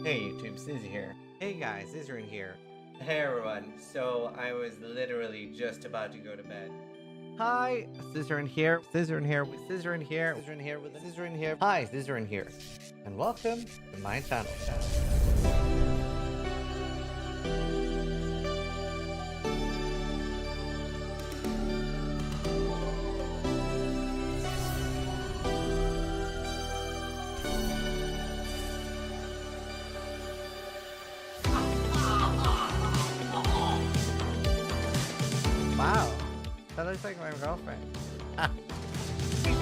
Hey YouTube, Sizzy here. Hey guys, Zizaran here. Hey everyone, so I was literally just about to go to bed. Hi, Zizaran here. Zizaran here with Zizaran here. Zizaran here with Zizaran here. Hi, Zizaran here. And welcome to my channel. Wow, that looks like my girlfriend.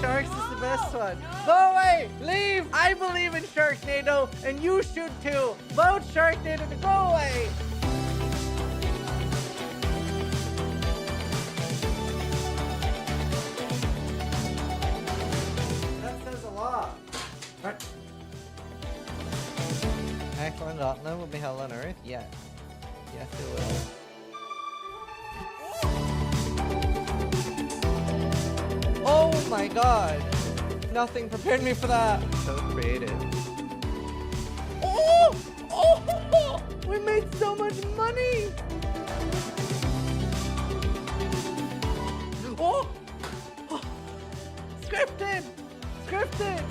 Sharks is the best one. Go away! Leave! I believe in Sharknado, and you should too. Vote Sharknado to go away! That says a lot. What? Excellent Gauntlet will be held on Earth? Yes. Yes, it will. Oh my god! Nothing prepared me for that! So creative. Oh! Oh! We made so much money! Oh! Oh. Scripted! Scripted!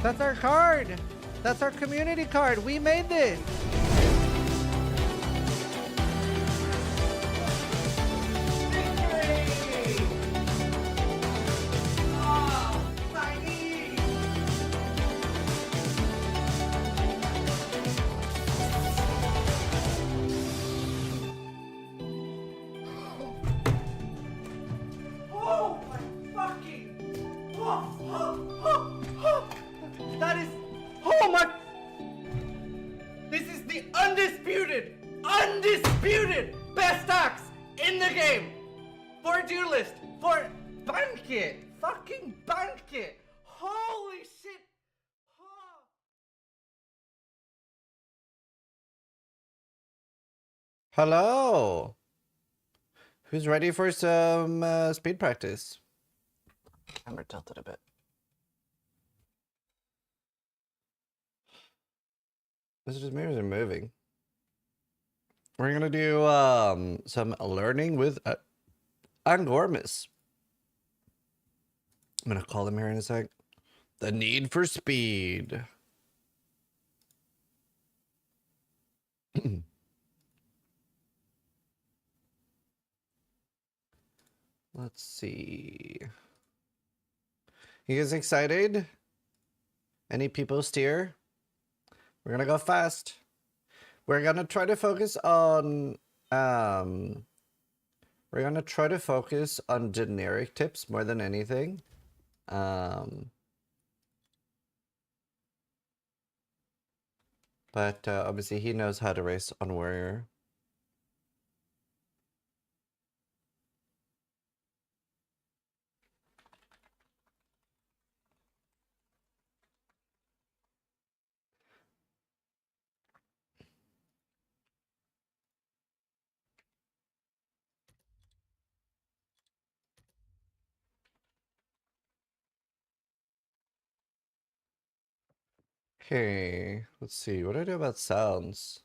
That's our card! That's our community card! We made this! That is... Oh my... This is the undisputed best axe in the game! For Duelist! For Banquet! Fucking Banquet! Holy shit! Oh. Hello! Who's ready for some speed practice? Camera tilted a bit. Visitors' mirrors are moving. We're gonna do some learning with Angormus. I'm gonna call them here in a sec. The need for speed. Let's see. You guys excited? Any people steer? We're gonna go fast. We're gonna try to focus on generic tips more than anything. But obviously he knows how to race on Warrior. Okay, let's see. What do I do about sounds?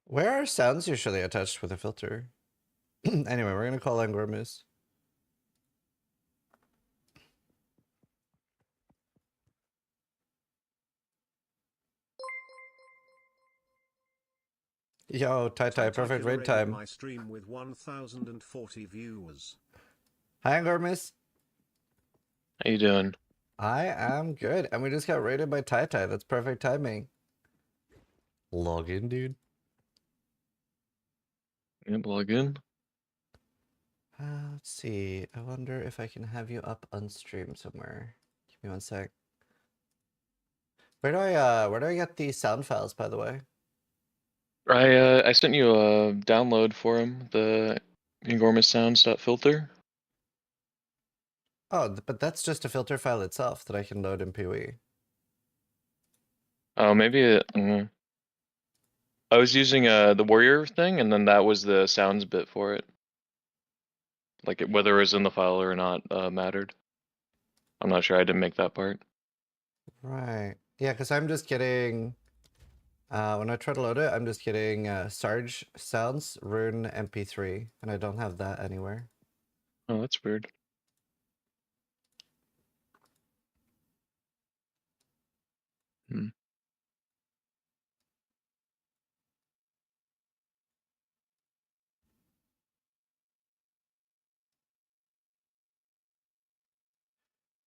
Where are sounds usually attached with a filter? Anyway, we're gonna call Angormus. Yo, Tai, perfect raid time. My stream with 1,040 viewers. Hi, Angormus. How you doing? I am good, and we just got raided by Tai. That's perfect timing. Log in, dude. Yep, log in. Let's see. I wonder if I can have you up on stream somewhere. Give me one sec. Where do I get the sound files, by the way? I sent you a download for him, the enormous sounds.filter. Oh, but that's just a filter file itself that I can load in PoE. Oh, maybe I was using the warrior thing, and then that was the sounds bit for it. Like whether it was in the file or not mattered. I'm not sure. I didn't make that part. Right. Yeah, because I'm just getting, when I try to load it, I'm just getting Sarge sounds, Rune MP3, and I don't have that anywhere. Oh, that's weird. Hmm.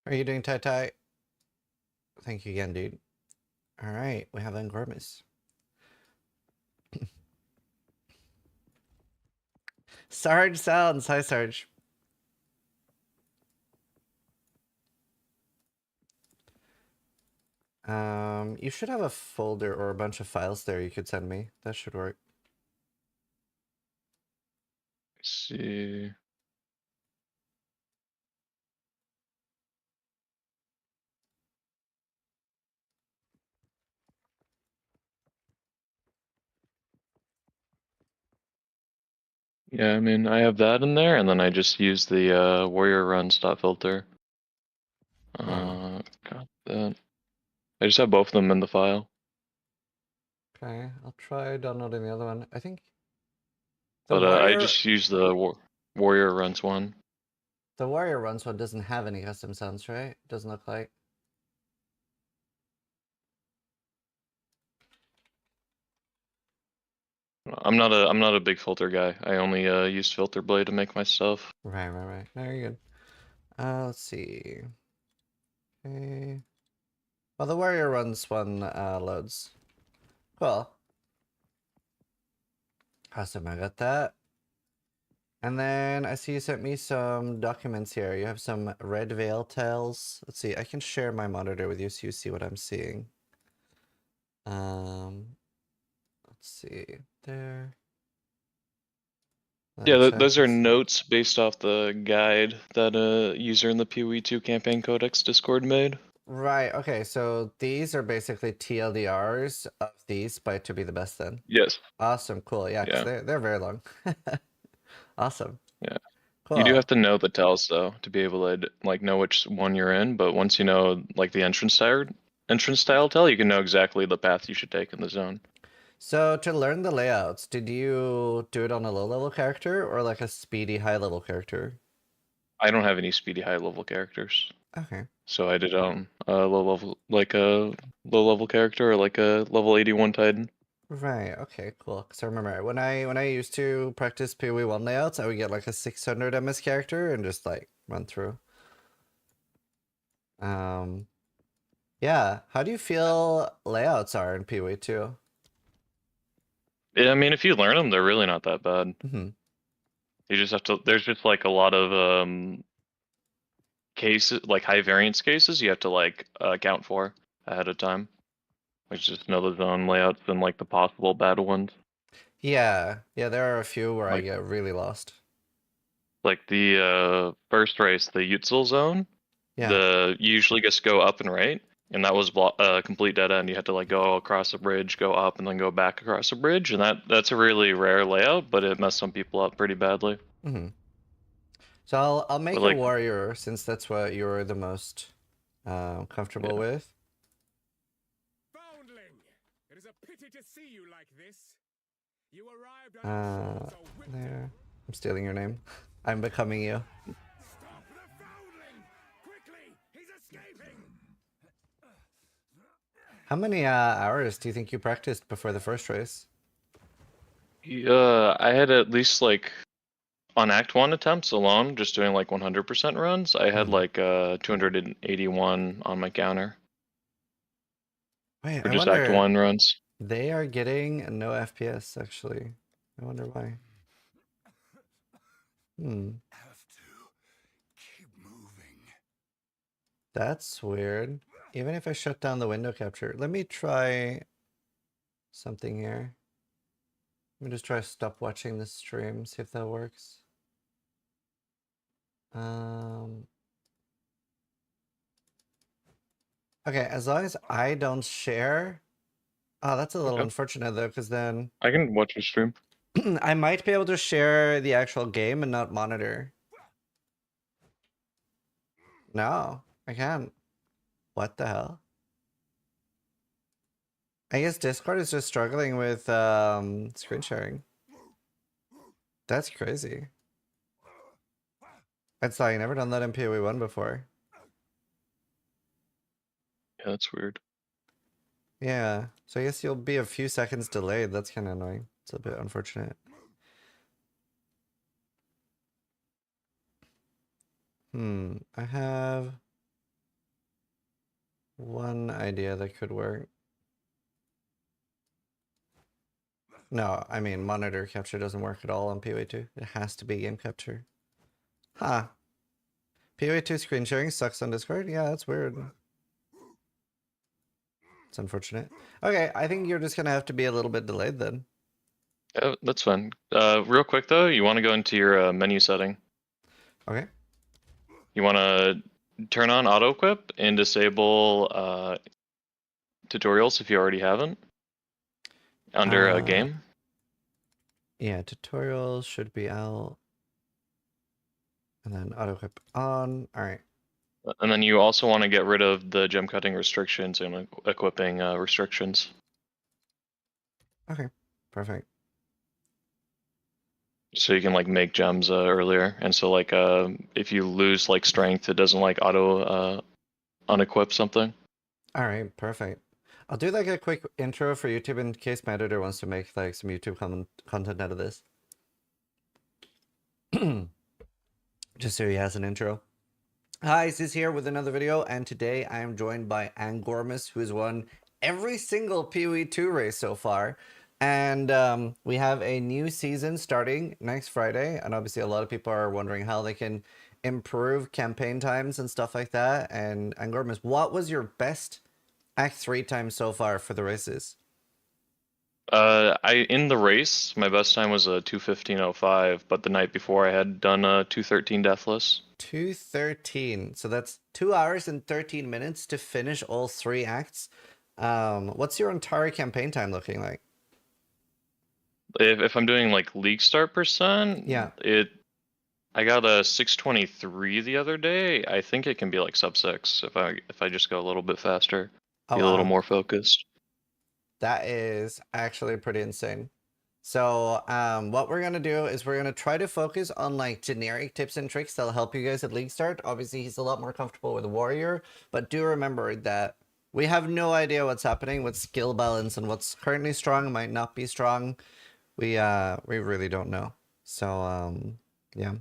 How are you doing, Tai Tai? Thank you again, dude. All right, we have enormous. Sarge sounds. Hi, Sarge. You should have a folder or a bunch of files there you could send me. That should work. Let's see. Yeah, I mean, I have that in there, and then I just use the warrior runs.filter. Got that. I just have both of them in the file. Okay, I'll try downloading the other one. I think the But I warrior just use the warrior runs one. the warrior runs one doesn't have any custom sounds, right? Doesn't look like. I'm not a big filter guy. I only use filter blade to make my stuff. Right. No, you're good. Let's see. Okay. Well, the warrior runs one loads. Cool. Awesome, I got that. And then I see you sent me some documents here. You have some red veil tiles. Let's see, I can share my monitor with you so you see what I'm seeing. Let's see, there. Yeah, those are Enchantments. notes based off the guide that a user in the PoE2 campaign codex Discord made. Right, okay, so these are basically TLDRs of these by to be the best then. Yes. Awesome, cool, yeah, because Yeah. they're very long. Awesome. Yeah. You do Cool. have to know the tells though to be able to like know which one you're in, but once you know like the entrance style tell, you can know exactly the path you should take in the zone. So to learn the layouts, did you do it on a low level character or like a speedy high level character? I don't have any speedy high level characters. Okay. So I did a low level like a low level character or like a level 81 Titan. Right, okay, cool. Because I remember when I used to practice PoE 1 layouts, I would get like a 600 MS character and just like run through. Um yeah, how do you feel layouts are in PoE 2? Yeah, I mean if you learn them, they're really not that bad. Mm-hmm. You just have to there's just like a lot of cases like high variance cases you have to like account for ahead of time. Like just know the zone layouts and like the possible bad ones. Yeah, there are a few where I Like get really lost. the first race, the Utzel zone, Yeah. the you usually just go up and right, and that was complete dead end. You had to like go across a bridge, go up, and then go back across a bridge, and that's a really rare layout, but it messed some people up pretty badly. Mm-hmm. So I'll But make a like, warrior since that's what you're the most comfortable yeah, with. Foundling! It is a pity to see you like this. You arrived at There. I'm stealing your name. I'm becoming you. Stop the foundling! Quickly! He's escaping! How many hours do you think you practiced before the first race? I had at least like on Act 1 attempts alone, just doing like 100% runs, I had Hmm. like 281 on my counter Wait, for I just Act wonder. 1 runs. They are getting no FPS actually. I wonder why. Have to keep moving. That's weird. Even if I shut down the window capture, let me try something here. Let me just try to stop watching this stream, see if that works. Okay, as long as I don't share. Oh, that's a little Okay. unfortunate though, because then I can watch your stream. I might be able to share the actual game and not monitor. No, I can't. What the hell? I guess Discord is just struggling with screen sharing. That's crazy. It's like never done that in PoE 1 before. Yeah, that's weird. Yeah, so I guess you'll be a few seconds delayed. That's kind of annoying. It's a bit unfortunate. I have one idea that could work. No, I mean monitor capture doesn't work at all on PoE 2. It has to be game capture. Huh. PoE 2 screen sharing sucks on Discord? Yeah, that's weird. It's unfortunate. Okay, I think you're just gonna have to be a little bit delayed then. Yeah, that's fine. Real quick though, you want to go into your menu setting. Okay. You want to turn on auto equip and disable tutorials if you already haven't under a game. Yeah, tutorials should be out. And then auto equip on. Alright. And then you also want to get rid of the gem cutting restrictions and equipping restrictions. Okay. Perfect. So you can like make gems earlier, and so like if you lose like strength, it doesn't like auto unequip something. Alright, perfect. I'll do like a quick intro for YouTube in case my editor wants to make like some YouTube content out of this. Just so he has an intro. Hi, Ziz here with another video, and today I am joined by Angormus, who has won every single PoE 2 race so far. And we have a new season starting next Friday, and obviously a lot of people are wondering how they can improve campaign times and stuff like that. And Angormus, what was your best Act 3 time so far for the races? In the race, my best time was a 2:15:05, but the night before I had done a 2:13 deathless. 2:13. So that's 2 hours and 13 minutes to finish all 3 acts. What's your entire campaign time looking like? If I'm doing like league start percent, Yeah. I got a 6:23 the other day. I think it can be like sub 6 if I just go a little bit faster, Oh, be a little wow. more focused. That is actually pretty insane. So what we're going to do is we're going to try to focus on like generic tips and tricks that'll help you guys at league start. Obviously, he's a lot more comfortable with Warrior, but do remember that we have no idea what's happening with skill balance and what's currently strong and might not be strong. We really don't know. So yeah.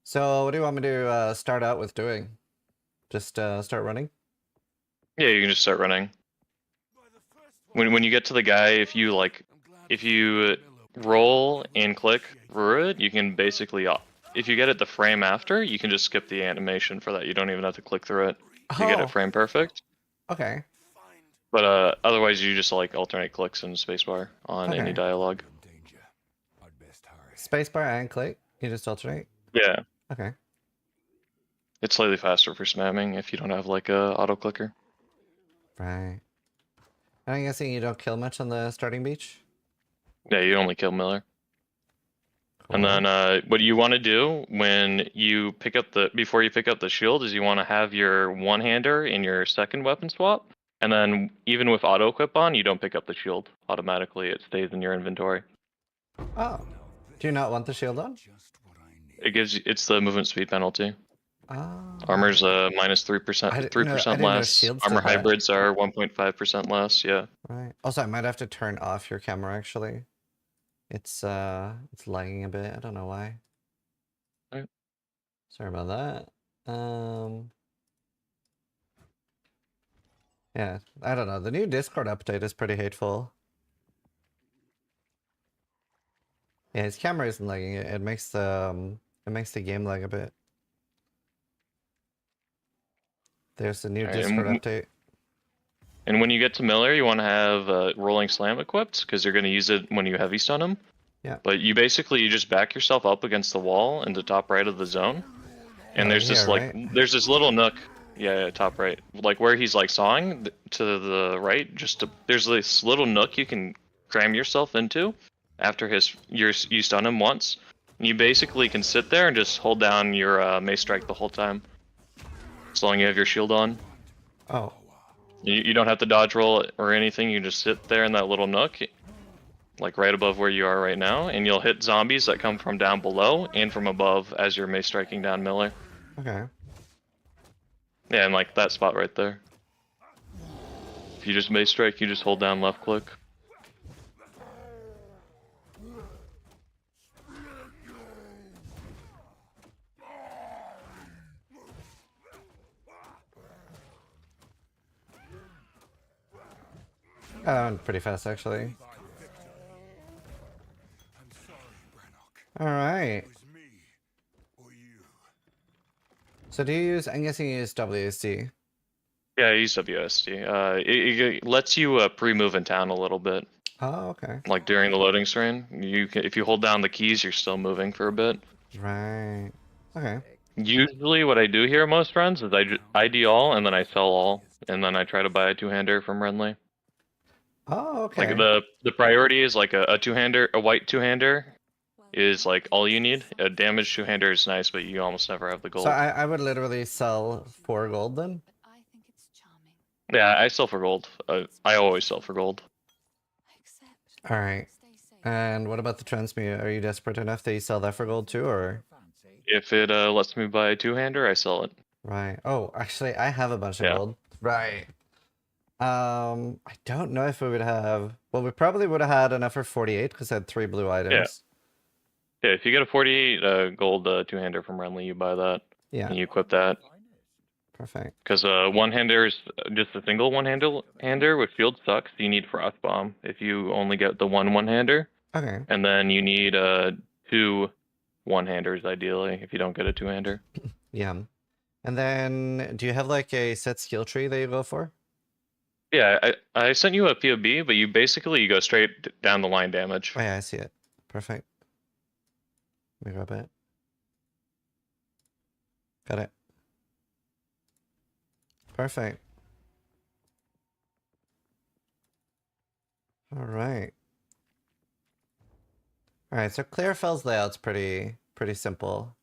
So what do you want me to start out with doing? Just start running? Yeah, you can just start running. When you get to the guy, if you roll and click Rurid, you can basically, if you get it the frame after, you can just skip the animation for that. You don't even have to click through it. You get it frame perfect. Okay. But otherwise, you just like alternate clicks and spacebar on any dialogue. Spacebar and click. You just alternate. Yeah. Okay. It's slightly faster for spamming if you don't have like a auto clicker. Right. And I'm guessing you don't kill much on the starting beach? Yeah, you only kill Miller. Cool. And then what you want to do when you pick up before you pick up the shield is you want to have your one-hander in your second weapon swap. And then even with auto equip on, you don't pick up the shield automatically. It stays in your inventory. Oh. Do you not want the shield on? It's the movement speed penalty. Oh. Armor's minus 3%, 3% less. Armor hybrids are 1.5% less. Yeah. Right. Also, I might have to turn off your camera actually. It's lagging a bit. I don't know why. Right. Sorry about that. Yeah, I don't know. The new Discord update is pretty hateful. Yeah, his camera isn't lagging. It makes the game lag a bit. There's a new Discord update. And when you get to Miller, you want to have Rolling Slam equipped, because you're going to use it when you heavy stun him. Yeah. But you just back yourself up against the wall in the top right of the zone. And Right there's this here, like, right? there's this little nook. Yeah, top right. Like where he's like sawing to the right, there's this little nook you can cram yourself into after you stun him once. You basically can sit there and just hold down your Mace Strike the whole time, as long as you have your shield on. Oh. You don't have to dodge roll or anything. You just sit there in that little nook, like right above where you are right now, and you'll hit zombies that come from down below and from above as you're Mace Striking down Miller. Okay. Yeah, and like that spot right there. If you just Mace Strike, you just hold down left click. Pretty fast, actually. Alright. So do you use, I'm guessing you use WSD. Yeah, I use WSD. It lets you pre-move in town a little bit. Oh, okay. Like during the loading screen, if you hold down the keys, you're still moving for a bit. Right. Okay. Usually, what I do here, most runs, is I ID all and then I sell all, and then I try to buy a two-hander from Renly. Oh, okay. Like the priority is like a two-hander, a white two-hander is like all you need. A damaged two-hander is nice, but you almost never have the gold. So I would literally sell 4 gold then? Yeah, I sell for gold. I always sell for gold. Alright. And what about the transmute? Are you desperate enough that you sell that for gold too, or? If it lets me buy a two-hander, I sell it. Right. Oh, actually, I have a bunch of Yeah. gold. Right. I don't know if we would have... Well, we probably would have had enough for 48 because I had 3 blue items. Yeah, if you get a 48 gold two-hander from Renly, you buy that. Yeah. And you equip that. Perfect. Because one-hander is just a single one-hander with shield sucks. You need Frost Bomb if you only get the one-hander. Okay. And then you need 2 one-handers ideally if you don't get a two-hander. Yeah. And then, do you have like a set skill tree that you go for? Yeah, I sent you a POB, but you go straight down the line damage. Oh yeah, I see it. Perfect. Let me grab it. Got it. Perfect. All right. All right, so Clearfell's layout's pretty simple.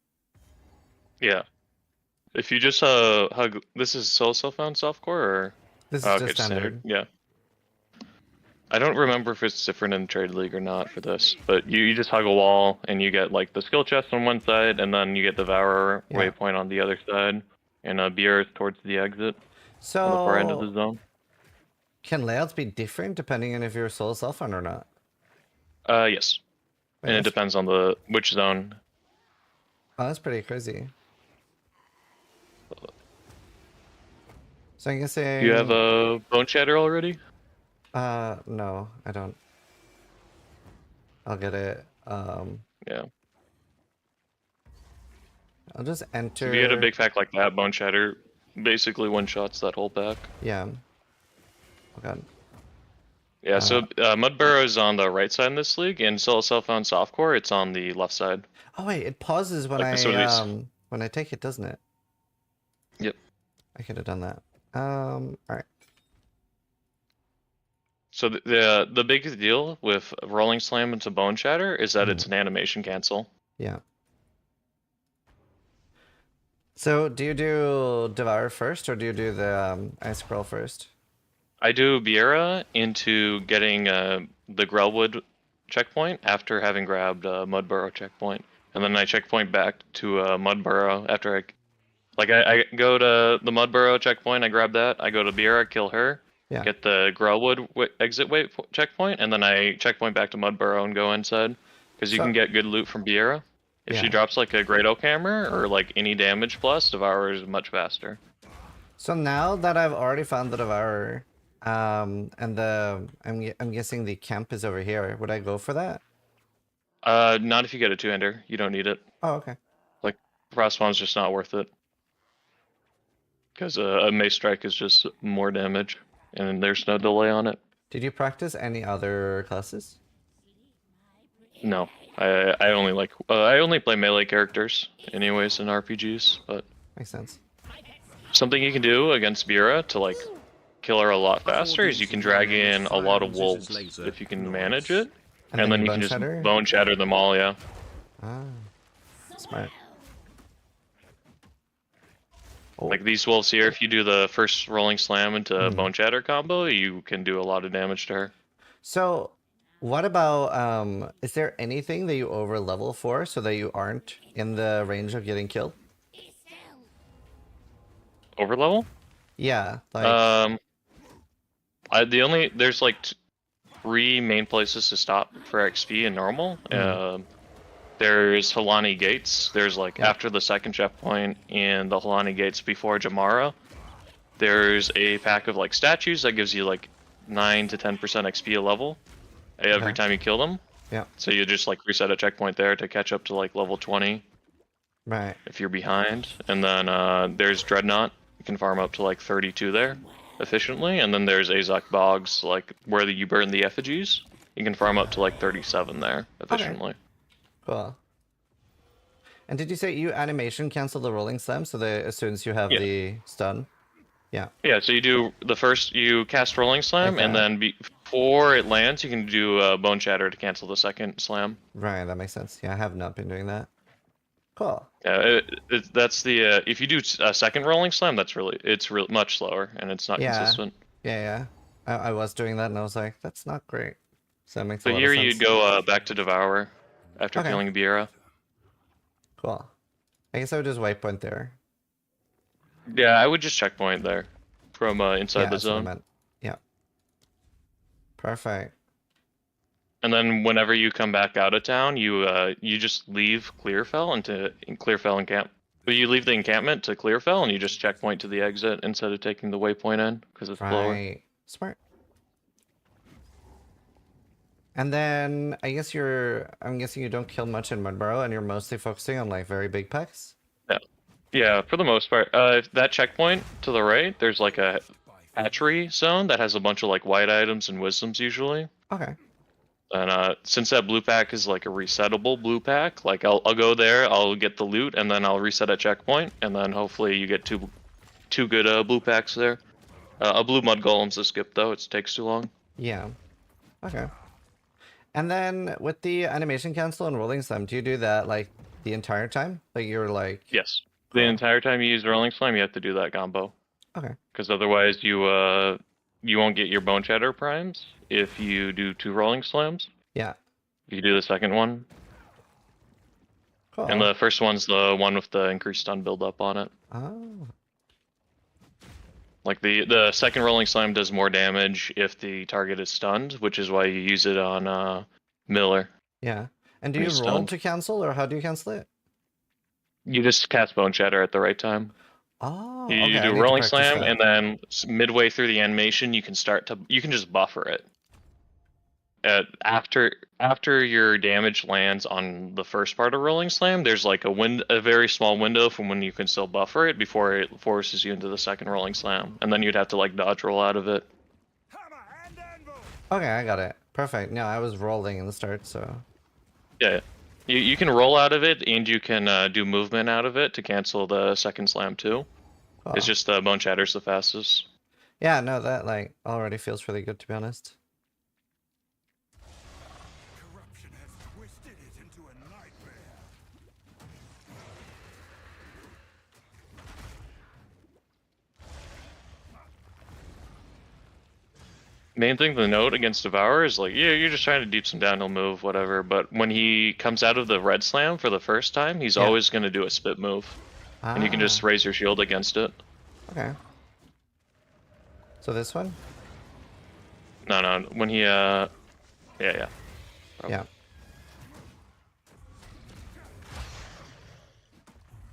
Yeah. If you just hug, this is solo self-found softcore or This is okay, just standard. Yeah. I don't remember if it's different in Trade League or not for this, but you just hug a wall and you get like the skill chest on one side, and then you get Devourer waypoint on the other side, and beer is towards the exit So on the far end of the zone. Can layouts be different depending on if you're solo self-found or not? Yes. Wait, And it that's- depends on which zone. Oh, that's pretty crazy. So I'm guessing... You have a Bone Shatter already? No, I don't. I'll get it. Yeah. I'll just enter... If you get a big fact like that, Bone Shatter basically one-shots that whole pack. Yeah. Oh god. Yeah, so Mudburrow is on the right side in this league, and Solo Self-Found Softcore, it's on the left side. Oh wait, it pauses when Like when I take it, doesn't it? Yep. I could have done that. Alright. So the biggest deal with Rolling Slam into Bone Shatter is that it's an animation cancel. Yeah. So do you do Devour first, or do you do the Ice Scroll first? I do Biera into getting the Grellwood checkpoint after having grabbed Mudburrow checkpoint. And then I checkpoint back to Mudburrow after I go to the Mudburrow checkpoint, I grab that, I go to Biera, kill her, get the Grellwood exit wait checkpoint, and then I checkpoint back to Mudburrow and go inside. Because you can get good loot from Biera. If she drops like a Great Oak Hammer or like any damage plus, Devourer is much faster. So now that I've already found the Devourer, and I'm guessing the camp is over here, would I go for that? Not if you get a two-hander. You don't need it. Oh, okay. Like, Frost Bomb's just not worth it. Because a Mace Strike is just more damage. and there's no delay on it. Did you practice any other classes? No, I only like I only play melee characters, anyways, in RPGs. But Makes sense. something you can do against Bira to like kill her a lot faster is you can drag in a lot of wolves if you can manage it, and then you can just bone shatter them all. Yeah. Ah, smart. Oh. Like these wolves here, if you do the first rolling slam into bone shatter combo, you can do a lot of damage to her. So, what about is there anything that you over level for so that you aren't in the range of getting killed? Over level? Yeah, like There's like 3 main places to stop for XP in normal. There's Halani Gates. There's like after the second checkpoint in the Halani Gates before Jamara. There's a pack of like statues that gives you like 9 to 10% XP a level every time you kill them. Yeah. So you just like reset a checkpoint there to catch up to like level 20. Right. If you're behind. And then there's Dreadnought. You can farm up to like 32 there efficiently. And then there's Azak Bogs, like where you burn the effigies. You can farm up to like 37 there efficiently. Okay. Cool. And did you say you animation cancel the rolling slam so that as soon as you have the stun? Yeah. Yeah, so you do you cast Rolling Slam, and then before it lands, you can do Bone Shatter to cancel the second slam. Right, that makes sense. Yeah, I have not been doing that. Cool. Yeah, that's the if you do a second Rolling Slam, it's much slower and it's not consistent. Yeah. I was doing that and I was like, that's not great. So that makes a So lot here of sense. you go back to Devour after killing Biera. Cool. I guess I would just waypoint there. Yeah, I would just checkpoint there from inside the zone. That's what I meant. Yeah. Perfect. And then whenever you come back out of town, you just leave Clearfell into Clearfell encamp. But you leave the encampment to Clearfell and you just checkpoint to the exit instead of taking the waypoint in because it's lower. Smart. And then I'm guessing you don't kill much in Mudburrow and you're mostly focusing on like very big packs? Yeah, for the most part. That checkpoint to the right, there's like a hatchery zone that has a bunch of like white items and wisdoms usually. Okay. And since that blue pack is like a resettable blue pack, like I'll go there, I'll get the loot, and then I'll reset a checkpoint, and then hopefully you get two good blue packs there. A blue mud golem's a skip though; it takes too long. Yeah. Okay. And then with the animation cancel and rolling slam, do you do that like the entire time? Like you're like Yes. The entire time you use rolling slime, you have to do that combo. Okay. Because otherwise you won't get your bone shatter primes if you do 2 rolling slams. Yeah. If you do the second one. Cool. And the first one's the one with the increased stun build up on it. Oh. Like the second rolling slime does more damage if the target is stunned, which is why you use it on Miller. Yeah. And do you roll to cancel or how do you cancel it? You just cast Bone Shatter at the right time. Oh, you do Rolling Slam, and then midway through the animation, you can just buffer it. After your damage lands on the first part of Rolling Slam, there's like a very small window from when you can still buffer it before it forces you into the second Rolling Slam, and then you'd have to like dodge roll out of it. Okay, I got it. Perfect. No, I was rolling in the start, so. Yeah. You can roll out of it, and you can do movement out of it to cancel the second slam too. Cool. It's just Bone Shatter's the fastest. Yeah, no, that like already feels really good to be honest. Corruption has twisted it into a nightmare. Main thing to note against Devour is like, yeah, you're just trying to deep some downhill move, whatever. But when he comes out of the red slam for the first time, he's always going to do a spit move, and you can just raise your shield against it. Okay. So this one? No. When he yeah. Yeah.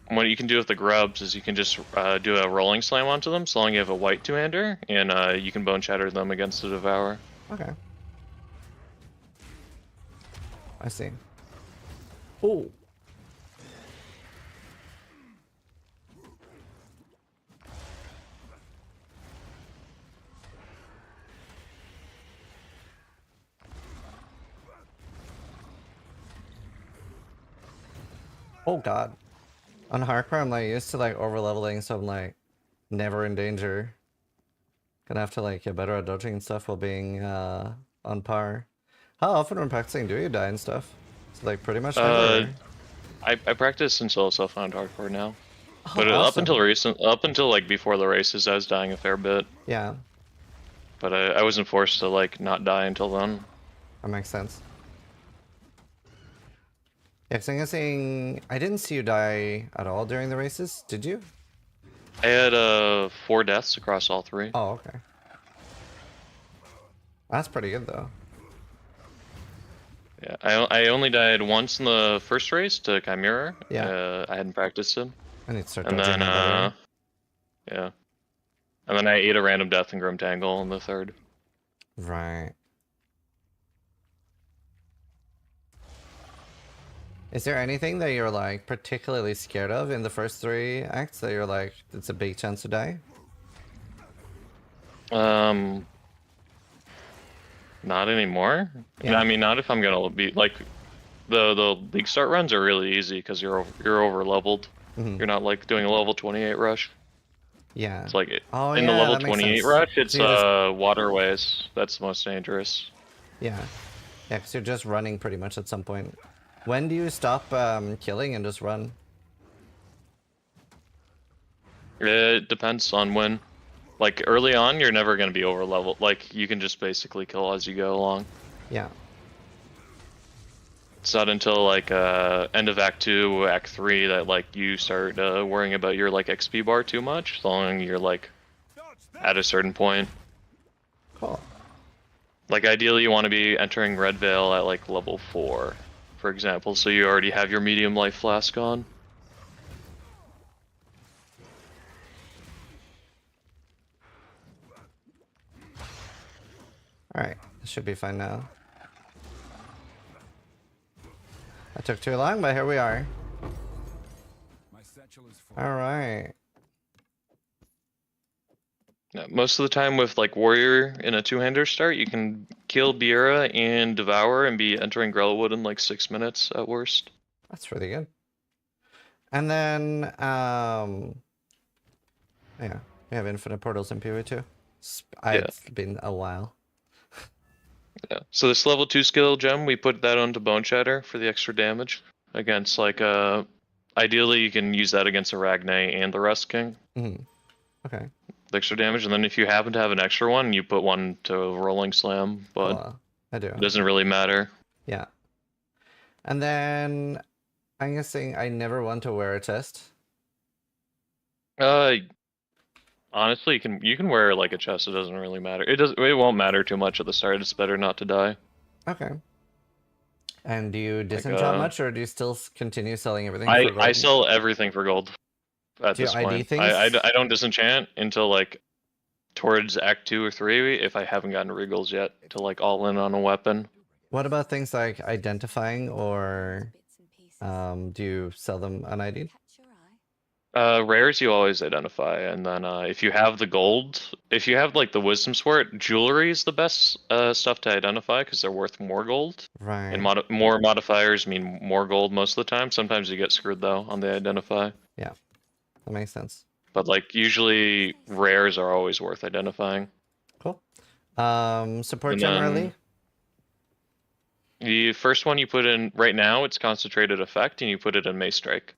What you can do with the grubs is you can just do a rolling slam onto them, so long you have a white two-hander, and you can bone shatter them against the Devour. Okay. I see. Oh. Oh god. On hardcore, I'm like used to like over leveling, so I'm like never in danger. Gonna have to like get better at dodging and stuff while being on par. How often when practicing do you die and stuff? It's like pretty much Uh, never. I practice in solo self-found hardcore now. Oh, But awesome. up until like before the races, I was dying a fair bit. Yeah, But I wasn't forced to like not die until then. that makes sense. Yeah, 'cause I'm guessing I didn't see you die at all during the races. Did you? I had 4 deaths across all 3. Oh, okay. That's pretty good though. Yeah, I only died once in the first race to Chimera. Yeah. I hadn't practiced it. I need to start And dodging then that better. yeah. And then I ate a random death in Grim Tangle in the third. Right. Is there anything that you're like particularly scared of in the first 3 acts that you're like, it's a big chance to die? Not anymore. Yeah. I mean, not if I'm gonna be like the league start runs are really easy because you're over leveled. Mhm. You're not like doing a level 28 rush. Yeah. It's like Oh, in the yeah, level that makes 28 sense. rush, it's So you just- waterways. That's the most dangerous. Yeah. Yeah, because you're just running pretty much at some point. When do you stop killing and just run? It depends on when. Like early on, you're never gonna be over leveled. Like you can just basically kill as you go along. Yeah. It's not until like end of Act 2, Act 3 that like you start worrying about your like XP bar too much. As long as you're like at a certain point. Cool. Like ideally, you want to be entering Red Veil at like level 4, for example, so you already have your medium life flask on. Alright. This should be fine now. That took too long, but here we are. My satchel is full. Alright. Yeah, most of the time with like Warrior in a 2-hander start, you can kill Biera and Devour and be entering Grellwood in like 6 minutes at worst. That's really good. And then, yeah, we have infinite portals in PoE too. It's been a while. Yeah. So this level 2 skill gem, we put that onto Bone Shatter for the extra damage against like ideally you can use that against a Ragnay and the Rust King. Mm-hmm. Okay. The extra damage, and then if you happen to have an extra one, you put one to Rolling Slam, but Cool. I do. it doesn't really matter. Yeah. And then I'm guessing I never want to wear a chest. Honestly, you can wear like a chest. It doesn't really matter. It won't matter too much at the start. It's better not to die. Okay. And do you disenchant much, or do you still continue selling everything for I gold? sell everything for gold at Do you this ID point. things? I don't disenchant until like towards Act 2 or 3 if I haven't gotten regals yet to like all in on a weapon. What about things like identifying, or do you sell them unID'd? Rares you always identify, and then if you have the gold, if you have like the Wisdom Sword, jewelry is the best stuff to identify because they're worth more gold. Right. And more modifiers mean more gold most of the time. Sometimes you get screwed though on the identify. Yeah, that makes sense. But like usually rares are always worth identifying. Cool. Support And then- generally? The first one you put in right now, it's concentrated effect, and you put it in Mace Strike.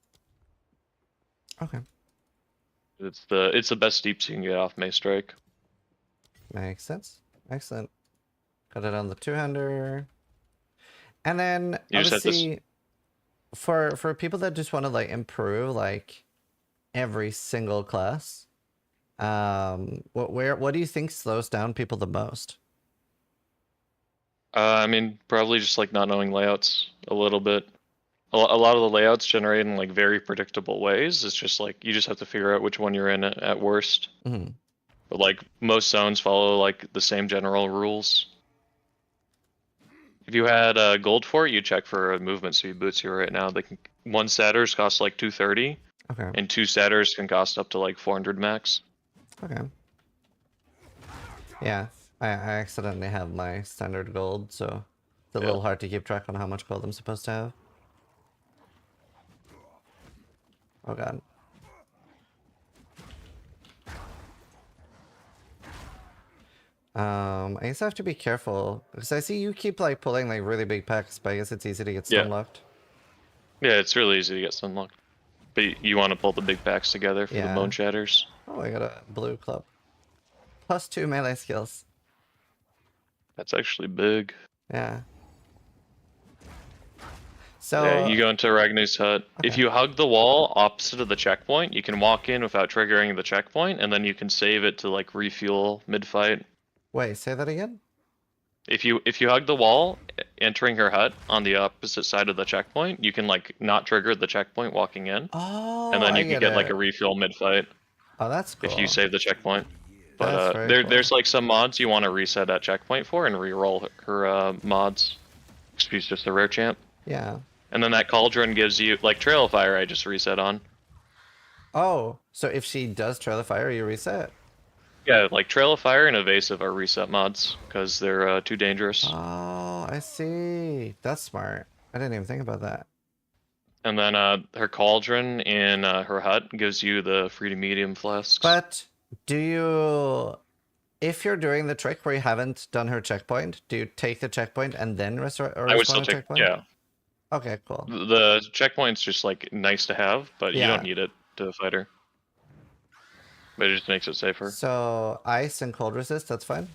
Okay. It's the best deeps you can get off Mace Strike. Makes sense. Excellent. Got it on the 2-hander. And then You just have to obviously for people that just want to like improve like every single class, what do you think slows down people the most? I mean, probably just like not knowing layouts a little bit. A lot of the layouts generate in like very predictable ways. It's just like you just have to figure out which one you're in at worst. Mm-hmm. But like most zones follow like the same general rules. If you had gold for it, you check for a movement speed boots you right now. One satyrs costs like 230, Okay. and 2 satyrs can cost up to like 400 max. Okay. Yeah, I accidentally have my standard gold, so it's a little hard to keep track on how much gold I'm supposed to have. Oh god. I guess I have to be careful because I see you keep like pulling like really big packs, but I guess it's easy to get stun Yeah. locked. Yeah, it's really easy to get stun locked. But you want to pull the big packs together for the Yeah. bone shatters. Oh, I got a blue club. +2 melee skills. That's actually big. Yeah. Yeah, So you go into Ragnar's hut. If okay. you hug the wall opposite of the checkpoint, you can walk in without triggering the checkpoint, and then you can save it to like refuel mid-fight. Wait, say that again? If you hug the wall, entering her hut on the opposite side of the checkpoint, you can like not trigger the checkpoint walking in, Oh, and then I you can get get like a it. refill mid-fight Oh, that's if you cool. save the checkpoint. But That's very cool. there's like some mods you want to reset at checkpoint for and re-roll her mods. She's just a rare champ. Yeah. And then that cauldron gives you like Trail of Fire I just reset on. Oh, so if she does Trail of Fire, you reset. Yeah, like Trail of Fire and Evasive are reset mods because they're too dangerous. Oh, I see. That's smart. I didn't even think about that. And then her cauldron in her hut gives you the free to medium flasks. But do you, if you're doing the trick where you haven't done her checkpoint, do you take the checkpoint and then restore or I would respawn still a take, checkpoint? yeah. Okay, cool. The checkpoint's just like nice to have, but you Yeah. don't need it to fight her. But it just makes it safer. So ice and cold resist, that's fine?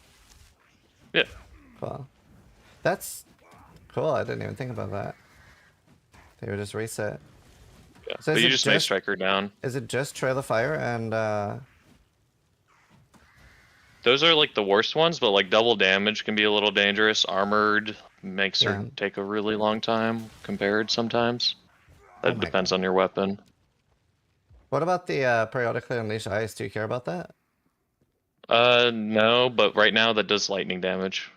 Yeah. Cool. That's cool. I didn't even think about that. They would just reset. Yeah. So But is you it just Night Strike her down. Is it just Trail of Fire and Those are like the worst ones, but like double damage can be a little dangerous. Armored makes Yeah. her take a really long time compared sometimes. Oh That my depends on your weapon. what about the periodically unleash ice? Do you care about that? No, but right now that does lightning damage.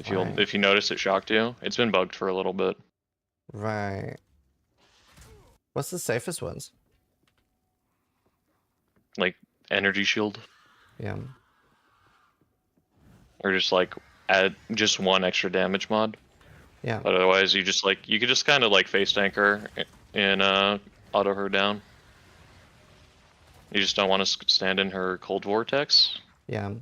Fine. If you notice it shocked you, it's been bugged for a little bit. Right. What's the safest ones? Like energy shield, Yeah. or just like add just one extra damage mod. Yeah. But otherwise, you could just kind of like face tank her and auto her down. You just don't want to stand in her cold vortex. Yeah.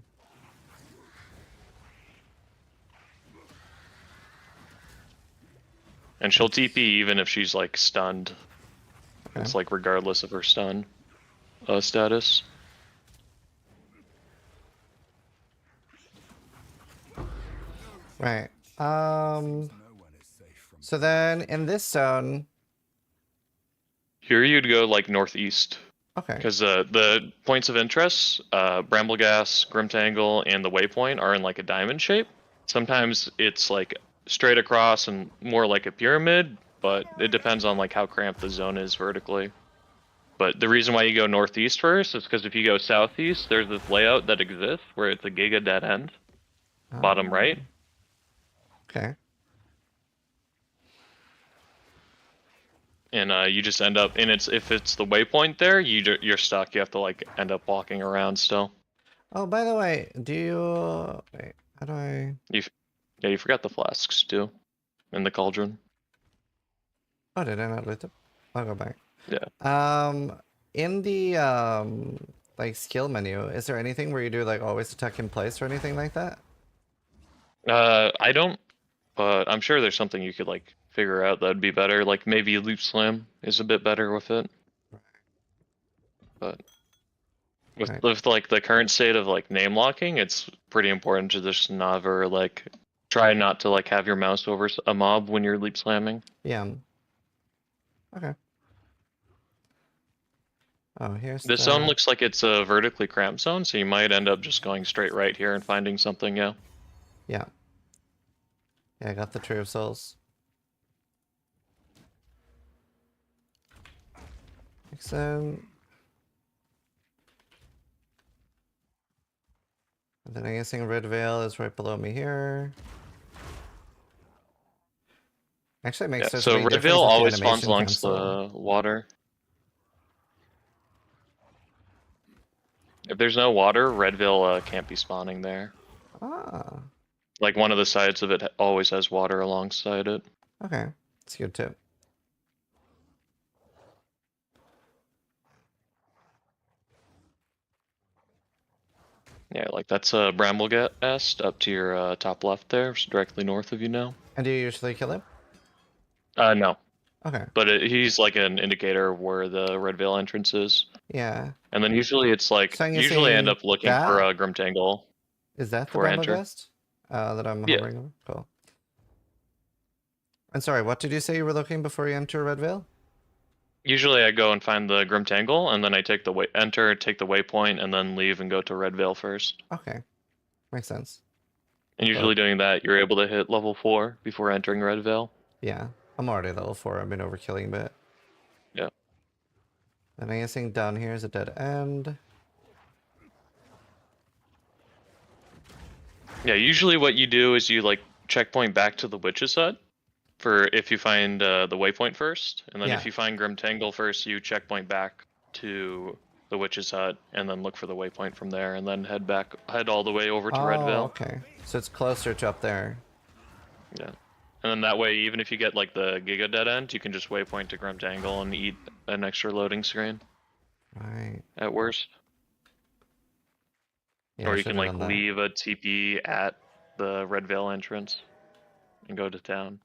And she'll TP even if she's like stunned. Okay. It's like regardless of her stun status. Right. So then in this zone, Here you'd go like northeast. okay. Because the points of interest, Brambleghast, Grimtangle, and the Waypoint are in like a diamond shape. Sometimes it's like straight across and more like a pyramid, but it depends on like how cramped the zone is vertically. But the reason why you go northeast first is because if you go southeast, there's this layout that exists where it's a giga dead end, bottom right. Okay. And you just end up, and if it's the waypoint there, you're stuck. You have to like end up walking around still. Oh, by the way, do you wait, how do I Yeah, you forgot the flasks too, in the cauldron. Oh, did I not loot them? I'll go back. Yeah. In the like skill menu, is there anything where you do like always attack in place or anything like that? I don't, but I'm sure there's something you could like figure out that'd be better. Like maybe Loop Slam is a bit better with it. But with like the current state of like name locking, it's pretty important to just never like try not to like have your mouse over a mob when you're leap slamming. Yeah. Okay. Oh, here's This zone looks like it's a vertically cramped zone, so you might end up just going straight right here and finding something. Yeah. Yeah. Yeah, I got the Tree of Souls. Excellent. And then I'm guessing Red Veil is right below me here. Actually, it makes such a so big Red difference Veil if the always spawns animation along cancel. the water. If there's no water, Red Veil can't be spawning there. Ah, Like one of the sides of it always has water alongside it. okay. That's good too. Yeah, like that's Bramblegast up to your top left there, it's directly north of you now. And do you usually kill him? No, Okay. but he's like an indicator of where the Red Veil entrance is. Yeah. And then usually it's like, So I'm usually I end guessing up looking for that a Grimtangle is that the before I enter. Bramblegast that I'm Yeah. hovering over? Cool. And sorry, what did you say you were looking before you enter Red Veil? Usually I go and find the Grimtangle, and then I take the enter, take the waypoint, and then leave and go to Red Veil first. Okay. Makes sense. And usually doing that, you're able to hit level 4 before entering Red Veil. Yeah. I'm already level 4. I've been overkilling a bit. Yeah. And I'm guessing down here is a dead end. Yeah, usually what you do is you like checkpoint back to the Witch's Hut for if you find the waypoint first, and then Yeah. if you find Grimtangle first, you checkpoint back to the Witch's Hut, and then look for the waypoint from there, and then head all the way over to Red Veil. Okay. So it's closer to up there. Yeah. And then that way, even if you get like the Giga dead end, you can just waypoint to Grimtangle and eat an extra loading screen Right. at worst. Yeah, Or I you can should've like done that. leave a TP at the Red Veil entrance and go to town.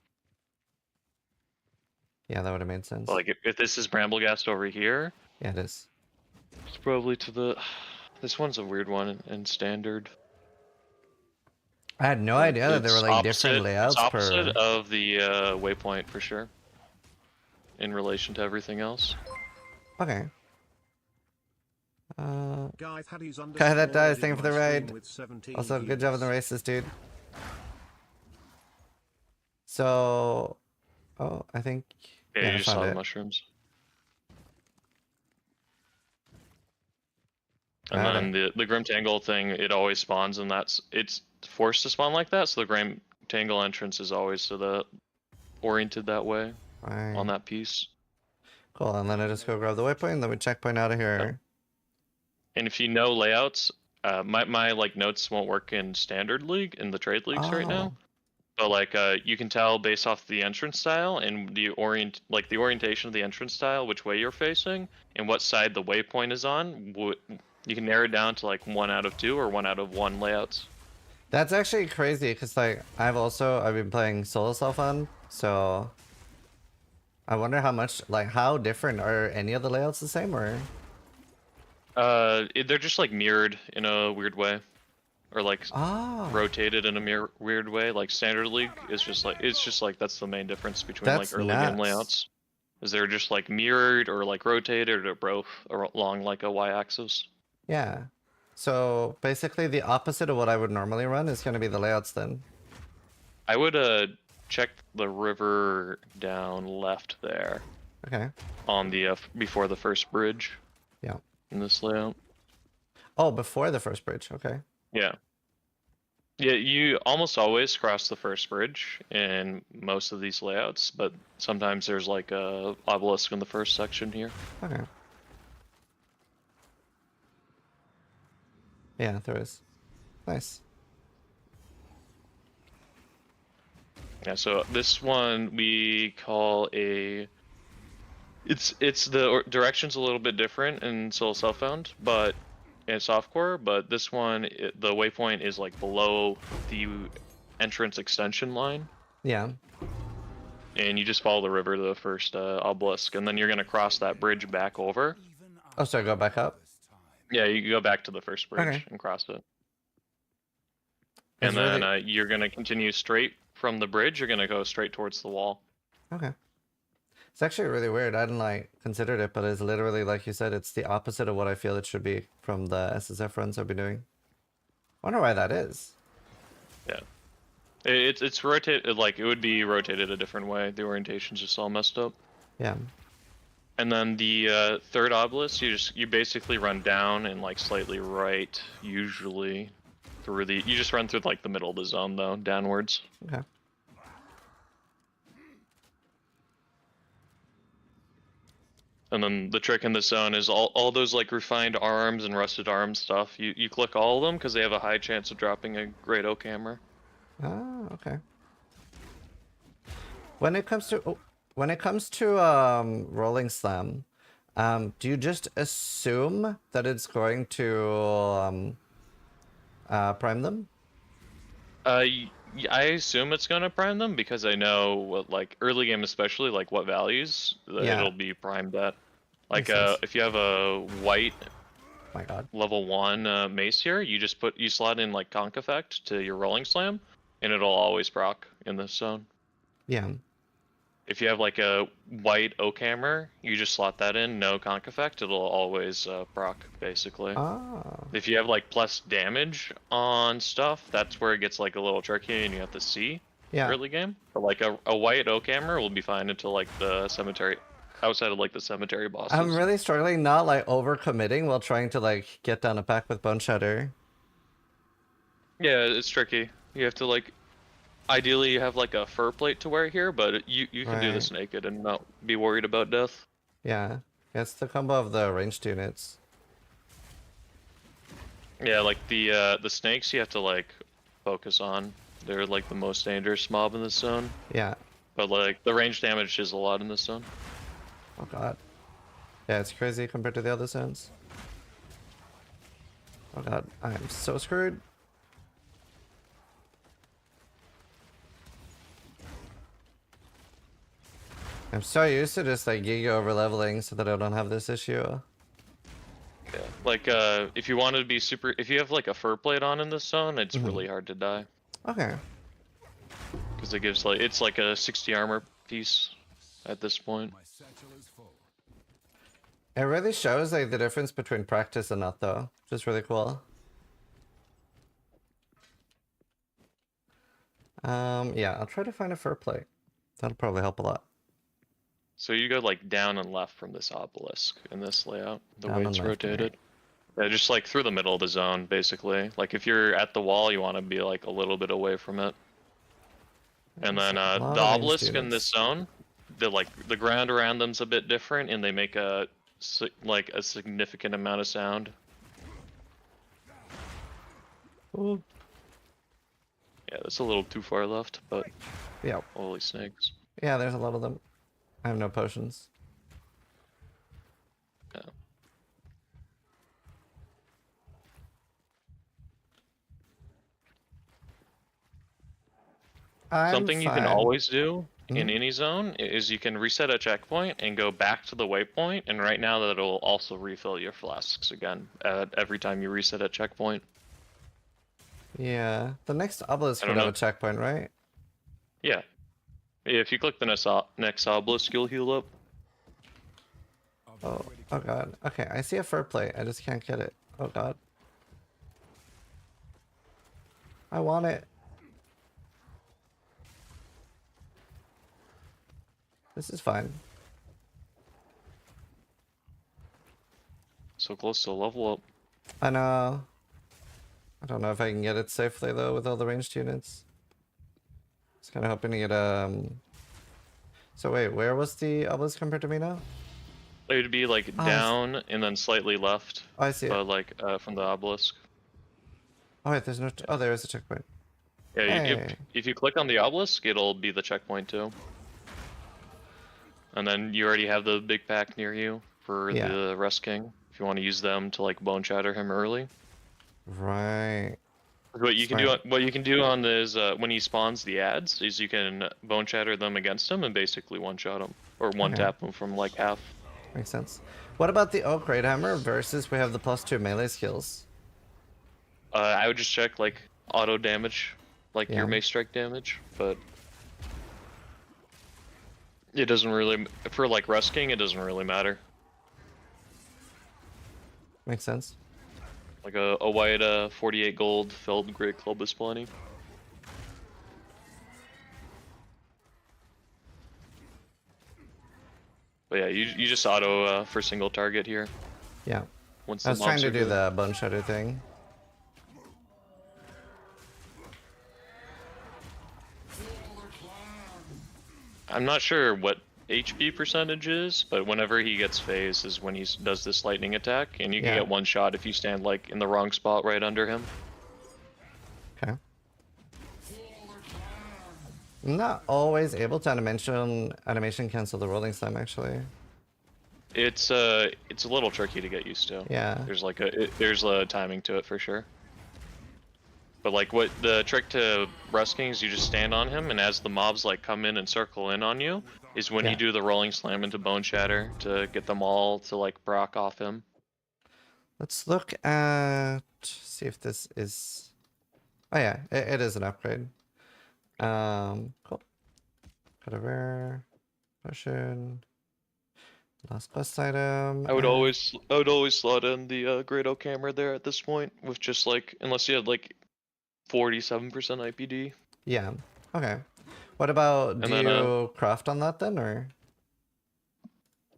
Yeah, that would have made sense. But, like if this is Bramblegast over here, Yeah, it is. it's probably to the. This one's a weird one in standard. I had no idea that there were It's like different layouts It's opposite per. of the waypoint for sure. In relation to everything else. Okay. Guy Paddy's Guy that dies, thank you for the my stream ride. with 17 Also, good job on the views. races, dude. So, oh, I think. Yeah, I you just saw found the it. mushrooms. And Got then the Grimtangle thing, it always spawns, and it's forced to spawn like that. So the Grimtangle entrance is always to the oriented that way Right. on that piece. Cool, and then I just go grab the waypoint, and then we checkpoint out of here. And if you know layouts, my like notes won't work in standard league in the trade leagues right now. But like you can tell based off the entrance style and the orientation of the entrance style, which way you're facing and what side the waypoint is on. You can narrow it down to like 1 out of 2 or 1 out of 1 layouts. That's actually crazy, because like I've been playing solo self-on, so I wonder how different are any of the layouts the same, or? They're just like mirrored in a weird way, or like rotated in a weird way. Like standard league is just like that's the main difference between That's like early game nuts. layouts. Is they're just like mirrored or like rotated or both along like a y-axis. Yeah. So basically the opposite of what I would normally run is going to be the layouts then. I would check the river down left there. Okay. On the before the first bridge. Yeah. In this layout. Oh, before the first bridge. Okay. Yeah. Yeah, you almost always cross the first bridge in most of these layouts, but sometimes there's like a obelisk in the first section here. Okay. Yeah, there is. Nice. Yeah, so this one we call a. It's the direction's a little bit different in Soul Self-Found, but in softcore. But this one, the waypoint is like below the entrance extension line. Yeah. And you just follow the river to the first obelisk, and then you're gonna cross that bridge back over. Oh, so I go back up? Yeah, you go back to the first bridge Okay. and cross it. It's And then you're gonna continue straight from the bridge. You're gonna go straight towards the wall. Okay. It's actually really weird. I hadn't like considered it, but it's literally like you said, it's the opposite of what I feel it should be from the SSF runs I've been doing. I wonder why that is. Yeah. It's rotated, like it would be rotated a different way. The orientation's just all messed up. Yeah. And then the third obelisk, you basically run down and like slightly right, usually through the. You just run through like the middle of the zone though, downwards. Okay. And then the trick in this zone is all those like refined arms and rusted arms stuff. You click all of them because they have a high chance of dropping a great oak hammer. Oh, okay. When it comes to rolling slam, do you just assume that it's going to prime them? I assume it's gonna prime them because I know what, like, early game especially, like what values Yeah. it'll be primed at. Like Makes sense. if you have a white My god. level 1 mace here, you just you slot in like conk effect to your rolling slam, and it'll always proc in this zone. Yeah. If you have like a white oak hammer, you just slot that in, no conk effect, it'll always proc basically. Ah. If you have like plus damage on stuff, that's where it gets like a little tricky and you have to see Yeah. early game. But like a white oak hammer will be fine until like the cemetery, outside of like the cemetery bosses. I'm really struggling not like overcommitting while trying to like get down a pack with Bone Shatter. Yeah, it's tricky. You have to like, ideally you have like a fur plate to wear here, but you can do this naked and not be worried about death. Yeah. It's the combo of the ranged units. Yeah, like the snakes you have to like focus on. They're like the most dangerous mob in this zone. Yeah. But like the range damage is a lot in this zone. Oh god. Yeah, it's crazy compared to the other zones. Oh god, I am so screwed. I'm so used to just like giga over leveling so that I don't have this issue. Yeah, like if you wanted to be super, if you have like a fur plate on in this zone, it's really hard to die Okay. because it gives like, it's like a 60 armor piece at this point. My satchel is full. It really shows like the difference between practice and not though, which is really cool. Yeah, I'll try to find a fur plate. That'll probably help a lot. So you go like down and left from this obelisk in this layout, the Down way and it's left, rotated. Yeah, just like through the middle of the zone, basically. Like if you're at the wall, you want to be like a little bit away from it. And then There's a the lot of ranged obelisk in this units. zone, the ground around them's a bit different, and they make a like a significant amount of sound. Ooh. Yeah, that's a little too far left, but Yeah. holy snakes. Yeah, there's a lot of them. I have no potions. Yeah. Something you can always do in any zone is you can reset a checkpoint and go back to the waypoint, and right now that'll also refill your flasks again every time you reset a checkpoint. Yeah, the next obelisk I would don't have a know. checkpoint, right? Yeah. If you click the next obelisk, you'll heal up. Oh, oh god. Okay, I see a fur plate. I just can't get it. Oh god. I want it. This is fine. So close to level up. I know. I don't know if I can get it safely though with all the ranged units. Just kind of hoping to get So wait, where was the obelisk compared to me now? It would be like Oh, down and then slightly left, Oh, I see it. like from the obelisk. Oh wait, there's no. Oh, there is a checkpoint. Yeah, Hey. if you click on the obelisk, it'll be the checkpoint too. And then you already have the big pack near you for Yeah. the Rest King. If you want to use them to like bone shatter him early. Right. What you can do on this when he spawns the ads is you can bone shatter them against him and basically one shot him or one Okay. tap him from like half. Makes sense. What about the Oak Raid Hammer versus we have the +2 melee skills? I would just check like auto damage, like Yeah. your mace strike damage, but it doesn't really for like Rust King. It doesn't really matter. Makes sense. Like a white 48 gold filled great club is plenty. But yeah, you just auto for single target here. Yeah. Once I the was trying mobs to are do good. the Bone Shatter thing. I'm not sure what HP percentage is, but whenever he gets phase is when he does this lightning attack, and you can Yeah. get one shot if you stand like in the wrong spot right under him. Okay. I'm not always able to animation cancel the rolling slam actually. It's a little tricky to get used to. Yeah. There's like there's a timing to it for sure. But like what the trick to rusking is you just stand on him, and as the mobs like come in and circle in on you, is when Yeah. you do the rolling slam into Bone Shatter to get them all to like proc off him. Let's look at see if this is. Oh yeah, it is an upgrade. Cool. Whatever. Potion. Last quest item. I would always slot in the Great Oak Hammer there at this point with just like unless you had like 47% IPD. Yeah. Okay. What about And do then, you craft on that then, or?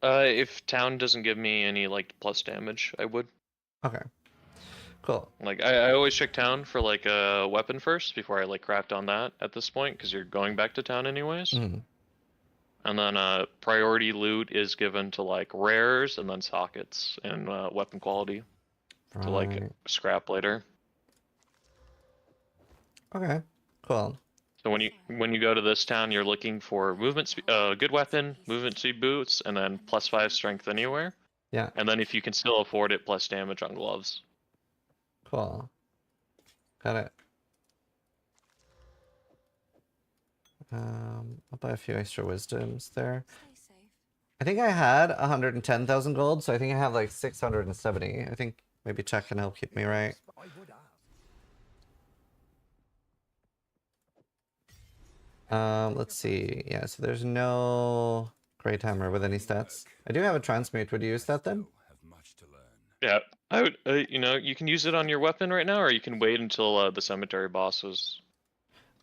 If town doesn't give me any like plus damage, I would. Okay. Cool. Like I always check town for like a weapon first before I like craft on that at this point because you're going back to town anyways. Mm. And then priority loot is given to like rares and then sockets and weapon quality to like Right. scrap later. Okay. Cool. So when you go to this town, you're looking for movement speed, good weapon, movement speed boots, and then +5 strength anywhere. Yeah. And then if you can still afford it, plus damage on gloves. Cool. Got it. I'll buy a few extra wisdoms there. I think I had 110,000 gold, so I think I have like 670. I think maybe Chuck can help keep me right. Let's see. Yeah, so there's no Great Hammer with any stats. I do have a Transmute. Would you use that then? Yeah, I would. You know, you can use it on your weapon right now, or you can wait until the cemetery bosses.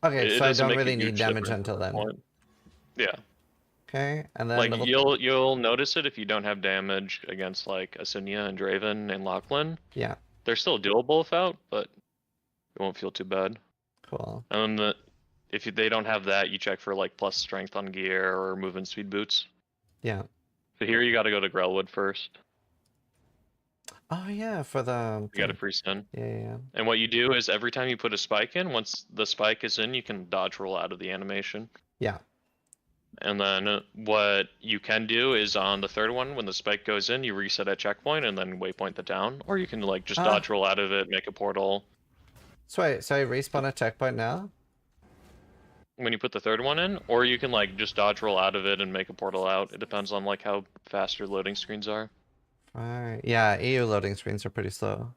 Okay, It so I doesn't don't make a really need huge damage difference until at that then. point. Yeah, Okay, and then like level... you'll notice it if you don't have damage against like Asunia and Draven and Lachlan. Yeah, They're still doable without, but it won't feel too bad. cool. And then they don't have that, you check for like plus strength on gear or movement speed boots. Yeah. So here you got to go to Grelwood first. Oh yeah, for the... You got a free spin. Yeah. And what you do is every time you put a spike in, once the spike is in, you can dodge roll out of the animation. Yeah. And then what you can do is on the third one, when the spike goes in, you reset at checkpoint and then waypoint the down. Or you can like just dodge roll out of it, make a portal. So wait, so I respawn a checkpoint now? When you put the third one in, or you can like just dodge roll out of it and make a portal out. It depends on like how fast your loading screens are. Right. Yeah, EU loading screens are pretty slow.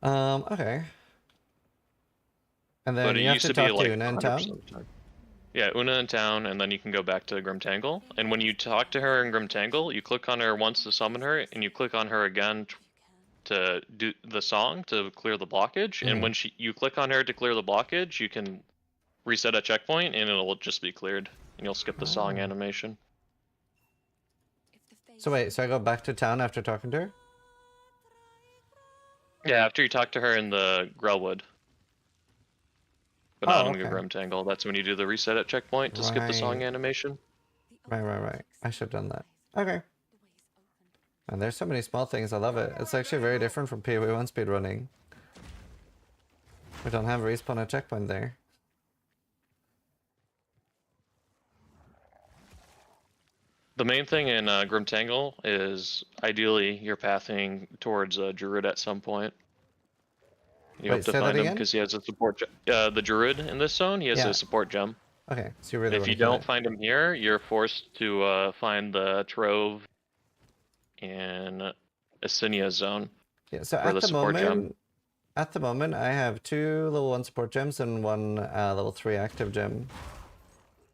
Okay. And then But it you have used to to be talk like to Una in 100% town? of the time. Yeah, Una in town, and then you can go back to Grimtangle. And when you talk to her in Grimtangle, you click on her once to summon her, and you click on her again to do the song to clear the blockage. And when you click on her to clear the blockage, you can reset a checkpoint, and it'll just be cleared, and you'll skip the song animation. So wait, so I go back to town after talking to her? Yeah, after you talk to her in the Grelwood. But not in the Grimtangle. That's when you do the reset at checkpoint to skip the song Right. animation. Right. I should have done that. Okay. And there's so many small things. I love it. It's actually very different from PoE1 speedrunning. We don't have respawn at checkpoint there. The main thing in Grimtangle is ideally you're pathing towards Druid at some point. You Wait, have to say that find him again? because he has a support the Druid in this zone, he has Yeah. a support gem. Okay, so you really If want you to kill don't it. find him here, you're forced to find the Trove in Asinia zone. Yeah, so for the support gem. at the moment, I have 2 level 1 support gems and 1 level 3 active gem.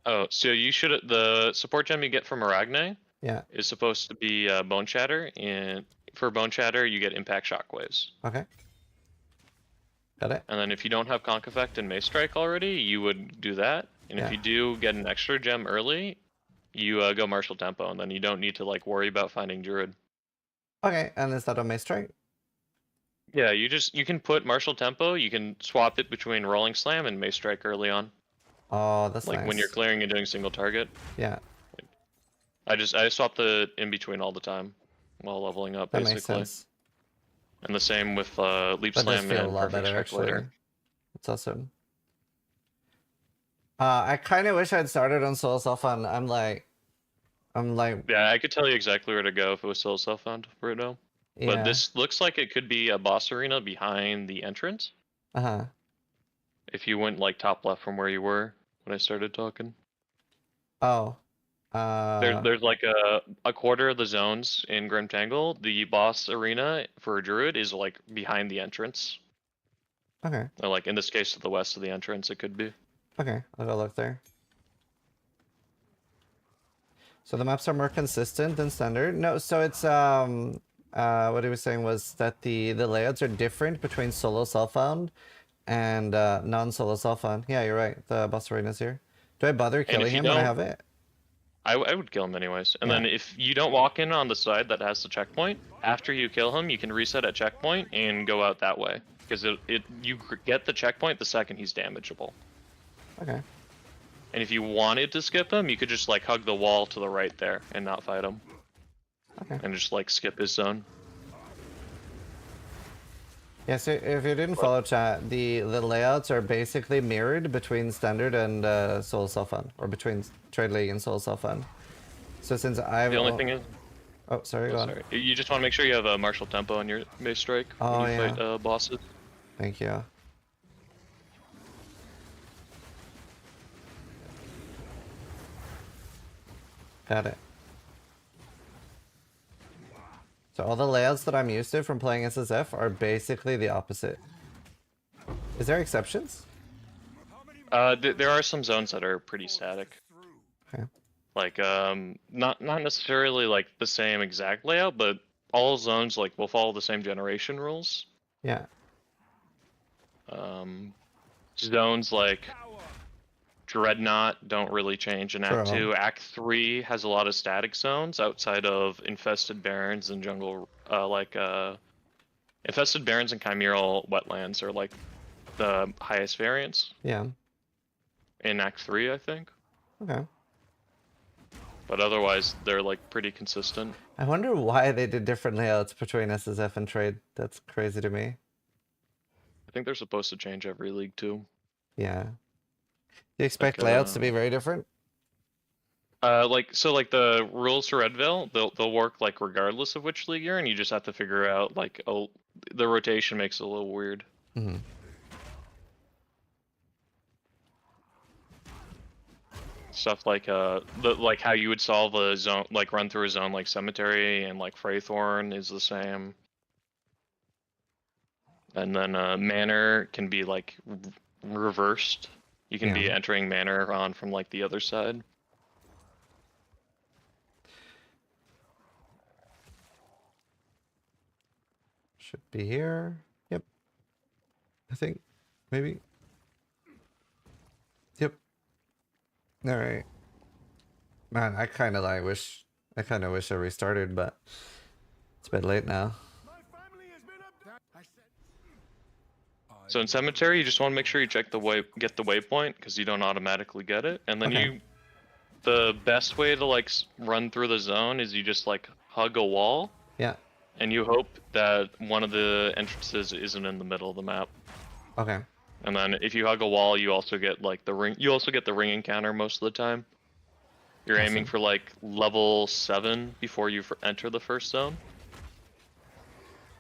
Oh, so you should the support gem you get from Aragne Yeah. is supposed to be Bone Shatter, and for Bone Shatter you get Impact Shockwaves. Okay. Got it. And then if you don't have Conk Effect and Mace Strike already, you would do that. And if you do get an extra gem early, you go Martial Tempo, and then you don't need to like worry about finding Druid. Okay, and is that on Mace Strike? Yeah, you can put Martial Tempo, you can swap it between Rolling Slam and Mace Strike early on. Oh, that's like nice. when you're clearing and doing single target. Yeah. I swap the in between all the time while leveling up That basically. makes sense. And the same with Leap That does Slam feel a and lot Perfect better, Strike actually. later. That's awesome. I kind of wish I'd started on Soul Self-Found. I'm like... Yeah, I could tell you exactly where to go if it was still self-found right now. But Yeah. this looks like it could be a boss arena behind the entrance. Uh-huh. If you went like top left from where you were when I started talking. Oh. There's like a quarter of the zones in Grim Tangle. The boss arena for a druid is like behind the entrance. Okay. Or like in this case to the west of the entrance it could be. Okay, I'll go look there. So the maps are more consistent than standard? No, so it's what he was saying was that the layouts are different between solo self-found and non-solo self-found. Yeah, you're right. The boss arena's here. Do I bother killing him when I have it? I would kill him anyways. And Yeah. then if you don't walk in on the side that has the checkpoint, after you kill him, you can reset at checkpoint and go out that way. Because you get the checkpoint the second he's damageable. Okay. And if you wanted to skip him, you could just like hug the wall to the right there and not fight him. Okay. And just like skip his zone. Yeah, so if you didn't follow chat, the layouts are basically mirrored between standard and solo self-found, or between trade league and solo self-found. So since I've The only thing is, oh sorry, go on. you just want to make sure you have a martial tempo on your base strike Oh, when you yeah. fight bosses. Thank you. Got it. So all the layouts that I'm used to from playing SSF are basically the opposite. Is there exceptions? There are some zones that are pretty static. Okay. Like not necessarily like the same exact layout, but all zones like will follow the same generation rules. Yeah. Zones like Dreadnought don't really change in Act True. 2. Act 3 has a lot of static zones outside of Infested Barrens and Jungle, Infested Barrens and Chimeral Wetlands are like the highest variance Yeah. in Act 3, I think. Okay. But otherwise, they're like pretty consistent. I wonder why they did different layouts between SSF and trade. That's crazy to me. I think they're supposed to change every league too. Yeah. Do you expect Like, layouts to be very different? Like the rules for Red Veil, they'll work like regardless of which league you're in. You just have to figure out like the rotation makes it a little weird. Mm-hmm. Stuff like like how you would solve a zone, like run through a zone like Cemetery and like Freythorn is the same. And then Manor can be like reversed. You can be Yeah. entering Manor on from like the other side. Should be here. Yep. I think maybe. Yep. All right. Man, I kind of wish I restarted, but it's a bit late now. So in Cemetery, you just want to make sure you check get the waypoint because you don't automatically get it, and then Okay. the best way to like run through the zone is you just like hug a wall, Yeah. and you hope that one of the entrances isn't in the middle of the map. Okay. And then if you hug a wall, you also get like the ring. You also get the ring encounter most of the time. You're aiming for like level 7 before you enter the first zone.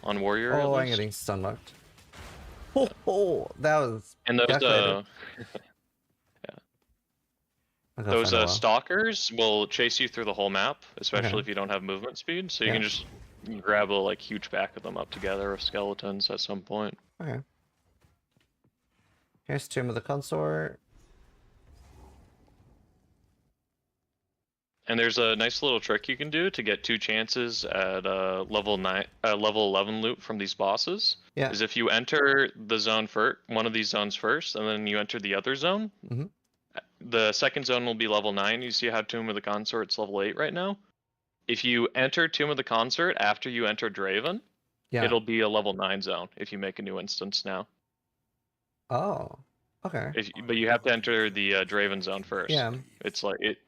On Warrior. Oh, at I'm least. getting stun locked. Oh, that was. And those calculated. I'll go those find a wall. stalkers will chase you through the whole map, especially Okay. if you don't have movement speed. So you Yeah. can just grab a like huge pack of them up together of skeletons at some point. Okay. Here's Tomb of the Consort. And there's a nice little trick you can do to get 2 chances at level 11 loot from these bosses. Yeah. Is if you enter the zone first, one of these zones first, and then you enter the other zone. Mhm. The second zone will be level 9. You see how Tomb of the Consort's level 8 right now. If you enter Tomb of the Consort after you enter Draven, Yeah. it'll be a level 9 zone if you make a new instance now. Oh. Okay. But you have to enter the Draven zone first. Yeah. It's like it.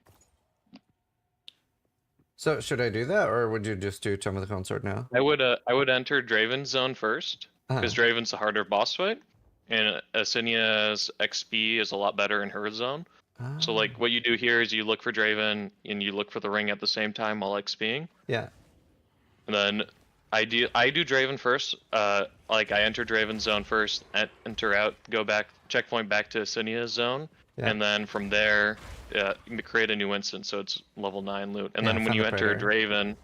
So should I do that, or would you just do Tomb of the Consort now? I would enter Draven zone first because Uh-huh. Draven's a harder boss fight, and Asinia's XP is a lot better in her zone. So like what you do here is you look for Draven and you look for the ring at the same time while XPing. Yeah. And then I do Draven first. Like I enter Draven zone first, enter out, go back, checkpoint back to Sinia's zone, Yeah. and then from there, create a new instance. So it's level 9 loot. And Yeah, then when found you the enter Praetor. Draven,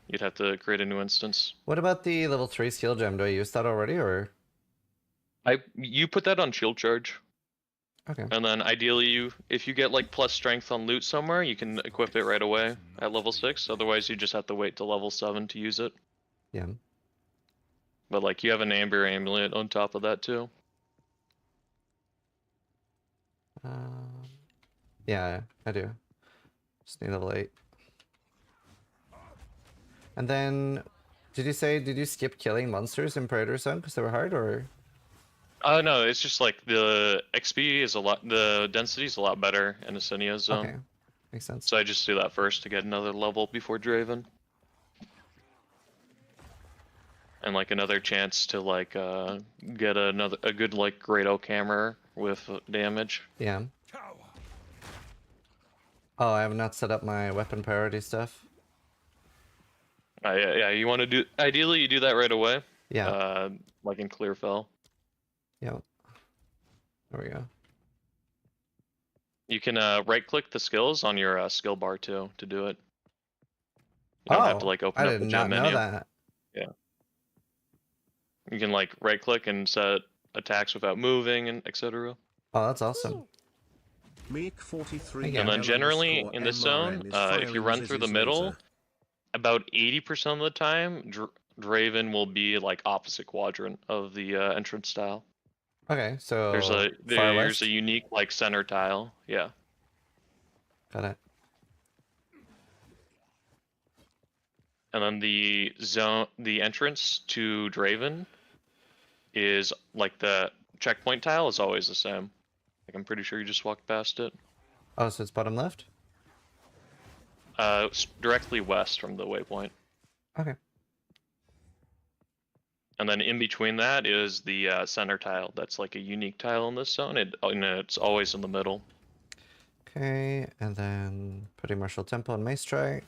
you'd have to create a new instance. What about the level 3 skill gem? Do I use that already, or? You put that on shield charge. Okay. And then ideally, if you get like plus strength on loot somewhere, you can equip it right away at level 6. Otherwise, you just have to wait till level 7 to use it. Yeah. But like you have an Amber Amulet on top of that too. Yeah, I do. Just need level 8. And then, did you skip killing monsters in Praetor Zone because they were hard, or? No, it's just like the XP is the density is a lot better in Asinia zone. Okay, makes sense. So I just do that first to get another level before Draven. And like another chance to like get a good like Grado camera with damage. Yeah. Oh, I have not set up my weapon priority stuff. Yeah, you want to do. Ideally, you do that right away. Yeah. Like in Clearfell. Yeah. There we go. You can right-click the skills on your skill bar too to do it. You don't have to like open I up did the not gem know menu. that. Yeah. You can like right-click and set attacks without moving and etc. Oh, that's awesome. Meek 43 And then generally in this zone, if you run through the middle, about 80% of the time, Draven will be like opposite quadrant of the entrance tile. Okay, so There's a unique like center tile. Yeah. Got it. And then the entrance to Draven is like the checkpoint tile is always the same. Like I'm pretty sure you just walked past it. Oh, so it's bottom left? It's directly west from the waypoint. Okay. And then in between that is the center tile. That's like a unique tile in this zone. It's always in the middle. Okay, and then Pretty Martial Temple and Mace Strike.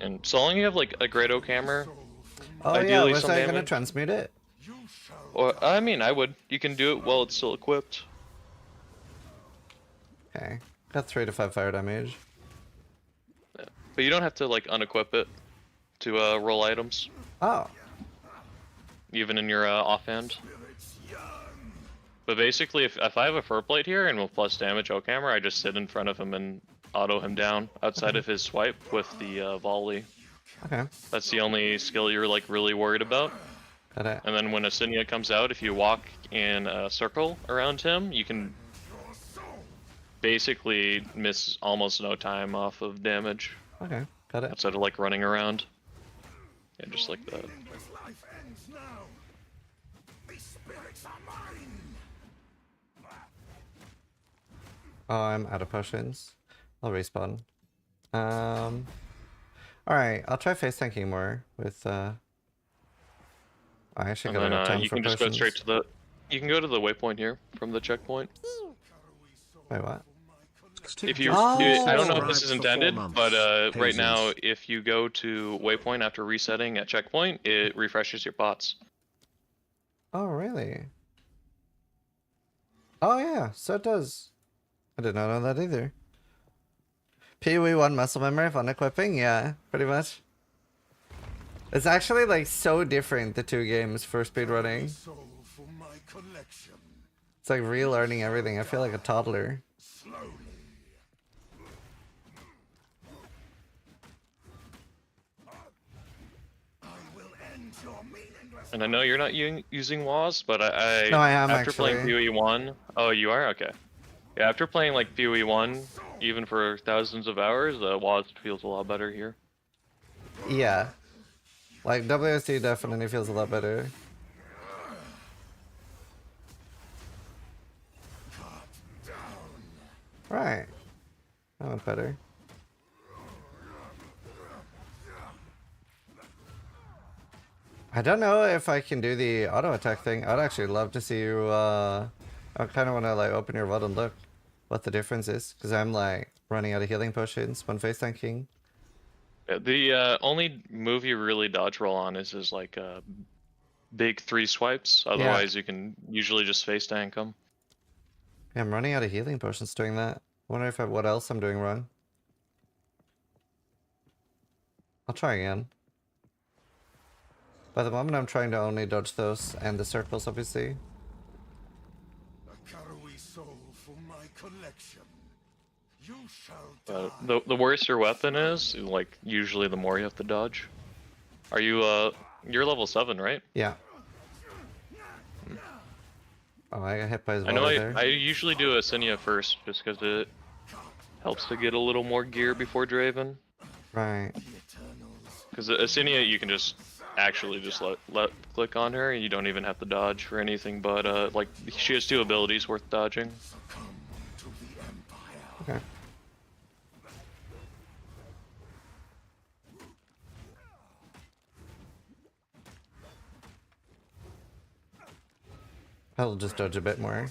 And so long you have like a Grado camera. Oh Ideally, yeah, was some I gonna damage. transmute it? Or I mean, I would. You can do it while it's still equipped. Okay. Got 3 to 5 fire damage. Yeah. But you don't have to like unequip it to roll items, Oh. even in your offhand. But basically, if I have a fur plate here and with plus damage O camera, I just sit in front of him and auto him down outside of his swipe with the volley. Okay. That's the only skill you're like really worried about. Got it. And then when Asinia comes out, if you walk in a circle around him, you can basically miss almost no time off of damage Okay. Got it. outside of like running around. Yeah, just like that. Oh, I'm out of potions. I'll respawn. Alright, I'll try face tanking more with I actually And got then enough time you for can just go potions. straight to the. You can go to the waypoint here from the checkpoint. Wait, what? If you, Oh! I don't know if this is Subscribe for 4 intended, months. but right now, Jesus. if you go to waypoint after resetting at checkpoint, it refreshes your pots. Oh, really? Oh, yeah, so it does. I did not know that either. PoE 1 muscle memory for unequipping? Yeah, pretty much. It's actually like so different, the two games for speedrunning. It's like relearning everything. I feel like a toddler. And I know you're not using WAS, but No, I am after playing actually. PoE 1, oh, you are? Okay. Yeah, after playing like PoE 1, even for thousands of hours, WAS feels a lot better here. Yeah. Like, WSD definitely feels a lot better. Right. That went better. I don't know if I can do the auto attack thing. I'd actually love to see you, I kind of want to like open your vault and look what the difference is. Because I'm like running out of healing potions when face tanking. Yeah, the only move you really dodge roll on is like big 3 swipes. Otherwise, you can usually just face tank them. Yeah, I'm running out of healing potions doing that. Wonder if what else I'm doing wrong. I'll try again. By the moment, I'm trying to only dodge those and the circles, obviously. A carowy soul for my collection. You shall But die. the worse your weapon is, like usually the more you have to dodge. Are you you're level 7, right? Yeah. Oh, I got hit by his I know water there. I usually do Asinia first, just because it helps to get a little more gear before Draven. Right. Because Asinia, you can just actually just let click on her, and you don't even have to dodge for anything. But like she has 2 abilities worth dodging. Okay. I'll just dodge a bit more.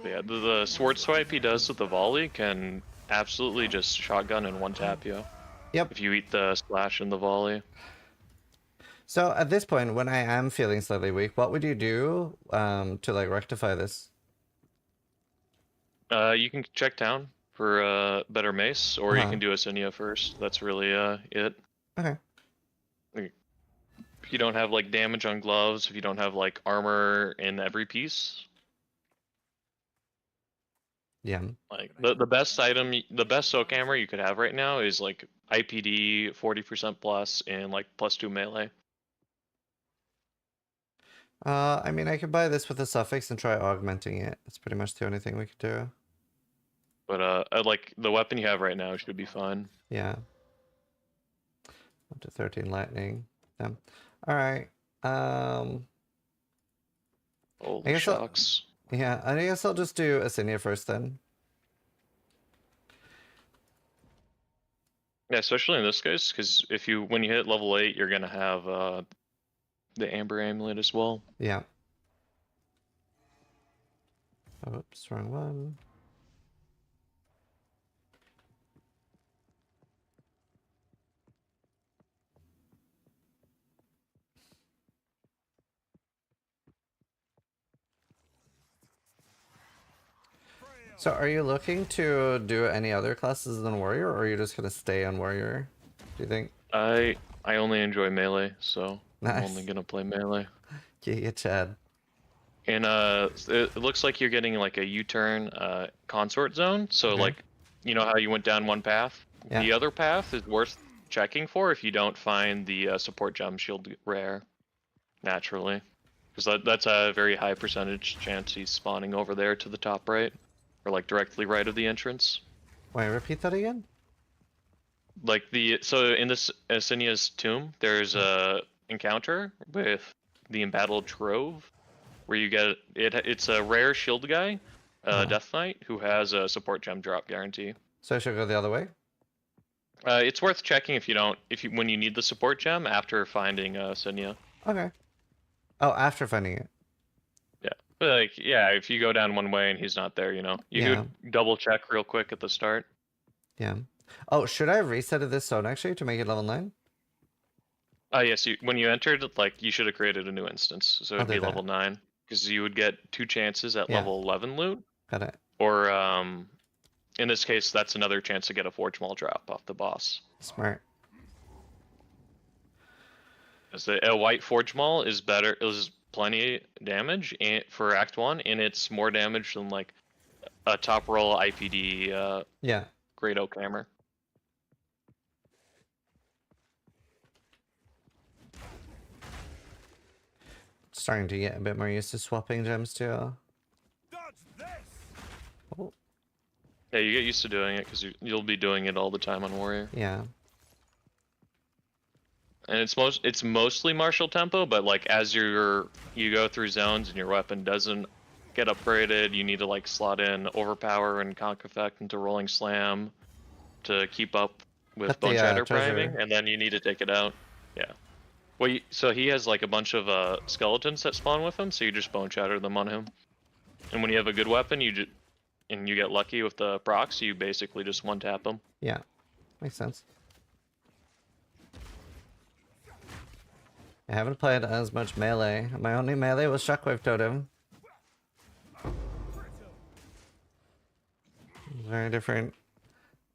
But yeah, the sword swipe he does with the volley can absolutely just shotgun and one tap you. Yep. If you eat the splash and the volley. So at this point, when I am feeling slightly weak, what would you do to like rectify this? You can check down for better mace, or you can do Asinia first. That's really it. Okay. If you don't have like damage on gloves, if you don't have like armor in every piece, Yeah. like the best item, the best soak hammer you could have right now is like IPD 40% plus and like +2 melee. I mean, I could buy this with a suffix and try augmenting it. That's pretty much the only thing we could do. But like the weapon you have right now should be fine. Yeah. Up to 13 lightning. Yeah. All right. Holy I guess shocks. Yeah, I guess I'll just do Asinia first then. Yeah, especially in this case, because when you hit level 8, you're gonna have the Amber Amulet as well. Yeah. Oops, wrong one. So are you looking to do any other classes than warrior, or are you just gonna stay on warrior, do you think? I only enjoy melee, so I'm Nice. only gonna play melee. Yeah, Chad. And it looks like you're getting like a U-turn consort zone. So Okay. like, you know how you went down one path? Yeah. The other path is worth checking for if you don't find the support gem shield rare naturally, because that's a very high percentage chance he's spawning over there to the top right, or like directly right of the entrance. Wait, repeat that again? Like so in this Asinia's tomb, there's a encounter with the embattled trove, where you get it's a rare shield guy, Death Knight, who has a support gem drop guarantee. So I should go the other way? It's worth checking when you need the support gem after finding Asinia. Okay. Oh, after finding it. Yeah, but like yeah, if you go down one way and he's not there, you go double check real quick at the start. Yeah. Oh, should I have resetted this zone actually to make it level 9? Yes, when you entered, like you should have created a new instance, so it'd be level 9, because you would get 2 chances at level 11 loot. Got it. Or in this case, that's another chance to get a Forge Maul drop off the boss. Smart. Because a white Forge Maul is plenty damage for Act 1, and it's more damage than like a top roll IPD Great Oak Hammer. Starting to get a bit more used to swapping gems too. Oh. Yeah, you get used to doing it because you'll be doing it all the time on Warrior. Yeah. And it's mostly martial tempo, but like as you go through zones and your weapon doesn't get upgraded, you need to like slot in Overpower and Conk Effect into Rolling Slam to keep up with Bone Shatter priming, and then you need to take it out. Yeah. Well, so he has like a bunch of skeletons that spawn with him, so you just Bone Shatter them on him. And when you have a good weapon, and you get lucky with the procs, you basically just one tap them. Yeah, makes sense. I haven't played as much melee. My only melee was Shockwave Totem. Very different.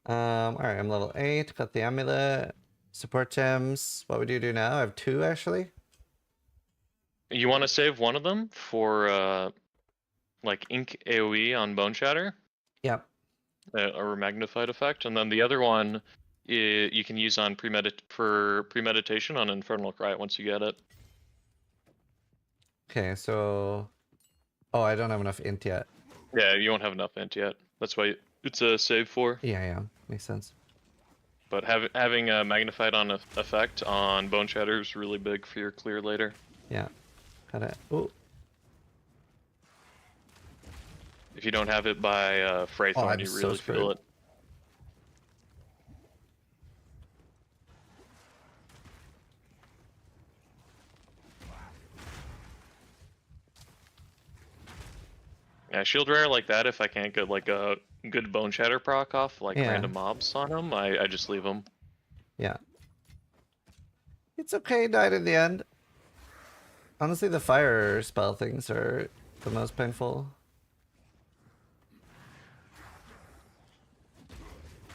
Alright, I'm level 8. Got the amulet. Support gems. What would you do now? I have 2 actually. You want to save one of them for like ink AoE on Bone Shatter, Yep. or magnified effect, and then the other one you can use on premeditation on Infernal Cry once you get it. Okay, so... Oh, I don't have enough int yet. Yeah, you won't have enough int yet. That's why it's a save for. Yeah, yeah. Makes sense. But having a magnified on effect on Bone Shatter is really big for your clear later. Yeah. Got it. Ooh. If you don't have it by Fraythorn, I'm you so really screwed. feel it. Yeah, shield rare like that, if I can't get like a good Bone Shatter proc off like Yeah. random mobs on them, I just leave them. Yeah. It's okay, died in the end. Honestly, the fire spell things are the most painful.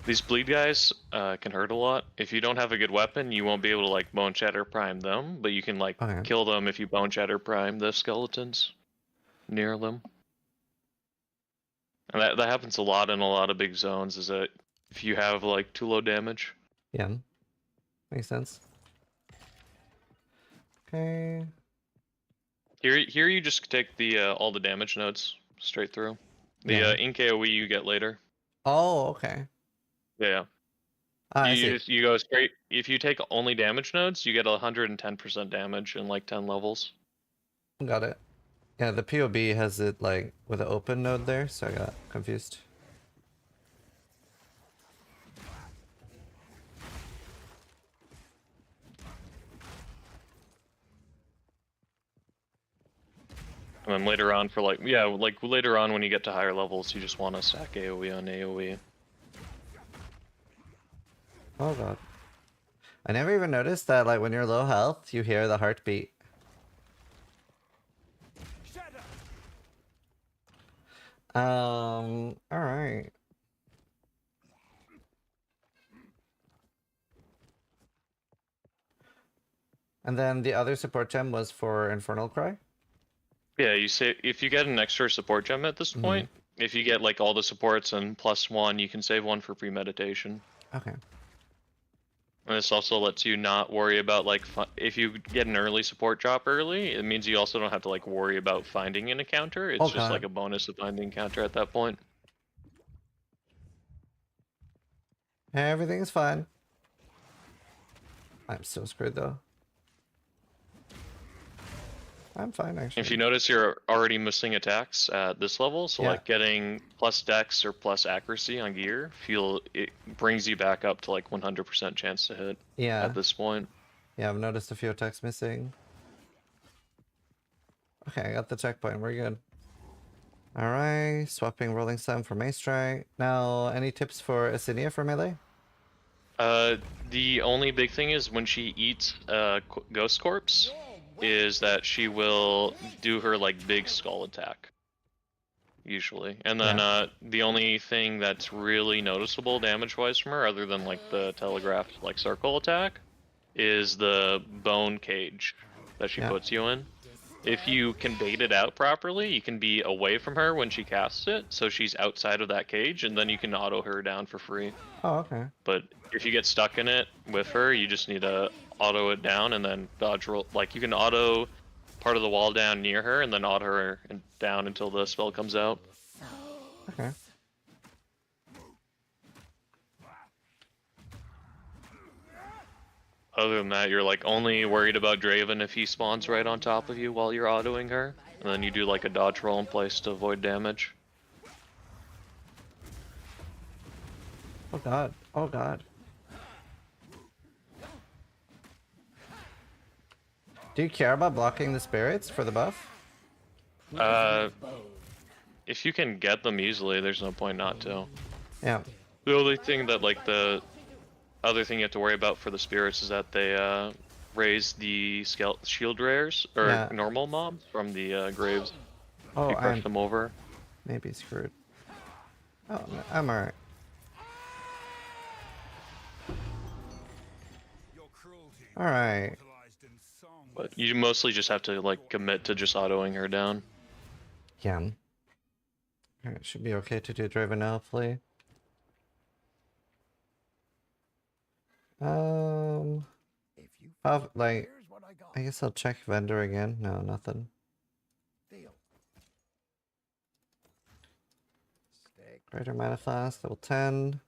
These bleed guys can hurt a lot. If you don't have a good weapon, you won't be able to like Bone Shatter prime them, but you can like Okay. kill them if you Bone Shatter prime the skeletons near them. And that happens a lot in a lot of big zones, is that if you have like too low damage. Yeah. Makes sense. Okay. Here you just take the all the damage nodes straight through. The Yeah. ink AoE you get later. Oh, okay. Yeah. Ah, I You see. you go straight. If you take only damage nodes, you get 110% damage in like 10 levels. Got it. Yeah, the POB has it like with an open node there, so I got confused. And then later on for like later on when you get to higher levels, you just want to stack AoE on AoE. Oh god. I never even noticed that like when you're low health, you hear the heartbeat. Alright. And then the other support gem was for Infernal Cry? Yeah, you say if you get an extra support gem at this point, if you get like all the supports and +1, you can save one for premeditation. Okay. And this also lets you not worry about like if you get an early support drop early, it means you also don't have to like worry about finding an encounter. It's just like a bonus to find the encounter at that point. Everything's fine. I'm so screwed though. I'm fine actually. If you notice, you're already missing attacks at this level, so Yeah. like getting plus dex or plus accuracy on gear, it brings you back up to like 100% chance to hit. Yeah. At this point. Yeah, I've noticed a few attacks missing. Okay, I got the checkpoint. We're good. Alright, swapping Rolling Slam for Mace Strike. Now, any tips for Asinia for melee? The only big thing is when she eats Ghost Corpse, is that she will do her like big skull attack. Usually. And then the only thing that's really noticeable damage-wise from her, other than like the telegraphed like circle attack, is the bone cage that she puts you in. If you can bait it out properly, you can be away from her when she casts it, so she's outside of that cage, and then you can auto her down for free. Oh, okay. But if you get stuck in it with her, you just need to auto it down and then dodge roll. Like you can auto part of the wall down near her and then auto her down until the spell comes out. Okay. Other than that, you're like only worried about Draven if he spawns right on top of you while you're autoing her, and then you do like a dodge roll in place to avoid damage. Oh god. Oh god. Do you care about blocking the spirits for the buff? if you can get them easily, there's no point not to. Yeah. The only thing that like the other thing you have to worry about for the spirits is that they raise the shield rares or Yeah. normal mobs from the graves. Oh, You crush I'm them over. maybe screwed. Oh, no, I'm alright. Alright. But you mostly just have to like commit to just autoing her down. Yeah. Alright, should be okay to do driven now, hopefully. Like, I guess I'll check vendor again. No, nothing. Greater mana flask, level 10.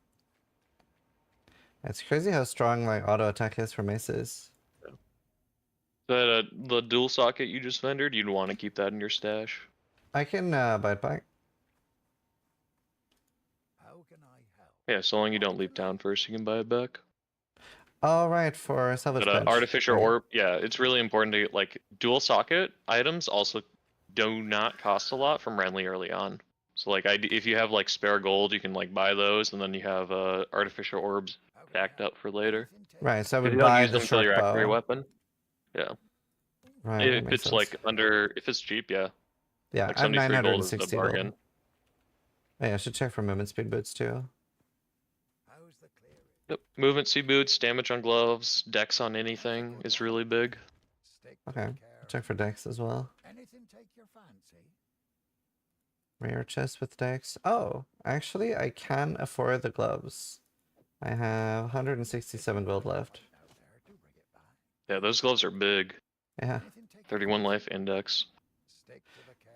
It's crazy how strong like auto attack is for maces. That the dual socket you just vendored, you'd want to keep that in your stash. I can buy it back. Yeah, so long you don't leap down first, you can buy it back. All right, for salvage But bench. artificial Right. orb, yeah, it's really important to like dual socket items also do not cost a lot from Renly early on. So like if you have like spare gold, you can like buy those, and then you have artificial orbs backed up for later. Right, so I If would you don't buy use the them until short your activate bow. weapon. Yeah. Right, that If makes it's sense. like if it's cheap, yeah. Yeah, Like I have 73 gold is a 960 bargain. gold. Oh, yeah, I should check for movement speed boots too. Yep. Movement speed boots, damage on gloves, dex on anything is really big. Okay, I'll check for dex as well. Rare chest with dex. Oh, actually, I can afford the gloves. I have 167 gold left. Yeah, those gloves are big. Yeah. 31 life index.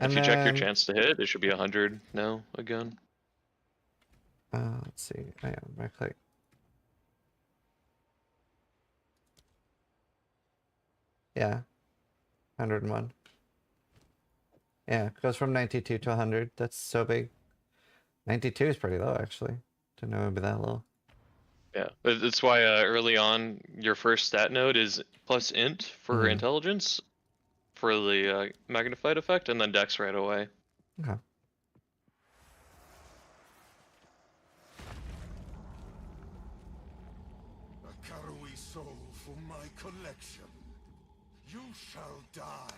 And If you check your then, chance to hit, it should be 100 now again. let's see. I am right click. Yeah. 101. Yeah, it goes from 92 to 100. That's so big. 92 is pretty low, actually. Didn't know it would be that low. Yeah, that's why early on your first stat node is plus int for Mhm. intelligence for the magnified effect, and then dex right away. Okay.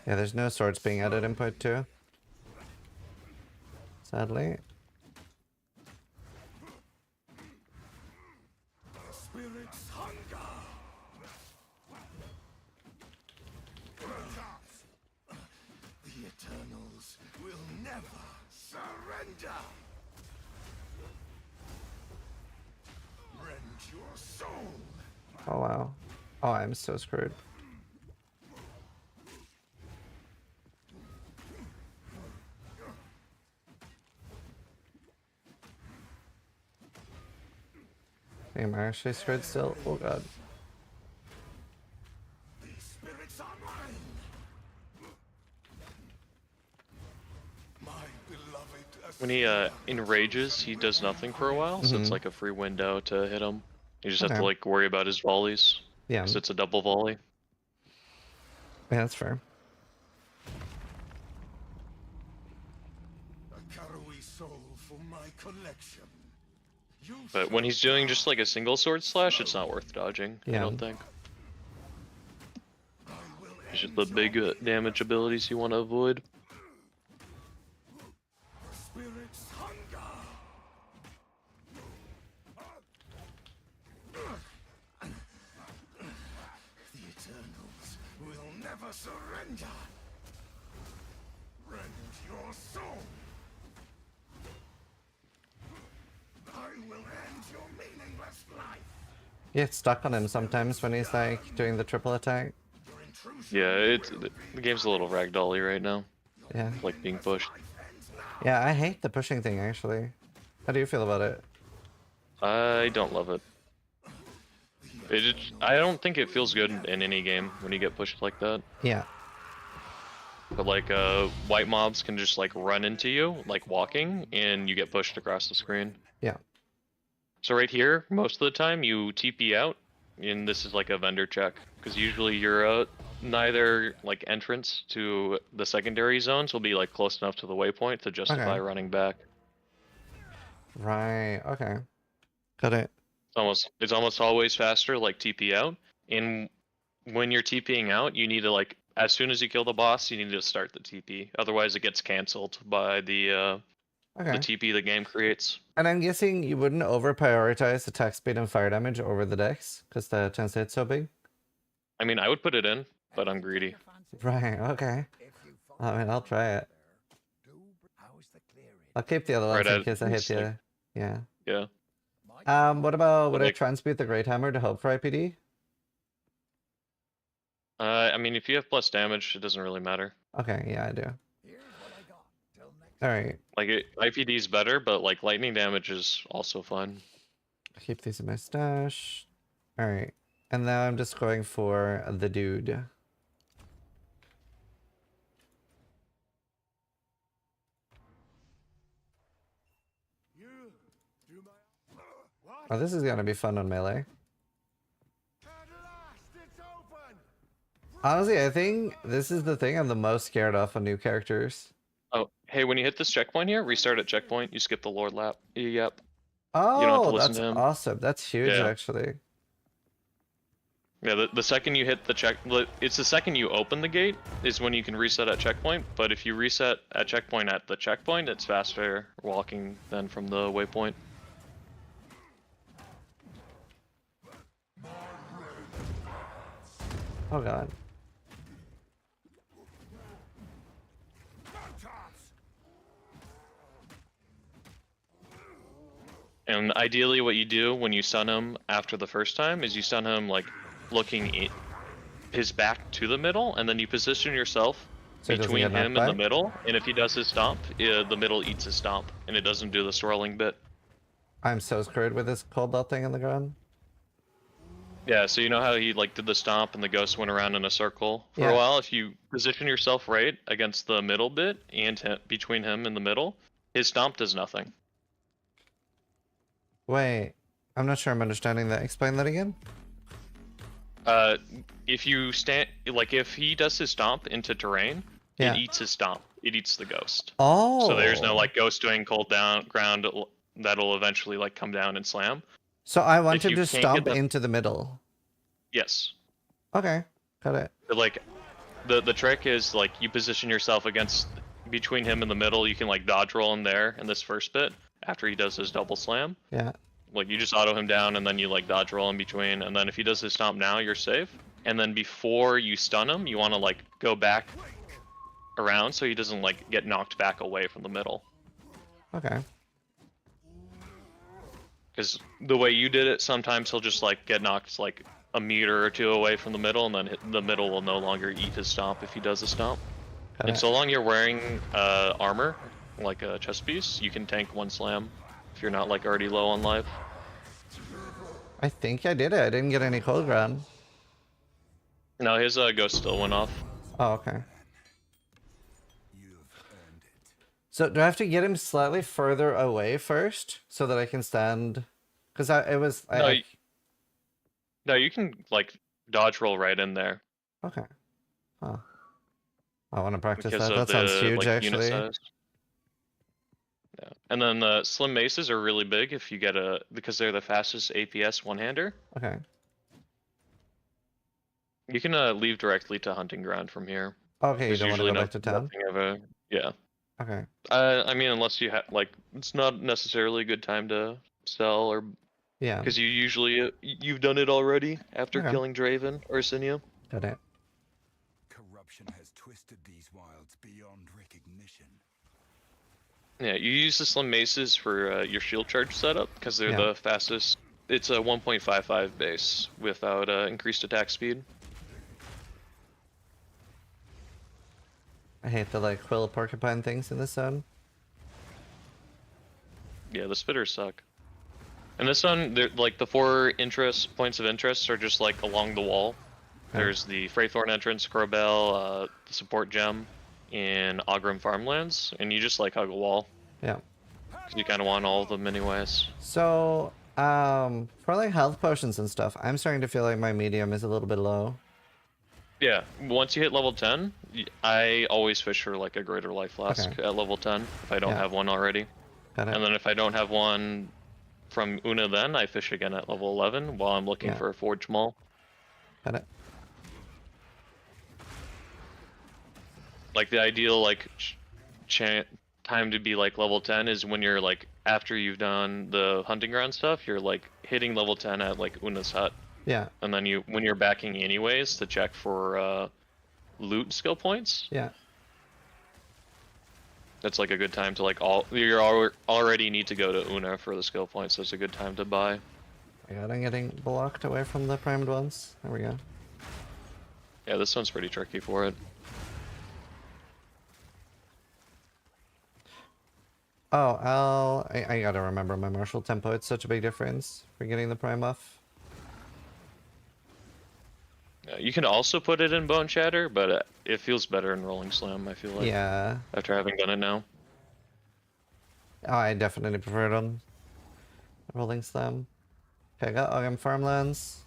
Yeah, there's no swords being added in point 2. Sadly. The Eternals will never surrender. Rend your soul. Oh, wow. Oh, I'm so screwed. Am I actually screwed still? Oh, God. These spirits are mine. My beloved. When he enrages, he does nothing for a while, so it's Mhm. like a free window to hit him. You just have Okay. to like worry about his volleys, Yeah. because it's a double volley. Yeah, that's fair. A Karui soul for my collection. You But when he's doing just like a single sword slash, it's not worth dodging, I Yeah. don't think. It's just the big damage abilities you want to avoid. Spirits hunger. The Eternals will never surrender. Rend your soul. I will end your meaningless life. You get stuck on him sometimes when he's like doing the triple attack. Your intrusion. Yeah, the game's a little ragdolly right now, Yeah. like being pushed. Yeah, I hate the pushing thing actually. How do you feel about it? I don't love it. I don't think it feels good in any game when you get pushed like that. Yeah. But like white mobs can just like run into you, like walking, and you get pushed across the screen. Yeah. So right here, most of the time you TP out, and this is like a vendor check, because usually you're neither like entrance to the secondary zones will be like close enough to the waypoint to justify Okay. running back. Right. Okay. Got it. It's almost always faster like TP out. And when you're TPing out, you need to like as soon as you kill the boss, you need to start the TP. Otherwise, it gets canceled by the Okay. TP the game creates. And I'm guessing you wouldn't over prioritize attack speed and fire damage over the dex because the chance to hit's so big. I mean, I would put it in, but I'm greedy. Right. Okay. I mean, I'll try it. How's the clearing? I'll keep the other ones Right in at case I hit like, you. Yeah. yeah. What about But would I like, transmute the Great Hammer to help for IPD? I mean, if you have plus damage, it doesn't really matter. Okay, yeah, I do. Here's what I got. Till next All right, Like IPD is better, but like lightning damage is also fun. I'll keep these in my stash. All right, and now I'm just going for the dude. You do my. What? Oh, this is gonna be fun on melee. At last, it's open. Honestly, I think this is the thing I'm the most scared of on new characters. Oh, hey, when you hit this checkpoint here, restart at checkpoint. You skip the Lord lap. Yep. Oh, You don't have to listen that's to him. awesome. That's huge, Yeah. actually. Yeah, the second you hit it's the second you open the gate is when you can reset at checkpoint. But if you reset at the checkpoint, it's faster walking than from the waypoint. Oh god. And ideally, what you do when you stun him after the first time is you stun him like looking his back to the middle, and then you position yourself So he doesn't between get knocked him and the back? middle. And if he does his stomp, the middle eats his stomp, and it doesn't do the swirling bit. I'm so screwed with this cold belt thing on the ground. Yeah, so you know how he like did the stomp and the ghost went around in a circle for Yeah. a while? If you position yourself right against the middle bit and between him and the middle, his stomp does nothing. Wait, I'm not sure I'm understanding that. Explain that again. If you stand, like if he does his stomp into terrain, Yeah. it eats his stomp. It eats the ghost. Oh. So there's no like ghost doing cold down ground that'll eventually like come down and slam. So I want if him you to can't get stomp the- into the middle. Yes. Okay, got it. But, like the trick is like you position yourself against between him and the middle. You can like dodge roll in there in this first bit after he does his double slam. Yeah. Like you just auto him down and then you like dodge roll in between, and then if he does his stomp now, you're safe. And then before you stun him, you want to like go back around so he doesn't like get knocked back away from the middle. Okay. Because the way you did it, sometimes he'll just like get knocked like a meter or two away from the middle, and then the middle will no longer eat his stomp if he does a stomp. Got And it. so long you're wearing armor, like a chest piece, you can tank one slam if you're not like already low on life. I think I did it. I didn't get any cold ground. No, his ghost still went off. Oh, okay. You've earned it. So do I have to get him slightly further away first so that I can stand? Because No, you can like dodge roll right in there. Okay. Huh. I want to practice Because that. of That sounds the, huge, like, unit actually. size. Yeah. And then the slim maces are really big if you get because they're the fastest APS one-hander. Okay. You can leave directly to hunting ground from here. Okay, you There's don't want to usually go back to town? nothing of a yeah. Okay. I mean, unless you have like, it's not necessarily a good time to sell, or Yeah. because you usually you've done it already after Okay. killing Draven or Sinia. Got it. Corruption has twisted these wilds beyond recognition. Yeah, you use the slim maces for your shield charge setup because they're Yeah. the fastest. It's a 1.55 base without increased attack speed. I hate the like quill porcupine things in this zone. Yeah, the spitters suck. And this one, like the 4 points of interest are just like along the wall. Yeah. There's the Freythorn entrance, Crowbell, the support gem in Ogrim Farmlands, and you just like hug a wall. Yeah. 'Cause you kind of want all of them anyways. So, for like health potions and stuff, I'm starting to feel like my medium is a little bit low. Yeah, once you hit level 10, I always fish for like a greater life flask Okay. at level 10 if I don't Yeah. have one already. Got it. And then if I don't have one from Una, then I fish again at level 11 while I'm looking Yeah. for a Forge Maul. Got it. Like the ideal like time to be like level 10 is when you're like after you've done the hunting ground stuff, you're like hitting level 10 at like Una's hut. Yeah. And then when you're backing anyways to check for loot skill points, Yeah. that's like a good time to like already need to go to Una for the skill points, so it's a good time to buy. I got. I'm getting blocked away from the primed ones. There we go. Yeah, this one's pretty tricky for it. Oh, I gotta remember my martial tempo. It's such a big difference for getting the prime buff. Yeah, you can also put it in Bone Shatter, but it feels better in Rolling Slam, I feel like. Yeah. After having done it now. Oh, I definitely prefer them. Rolling Slam. Okay, I got Ogam Farmlands.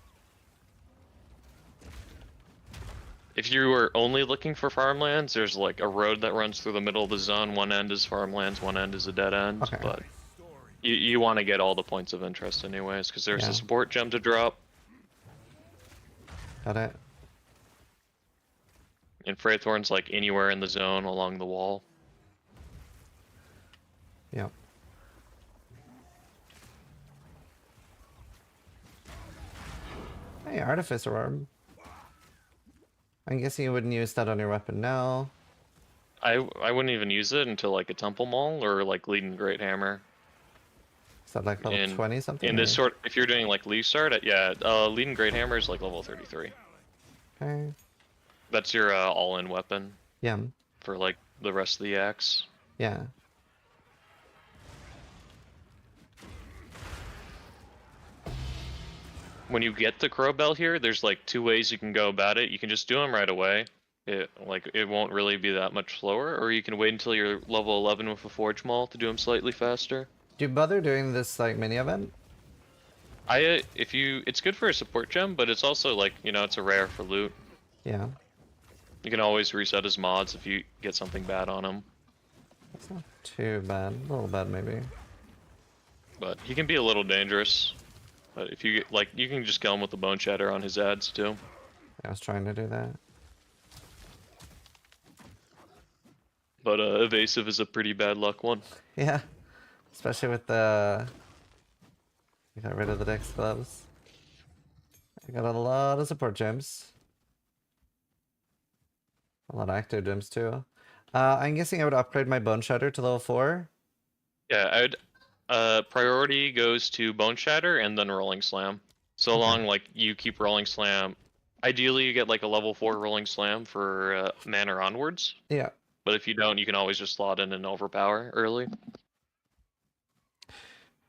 If you were only looking for farmlands, there's like a road that runs through the middle of the zone. One end is farmlands, one end is a dead end. Okay. But you want to get all the points of interest anyways, because there's Yeah. a support gem to drop. Got it. And Freythorn's like anywhere in the zone along the wall. Yep. Hey, Artificer Orb. I'm guessing you wouldn't use that on your weapon now. I wouldn't even use it until like a Temple Maul or like Leading Great Hammer. Is that like level 20 something? In this or- sort, if you're doing like Leaf Start, yeah, Leading Great Hammer is like level 33. Okay. That's your all-in weapon Yeah. for like the rest of the axe. Yeah. When you get the Crow Bell here, there's like two ways you can go about it. You can just do them right away. It won't really be that much slower, or you can wait until you're level 11 with a Forge Maul to do them slightly faster. Do you bother doing this like mini event? It's good for a support gem, but it's also like, you know, it's a rare for loot. Yeah. You can always reset his mods if you get something bad on him. That's not too bad. A little bad maybe. But he can be a little dangerous. But if you like, you can just kill him with the Bone Shatter on his ads too. I was trying to do that. But evasive is a pretty bad luck one. Yeah. Especially with the... I got rid of the Dex gloves. I got a lot of support gems. A lot of active gems too. I'm guessing I would upgrade my Bone Shatter to level 4. Yeah, I would. Priority goes to Bone Shatter and then Rolling Slam. So Okay. long like you keep Rolling Slam. Ideally, you get like a level 4 Rolling Slam for mana onwards. Yeah. But if you don't, you can always just slot in an Overpower early.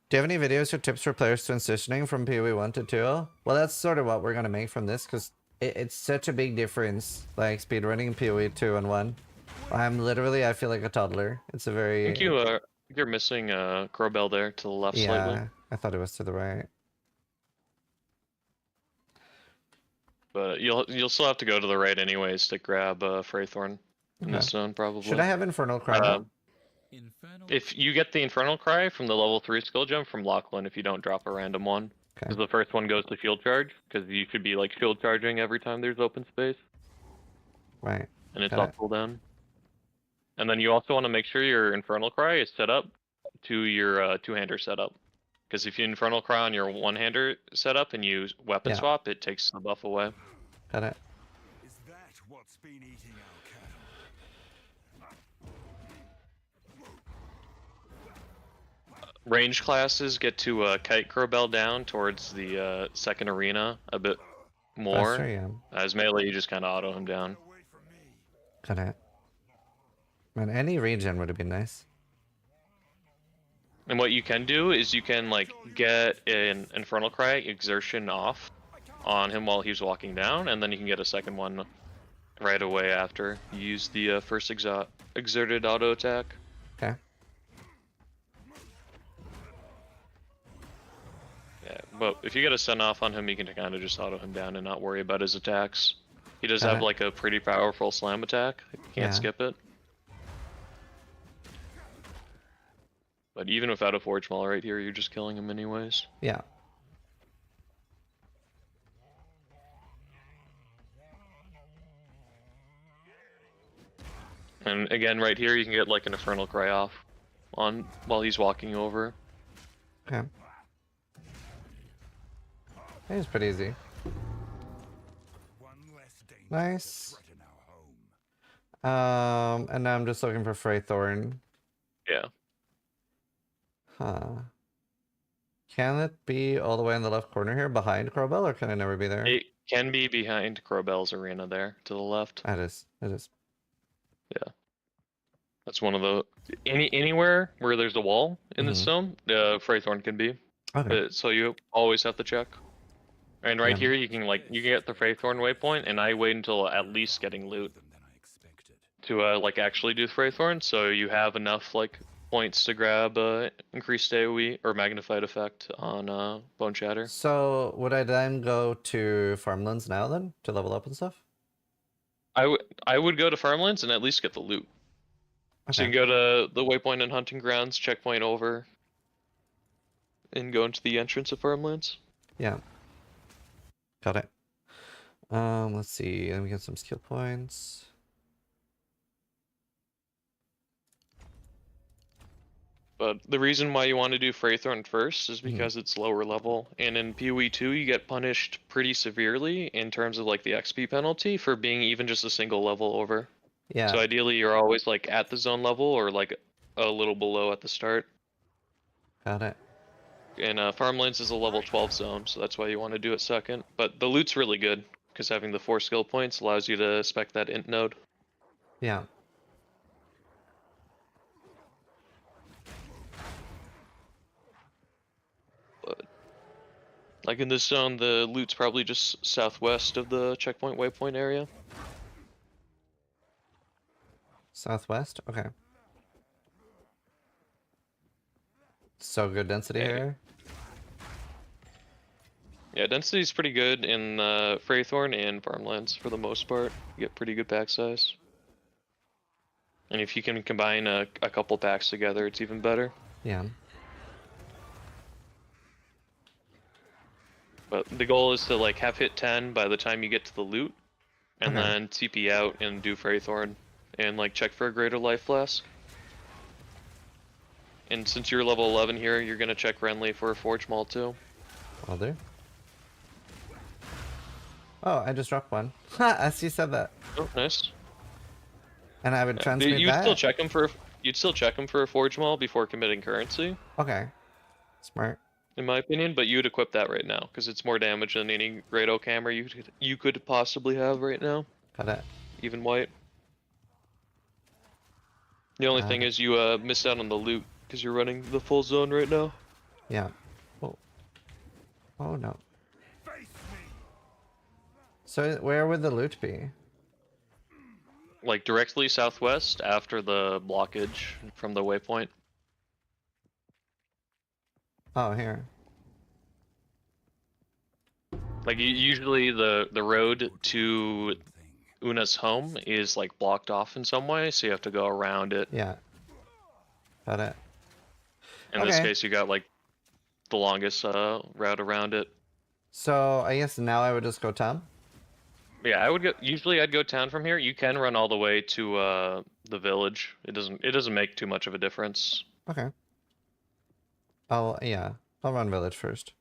Do you have any videos or tips for players transitioning from PoE 1 to 2? Well, that's sort of what we're going to make from this, because it's such a big difference, like speedrunning PoE 2 and 1. I feel like a toddler. It's a very... I think you're missing Crow Bell there to the left slightly. Yeah, I thought it was to the right. But you'll still have to go to the right anyways to grab Freythorn in Okay. this zone probably. Should I have Infernal Cry? If you get the Infernal Cry from the level 3 skill gem from Lachlan, if you don't drop a random one. Okay. Because the first one goes to shield charge, because you should be like shield charging every time there's open space. Right. And it's Got off it. cooldown. And then you also want to make sure your Infernal Cry is set up to your two-hander setup. Because if you Infernal Cry on your one-hander setup and you weapon Yeah. swap, it takes the buff away. Got it. Is that what's been eating our cattle? Range classes get to kite Crowbell down towards the second arena a bit more. Faster, yeah. As melee, you just kind of auto him down. Away from me. Got it. Man, any regen would have been nice. And what you can do is you can like get an Infernal Cry exertion off on him while he's walking down, and then you can get a second one right away after you use the first exerted auto attack. Okay. Yeah, but if you get a send off on him, you can kind of just auto him down and not worry about his attacks. He does Got have it. like a pretty powerful slam attack. You can't Yeah. skip it. But even without a Forge Maul right here, you're just killing him anyways. Yeah. And again, right here, you can get like an Infernal Cry off on while he's walking over. Okay. I think it's pretty easy. One less danger Nice. to threaten our home. And now I'm just looking for Freythorn. Yeah. Huh. Can it be all the way in the left corner here behind Crowbell, or can I never be there? It can be behind Crowbell's arena there to the left. It is. It is. Yeah. That's one of the anywhere where there's a wall in this Mhm. zone, Freythorn can be. Okay. So you always have to check. And right Yeah. here you can get the Freythorn waypoint, and I wait until at least getting loot Than I expected. to like actually do Freythorn, so you have enough like points to grab increased AoE or magnified effect on Bone Shatter. So would I then go to Farmlands now then to level up and stuff? I would go to Farmlands and at least get the loot. So you Okay. can go to the waypoint and hunting grounds, checkpoint over, and go into the entrance of Farmlands. Yeah. Got it. Let's see. Let me get some skill points. But the reason why you want to do Freythorn first is Mhm. because it's lower level, and in PoE 2 you get punished pretty severely in terms of like the XP penalty for being even just a single level over. Yeah. So ideally you're always like at the zone level or like a little below at the start. Got it. And Farmlands is a level 12 zone, so that's why you want to do it second. But the loot's really good, because having the 4 skill points allows you to spec that int node. Yeah. But like in this zone, the loot's probably just southwest of the checkpoint waypoint area. Southwest? Okay. So good density Hey. here. Yeah, density is pretty good in Freythorn and Farmlands for the most part. You get pretty good pack size. And if you can combine a couple packs together, it's even better. Yeah. But the goal is to like have hit 10 by the time you get to the loot, and Okay. then TP out and do Freythorn, and like check for a greater life flask. And since you're level 11 here, you're gonna check Renly for a Forge Maul too. I'll do. Oh, I just dropped one. Ha! As you said that. Oh, nice. And I would Yeah, transmute you'd that? still check him for a Forge Maul before committing currency, Okay. Smart. in my opinion. But you'd equip that right now because it's more damage than any Great Oak Hammer you could possibly have right now, Got it. even white. The only thing is you missed out on the loot because you're running the full zone right now. Yeah. Oh. Oh no. Face me! So where would the loot be? Like directly southwest after the blockage from the waypoint. Oh, here. Like usually the road to Thing. Una's home is like blocked off in some way, so you have to go around it. Yeah. Got it. In this Okay. case, you got like the longest route around it. So I guess now I would just go town. Yeah, I would go. Usually, I'd go town from here. You can run all the way to the village. It doesn't make too much of a difference. Okay. Yeah. I'll run village first.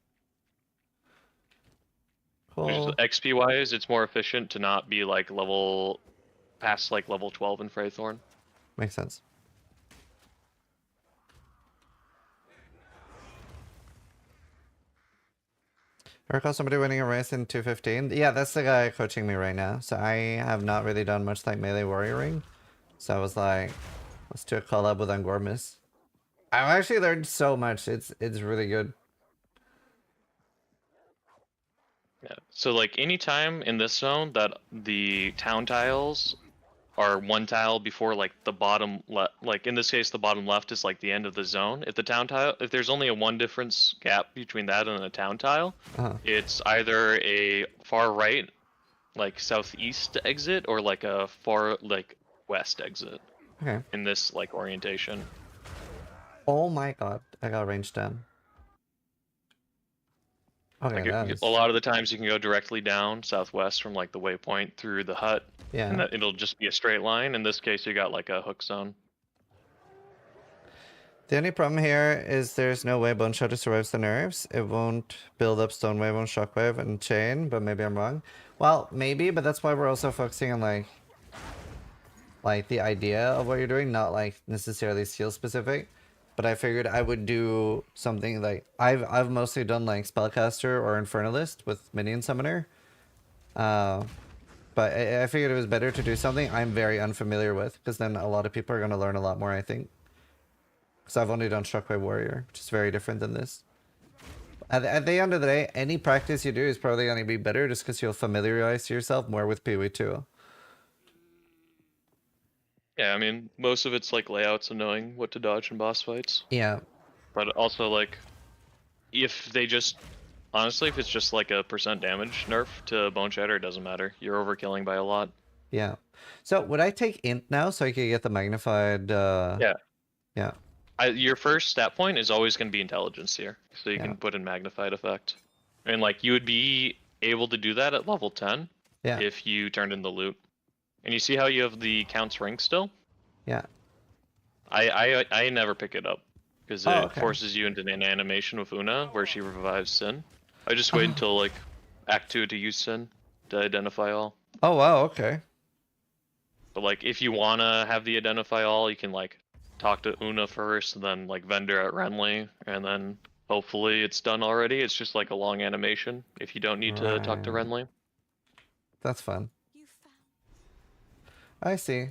Cool. Just XP wise, it's more efficient to not be like past like level 12 in Freythorn. Makes sense. I recall somebody winning a race in 215. Yeah, that's the guy coaching me right now. So I have not really done much like melee warrioring. So I was like, let's do a collab with Angormis. I've actually learned so much. It's really good. Yeah. So like anytime in this zone that the town tiles are one tile before like the bottom left, like in this case the bottom left is like the end of the zone. If there's only a 1 difference gap between that and a town tile, Uh-huh. it's either a far right like southeast exit or like a far like west exit Okay. in this like orientation. Oh my god, I got range down. Okay, Like that is... a lot of the times you can go directly down southwest from like the waypoint through the hut, and Yeah. it'll just be a straight line. In this case, you got like a hook zone. The only problem here is there's no way Bone Shatter survives the nerfs. It won't build up Stone Wave on Shockwave and Chain, but maybe I'm wrong. Well, maybe, but that's why we're also focusing on like the idea of what you're doing, not like necessarily skill specific. But I figured I would do something like I've mostly done like Spellcaster or Infernalist with Minion Summoner. But I figured it was better to do something I'm very unfamiliar with, because then a lot of people are going to learn a lot more, I think. Because I've only done Shockwave Warrior, which is very different than this. At the end of the day, any practice you do is probably going to be better just because you'll familiarize yourself more with PoE2. Yeah, I mean, most of it's like layouts and knowing what to dodge in boss fights. Yeah. But also like, if they just, honestly, if it's just like a % damage nerf to Bone Shatter, it doesn't matter. You're overkilling by a lot. Yeah. So would I take Int now so I could get the magnified... Yeah. Yeah. Your first stat point is always going to be intelligence here, so you can put in magnified effect. And like, you would be able to do that at level 10 if you turned in the loot. And you see how you have the Count's Ring still? Yeah. I never pick it up, because it okay. forces you into an animation with Una, where she revives Sin. I just wait until like Act 2 to use Sin, to identify all. Oh, wow, okay. But like, if you want to have the identify all, you can like talk to Una first, and then like Vendor at Renly, and then hopefully it's done already. It's just like a long animation if you don't need to talk to Right. Renly. That's fun. I see.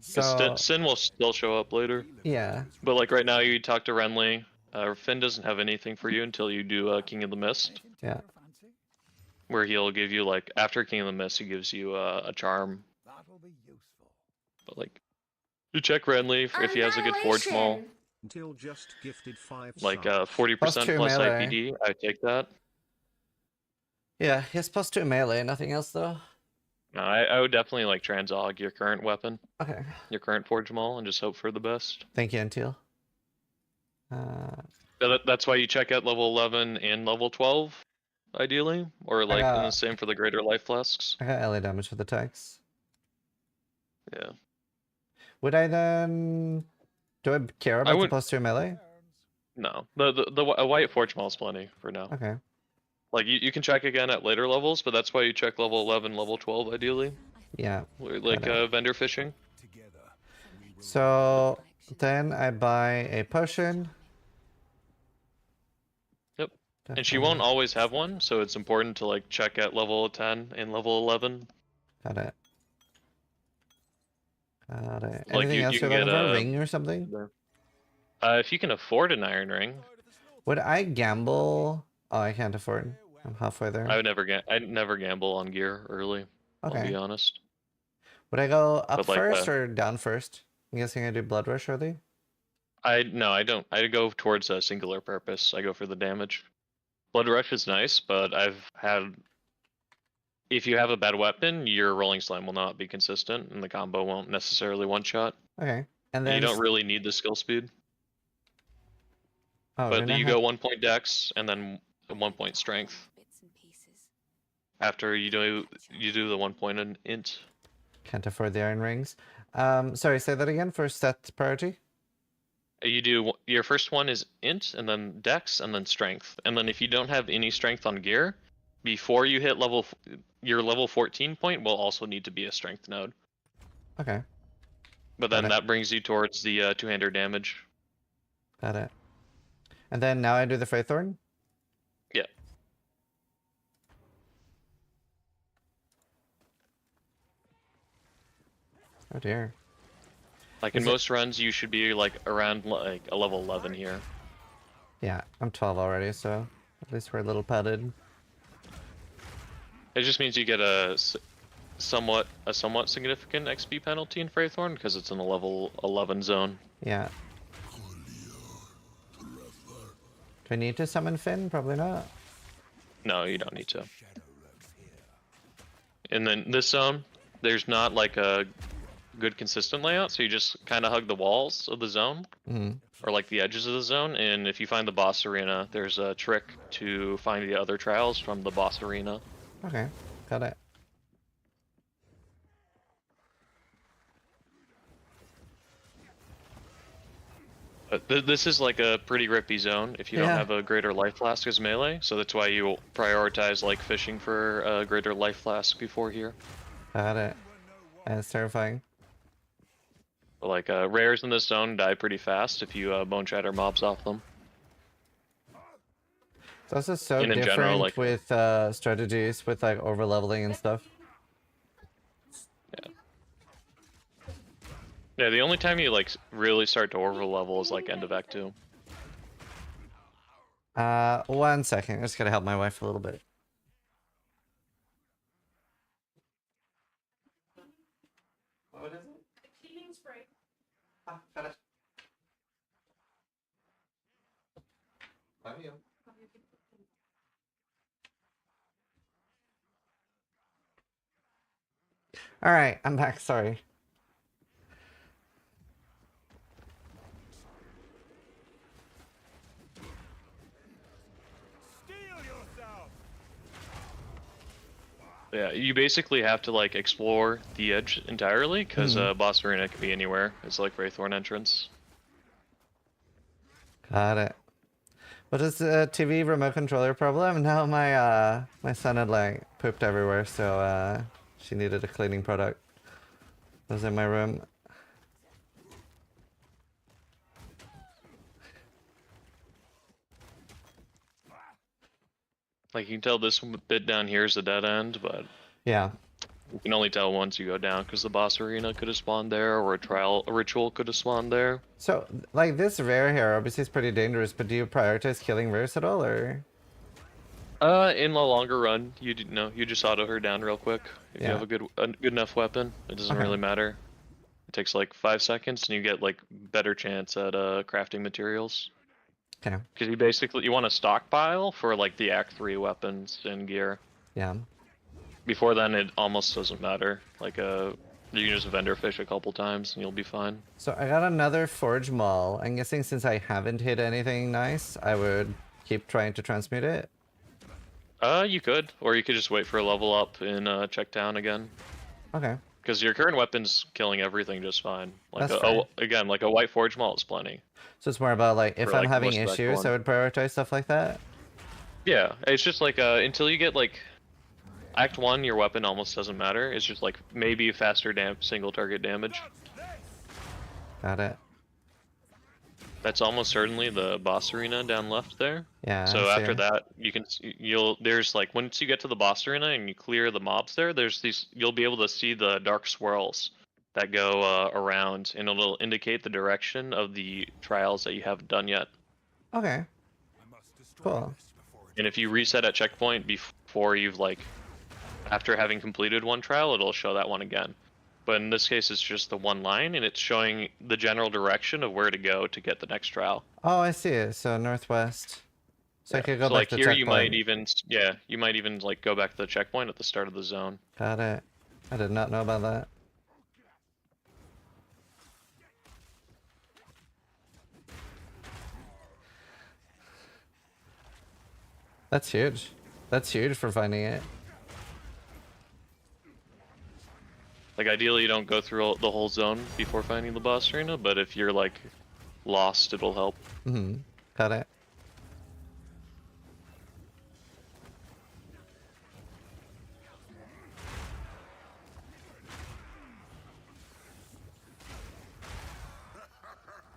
So, Sin will still show up later. yeah. But like right now, you talk to Renly. Finn doesn't have anything for you until you do King of the Mist, Yeah. where he'll give you like, after King of the Mist, he gives you a charm. But like, you check Renly if he has a good Forge Maul. Until just gifted 5 Like subs. 40% plus melee. IPD, I take that. Yeah, he has +2 melee, nothing else though. No, I would definitely like transog your current weapon, Okay. your current Forge Maul, and just hope for the best. Thank you, Antil. That's why you check out level 11 and level 12, ideally, or like and the same for the greater life flasks. I got LA damage for the tags. Yeah. Would I then... Do I care about the +2 melee? No, a white Forge Maul is plenty for now. Okay. Like you can check again at later levels, but that's why you check level 11, level 12 ideally. Yeah. Like vendor fishing. So then I buy a potion. Yep. Definitely. And she won't always have one, so it's important to like check at level 10 and level 11. Got it. Got it. Like Anything else you you're can looking get for? A ring or something? If you can afford an iron ring. Would I gamble? Oh, I can't afford. I'm halfway there. I never gamble on gear early. Okay. I'll be honest. Would I go up But like, first or down first? I'm guessing I do Blood Rush early. No, I don't. I go towards a singular purpose. I go for the damage. Blood Rush is nice, but I've had. If you have a bad weapon, your Rolling Slam will not be consistent, and the combo won't necessarily one shot. Okay. And then you don't really need the skill speed. Oh, But you go 1 point Dex and then 1 point Strength. After you do the 1 point in Int. Can't afford the iron rings. Sorry, say that again for stat priority. You do your first one is Int, and then Dex, and then Strength. And then if you don't have any Strength on gear, before you hit your level 14 point will also need to be a Strength node. Okay. But then that brings you towards the two-hander damage. Got it. And then now I do the Freythorn? Yeah. Oh dear. Like in most runs, you should be like around like a level 11 here. Yeah, I'm 12 already, so at least we're a little padded. It just means you get a somewhat significant XP penalty in Freythorn because it's in the level 11 zone. Yeah. Do I need to summon Finn? Probably not. No, you don't need to. And then this zone, there's not like a good consistent layout, so you just kind of hug the walls of the zone, or like the edges of the zone, and if you find the boss arena, there's a trick to find the other trials from the boss arena. Okay, got it. This is like a pretty rippy zone if you don't have a greater life flask as melee, so that's why you prioritize like fishing for a greater life flask before here. Got it. That's terrifying. Like rares in this zone die pretty fast if you bone shatter mobs off them. It's also so And in different general, like, with strategies with like over leveling and stuff. Yeah, the only time you like really start to over level is like end of Act 2. 1 second. I just gotta help my wife a little bit. What is it? The cleaning spray. Ah, got it. Love you. All right, I'm back. Sorry. Yeah, you basically have to like explore the edge entirely, because boss arena can be anywhere. It's like Wraithorn entrance. Got it. What is the TV remote controller problem? No, my son had like pooped everywhere, so she needed a cleaning product. It was in my room. Like, you can tell this bit down here is a dead end, but Yeah. you can only tell once you go down, because the boss arena could have spawned there, or a ritual could have spawned there. So, like, this rare here obviously is pretty dangerous, but do you prioritize killing rares at all, or? In the longer run, you just auto her down real quick. If you have a good enough weapon, it doesn't really matter. It takes like 5 seconds, and you get like better chance at crafting materials. Okay. Because you want to stockpile for like the Act 3 weapons and gear. Yeah. Before then, it almost doesn't matter. Like you can just vendor fish a couple times, and you'll be fine. So I got another Forge Maul. I'm guessing since I haven't hit anything nice, I would keep trying to transmute it. You could, or you could just wait for a level up and check down again. Okay. Because your current weapon's killing everything just fine. Like That's fair. again, like a white forge malt is plenty. So it's more about like if For, I'm like, having most of Act issues, 1. I would prioritize stuff like that. Yeah, it's just like until you get like Act 1, your weapon almost doesn't matter. It's just like maybe faster single target damage. Got it. That's almost certainly the boss arena down left there. Yeah. So I see after it. that, there's like once you get to the boss arena and you clear the mobs there, you'll be able to see the dark swirls that go around, and it'll indicate the direction of the trials that you haven't done yet. Okay. Cool. And if you reset at checkpoint before after having completed one trial, it'll show that one again. But in this case, it's just the one line, and it's showing the general direction of where to go to get the next trial. Oh, I see it. So northwest. So I could go So back like to here, you might checkpoint. even like go back to the checkpoint at the start of the zone. Got it. I did not know about that. That's huge. That's huge for finding it. Like ideally, you don't go through the whole zone before finding the boss arena, but if you're like lost, it'll help. Mm-hmm. Got it.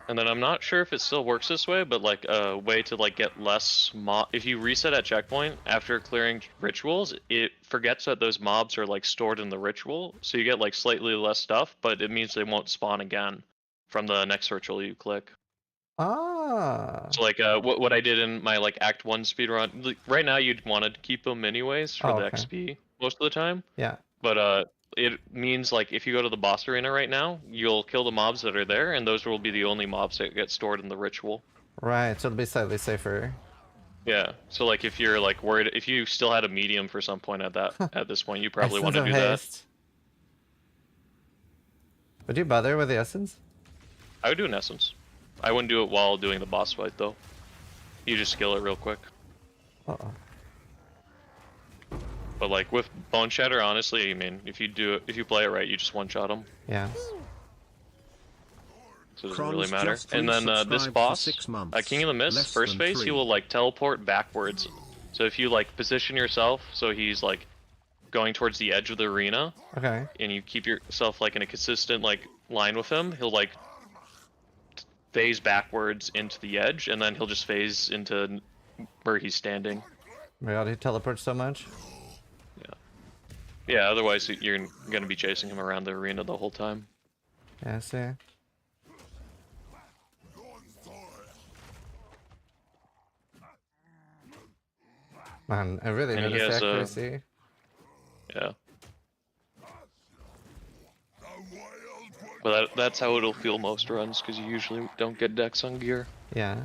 And then I'm not sure if it still works this way, but like a way to like get less if you reset at checkpoint after clearing rituals, it forgets that those mobs are like stored in the ritual, so you get like slightly less stuff, but it means they won't spawn again from the next ritual you click. Ah. So like what I did in my like Act 1 speedrun, like, right now you'd want to keep them anyways for the XP most of the time. Yeah. But it means like if you go to the boss arena right now, you'll kill the mobs that are there, and those will be the only mobs that get stored in the ritual. Right. So it'll be slightly safer. Yeah. So like if you're like worried, if you still had a medium for some point at this point, you probably want Essence to of do that. haste. Would you bother with the essence? I would do an essence. I wouldn't do it while doing the boss fight though. You just skill it real quick. Uh-oh. But like with Bone Shatter, honestly, I mean, if you play it right, you just one shot him. Yeah. So it doesn't really Kron's matter. just And then this resubscribed for boss, 6 months. King of the Mist, Less first than phase, he 3. will like teleport backwards. So if you like position yourself so he's like going towards the edge of the arena, Okay. and you keep yourself like in a consistent like line with him, he'll like phase backwards into the edge, and then he'll just phase into where he's standing. Oh my god, he teleports so much. Yeah, otherwise you're gonna be chasing him around the arena the whole time. Yeah, I see. Man, I really And he noticed has a- accuracy. Yeah. But that's how it'll feel most runs, because you usually don't get decks on gear. Yeah.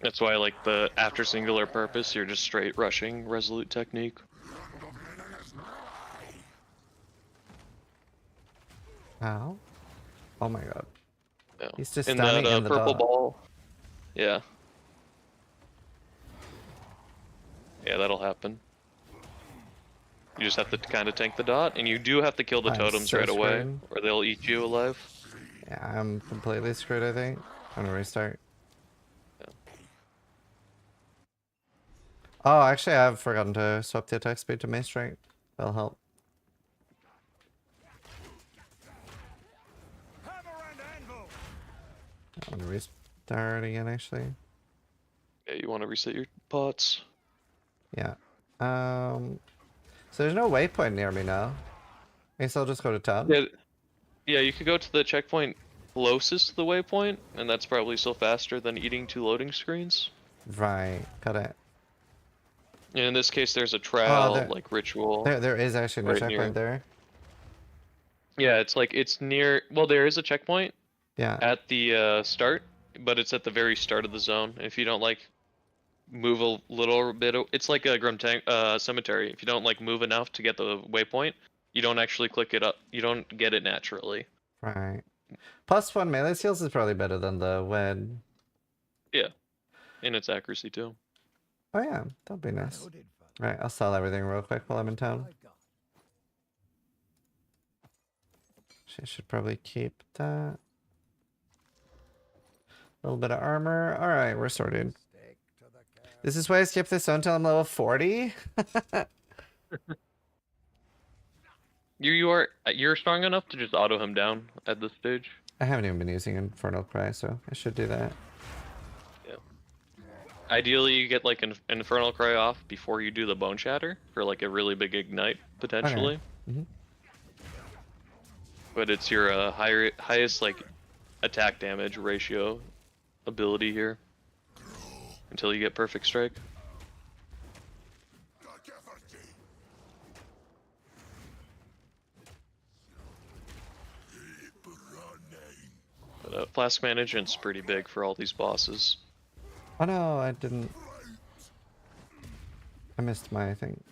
That's why, like, the after singular purpose, you're just straight rushing Resolute technique. Ow. Oh my god. Yeah. He's just and standing that in the purple dot. ball. Yeah. Yeah, that'll happen. You just have to kind of tank the dot, and you do have to kill the I'm totems so right away, screwed. or they'll eat you alive. Yeah, I'm completely screwed, I think. I'm gonna restart. Yeah. Oh, actually, I've forgotten to swap the attack speed to Mace Strike. That'll help. I'm gonna restart again, actually. Yeah, you want to reset your pots. Yeah. So there's no waypoint near me now. I guess I'll just go to town. Yeah, yeah, you could go to the checkpoint closest to the waypoint, and that's probably still faster than eating 2 loading screens. Right. Got it. And in this case, there's a trial, there- like ritual. There is actually no Right checkpoint there. Yeah, it's like it's near. Well, there is a checkpoint Yeah. at the start, but it's at the very start of the zone. If you don't like move a little bit, it's like a cemetery. If you don't like move enough to get the waypoint, you don't actually click it up. You don't get it naturally. Right. +1 melee skills is probably better than the wed. Yeah, and its accuracy too. Oh yeah, that'd be nice. Right, I'll sell everything real quick while I'm in town. She should probably keep that. A little bit of armor. Alright, we're sorted. This is why I skip this until I'm level 40? You're strong enough to just auto him down at this stage. I haven't even been using Infernal Cry, so I should do that. Yeah. Ideally, you get like an Infernal Cry off before you do the Bone Shatter for like a really big ignite potentially. Mhm. But it's your highest like attack damage ratio ability here until you get Perfect Strike. But flask management's pretty big for all these bosses. Oh no, I didn't. I missed my thing.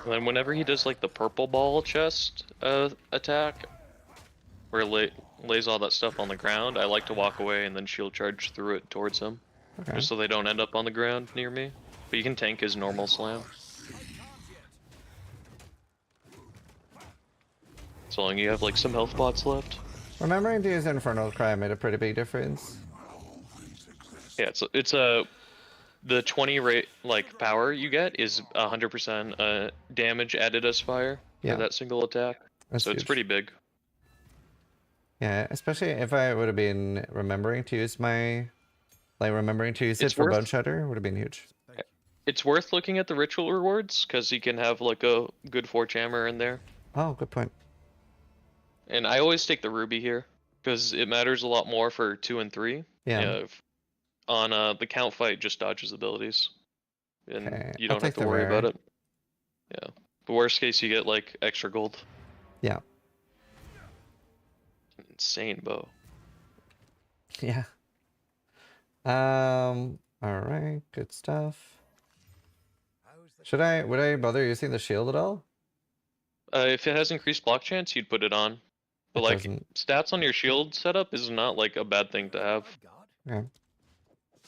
And then whenever he does like the purple ball chest attack, where it lays all that stuff on the ground, I like to walk away and then shield charge through it towards him, Okay. just so they don't end up on the ground near me. But you can tank his normal slam. So long you have like some health pots left. Remembering to use Infernal Cry made a pretty big difference. Yeah, it's the 20 rate like power you get is 100% damage added as fire Yeah. for that single attack. That's so it's huge. pretty big. Yeah, especially if I would have been remembering to use my... Like, remembering to use It's it for worth- Bone Shatter would have been huge. It's worth looking at the ritual rewards because you can have like a good forge hammer in there. Oh, good point. And I always take the ruby here because it matters a lot more for 2 and 3. Yeah. On the count fight, just dodges abilities, and Okay, you I'll don't have take to the worry about rare. it. Yeah. The worst case, you get like extra gold. Yeah. Insane bow. Yeah. All right, good stuff. Would I bother using the shield at all? If it has increased block chance, you'd put it on. But It like doesn't. stats on your shield setup is not like a bad thing to have. Okay.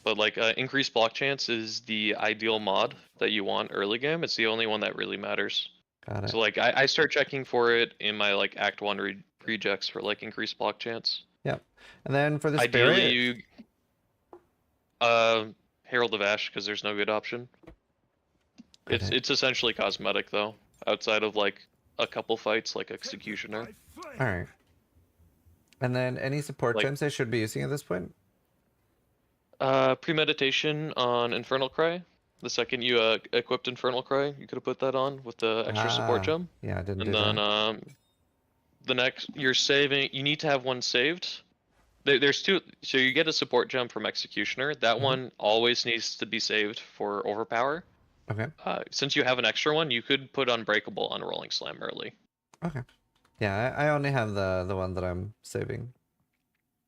But like increased block chance is the ideal mod that you want early game. It's the only one that really matters. Got it. So like I start checking for it in my like Act 1 rejects for like increased block chance. Yep. And then for the Ideally spirit, you Herald of Ash because there's no good option. Good hit. It's essentially cosmetic though, outside of like a couple fights like Executioner. All right. And then any support Like- gems I should be using at this point? Premeditation on Infernal Cry. The second you equipped Infernal Cry, you could have put that on with the extra support gem. Yeah, I didn't And do then that. the next you're saving. You need to have one saved. There's two. So you get a support gem from Executioner. That one always needs to be saved for overpower. Okay. Since you have an extra one, you could put Unbreakable on Rolling Slam early. Okay. Yeah, I only have the one that I'm saving.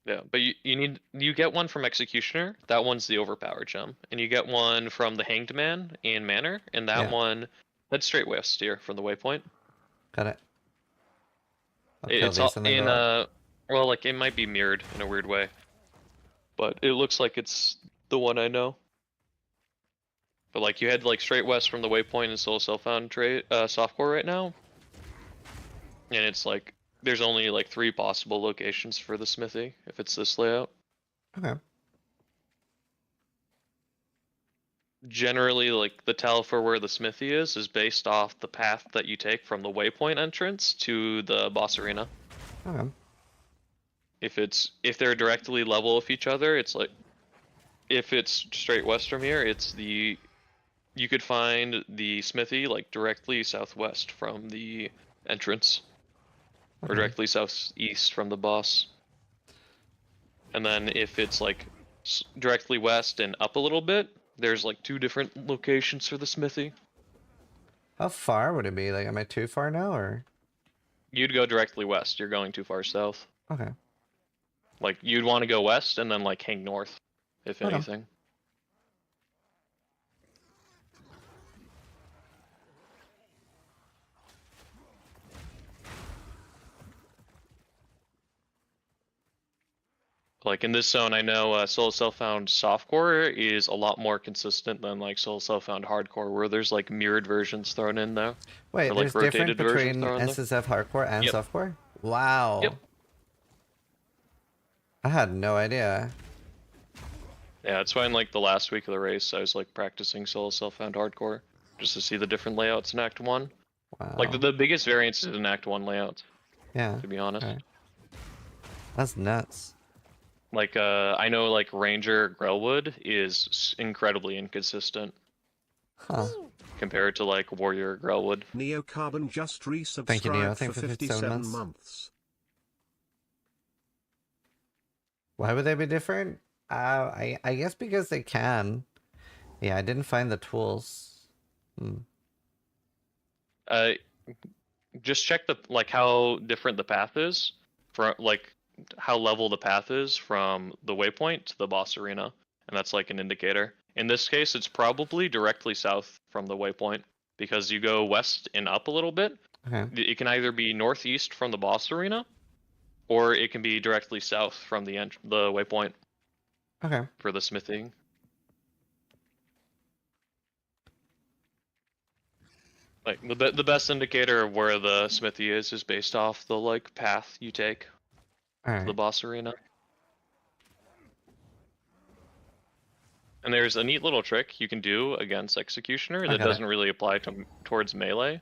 Yeah, but you get one from Executioner. That one's the overpower gem, and you get one from the Hanged Man in Manor, and that Yeah. one that's straight west here from the waypoint. Got it. I'll kill It's these all and then in go up. well, like it might be mirrored in a weird way, but it looks like it's the one I know. But like you head like straight west from the waypoint in Soul Self-Found softcore right now, and it's like there's only like 3 possible locations for the smithy if it's this layout. Okay. Generally, like the tell for where the smithy is based off the path that you take from the waypoint entrance to the boss arena. Okay. If they're directly level with each other, it's like if it's straight west from here, you could find the smithy like directly southwest from the entrance, or Okay. directly southeast from the boss. And then if it's like directly west and up a little bit, there's like 2 different locations for the smithy. How far would it be? Like, am I too far now, or? You'd go directly west. You're going too far south. Okay. Like you'd want to go west and then like hang north, if Okay. anything. Like in this zone, I know Soul Self-Found Softcore is a lot more consistent than like Soul Self-Found Hardcore, where there's like mirrored versions thrown in there. Wait, Or, like, there's different rotated versions between thrown there. SSF hardcore and Yep. softcore? Wow. Yep. I had no idea. Yeah, it's why in like the last week of the race, I was like practicing Soul Self-Found Hardcore just to see the different layouts in Act 1. Wow. Like the biggest variance is in Act 1 layout, Yeah. to be honest. Okay. That's nuts. Like I know like Ranger Grellwood is incredibly inconsistent Huh. compared to like Warrior Grellwood. Neocarbon just Thank you, Neo. resubscribed Thank for you for 57 57 months. months. Why would they be different? I guess because they can. Yeah, I didn't find the tools. Just check the like how different the path is from like how level the path is from the waypoint to the boss arena, and that's like an indicator. In this case, it's probably directly south from the waypoint because you go west and up a little bit. Okay. It can either be northeast from the boss arena, or it can be directly south from the waypoint Okay. for the smithing. Like the best indicator of where the smithy is based off the like path you take All to the right. boss arena. And there's a neat little trick you can do against Executioner that Okay. doesn't really apply towards melee.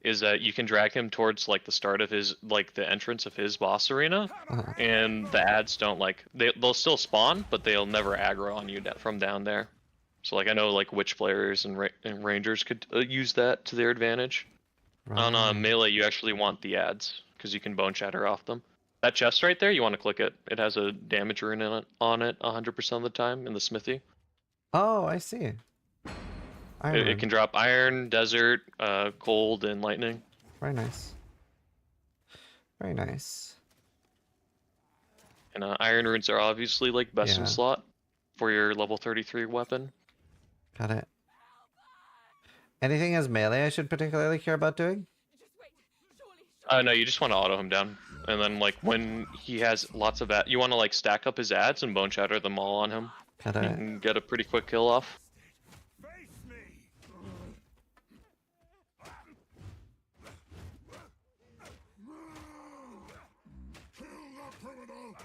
Is that you can drag him towards like the start of his like the entrance of his boss arena, Uh-huh. and the ads don't like they'll still spawn, but they'll never aggro on you from down there. So like I know like witch players and rangers could use that to their advantage. On Right. melee, you actually want the ads because you can bone shatter off them. That chest right there, you want to click it. It has a damage rune on it 100% of the time in the smithy. Oh, I see. Iron It can drop iron, desert, cold, and lightning. Very nice. Very nice. And iron runes are obviously like best in Yeah. slot for your level 33 weapon. Got it. Anything as melee I should particularly care about doing? No, you just want to auto him down. And then like when he has lots of you want to like stack up his ads and bone shatter them all on him. Got You it. can get a pretty quick kill off. Face me! Kill the criminal!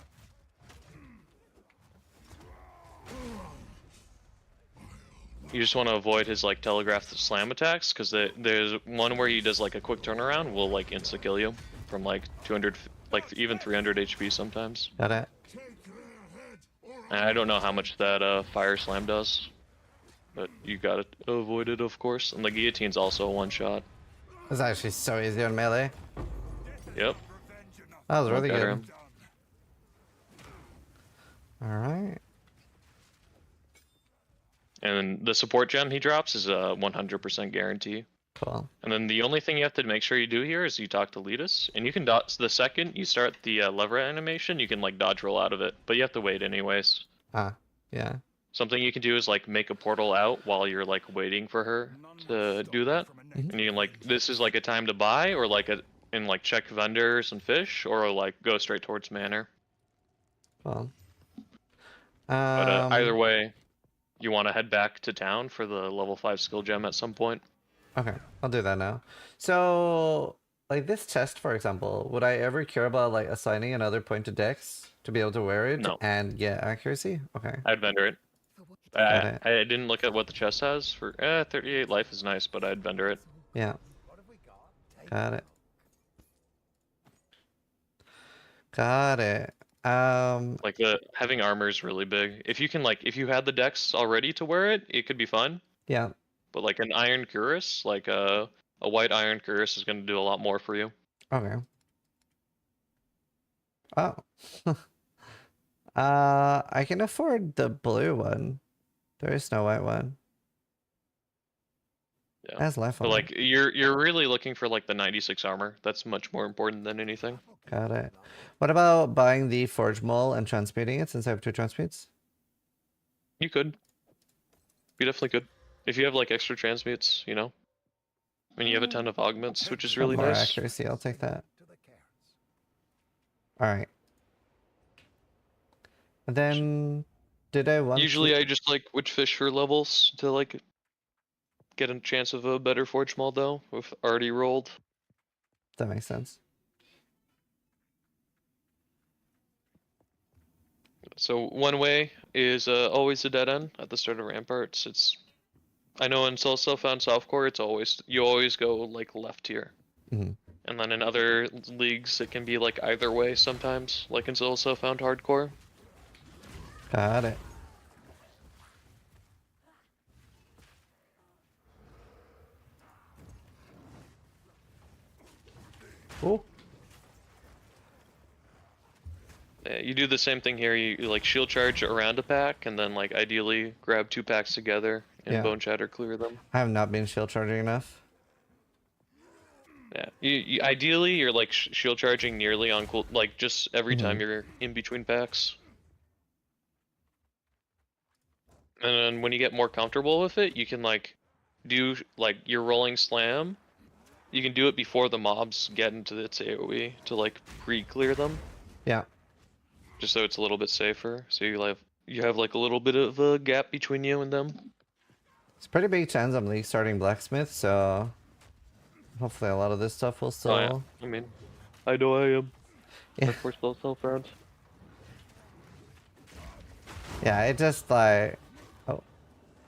You just want to avoid his like telegraphed slam attacks because there's one where he does like a quick turnaround will like insta kill you from like 200, like even 300 HP sometimes. Got it. Take their head, or And I don't know how much that fire slam does, but you gotta avoid it of course. And the guillotine's also a one shot. It's actually so easy on melee. Yep. revenge enough. That was really Look at good. him. Alright. And then the support gem he drops is a 100% guarantee. Cool. And then the only thing you have to make sure you do here is you talk to Letus, and you can dodge the second you start the lever animation, you can like dodge roll out of it, but you have to wait anyways. Ah, yeah. Something you can do is like make a portal out while you're like waiting for her to do that, Mhm. and you can like this is like a time to buy or like and like check vendors and fish or like go straight towards manor. Cool. But either way, you want to head back to town for the level 5 skill gem at some point. Okay, I'll do that now. So, like this chest, for example, would I ever care about like assigning another point to dex to be able to wear it No. and get accuracy? Okay, I'd vendor it. Got it. I didn't look at what the chest has for 38 life is nice, but I'd vendor it. yeah. Got it. Got it. Like the having armor is really big. If you can like if you had the dex already to wear it, it could be fun. Yeah. But like an iron cuirass, like a white iron cuirass is going to do a lot more for you. Okay. Oh. I can afford the blue one. There is no white one. Yeah. It has life But on like it. you're really looking for like the 96 armor. That's much more important than anything. Got it. What about buying the forge mole and transmuting it since I have 2 transmutes? You could. You definitely could. If you have like extra transmutes, you know. I mean, you have a ton of augments, which is really More nice. accuracy, I'll take that. Alright. And then, did I want Usually to... I just like witch fish for levels to like get a chance of a better forge mold though, with already rolled. That makes sense. So one way is always a dead end at the start of ramparts. It's I know in Soulstone softcore it's always you always go like left here. Mhm. And then in other leagues it can be like either way sometimes, like in Soulstone hardcore. Got it. Oh, You do the same thing here. You like shield charge around a pack, and then like ideally grab 2 packs together and Yeah. bone shatter clear them. I have not been shield charging enough. Yeah. You ideally you're like shield charging nearly on cool, like just every time Mhm. you're in between packs. And then when you get more comfortable with it, you can like do like your rolling slam. You can do it before the mobs get into its AoE to like pre-clear them, Yeah. just so it's a little bit safer. So you have like a little bit of a gap between you and them. It's pretty big chance I'm league starting blacksmith, so hopefully a lot of this stuff will still... Oh yeah. I mean, I know I am. Yeah. Of course, they'll self-round. Yeah, it just like... Oh.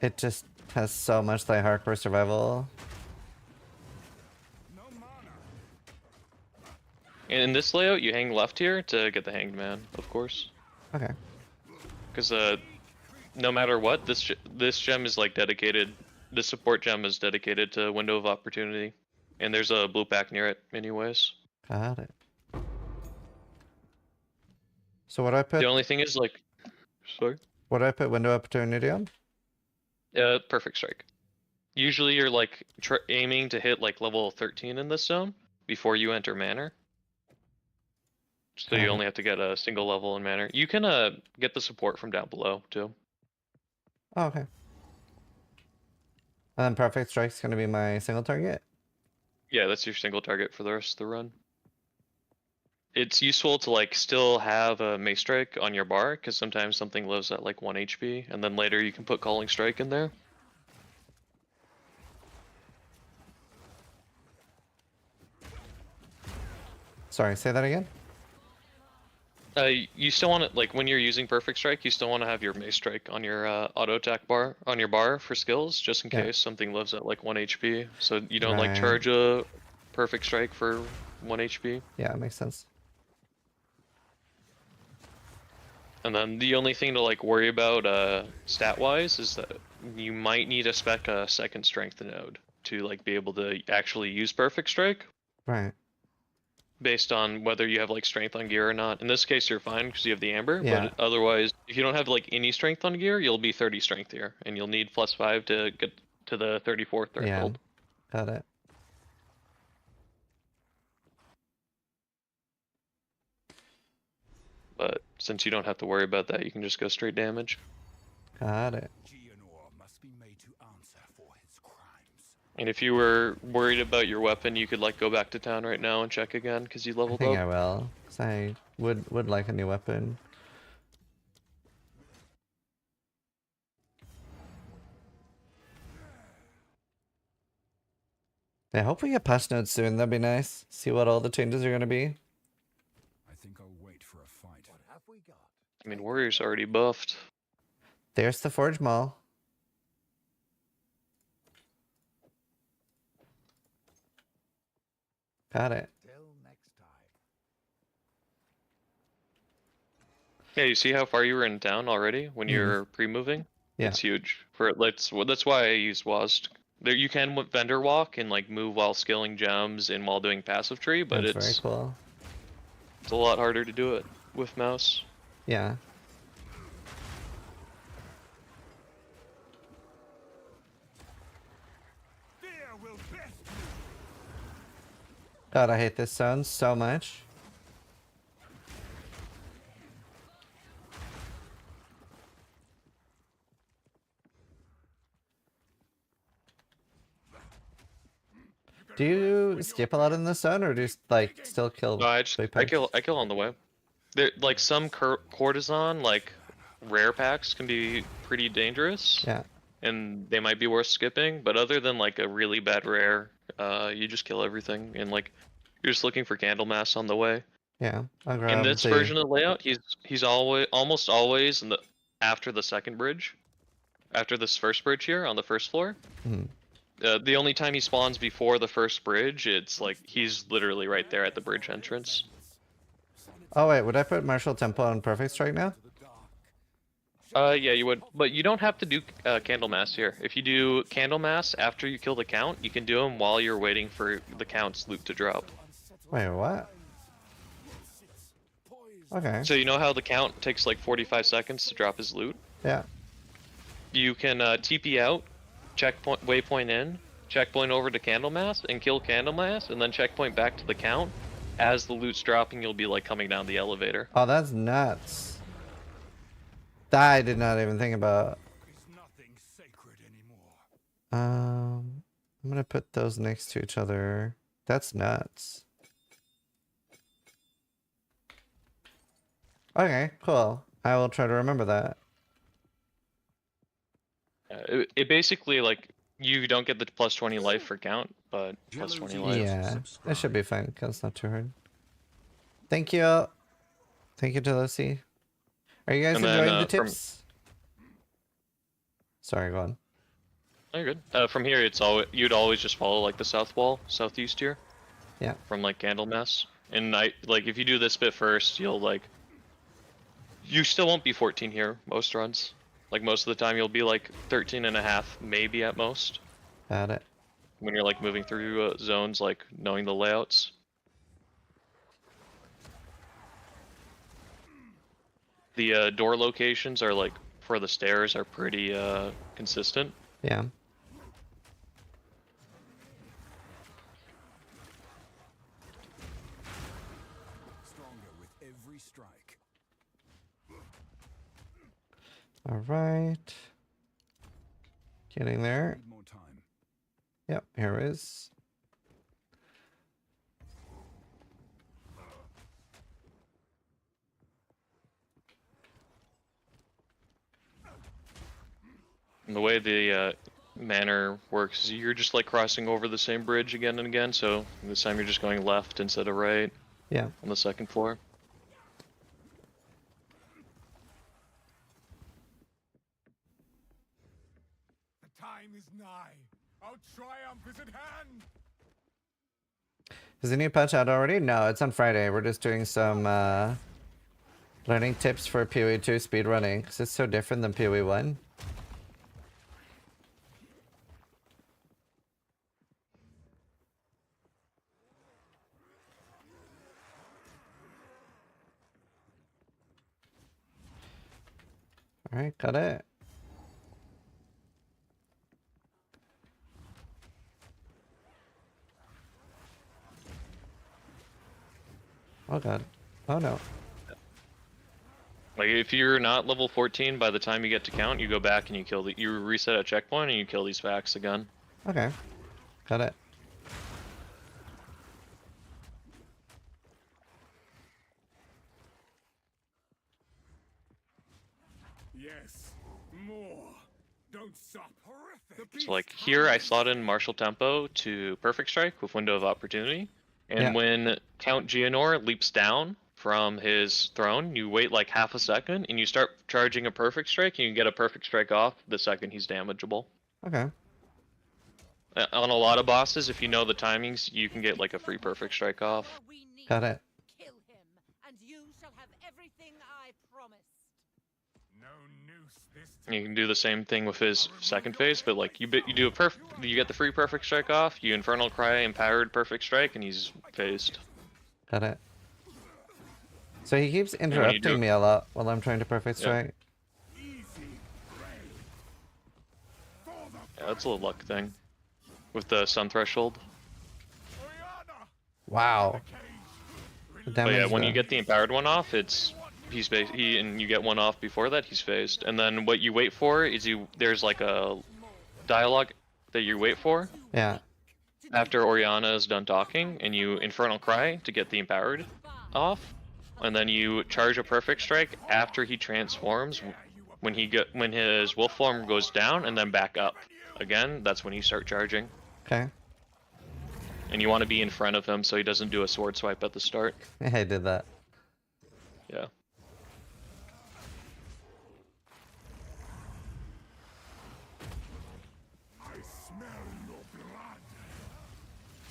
It just has so much like hardcore survival. No mana. And in this layout, you hang left here to get the hanged man, of course. Okay. Because no matter what, this gem is like dedicated. This support gem is dedicated to window of opportunity, and there's a blue pack near it, anyways. Got it. So what do I put? The only thing is like, sorry. What do I put window opportunity on? Perfect strike. Usually you're like aiming to hit like level 13 in this zone before you enter manor. So you only have to get a single level in manor. You can get the support from down below too. Oh, okay. And then perfect strike's gonna be my single target. Yeah, that's your single target for the rest of the run. It's useful to like still have a mace strike on your bar because sometimes something lives at like 1 HP, and then later you can put calling strike in there. Sorry, say that again. You still want to, like, when you're using perfect strike, you still want to have your mace strike on your auto attack bar on your bar for skills, just in case something lives at like 1 HP, so you don't like charge a perfect strike for 1 HP. Yeah, it makes sense. And then the only thing to like worry about stat wise is that you might need to spec a second strength node to like be able to actually use perfect strike. Right. Based on whether you have like strength on gear or not. In this case, you're fine because you have the amber. Yeah. But otherwise, if you don't have like any strength on gear, you'll be 30 strength here, and you'll need +5 to get to the 34 threshold. Yeah. Got it. But since you don't have to worry about that, you can just go straight damage. Got it. Geonor must be made to answer for his crimes. And if you were worried about your weapon, you could like go back to town right now and check again because you I leveled think up. I will, because I would like a new weapon. Yeah, hope we get patch notes soon. That'd be nice. See what all the changes are gonna be. I think I'll wait for a fight. What have we got? I mean, Warrior's already buffed. There's the Forge Mall. Got it. Till next time. Yeah, you see how far you were in town already when you're pre-moving? Yeah. It's huge. That's why I use WASD. There you can vendor walk and like move while skilling gems and while doing passive tree, but That's very cool. it's a lot harder to do it with mouse. Yeah. Fear will best you. God, I hate this zone so much. Do you skip a lot in this zone, or do you like still kill? No, I big packs? kill on the way. There like some courtesan like rare packs can be pretty dangerous. Yeah. And they might be worth skipping, but other than like a really bad rare, you just kill everything and like you're just looking for Candlemass on the way. Yeah. I'll grab In this version of the layout, he's almost always after the second bridge, after this first bridge here on the first floor. Mhm. The only time he spawns before the first bridge, it's like he's literally right there at the bridge entrance. Oh wait, would I put Martial Tempo on Perfect Strike now? Yeah, you would, but you don't have to do Candlemass here. If you do Candlemass after you kill the Count, you can do them while you're waiting for the Count's loot to drop. Wait, what? Okay. So you know how the Count takes like 45 seconds to drop his loot? Yeah. You can TP out, checkpoint waypoint in, checkpoint over to Candlemass, and kill Candlemass, and then checkpoint back to the Count. As the loot's dropping, you'll be like coming down the elevator. Oh, that's nuts. That I did not even think about. Is nothing sacred anymore. I'm gonna put those next to each other. That's nuts. Okay, cool. I will try to remember that. It basically like you don't get the plus 20 life for Count, but plus 20 life. Yeah, it should be fine because it's not too hard. Thank you. Thank you, Jealousy. Are you guys And then, enjoying the tips? Sorry, go on. Oh, you're good. From here, you'd always just follow like the south wall, southeast here. Yeah. From like Candlemass, and if you do this bit first, you still won't be 14 here most runs. Like most of the time you'll be like 13 and a half, maybe at most. Got it. When you're like moving through zones, like knowing the layouts. The door locations are like, for the stairs are pretty consistent. Yeah. Stronger with every strike. All right. Getting there. Need more time. Yep, here it is. And the way the manor works is you're just like crossing over the same bridge again and again, so this time you're just going left instead of right Yeah. on the second floor. The time is nigh. Our triumph is at hand. Is the new patch out already? No, it's on Friday. We're just doing some learning tips for PoE 2 speedrunning because it's so different than PoE 1. All right, got it. Oh god. Oh no. Like if you're not level 14 by the time you get to count, you go back and you reset a checkpoint and you kill these facts again. Okay. Got it. Yes, more. Don't stop. Horrific. So like here I slot in Martial Tempo to Perfect Strike with Window of Opportunity. And Yeah. when Count Geonor leaps down from his throne, you wait like half a second and you start charging a Perfect Strike and you get a Perfect Strike off the second he's damageable. Okay. On a lot of bosses, if you know the timings, you can get like a free Perfect Strike off. Got it. Kill him, and you shall have everything I promised. No noose this And you can do the same thing with his second phase, but like you get the free Perfect Strike off, you Infernal Cry Empowered Perfect Strike, and he's phased. Got it. So he keeps when you do interrupting it- me a lot while I'm trying to perfect Yeah. strike. Yeah, that's a luck thing. With the Sun Threshold. Wow. The But yeah, damage when you though. get the Empowered one off, and you get one off before that, he's phased. And then what you wait for is there's like a dialogue that you wait for Yeah. after Oriana is done talking, and you Infernal Cry to get the Empowered off, and then you charge a Perfect Strike after he transforms when his wolf form goes down, and then back up again. That's when you start charging, Okay. and you want to be in front of him so he doesn't do a sword swipe at the start. I did that. Yeah.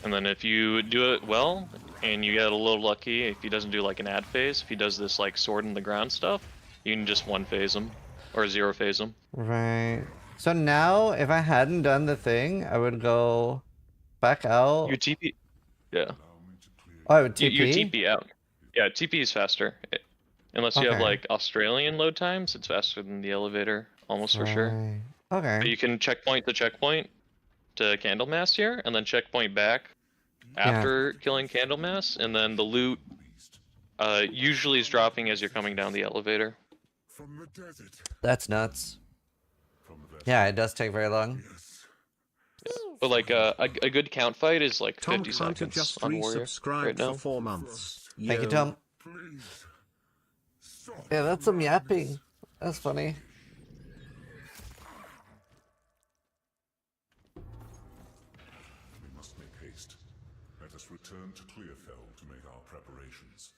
And then if you do it well, and you get a little lucky, if he doesn't do like an ad phase, if he does this like sword in the ground stuff, you can just one phase him, or zero phase him. Right. So now, if I hadn't done the thing, I would go back out. You TP, yeah. Oh, I would You TP? TP out. Yeah, TP is faster. Unless you have Okay. like Australian load times, it's faster than the elevator, almost for sure. Right. But Okay. you can checkpoint to Candlemass here, and then checkpoint back after killing Candlemass, and then the loot usually is dropping as you're coming down the elevator. From the desert. That's nuts. From the Yeah, it does take very long. But like a good count fight is like Tom 50 Hunter seconds just on Warrior resubscribed right now. for 4 months. Thank you, Tom. Please. Stop. Yeah, that's some yapping. That's funny. We must make haste. Let us return to Clearfell to make our preparations.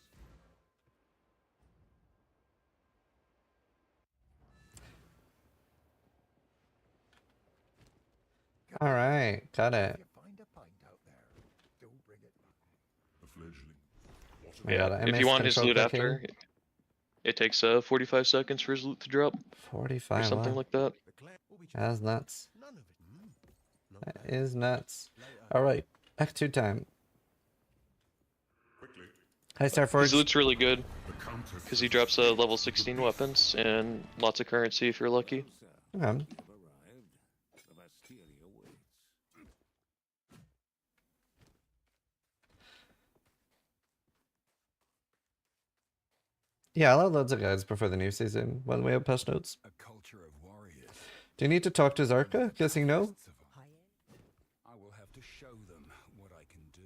All right, got it. The fledgling. What My Yeah, God, I if you missed want his control loot clicking. after, It takes 45 seconds for his loot to drop, or 45, something wow. like that. That's nuts. That is nuts. Alright, Act 2 time. Quickly, Hi, His Starforge. loot's really good, the Countess because he drops level 16 weapons, and lots of currency if you're lucky. Okay. Yeah, I'll have loads of guides before the new season when we have patch notes. A culture of warriors. Do you need to talk to Zarka? Guessing no? I will have to show them what I can do.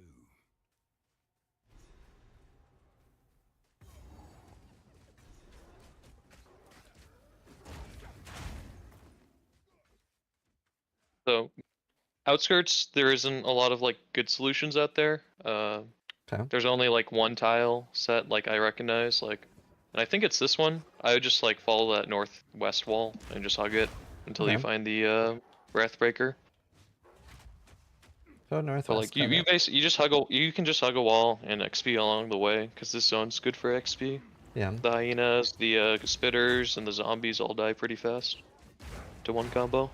So, outskirts, there isn't a lot of like good solutions out there. Okay. There's only like one tile set like I recognize, like, and I think it's this one. I would just like follow that northwest wall and just hug it until you Okay. find the Wrathbreaker. Go But northwest. like you basically you can just hug a wall and XP along the way because this zone's good for XP. Yeah. The hyenas, the spitters, and the zombies all die pretty fast to one combo.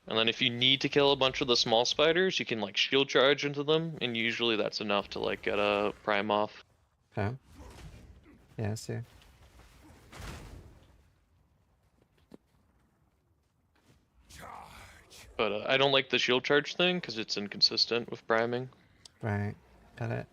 And then if you need to kill a bunch of the small spiders, you can like shield charge into them, and usually that's enough to like get a prime off. Okay. Yeah, I see. But I don't like the shield charge thing because it's inconsistent with priming. Right. Got it.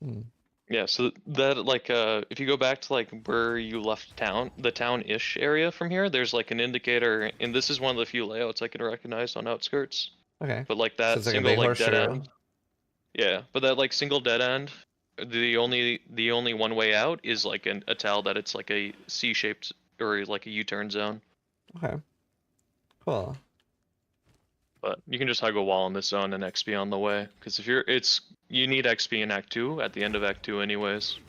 Hmm. Yeah, so that like if you go back to like where you left town, the town-ish area from here, there's like an indicator, and this is one of the few layouts I can recognize on outskirts. Okay. But like So that it's like a single big like dead horseshoe. end. Yeah, but that like single dead end, the only one way out is like a tell that it's like a C-shaped or like a U-turn zone. Okay. Cool. But you can just hug a wall in this zone and XP on the way, because if you need XP in Act 2 at the end of Act 2 anyways,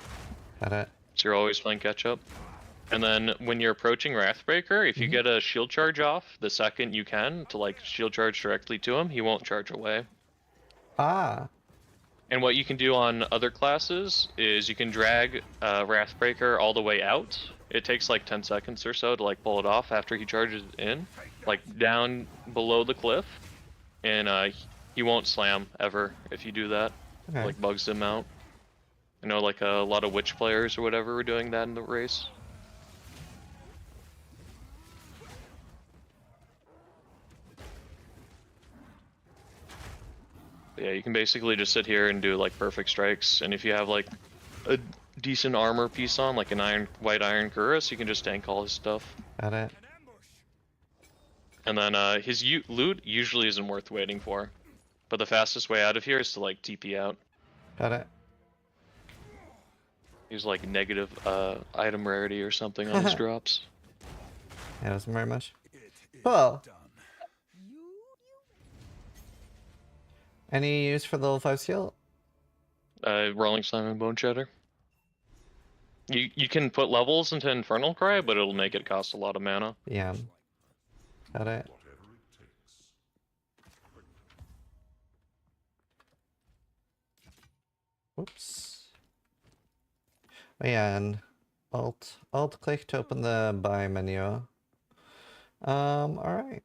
Got it. so you're always playing catch up. And then when you're approaching Wrathbreaker, if you get a shield charge off the second you can to like shield charge directly to him, he won't charge away. Ah. And what you can do on other classes is you can drag Wrathbreaker all the way out. It takes like 10 seconds or so to like pull it off after he charges in, like down below the cliff, and he won't slam ever if you do that. Okay. Like bugs him out. I know like a lot of witch players or whatever were doing that in the race. Yeah, you can basically just sit here and do like perfect strikes, and if you have like a decent armor piece on, like an white iron cuirass, you can just tank all his stuff. Got it. And then his loot usually isn't worth waiting for, but the fastest way out of here is to like TP out. Got it. Use like negative item rarity or something on his drops. Yeah, doesn't very much. Cool. Any use for the level 5 skill? Rolling Slime and Bone Shatter. You can put levels into Infernal Cry, but it'll make it cost a lot of mana. Yeah. Got it. whatever it takes. Whoops. Oh yeah, and alt click to open the buy menu. Alright.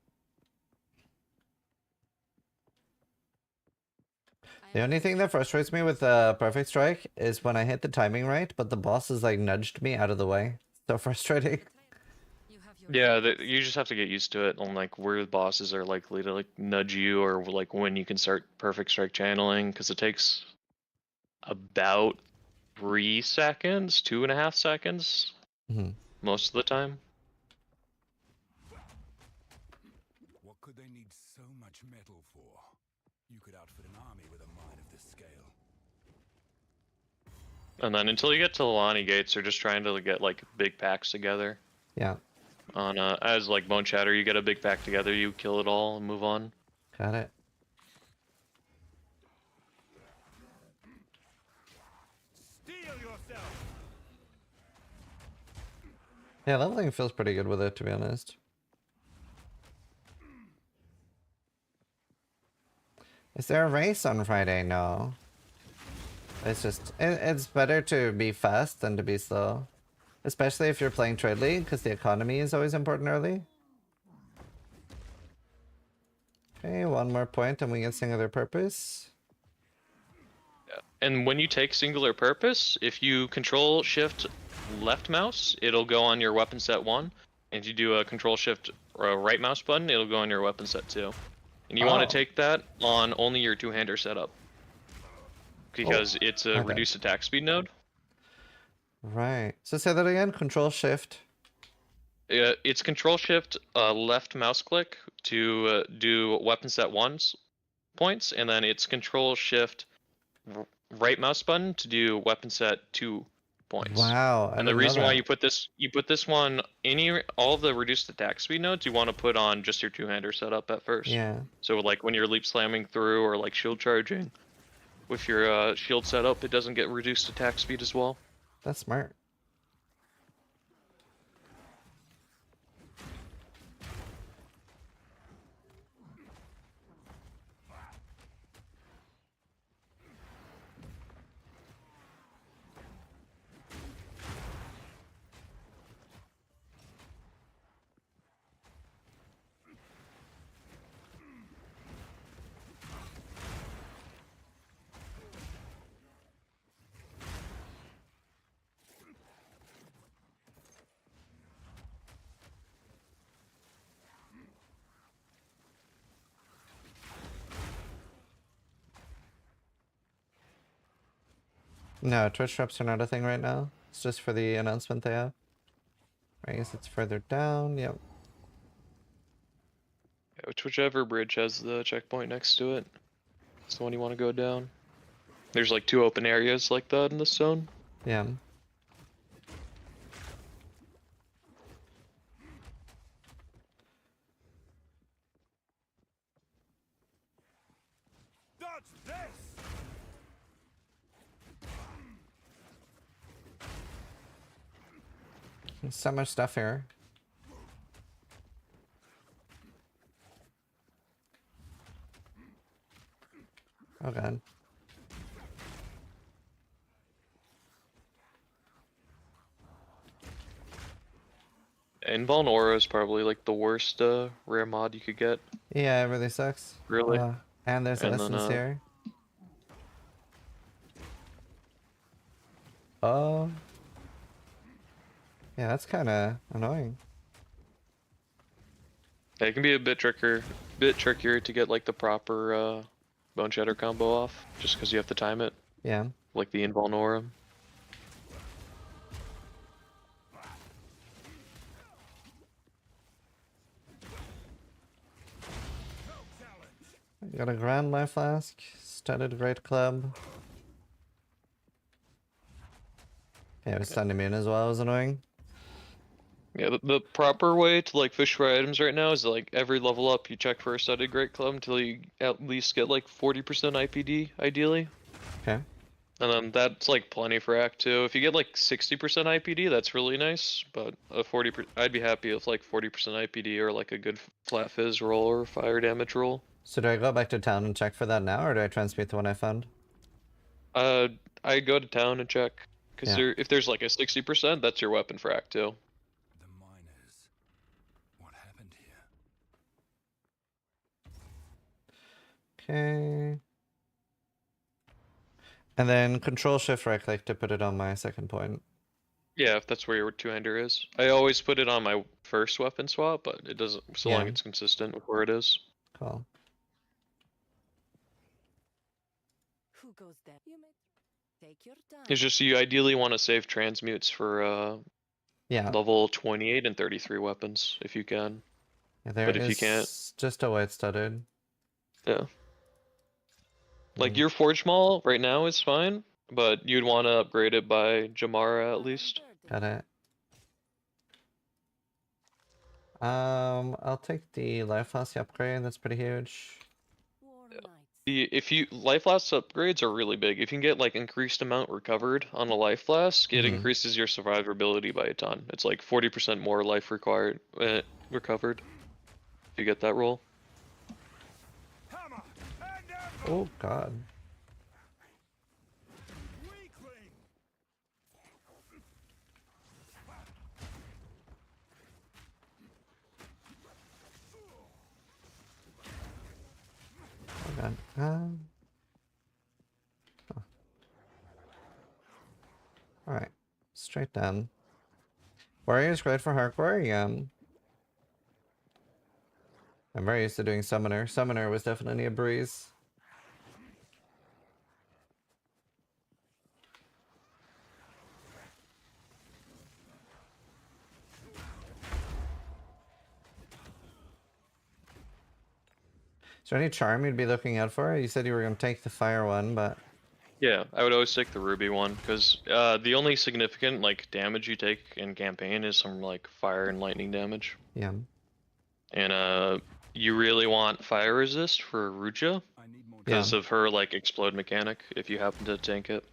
The only thing that frustrates me with Perfect Strike is when I hit the timing right, but the boss has like nudged me out of the way. So frustrating. Yeah, you just have to get used to it on like where the bosses are likely to like nudge you, or like when you can start Perfect Strike channeling, because it takes about 3 seconds, 2.5 seconds, Mhm. most of the time. What could they need so much metal for? You could outfit an army with a mine of this scale. And then until you get to the Lani gates, they're just trying to get like big packs together. Yeah. On as like Bone Shatter, you get a big pack together, you kill it all and move on. Got it. Steel yourself! Yeah, leveling feels pretty good with it, to be honest. Is there a race on Friday? No. It's just, it's better to be fast than to be slow. Especially if you're playing Trade League, because the economy is always important early. Okay, one more point and we get Singular Purpose. And when you take singular purpose, if you control shift left mouse, it'll go on your weapon set 1. And if you do a control shift right mouse button, it'll go on your weapon set 2. And you want to take that on only your two-hander setup. Because it's a reduced attack speed node. Right. So say that again. Control Shift. It's control shift left mouse click to do weapon set 1's points, and then it's control shift right mouse button to do weapon set 2 points. Wow. And the reason why you put this one all the reduced attack speed nodes you want to put on just your two-hander setup at first. Yeah. So like when you're leap slamming through or like shield charging, with your shield setup, it doesn't get reduced attack speed as well. That's smart. No, Twitch drops are not a thing right now. It's just for the announcement they have. I guess it's further down. Yep. Yeah, whichever bridge has the checkpoint next to it. It's the one you want to go down. There's like 2 open areas like that in this zone. Yeah. Dodge this! There's so much stuff here. Oh god. Invuln Aura is probably like the worst rare mod you could get. Yeah, it really sucks. Really? And there's And Essence then, here. Oh. Yeah, that's kind of annoying. Yeah, it can be a bit trickier to get like the proper Bone Shatter combo off, just because you have to time it, Yeah. like the Invuln Aura. Got a Grand Life Flask, Studded Great Club. Yeah, it was stunned immune as well, it was annoying. Yeah, the proper way to like fish for items right now is like every level up you check for a studded great club until you at least get like 40% IPD ideally. Okay. And then that's like plenty for Act 2. If you get like 60% IPD, that's really nice, but a 40%, I'd be happy with like 40% IPD or like a good flat fizz roll or fire damage roll. So do I go back to town and check for that now, or do I transmute the one I found? I go to town and check, because Yeah. if there's like a 60%, that's your weapon for Act 2. The miners. What happened here? Okay. And then Control Shift right click to put it on my second point. Yeah, if that's where your two-hander is. I always put it on my first weapon swap, but it doesn't, so long Yeah. it's consistent with where it is. Cool. Who goes there? You may take your time. It's just you ideally want to save transmutes for Yeah. level 28 and 33 weapons, if you can. Yeah, there but if you is can't- just a white studded. Yeah. Like your Forge Maul right now is fine, but you'd want to upgrade it by Jamara at least. Got it. I'll take the Life Flask upgrade, that's pretty huge. War Yeah. nights. If you life flask upgrades are really big. If you can get like increased amount recovered on a life flask, it increases your survivability by a ton. It's like 40% more life required recovered. If you get that roll. Hammer and anvil. Oh god. Weakling. Oh god. Oh. Alright. Straight down. Warrior is great for hardcore, yeah. I'm very used to doing Summoner. Summoner was definitely a breeze. Is there any charm you'd be looking out for? You said you were going to take the fire one, but... Yeah, I would always take the ruby one because the only significant like damage you take in campaign is some like fire and lightning damage. Yeah. And you really want fire resist for Ruja I need more. because of her like explode mechanic if you happen to tank it.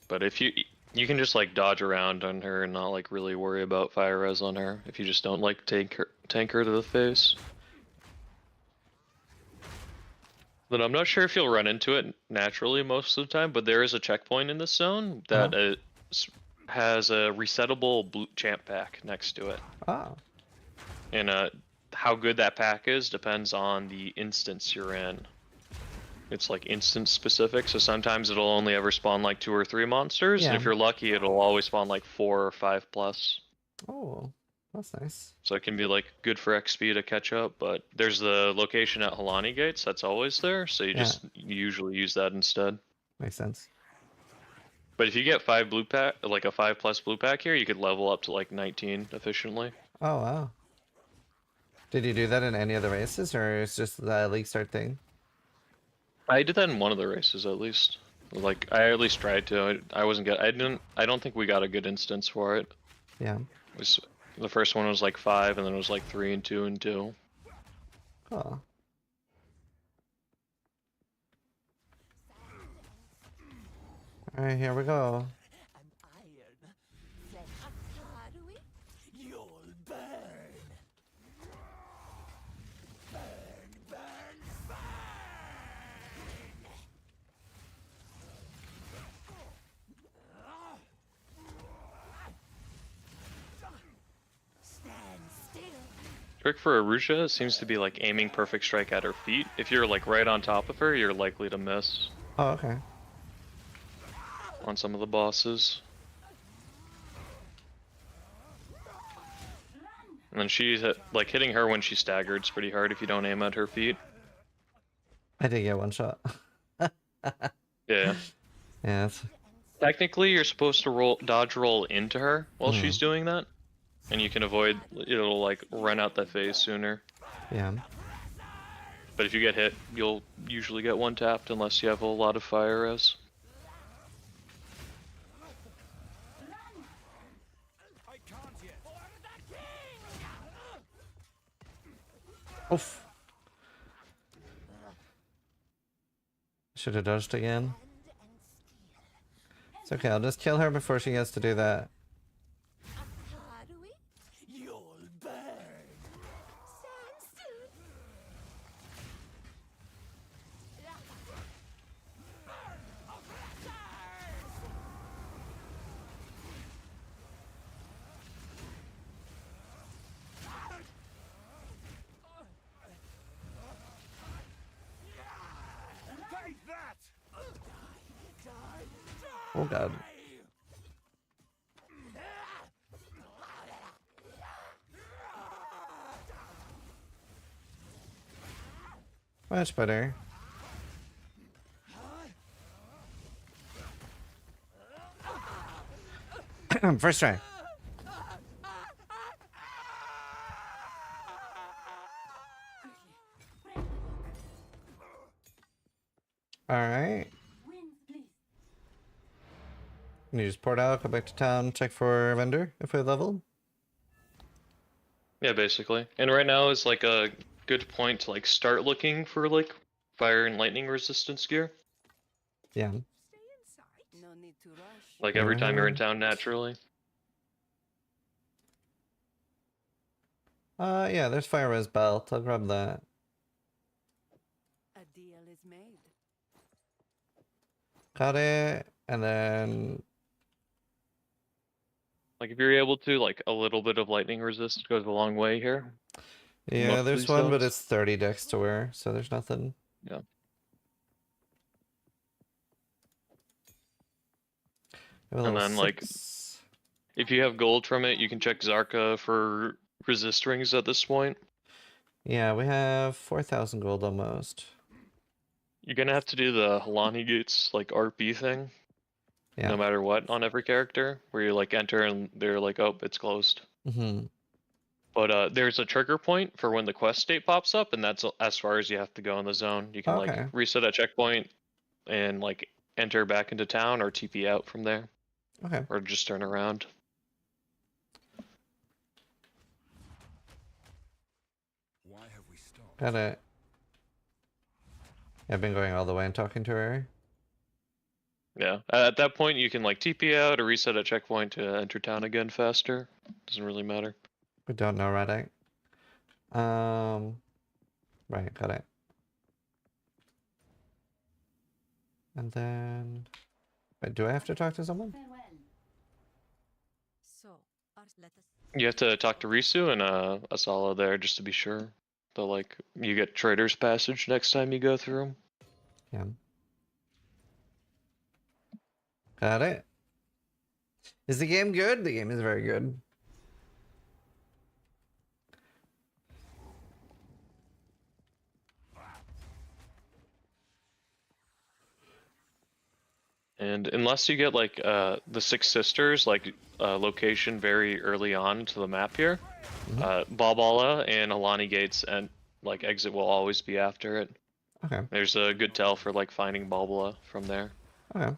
But if you can just like dodge around on her and not like really worry about fire res on her if you just don't like tank her to the face. Then I'm not sure if you'll run into it naturally most of the time, but there is a checkpoint in this zone that has a resettable blue champ pack next to it. Oh. And how good that pack is depends on the instance you're in. It's like instance specific, so sometimes it'll only ever spawn like 2 or 3 monsters, and if Yeah. you're lucky, it'll always spawn like 4 or 5 plus. Oh, that's nice. So it can be like good for XP to catch up, but there's the location at Halani Gates that's always there, so you just usually use that instead. Makes sense. But if you get 5 blue pack, like a 5+ blue pack here, you could level up to like 19 efficiently. Oh, wow. Did you do that in any of the races, or it's just the league start thing? I did that in one of the races at least. Like I at least tried to. I wasn't good. I don't think we got a good instance for it. Yeah. It was, the first one was like 5, and then it was like 3 and 2 and 2. Oh. Alright, here we go. An iron. Then how do we? You'll burn. Burn, burn, burn. Stand still. Trick for Arusha seems to be like aiming perfect strike at her feet. If you're like right on top of her, you're likely to miss Oh, okay. on some of the bosses. And then she's like hitting her when she staggered's pretty hard if you don't aim at her feet. I did get one shot. Yeah. Yeah, it's... Technically, you're supposed to dodge roll into her while she's doing that, and you can avoid, it'll like run out the phase sooner. yeah. But if you get hit, you'll usually get one tapped unless you have a lot of fire res. I can't yet. Oof. Should have dodged again. It's okay, I'll just kill her before she gets to do that. How do we? You'll burn. Stand still. Take that. Oh god. Much better. First try. Alright. Can you just port out, go back to town, check for a vendor if we leveled? Yeah, basically. And right now is like a good point to like start looking for like fire and lightning resistance gear. Yeah. Stay inside. No need to rush. Like Yeah, every I time you're in haven't- town naturally. Yeah, there's fire res belt. I'll grab that. A deal is made. Got it. And then Like if you're able to, like a little bit of lightning resist goes a long way here. yeah, Most of there's these one, but zones. it's 30 dex to wear, so there's nothing. Yeah. I have a And level then, like, 6. If you have gold from it, you can check Zarka for resist rings at this point. Yeah, we have 4,000 gold almost. You're gonna have to do the Halani Gates like RP thing, Yeah. no matter what, on every character, where you like enter and they're like, oh, it's closed. Mm-hmm. But there's a trigger point for when the quest state pops up, and that's as far as you have to go in the zone. You can Okay. like reset a checkpoint and like enter back into town or TP out from there, Okay. or just turn around. Why have we stopped? Got it. Yeah, I've been going all the way and talking to her. Yeah, at that point you can like TP out or reset a checkpoint to enter town again faster. Doesn't really matter. We don't know, right? Right, got it. And then, wait, do I have to talk to someone? So, let us. You have to talk to Risu and Asala there just to be sure. But like, you get Trader's Passage next time you go through 'em. Yeah. Got it. Is the game good? The game is very good. And unless you get like the Six Sisters like location very early on to the map here, Balbala and Alani Gates and like exit will always be after it. Okay. There's a good tell for like finding Balbala from there. Okay.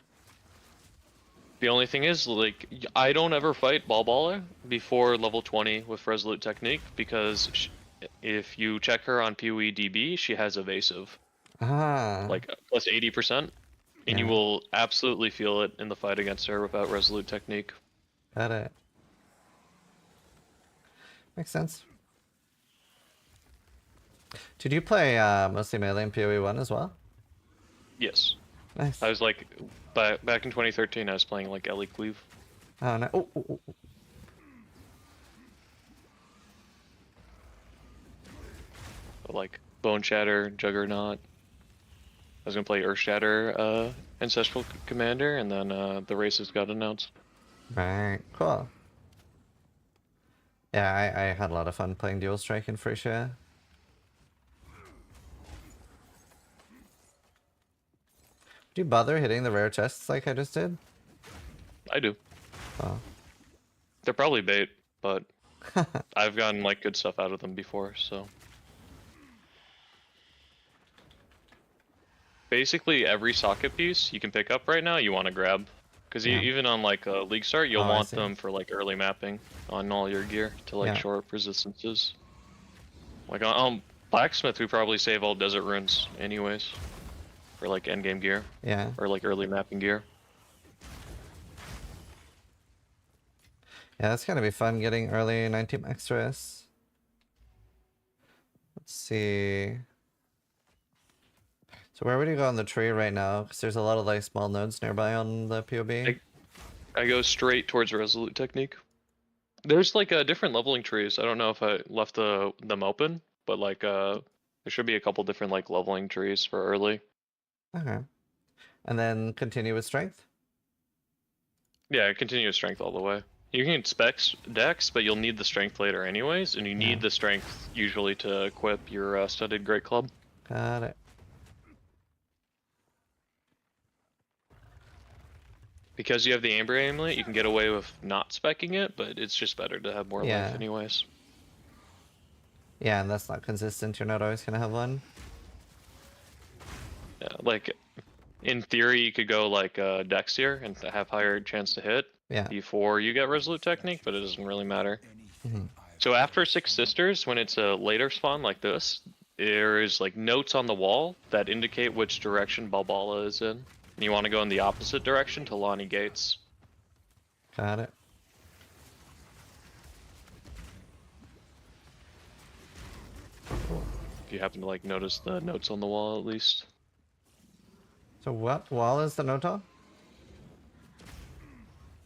The only thing is, like, I don't ever fight Balbala before level 20 with Resolute Technique because if you check her on PoE DB, she has evasive, Ah. like plus 80%, and you Yeah. will absolutely feel it in the fight against her without Resolute Technique. Got it. Makes sense. Did you play mostly melee in PoE 1 as well? Yes. Nice. I was like, back in 2013, I was playing like Ellie Cleave. Oh, no. Oh, oh, oh. But, like Bone Shatter, Juggernaut. I was gonna play Earth Shatter, Ancestral Commander, and then the races got announced. Right. Cool. Yeah, I had a lot of fun playing Dual Strike in Frisia. Do you bother hitting the rare chests like I just did? I do. Oh. They're probably bait, but I've gotten like good stuff out of them before, so. Basically every socket piece you can pick up right now you want to grab. Because Yeah. even on like a League Start, you'll Oh, I want see. them for like early mapping on all your gear to like Yeah. shore up resistances. Like on Blacksmith we probably save all Desert Runes anyways. For like endgame gear, Yeah. or like early mapping gear. Yeah, that's gonna be fun getting early 19 extras. Let's see. So where would you go on the tree right now? Because there's a lot of like small nodes nearby on the POB. I go straight towards Resolute Technique. There's like different leveling trees. I don't know if I left them open, but like there should be a couple different like leveling trees for early. Okay. And then continue with strength? Yeah, continuous strength all the way. You can specs dex, but you'll need the strength later anyways, and you need Yeah. the strength usually to equip your studded great club. Got it. Because you have the Amber Amulet, you can get away with not specking it, but it's just better to have more Yeah. life anyways. Yeah, and that's not consistent. You're not always gonna have one. Yeah, like in theory, you could go like Dexier and have higher chance to hit Yeah. before you get Resolute Technique, but it doesn't really matter. Anything Mhm. I So after Six Sisters, when it's a later spawn like this, there is like notes on the wall that indicate which direction Balbala is in. And you want to go in the opposite direction to Lonnie Gates. Got it. If you happen to like notice the notes on the wall at least. So what wall is the note on?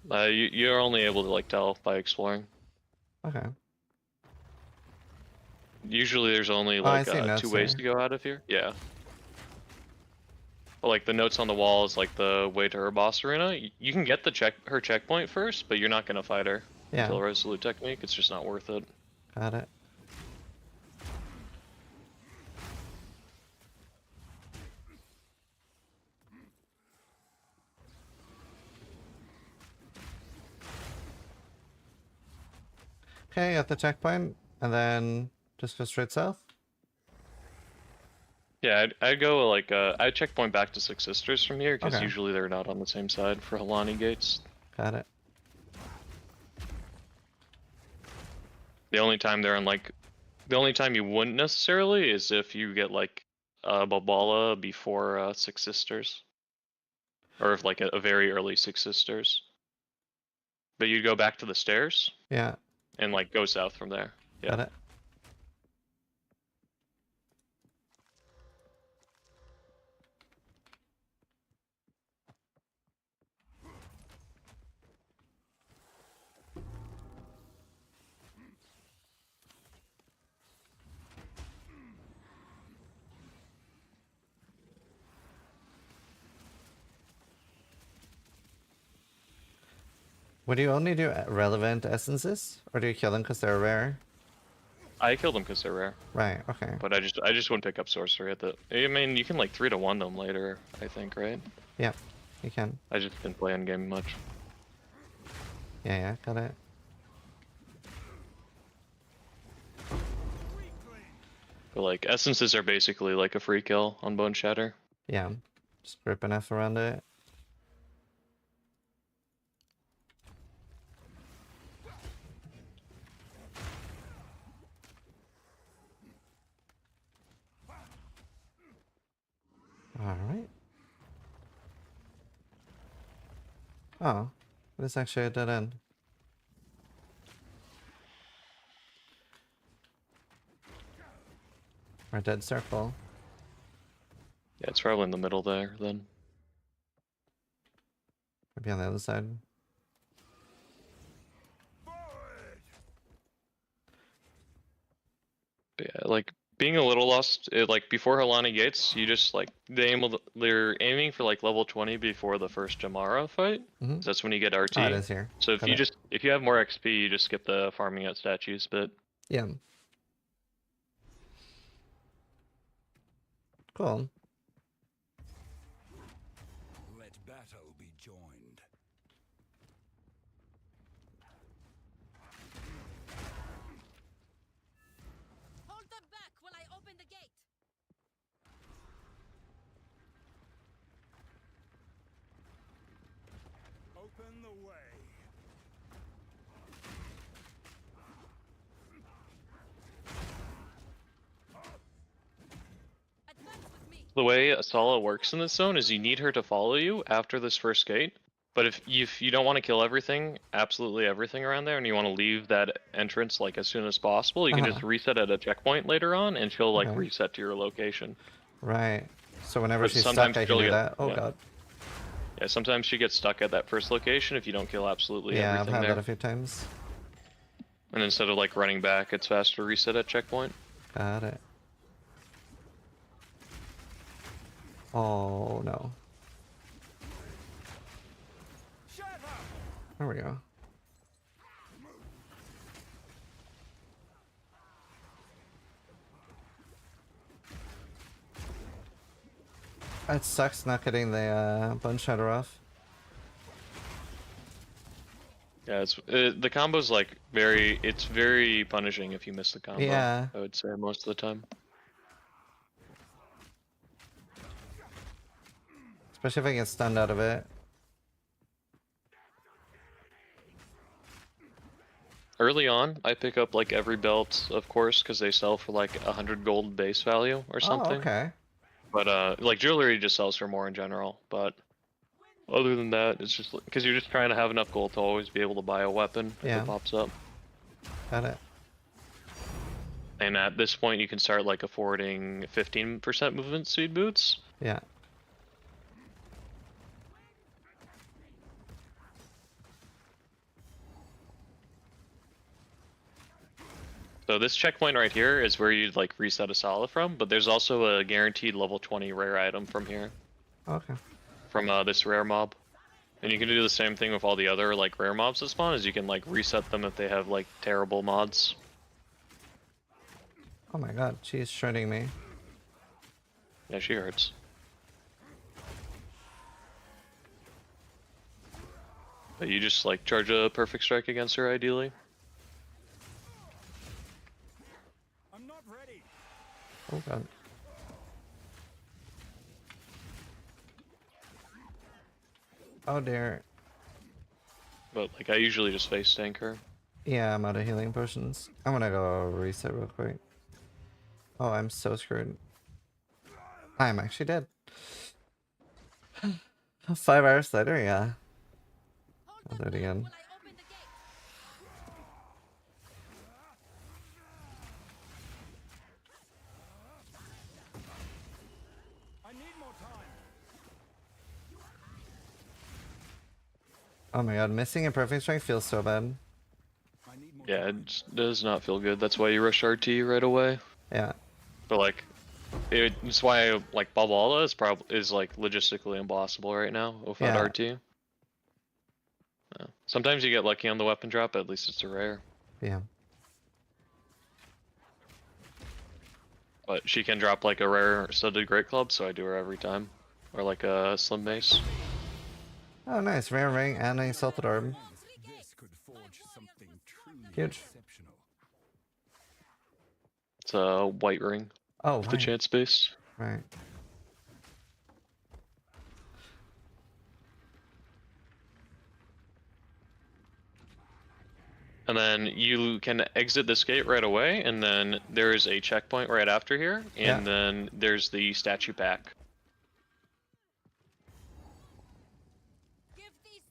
You're only able to like tell by exploring. Okay. Usually there's only I like see notes 2 ways there. to go out of here. Yeah. But, like the notes on the wall is like the way to her boss arena. You can get the her checkpoint first, but you're not gonna fight her Yeah. until Resolute Technique. It's just not worth it. Got it. Okay, at the checkpoint, and then just go straight south. Yeah, I'd go like I'd checkpoint back to Six Sisters from here because Okay. usually they're not on the same side for Halani Gates. Got it. The only time they're on like, the only time you wouldn't necessarily is if you get like Balbala before Six Sisters, or if like a very early Six Sisters. But you go back to the stairs Yeah. and like go south from there. Yeah. Got it. Would you only do relevant essences, or do you kill them because they're rare? I killed them because they're rare, Right. Okay. but I just wouldn't pick up sorcery at the. I mean, you can like 3-1 them later. I think, right? Yeah, you can. I just didn't play end game much. Yeah. Yeah. Got it. But like essences are basically like a free kill on Bone Shatter. Yeah. Just grip an F around it. Alright. Oh, this is actually a dead end. Or a dead circle. Yeah, it's probably in the middle there then. Maybe on the other side. But yeah, like being a little lost, like before Halani Gates, you just like they're aiming for like level 20 before the first Jamara fight. Mm-hmm. So that's when you get RT. Oh, it is here. So Got it. if you have more XP, you just skip the farming out statues. But Yeah. Cool. Let battle be joined. Hold them back while I open the gate. Open the way. Advance with me. the way Asala works in this zone is you need her to follow you after this first gate. But if you don't want to kill everything, absolutely everything around there, and you want to leave that entrance like as soon as possible, you can just reset at a checkpoint later on, and she'll like Okay. reset to your location. Right. So whenever But she's sometimes stuck, I can she'll do get- that. Oh yeah. god. Yeah, sometimes she gets stuck at that first location if you don't kill absolutely Yeah, I've everything had there. that a few times. And instead of like running back, it's faster to reset at checkpoint. Got it. Oh no. There we go. It sucks not getting the bone shatter off. Yeah, the combo's like it's very punishing if you miss the combo. Yeah. I would say most of the time. Especially if I get stunned out of it. Early on, I pick up like every belt, of course, because they sell for like 100 gold base value or Oh, something. okay. But like jewelry just sells for more in general. But other than that, it's just because you're just trying to have enough gold to always be able to buy a weapon if Yeah. it pops up. Got it. And at this point, you can start like affording 15% movement speed boots. Yeah. So this checkpoint right here is where you'd like reset a solid from, but there's also a guaranteed level 20 rare item from here, Okay. from this rare mob. And you can do the same thing with all the other like rare mobs that spawn, is you can like reset them if they have like terrible mods. Oh my god, she's shredding me. Yeah, she hurts. But you just like charge a perfect strike against her ideally. I'm not ready. Oh god. Oh dear. But like I usually just face tank her. Yeah, I'm out of healing potions. I'm gonna go reset real quick. Oh, I'm so screwed. I'm actually dead. 5 hours later, yeah. I'll do it again. I need more time. Oh my god, missing a perfect strike feels so bad. I need more Yeah, time. it does not feel good. That's why you rush RT right away. Yeah. But like, it's why like Balboa is like logistically impossible right now without Yeah. RT. Yeah. Sometimes you get lucky on the weapon drop, but at least it's a rare. Yeah. But she can drop like a rare studded great club, so I do her every time, or like a slim mace. Oh nice, rare ring and a salted orb. This could forge something truly Huge. exceptional. It's a white ring Oh, with the right. chance base. Right. And then you can exit this gate right away, and then there is a checkpoint right after here, and Yeah. then there's the statue pack.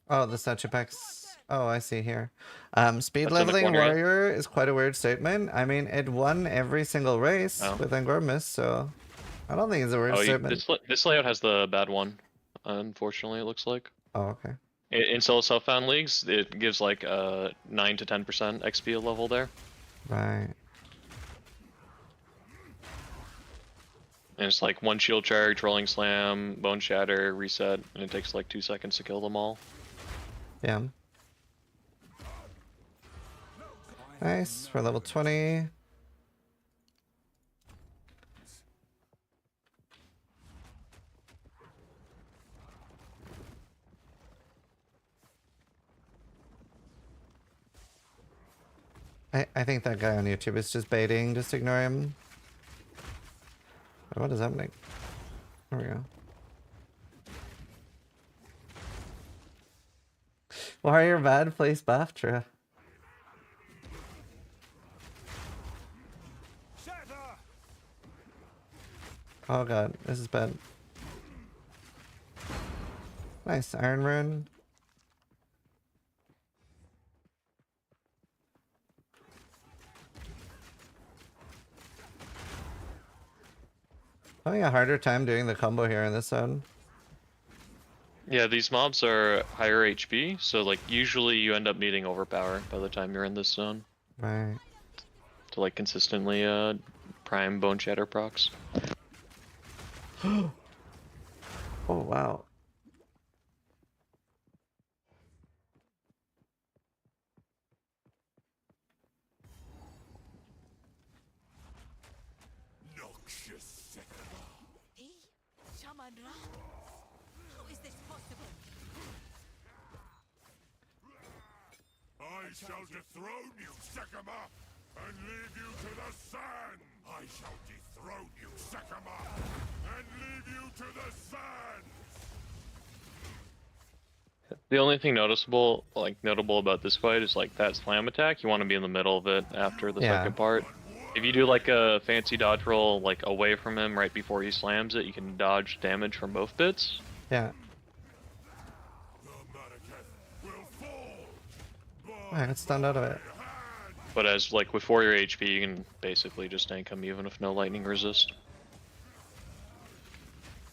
Oh, the statue packs. Oh, I see here. Speed That's in the leveling corner, right? warrior is quite a weird statement. I mean, it won every single race Oh. with Angormus, so I don't think it's a weird Oh, statement. this layout has the bad one, unfortunately, it looks like. Oh, okay. In solo self-found leagues, it gives like 9 to 10% XP level there. Right. And it's like one shield charge, rolling slam, bone shatter, reset, and it takes like 2 seconds to kill them all. Yeah. Nice. We're level 20. I think that guy on YouTube is just baiting. Just ignore him. What is happening? There we go. Why are your bad place BAFTA? Shatter! Oh god, this is bad. Nice Iron Rune. Having a harder time doing the combo here in this zone. Yeah, these mobs are higher HP, so like usually you end up needing overpower by the time you're in this zone Right. to like consistently prime bone shatter procs. Oh wow. Noxious Hey, Shaman Ra? How is this possible? I shall dethrone you, Sekama, and leave you to the sand! I shall dethrone you, Sekama, and leave you to the sand! The only thing notable about this fight is like that slam attack. You want to be in the middle of it after the Yeah. second part. If you do like a fancy dodge roll like away from him right before he slams it, you can dodge damage from both bits. Yeah. I got stunned out of it. But as like with 4 your HP, you can basically just tank him even if no lightning resist.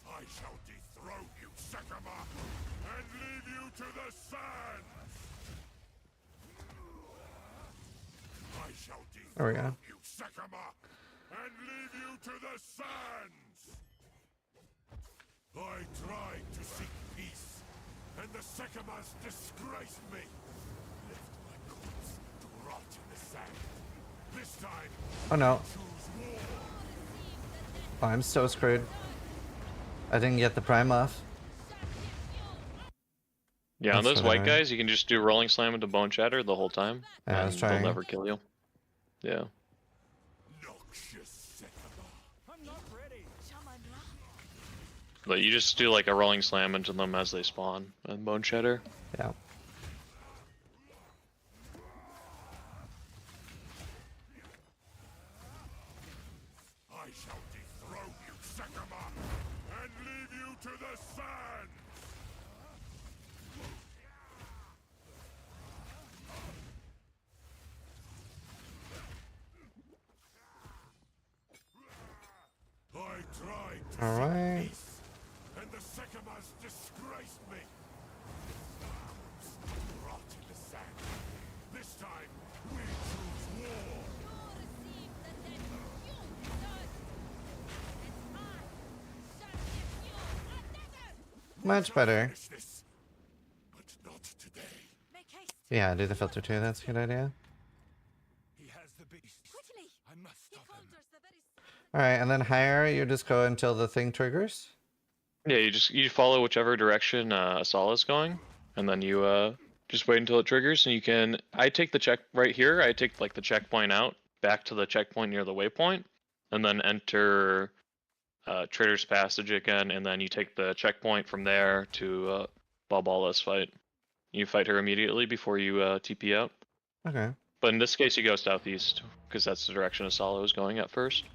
I shall dethrone you, Sekama, and leave you to the sands! I shall There we dethrone go. you, Sekama, and leave you to the sands! I tried to seek peace, and the Sekamas disgraced me. Left my corpse to rot in the sand. This time, Oh no. choose war. Oh, I'm so screwed. I didn't get the prime off. Yeah, on That's those really white annoying. guys, you can just do rolling slam into bone shatter the whole time, Yeah, I was and they'll trying. never kill you. Yeah. Noxious Sekama. I'm not ready. But you just do like a rolling slam into them as they spawn and bone shatter. Yeah. I shall dethrone you, Sekama, and leave you to the sands! I tried to All seek right. peace, and the Sekamas disgraced me. Rot in the sand. This time, we choose war. Much better. Finish this, but not today. Yeah, do the filter too. That's a good idea. He has the beast. I must stop him. All right, and then higher, you just go until the thing triggers. Yeah, you follow whichever direction Asala is going, and then you just wait until it triggers, and you can. I take the check right here. I take like the checkpoint out back to the checkpoint near the waypoint, and then enter Trader's Passage again, and then you take the checkpoint from there to Balbala's fight. You fight her immediately before you TP out. Okay. But in this case, you go southeast because that's the direction Asala was going at first.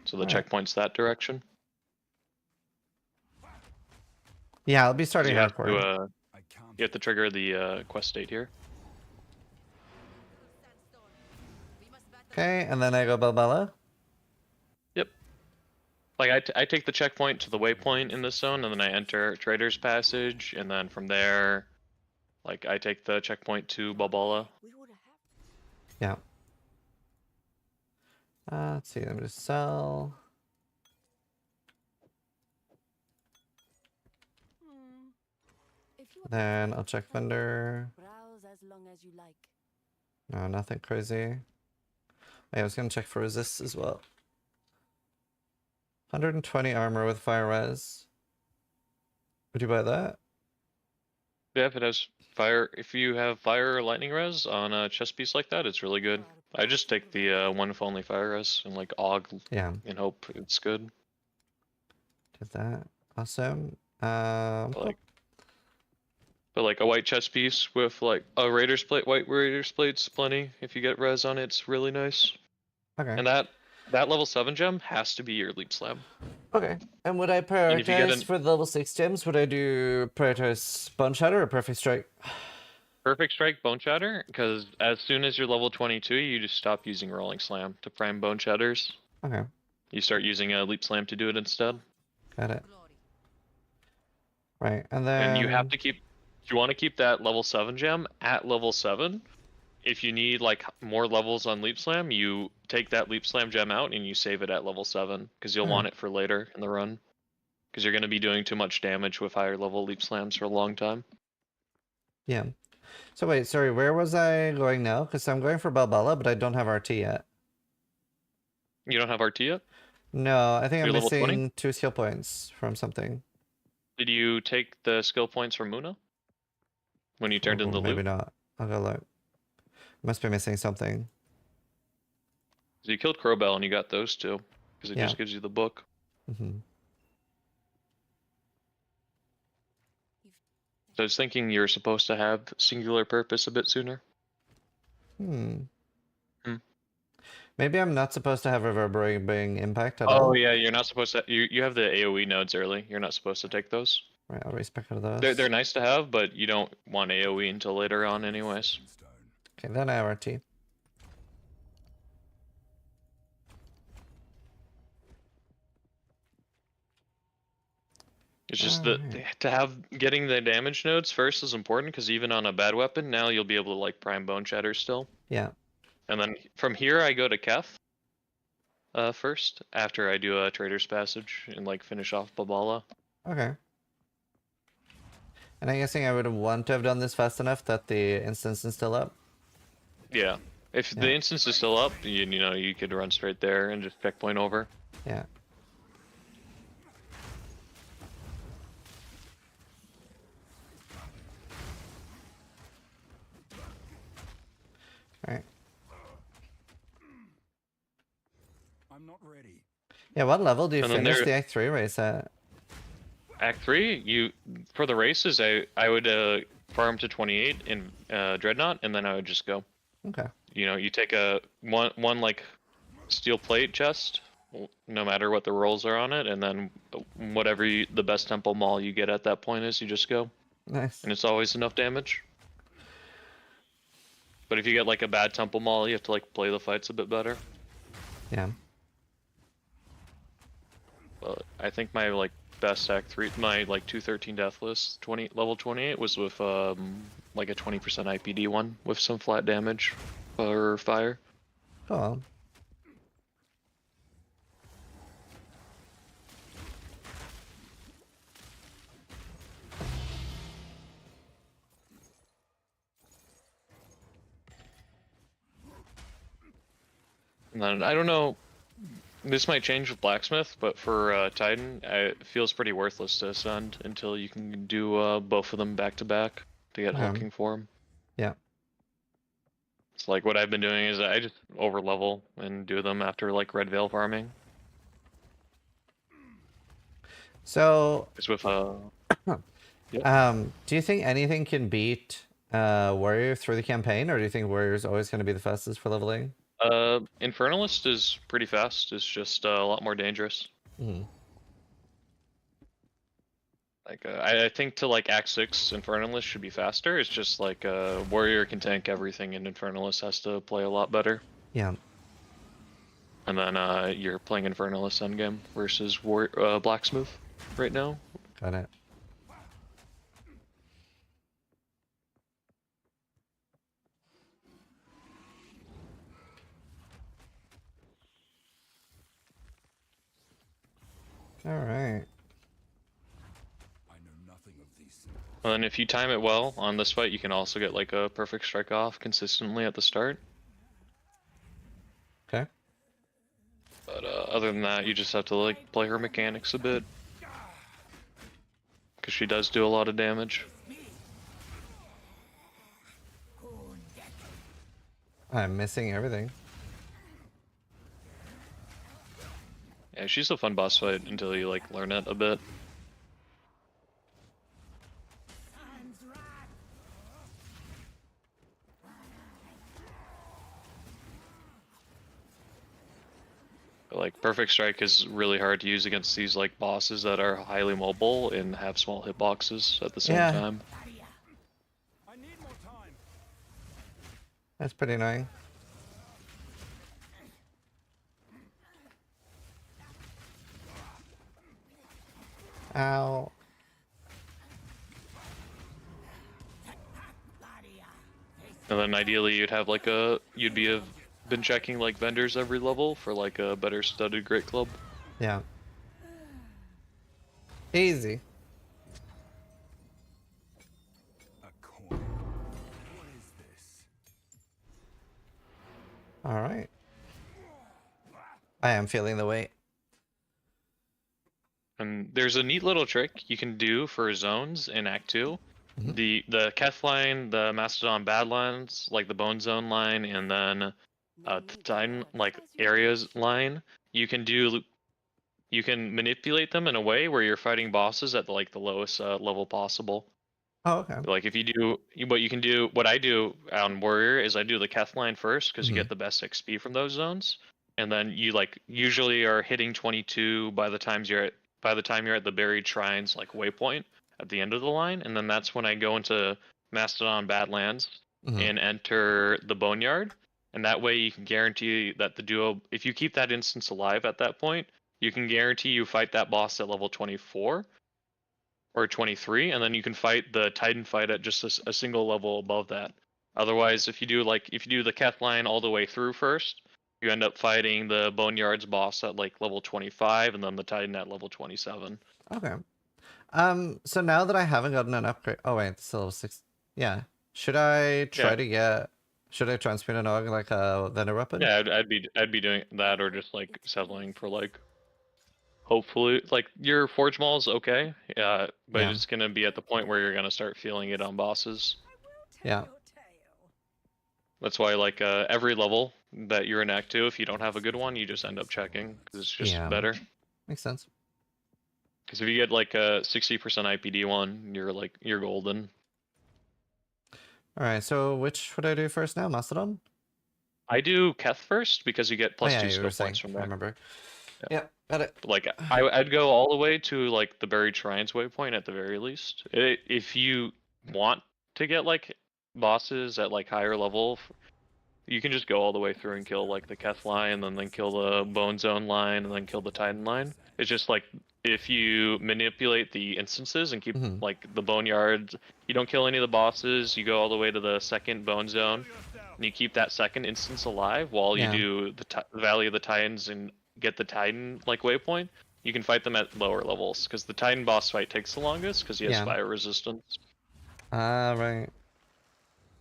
So the Alright. checkpoint's that direction. Yeah, I'll be starting You have hardcore. to I can't. you have to trigger the quest state here. Okay, and then I go Balbala. Yep. Like I take the checkpoint to the waypoint in this zone, and then I enter Trader's Passage, and then from there, like I take the checkpoint to Balbala. Yeah. Let's see. Let me just sell. Then I'll check vendor. Browse as long as you like. No, nothing crazy. Yeah, I was gonna check for resist as well. 120 armor with fire res. Would you buy that? Yeah, if it has fire, if you have fire or lightning res on a chest piece like that, it's really good. I just take the one if only fire res and like AUG Yeah, and hope it's good. did that. Awesome. Like, but like a white chest piece with like a Raiders plate, white Raiders plate's plenty. If you get res on it, it's really nice. Okay. And that level 7 gem has to be your leap slam. Okay. And would I if you get prioritize for the level 6 gems? Would I do prioritize Bone Shatter or Perfect Strike? Perfect strike bone shatter, because as soon as you're level 22, you just stop using rolling slam to prime bone shatters. Okay, You start using a leap slam to do it instead. got it. Right, and then And you have to keep, if you want to keep that level 7 gem at level 7, if you need like more levels on leap slam, you take that leap slam gem out and you save it at level 7, because you'll want it for later in the run. Because you're going to be doing too much damage with higher level leap slams for a long time. Yeah. So wait, sorry, where was I going now? Because I'm going for Balbala, but I don't have RT yet. You don't have RT yet? No, I think I'm You're level 20? missing 2 skill points from something. Did you take the skill points from Muna? When you turned in the Maybe loot? not. I'll go look. Must be missing something. So you killed Crowbell and you got those two. Because it Yeah. just gives you the book. Mm-hmm. So I was thinking you're supposed to have singular purpose a bit sooner. Hmm. Hmm. Maybe I'm not supposed to have reverberating impact at Oh all. yeah, you're not supposed to. You have the AOE nodes early. You're not supposed to take those. Right, I'll respec out of They're those. nice to have, but you don't want AOE until later on, anyways. Okay, then I have RT. It's just that Alright. to have getting the damage nodes first is important because even on a bad weapon, now you'll be able to like prime bone shatter still. Yeah. And then from here, I go to Kef first after I do a Trader's Passage and like finish off Babala. Okay. And I'm guessing I would want to have done this fast enough that the instance is still up. Yeah. If the Yeah. instance is still up, you know you could run straight there and just checkpoint over. Yeah. Alright. I'm not ready. Yeah, what level do you And then finish there- the Act 3 race at? Act 3, you for the races, I would farm to 28 in Dreadnought, and then I would just go. Okay. You know, you take a one like steel plate chest, no matter what the rolls are on it, and then whatever the best temple maul you get at that point is, you just go, Nice. and it's always enough damage. But if you get like a bad temple maul, you have to like play the fights a bit better. Yeah. But I think my like best Act 3, my like 213 Deathless level 28 was with like a 20% IPD one with some flat damage or fire. Cool. And then I don't know, this might change with Blacksmith, but for Titan, it feels pretty worthless to ascend until you can do both of them back to back to get hooking for him. Yeah. It's like what I've been doing is I just over level and do them after like Red Veil farming. So, It's with do you think anything can beat Warrior through the campaign, or do you think Warrior is always going to be the fastest for leveling? Infernalist is pretty fast. It's just a lot more dangerous. Mhm. Like I think to like Act 6, Infernalist should be faster. It's just like Warrior can tank everything, and Infernalist has to play a lot better. Yeah. And then you're playing Infernalist endgame versus Blacksmith right now. Got it. All right. I know nothing of these symbols. And then if you time it well on this fight, you can also get like a perfect strike off consistently at the start. Okay. But other than that, you just have to like play her mechanics a bit. Because she does do a lot of damage. I'm missing everything. Yeah, she's a fun boss fight until you like learn it a bit. Like perfect strike is really hard to use against these like bosses that are highly mobile and have small hitboxes at the same Yeah. time. I need more time. That's pretty annoying. Ow. And then ideally you'd have like you'd have been checking like vendors every level for like a better studded great club. Yeah. Easy. A coin. What is this? All right. I am feeling the weight. And there's a neat little trick you can do for zones in Act 2. Mhm. The Keth line, the Mastodon Badlands, like the Bone Zone line, and then the Titan like areas line, you can manipulate them in a way where you're fighting bosses at like the lowest level possible. Oh, okay. Like if you do what you can do, what I do on Warrior is I do the Keth line first because you Mhm. get the best XP from those zones, and then you like usually are hitting 22 by the time you're at the buried shrines like waypoint at the end of the line, and then that's when I go into Mastodon Badlands Mhm. and enter the Boneyard, and that way you can guarantee that the duo, if you keep that instance alive at that point, you can guarantee you fight that boss at level 24 or 23, and then you can fight the Titan fight at just a single level above that. Otherwise, if you do the Keth line all the way through first, you end up fighting the Boneyards boss at like level 25, and then the Titan at level 27. Okay. So now that I haven't gotten an upgrade, oh wait, it's still level 6. Yeah. Should I Yeah, should I transmute an og like a vendor weapon? yeah, I'd be doing that, or just like settling for like hopefully like your Forge Maul is okay, but Yeah. it's gonna be at the point where you're gonna start feeling it on bosses. Yeah. That's why like every level that you're in Act 2, if you don't have a good one, you just end up checking because it's just Yeah. better. Makes sense. Because if you get like a 60% IPD one, you're golden. All right. So which would I do first now? Mastodon? I do Keth first because you get Oh plus yeah, 2 you were skill saying. points from I there. remember. Yeah. Yeah, got it. But, like I'd go all the way to like the Buried Shrines waypoint at the very least. If you want to get like bosses at like higher level, you can just go all the way through and kill like the Keth line, and then kill the Bone Zone line, and then kill the Titan line. It's just like if you manipulate the instances and keep Mhm. like the Boneyard, you don't kill any of the bosses. You go all the way to the second Bone Zone, and you keep that second instance alive while you Yeah. do the Valley of the Titans and get the Titan like waypoint. You can fight them at lower levels because the Titan boss fight takes the longest because he has Yeah. fire resistance. Ah, right.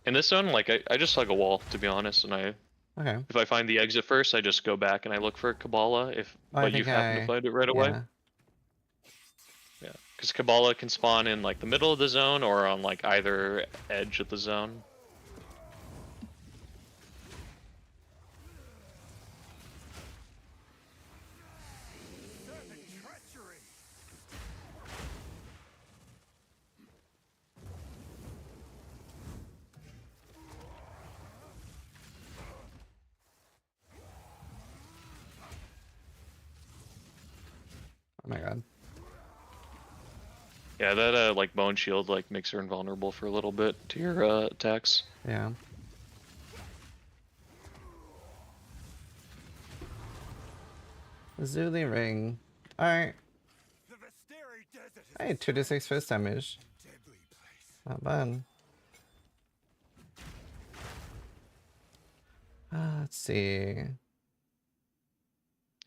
In this zone, like I just hug a wall to be honest, and Okay. if I find the exit first, I just go back and I look for Kabbalah. Oh, I But you think happen to find it right away. yeah. Yeah, because Kabbalah can spawn in like the middle of the zone or on like either edge of the zone. Oh my god. Yeah, that like bone shield like makes her invulnerable for a little bit to your attacks. Yeah. Zuli ring. Alright. The Visteri Desert is Hey, 2d6 fist damage. a deadly place. Not bad. Let's see.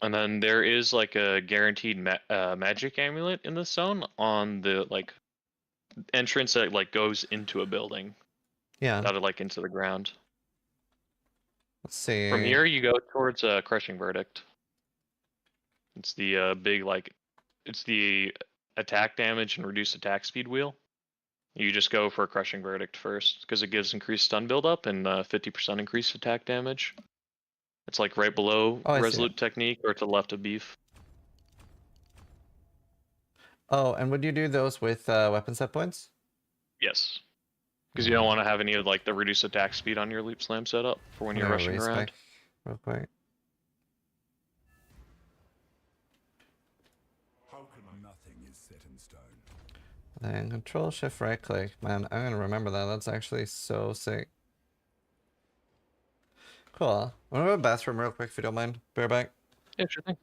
And then there is like a guaranteed magic amulet in this zone on the like entrance that like goes into a building, Yeah. not like into the ground. Let's see. From here, you go towards Crushing Verdict. It's the big like, it's the attack damage and reduced attack speed wheel. You just go for a Crushing Verdict first because it gives increased stun buildup and 50% increased attack damage. It's like right below Oh, I see it. Resolute Technique or to the left of Beef. Oh, and would you do those with weapon set points? Yes, because you don't want to have any of like the reduced attack speed on your Leap Slam setup for when I'm you're gonna rushing raise around. back real quick. Nothing is set in stone. Then control shift right click. Man, I'm gonna remember that. That's actually so sick. Cool. I'm gonna go to the bathroom real quick if you don't mind. Be right back. Yeah, sure thing.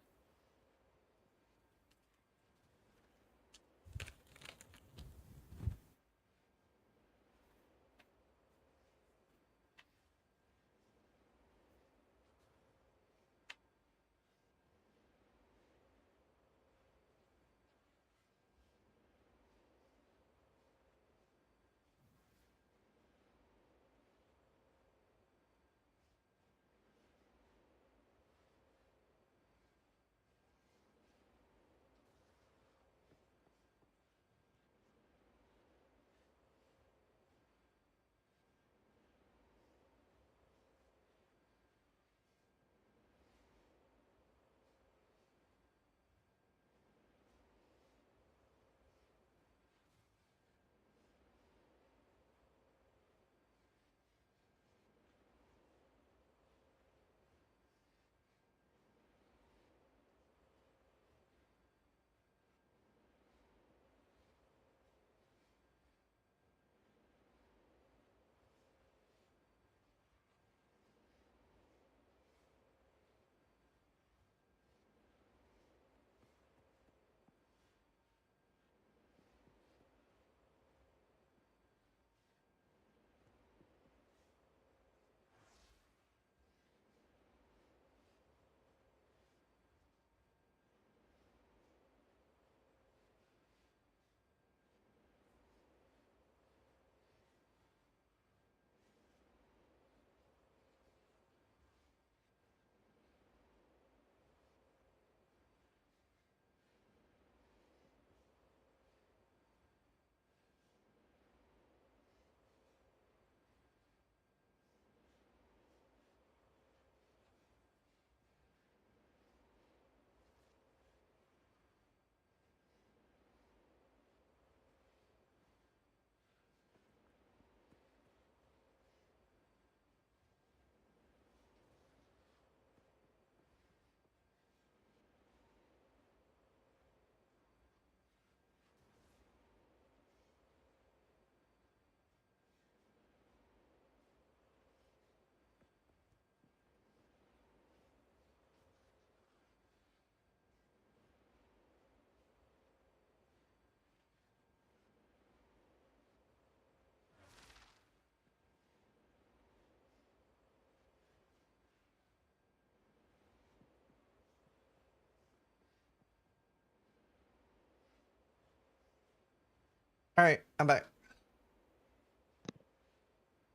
All right, I'm back.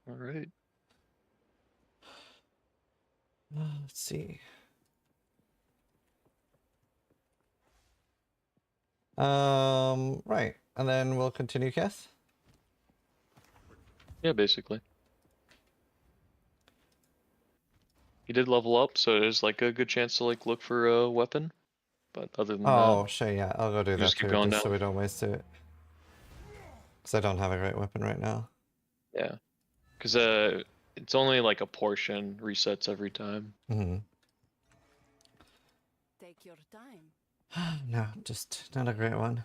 All right. Let's see. Right, and then we'll continue, Keth. Yeah, basically. He did level up, so there's like a good chance to like look for a weapon. But other than Oh, that, sure, yeah, I'll go do you that just keep too, going just so down. we don't waste it. Because I don't have a great weapon right now. Yeah, because it's only like a portion resets every time. Mm-hmm. Take your time. No, just not a great one.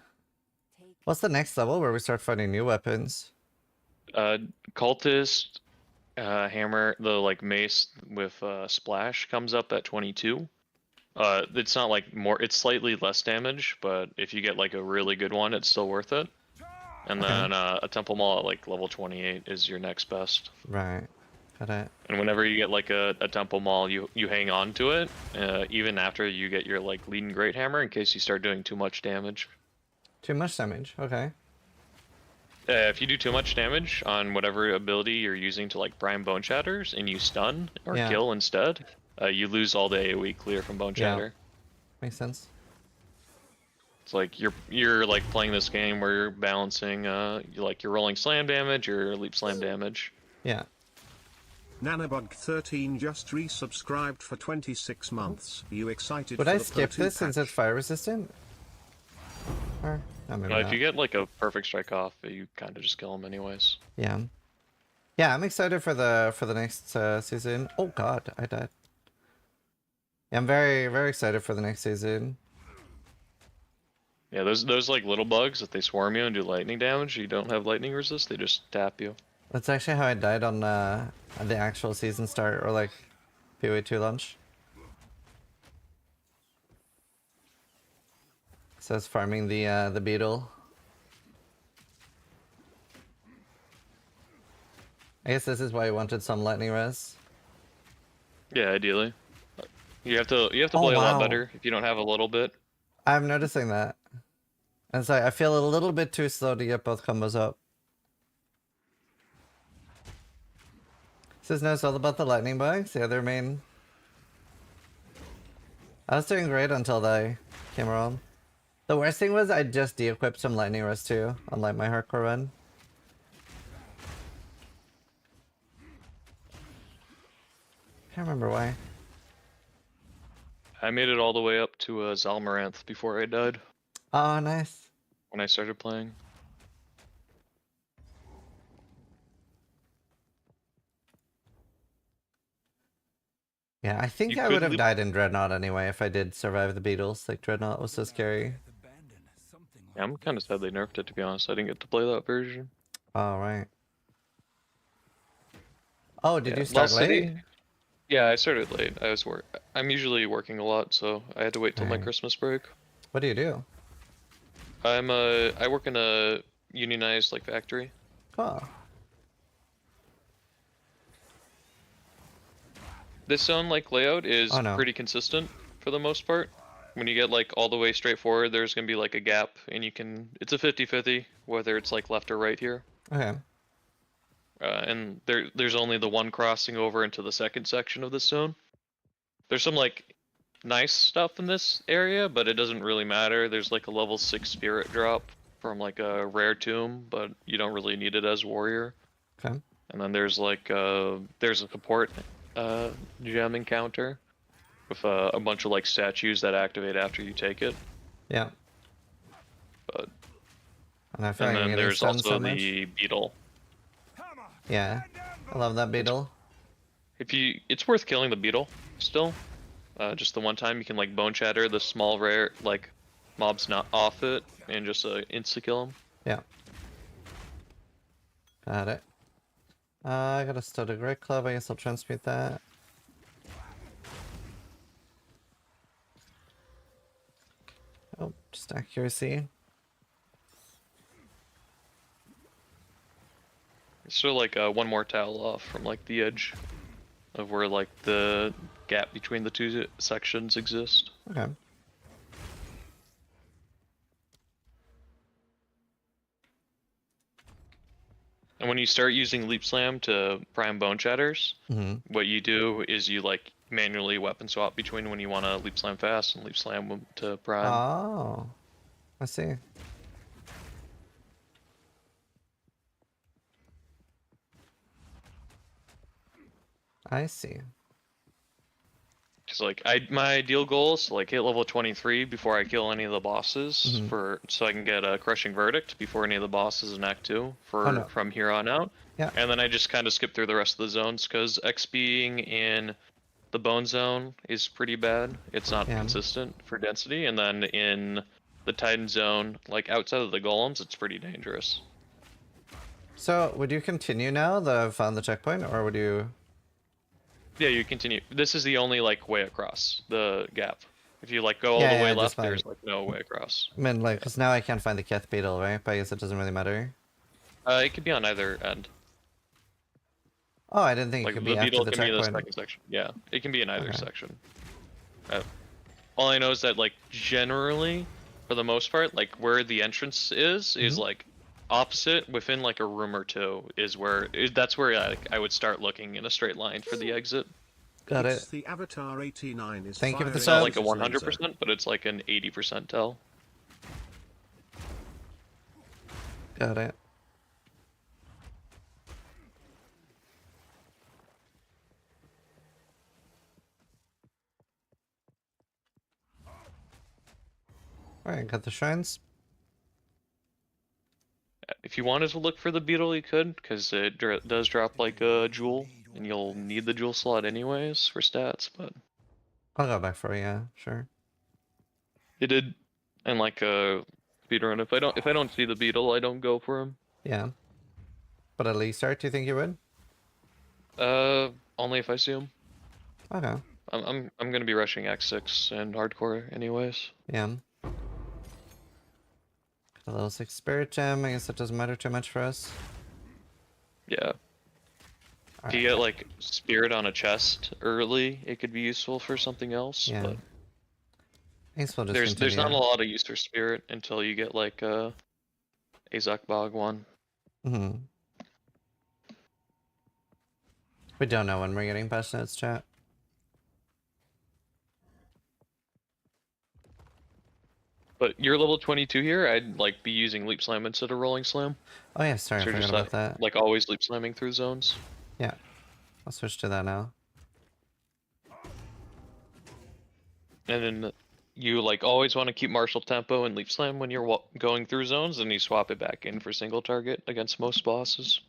Take What's the next level where we start finding new weapons? Cultist, hammer, the like mace with splash comes up at 22. It's not like more, it's slightly less damage, but if you get like a really good one, it's still worth it. And Okay. then a temple maul at like level 28 is your next best. Right. Got it. And whenever you get like a temple maul, you hang on to it, even after you get your like leading great hammer, in case you start doing too much damage. Too much damage. Okay. If you do too much damage on whatever ability you're using to like prime bone shatters and you stun or Yeah. kill instead, you lose all the AoE clear from bone Yeah. shatter. Makes sense. It's like you're like playing this game where you're balancing you're rolling slam damage or leap slam damage. Yeah. Nanobug13 just resubscribed for 26 months. Are you excited Would for I the skip Pro 2 this since patch? it's fire resistant? Or no, maybe If not. you get like a perfect strike off, you kind of just kill them anyways. Yeah. Yeah, I'm excited for the next season. Oh god, I died. Yeah, I'm very, very excited for the next season. Yeah, those like little bugs that they swarm you and do lightning damage. You don't have lightning resist; they just tap you. That's actually how I died on the actual season start, or like PoE 2 launch. So it's farming the beetle. I guess this is why you wanted some lightning res. Yeah, ideally, you have to Oh, play a lot wow. better if you don't have a little bit. I'm noticing that. And so I feel a little bit too slow to get both combos up. This is all about the lightning bugs, the other main. I was doing great until they came around. The worst thing was I just de-equipped some lightning rest too on like my hardcore run. Can't remember why. I made it all the way up to Zalmaranth before I died Oh, nice. when I started playing. Yeah, I think You I could would have loop- died in Dreadnought anyway if I did survive the beetles. Like Dreadnought was so scary. Yeah, I'm kind of sad they nerfed it, to be honest. I didn't get to play that version. Oh, right. Oh, did Yeah, you start Lost City- late? Yeah, I started late. I'm usually working a lot, so I had to wait till my Right. Christmas break. What do you do? I work in a unionized like factory. Oh, This zone like layout is Oh, no. pretty consistent for the most part. When you get like all the way straight forward, there's gonna be like a gap, and it's a 50-50 whether it's like left or right here. okay. And there's only the one crossing over into the second section of this zone. There's some like nice stuff in this area, but it doesn't really matter. There's like a level 6 spirit drop from like a rare tomb, but you don't really need it as warrior. Okay. And then there's like there's a support gem encounter with a bunch of like statues that activate after you take it. Yeah. But And I feel and like I'm then getting there's stunned also so much. the beetle. Yeah. I love that beetle. It's worth killing the beetle still. Just the one time you can like bone shatter the small rare like mobs not off it and just insta kill them. Yeah. Got it. I got a studded great club. I guess I'll transmute that. Oh, just accuracy. It's still like one more towel off from like the edge of where like the gap between the two sections exist. Okay. And when you start using Leap Slam to prime Bone Shatters, Mm-hmm. what you do is you like manually weapon swap between when you want to Leap Slam fast and Leap Slam to prime. Oh, I see. I see. Cause like my ideal goal is to like hit level 23 before I kill any of the bosses so I can get a crushing verdict before any of the bosses in Act 2 Oh, no. from here on out. Yeah. And then I just kind of skip through the rest of the zones because XPing in the bone zone is pretty bad. It's not Yeah. consistent for density, and then in the Titan zone, like outside of the golems, it's pretty dangerous. So, would you continue now that I've found the checkpoint, or would you? Yeah, you continue. This is the only like way across the gap. If you like go all Yeah, the way yeah, left, just there's like no way across. I mean, like, because now I can't find the Keth Beetle, right? But I guess it doesn't really matter. It could be on either end. Oh, I didn't think Like it could the be after beetle the can be in the checkpoint. second section. Yeah, it can be in either Okay. section. All I know is that like generally, for the most part, like where the entrance is like opposite within like a room or two is where that's where I would start looking in a straight line for the exit. Got It's it. the Avatar 89 is Thank you for the It's firing not sub. like a his laser. 100%, but it's like an 80% tell. Got it. Alright, got the shrines. If you wanted to look for the beetle, you could, because it does drop like a jewel, and you'll need the jewel slot anyways for stats. But I'll go back for it, yeah, sure. it did, and like speedrun. If I don't see the beetle, I don't go for him. Yeah. But at least start, do you think you would? Only if I see him. Okay. I'm gonna be rushing X6 and hardcore anyways. Yeah. Got a level 6 spirit gem. I guess that doesn't matter too much for us. Yeah. If you get like spirit on a chest early, it could be useful for something else. Yeah. But I guess we'll just there's continue. not a lot of use for spirit until you get like Azak Bog one. Mm-hmm. We don't know when we're getting past notes, chat. But you're level 22 here. I'd like be using leap slam instead of rolling slam. Oh yeah, sorry, So I you're forgot just about that. like always leap slamming through zones. Yeah. I'll switch to that now. And then you like always want to keep martial tempo and leap slam when you're going through zones, and you swap it back in for single target against most bosses.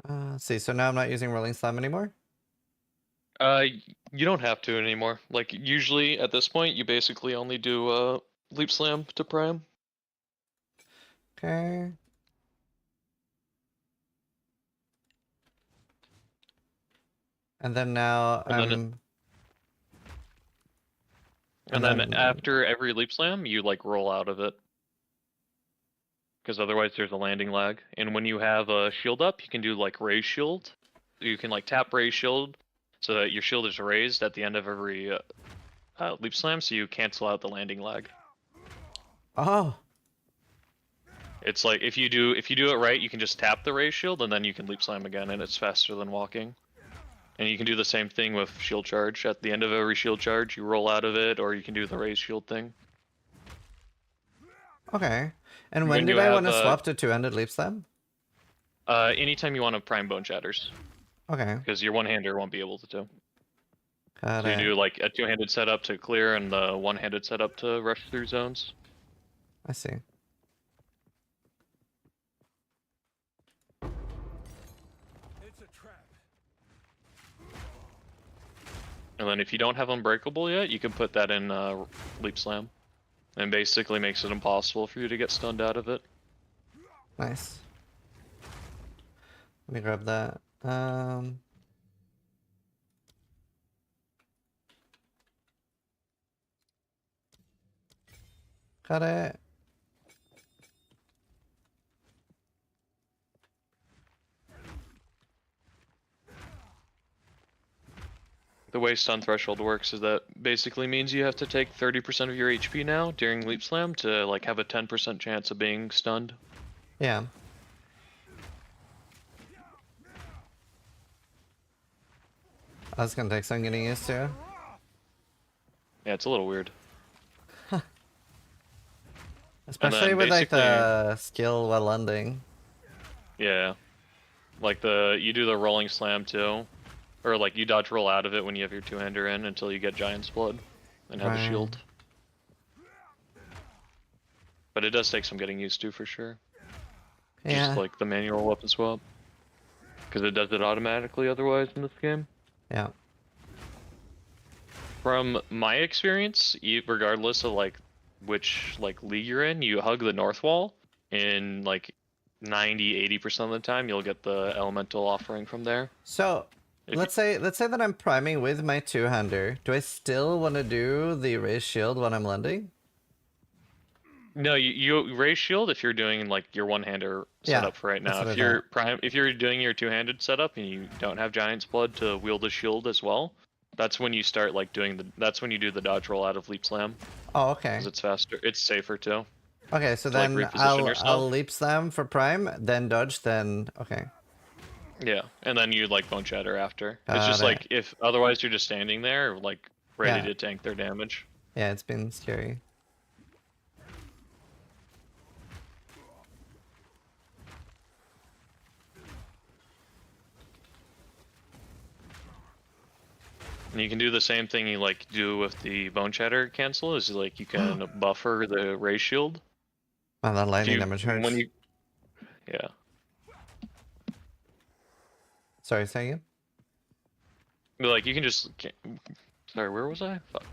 Let's see, so now I'm not using rolling slam anymore? You don't have to anymore. Like usually at this point, you basically only do leap slam to prime. Okay. And then now And then after every leap slam, you like roll out of it. Because otherwise there's a landing lag. And when you have a shield up, you can do like raise shield. You can like tap raise shield so that your shield is raised at the end of every leap slam, so you cancel out the landing lag. Oh. It's like if you do it right, you can just tap the raise shield and then you can leap slam again, and it's faster than walking. And you can do the same thing with shield charge. At the end of every shield charge, you roll out of it, or you can do the raise shield thing. Okay. And when When did you I want to have, swap to two-handed leap slam? Anytime you want to prime bone shatters, Okay. because your one-hander won't be able to do. Got So you it. do like a two-handed setup to clear and the one-handed setup to rush through zones. I see. It's a trap. And then if you don't have Unbreakable yet, you can put that in Leap Slam. And basically makes it impossible for you to get stunned out of it. Nice. Let me grab that. Got it. The way stun threshold works is that basically means you have to take 30% of your HP now during Leap Slam to like have a 10% chance of being stunned. Yeah. I was gonna take some getting used to. Yeah, it's a little weird. Especially then with like basically- the skill while landing. Yeah. Like you do the rolling slam too. Or like you dodge roll out of it when you have your two-hander in until you get Giant's Blood and have a Right. shield. But it does take some getting used to for sure. Yeah. Just like the manual weapon swap. Because it does it automatically otherwise in this game. Yeah. From my experience, regardless of like which like league you're in, you hug the north wall, and like 90-80% of the time you'll get the elemental offering from there. So If let's say that I'm priming with my two-hander. Do I still want to do the raise shield when I'm landing? No, you raise shield if you're doing like your one-hander Yeah, setup for right that's now. what If I you're if you're doing your two-handed setup and you don't have Giant's Blood to wield the shield as well, that's when you start like that's when you do the dodge roll out of leap slam Oh, okay. because it's faster. It's safer too. Okay, so to, like, then reposition I'll yourself. leap slam for prime, then dodge, then okay. Yeah, and then you like bone shatter after. It's Got just it. like if otherwise you're just standing there like ready Yeah. to tank their damage. Yeah, it's been scary. And you can do the same thing you like do with the bone shatter cancel. Is like you can buffer the ray shield. Wow, that If lightning you- damage hurts. when you, yeah. Sorry, say again? But, like you can just. Sorry, where was I? Fuck.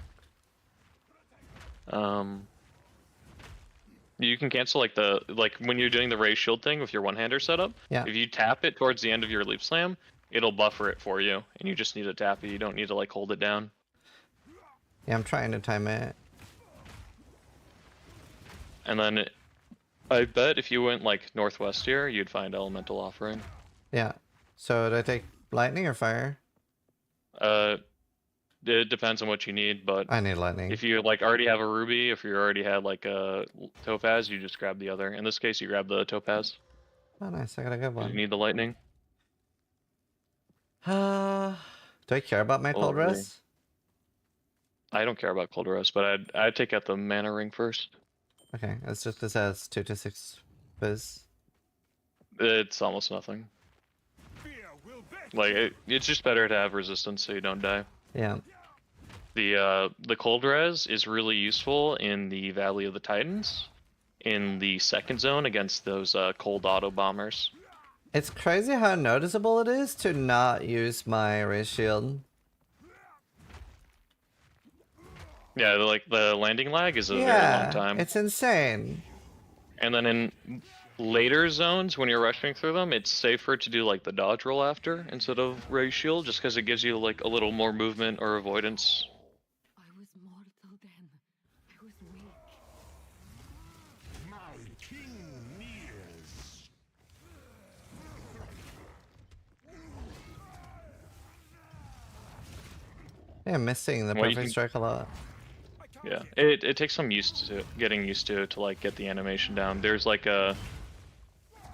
You can cancel like when you're doing the ray shield thing with your one-hander setup. Yeah. If you tap it towards the end of your leap slam, it'll buffer it for you, and you just need to tap it. You don't need to like hold it down. Yeah, I'm trying to time it. And then I bet if you went like northwest here, you'd find elemental offering. Yeah. So do I take lightning or fire? It depends on what you need, but I need lightning. if you like already have a ruby, if you already had like a topaz, you just grab the other. In this case, you grab the topaz. Oh, nice. I got a good 'Cause you one. need the lightning. Do I care about my cold Over. rest? I don't care about cold rest, but I'd take out the mana ring first. Okay, it's just this has 2 to 6 fizz. It's almost nothing. Fear will vent. Like it's just better to have resistance so you don't die. Yeah. The cold res is really useful in the Valley of the Titans, in the second zone against those cold auto bombers. It's crazy how noticeable it is to not use my raise shield. Yeah, like the landing lag is a very long Yeah, time. it's insane. And then in later zones, when you're rushing through them, it's safer to do like the dodge roll after instead of ray shield, just because it gives you like a little more movement or avoidance. I was mortal then. I was weak. My king nears. Yeah, I'm missing the Well, you perfect can- strike a lot. Yeah, it takes some getting used to like get the animation down. There's like a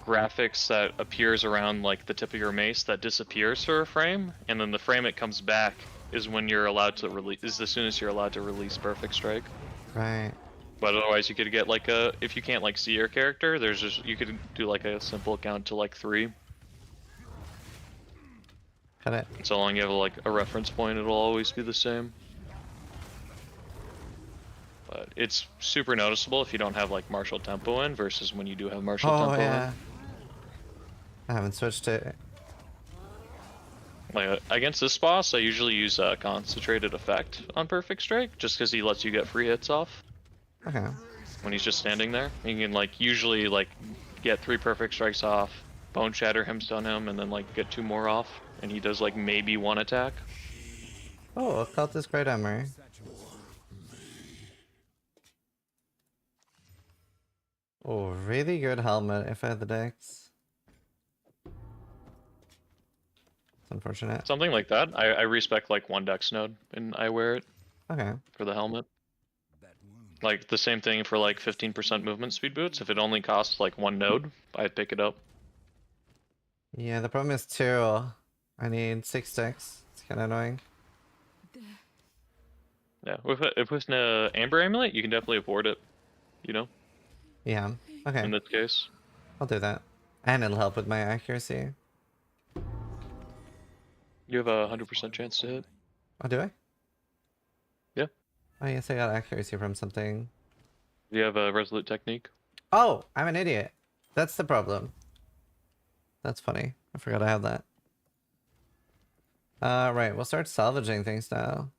graphics that appears around like the tip of your mace that disappears for a frame, and then the frame it comes back is when you're allowed to release. Is as soon as you're allowed to release perfect strike. Right. But otherwise, you could get like if you can't like see your character, there's just you could do like a simple count to like 3. Got it. So long you have like a reference point, it'll always be the same. But it's super noticeable if you don't have like martial tempo in versus when you do have martial Oh, tempo yeah. I haven't switched it. in. Like against this boss, I usually use concentrated effect on perfect strike, just because he lets you get free hits off Okay. when he's just standing there. You can like usually like get 3 perfect strikes off, bone shatter him, stun him, and then like get 2 more off, and he does like maybe 1 attack. Oh, I caught this great armor. Oh, really good helmet if I had the dex. It's unfortunate. Something like that. I respect like 1 dex node, and I wear it Okay. for the helmet. That wound. Like the same thing for like 15% movement speed boots. If it only costs like 1 node, I'd pick it up. Yeah, the problem is 2. I need 6 dex. It's kind of annoying. Yeah, with an Amber Amulet, you can definitely afford it. You know, Yeah. Okay. in this case. I'll do that. And it'll help with my accuracy. You have a 100% chance to hit. Oh, do I? Yeah. Oh, yes, I got accuracy from something. You have a Resolute Technique. Oh, I'm an idiot. That's the problem. That's funny. I forgot I have that. Right. We'll start salvaging things now.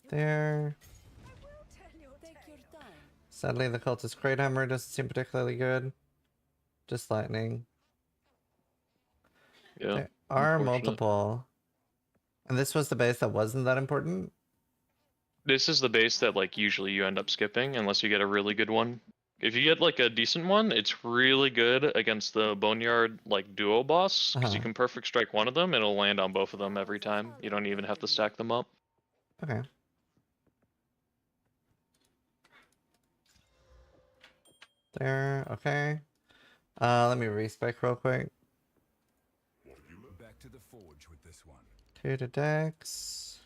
There. Take your time. Sadly, the cultist Great Hammer doesn't seem particularly good. Just lightning. Yeah. There are unfortunate. multiple. And this was the base that wasn't that important? This is the base that like usually you end up skipping unless you get a really good one. If you get like a decent one, it's really good against the Boneyard like duo boss because you can perfect strike one of them and it'll land on both of them every time. You don't even have to stack them up. Okay. There, okay. Let me respec real quick. Back to the forge with this one. 2 to Dex.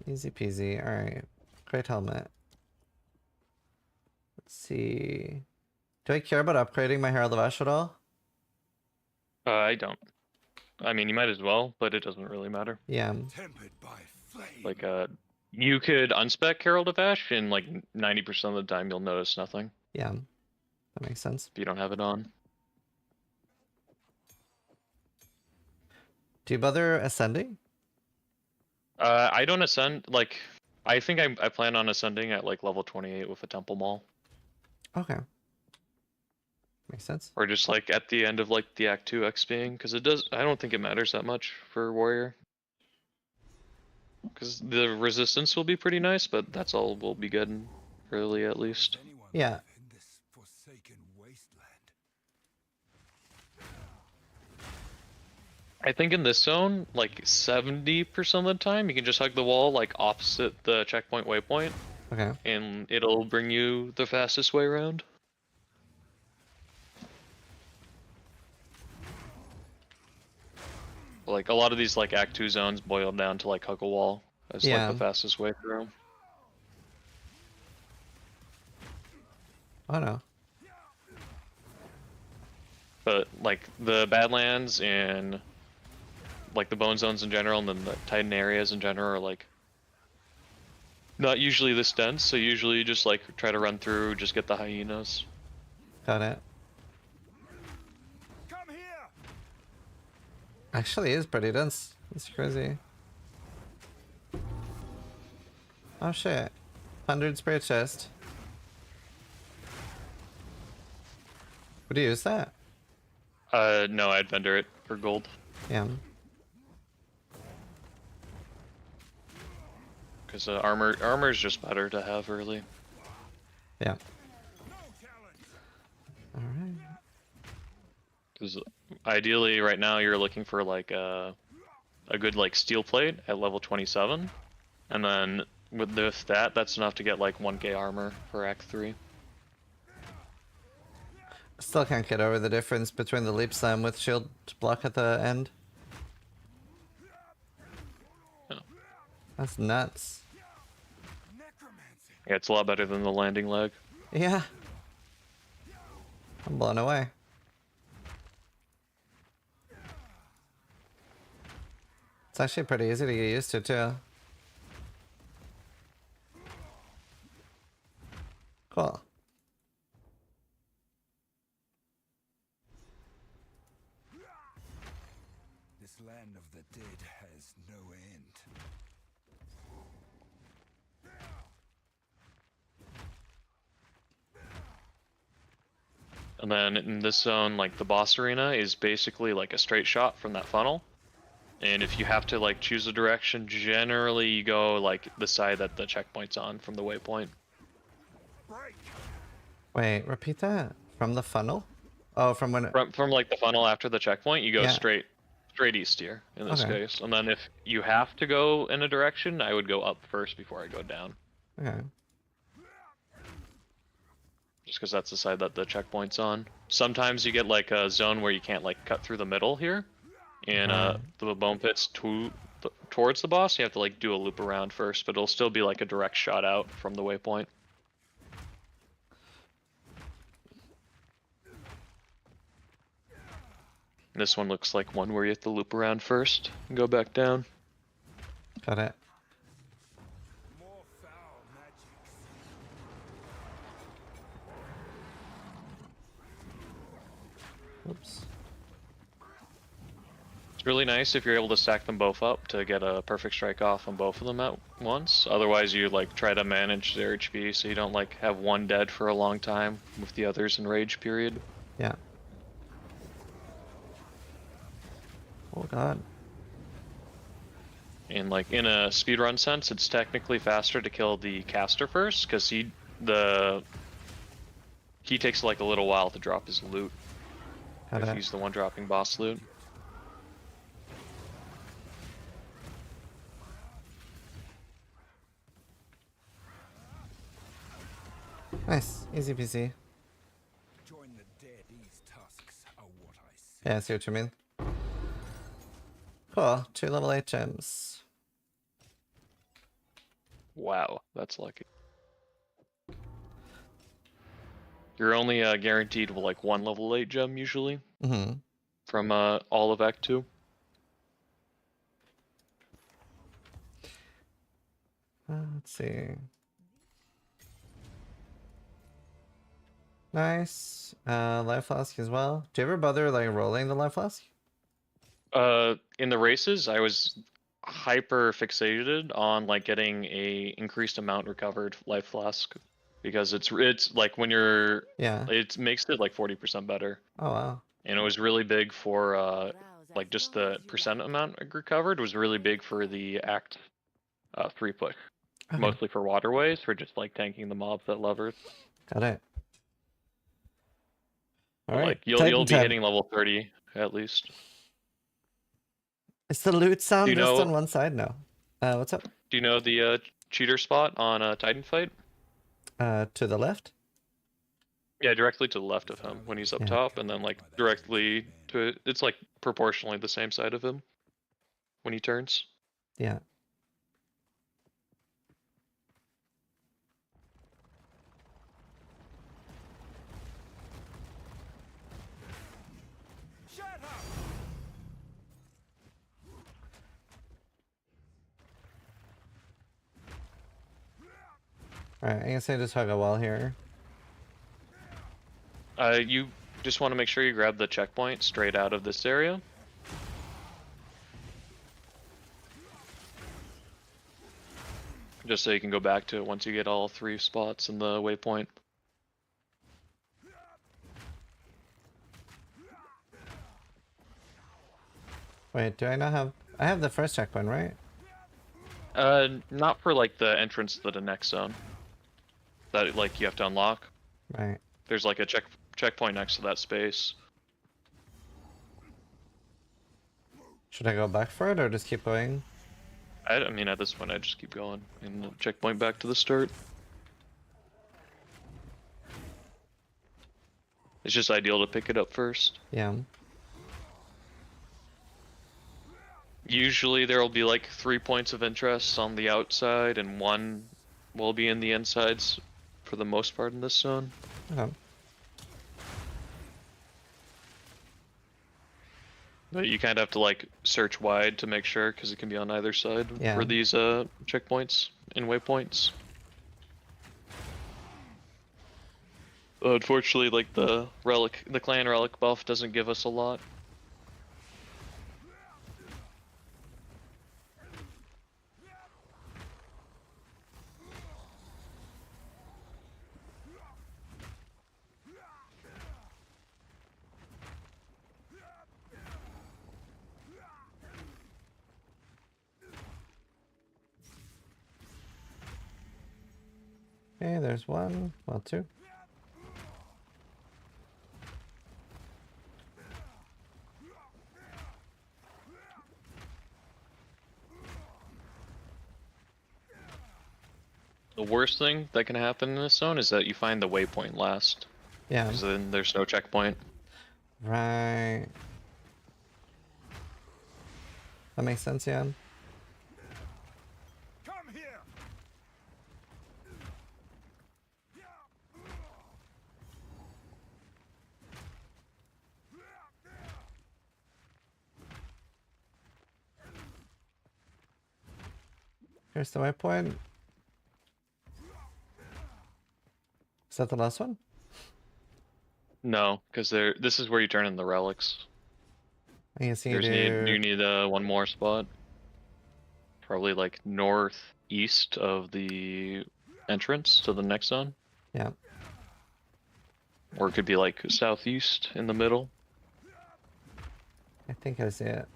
Easy peasy. Alright. Great helmet. Let's see. Do I care about upgrading my Herald of Ash at all? I don't. I mean, you might as well, but it doesn't really matter. Yeah. Tempered by flame. Like, you could unspec Herald of Ash, and like 90% of the time you'll notice nothing Yeah. That makes sense. if you don't have it on. Do you bother ascending? I don't ascend. Like, I think I plan on ascending at like level 28 with a Temple Maul, Okay. Makes sense. or just like at the end of like the Act 2 XPing, because it does. I don't think it matters that much for Warrior. Because the resistance will be pretty nice, but that's all we'll be getting, early at least. Anyone Yeah. live in this forsaken wasteland? I think in this zone, like 70% of the time, you can just hug the wall like opposite the checkpoint waypoint, Okay. and it'll bring you the fastest way around. Like a lot of these like Act 2 zones boil down to like hug a wall as Yeah. like the fastest way through. Oh no. But like the Badlands and like the Bone Zones in general, and then the Titan areas in general are like not usually this dense, so usually you just like try to run through, just get the hyenas. Got it. Come here! Actually, it is pretty dense. It's crazy. Oh shit. 100 spray chest. Would you use that? No, I'd vendor it for gold. Yeah. Because armor is just better to have early. Yeah. No challenge! Alright. Because ideally, right now you're looking for like a good like steel plate at level 27, and then with that, that's enough to get like 1k armor for Act 3. Still can't get over the difference between the leap slam with shield block at the end. Yeah. That's nuts. Necromancy! Yeah, it's a lot better than the landing leg. Yeah. I'm blown away. It's actually pretty easy to get used to too. Cool. This land of the dead has no end. And then in this zone, like the boss arena is basically like a straight shot from that funnel. And if you have to like choose a direction, generally you go like the side that the checkpoint's on from the waypoint. Break! Wait, repeat that? From the funnel? Oh, from when it... From like the funnel after the checkpoint, you go Yeah. straight east here in this Okay. case. And then if you have to go in a direction, I would go up first before I go down. Okay. just because that's the side that the checkpoint's on. Sometimes you get like a zone where you can't like cut through the middle here, and the bone pits towards the boss. You have to like do a loop around first, but it'll still be like a direct shot out from the waypoint. This one looks like one where you have to loop around first and go back down. Got it. More foul magics. Oops. It's really nice if you're able to stack them both up to get a perfect strike off on both of them at once. Otherwise, you like try to manage their HP so you don't like have one dead for a long time with the others in rage period. Yeah. Oh god. And like in a speedrun sense, it's technically faster to kill the caster first because he takes like a little while to drop his loot Got if it. he's the one dropping boss loot. Nice. Easy peasy. Join the dead. These tusks are what I see. Yeah, I see what you mean. Cool. 2 level 8 gems. Wow, that's lucky. You're only guaranteed like 1 level 8 gem usually Mm-hmm. from all of Act 2. Let's see. Nice. Life flask as well. Do you ever bother like rolling the life flask? In the races, I was hyper fixated on like getting a increased amount recovered life flask because it's like when you're Yeah. it makes it like 40% better, Oh wow. and it was really big for like just the percent amount recovered was really big for the Act 3 push, Okay. mostly for waterways for just like tanking the mobs at levers. Got it. All But, right. like you'll Titan be tab. hitting level 30 at least. Is the loot Do sound you just know? on one side? No. What's up? Do you know the cheater spot on a Titan fight? To the left? Yeah, directly to the left of him when he's up Yeah. top, and then like directly to it's like proportionally the same side of him when he turns. Yeah. Shut up! Alright, I guess I just hug a wall here. You just want to make sure you grab the checkpoint straight out of this area. Just so you can go back to it once you get all 3 spots in the waypoint. Wait, do I not have... I have the first checkpoint, right? Not for like the entrance to the next zone. That like you have to unlock. Right. There's like a checkpoint next to that space. Should I go back for it or just keep going? I mean, at this point, I just keep going and the checkpoint back to the start. It's just ideal to pick it up first. Yeah. Usually there will be like 3 points of interest on the outside and 1 will be in the insides for the most part in this zone. Okay. But you kind of have to like search wide to make sure because it can be on either side Yeah. for these checkpoints and waypoints. Unfortunately, like the clan relic buff doesn't give us a lot. Okay, there's 1. Well, 2. The worst thing that can happen in this zone is that you find the waypoint last, Yeah. because then there's no checkpoint. Right. That makes sense, yeah. Come here. Here's the waypoint. Is that the last one? No, because this is where you turn in the relics. I guess you You do. need one more spot. Probably like northeast of the entrance to the next zone. Yeah. Or it could be like southeast in the middle. I think I see it.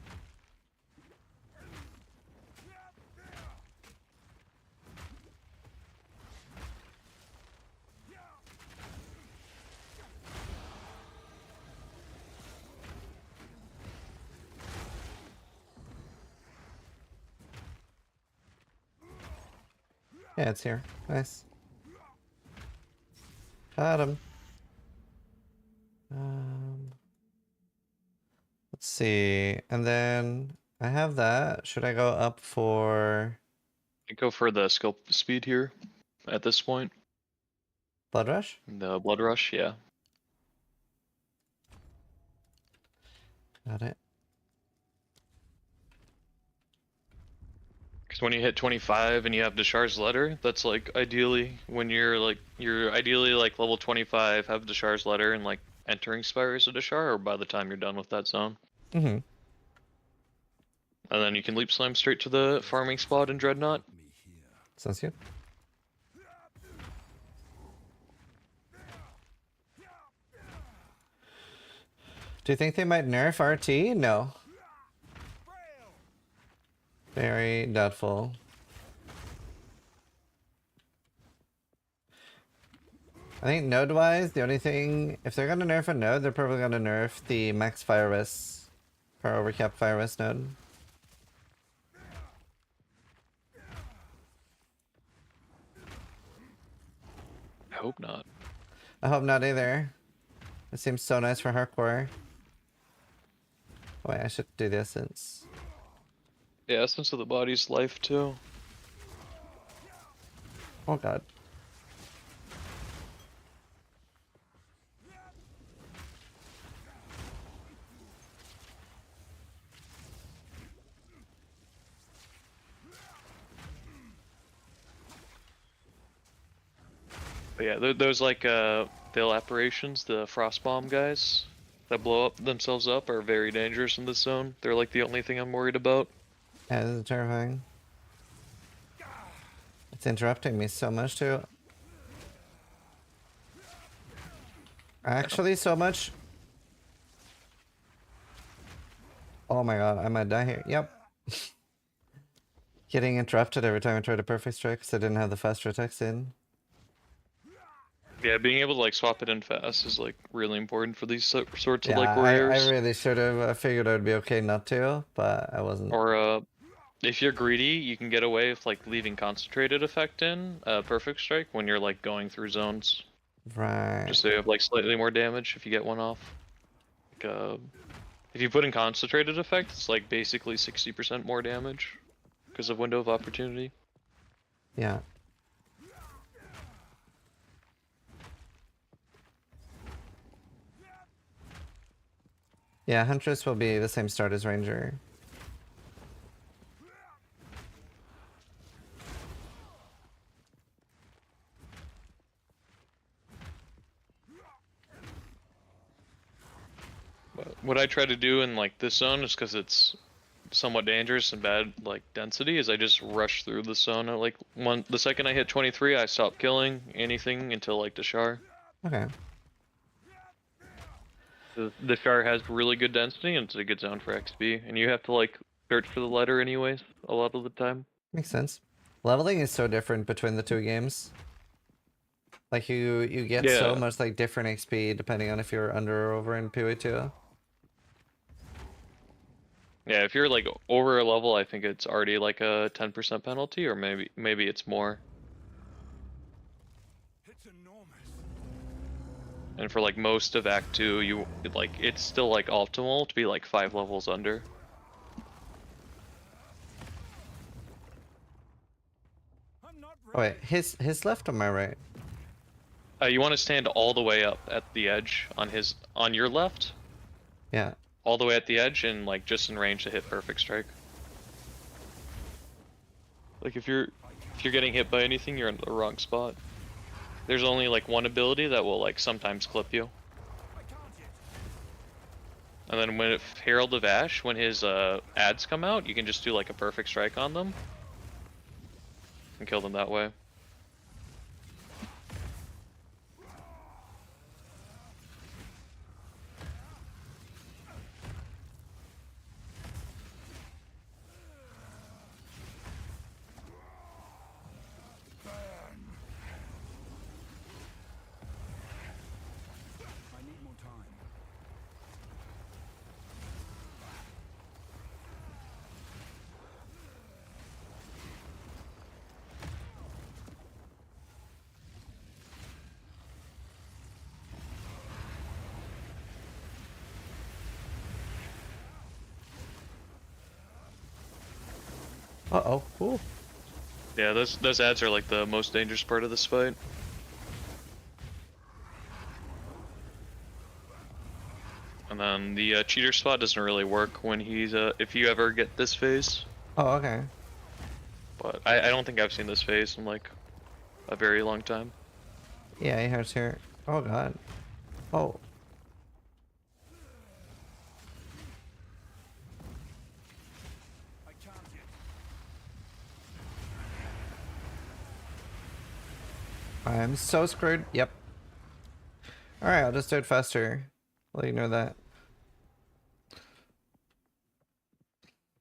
Yeah, it's here. Nice. Got him. Let's see. And then I have that. Should I go up for I go for the skill speed here at this point. Blood Rush? The blood rush, yeah. Got it. Because when you hit 25 and you have Deshar's letter, that's like ideally when you're ideally like level 25, have Deshar's letter and like entering Spires of Deshar, or by the time you're done with that zone. Mm-hmm. And then you can leap slam straight to the farming spot in Dreadnought. Me here. Sounds good. Do you think they might nerf RT? No. Very doubtful. I think node-wise, the only thing, if they're gonna nerf a node, they're probably gonna nerf the max fire risk or overcap fire risk node. I hope not. I hope not either. It seems so nice for hardcore. Oh, wait, I should do the essence. Yeah, Essence of the Body's life too. Oh god. But yeah, those like the apparitions, the frost bomb guys that blow up themselves up are very dangerous in this zone. They're like the only thing I'm worried about. Yeah, this is terrifying. It's interrupting me so much too. Actually, so much. Oh my god, I might die here. Yep. Getting interrupted every time I try to perfect strike because I didn't have the faster attacks in. Yeah, being able to like swap it in fast is like really important for these sorts of Yeah, like I warriors. really should have. I figured I would be okay not to, but I wasn't. Or if you're greedy, you can get away with like leaving concentrated effect in perfect strike when you're like going through zones, Right. just so you have like slightly more damage if you get one off. Like, if you put in concentrated effect, it's like basically 60% more damage because of window of opportunity. Yeah. Yeah, Huntress will be the same start as Ranger. But what I try to do in like this zone is because it's somewhat dangerous and bad like density is I just rush through the zone at like the second I hit 23 I stop killing anything until like Deshar. Okay. The Shar has really good density and it's a good zone for XP, and you have to like search for the letter anyways a lot of the time. Makes sense. Leveling is so different between the two games. Like you get so Yeah. much like different XP depending on if you're under or over in PoE2. Yeah, if you're like over a level, I think it's already like a 10% penalty, or maybe it's more. And for like most of Act 2, you like it's still like optimal to be like 5 levels under. I'm not Oh, wait, ready. his left or my right? You want to stand all the way up at the edge on your left, Yeah. all the way at the edge, and like just in range to hit perfect strike. Like if you're getting hit by anything, you're in the wrong spot. There's only like one ability that will like sometimes clip you. I can't yet. And then when Herald of Ash, when his ads come out, you can just do like a perfect strike on them and kill them that way. I need more time. Uh-oh. Cool. Yeah, those ads are like the most dangerous part of this fight. And then the cheater spot doesn't really work when he's if you ever get this phase. Oh, okay. But I don't think I've seen this phase in like a very long time. Yeah, he hurts here. Oh god. Oh. I can't yet. I'm so screwed. Yep. Alright, I'll just do it faster. Let you know that.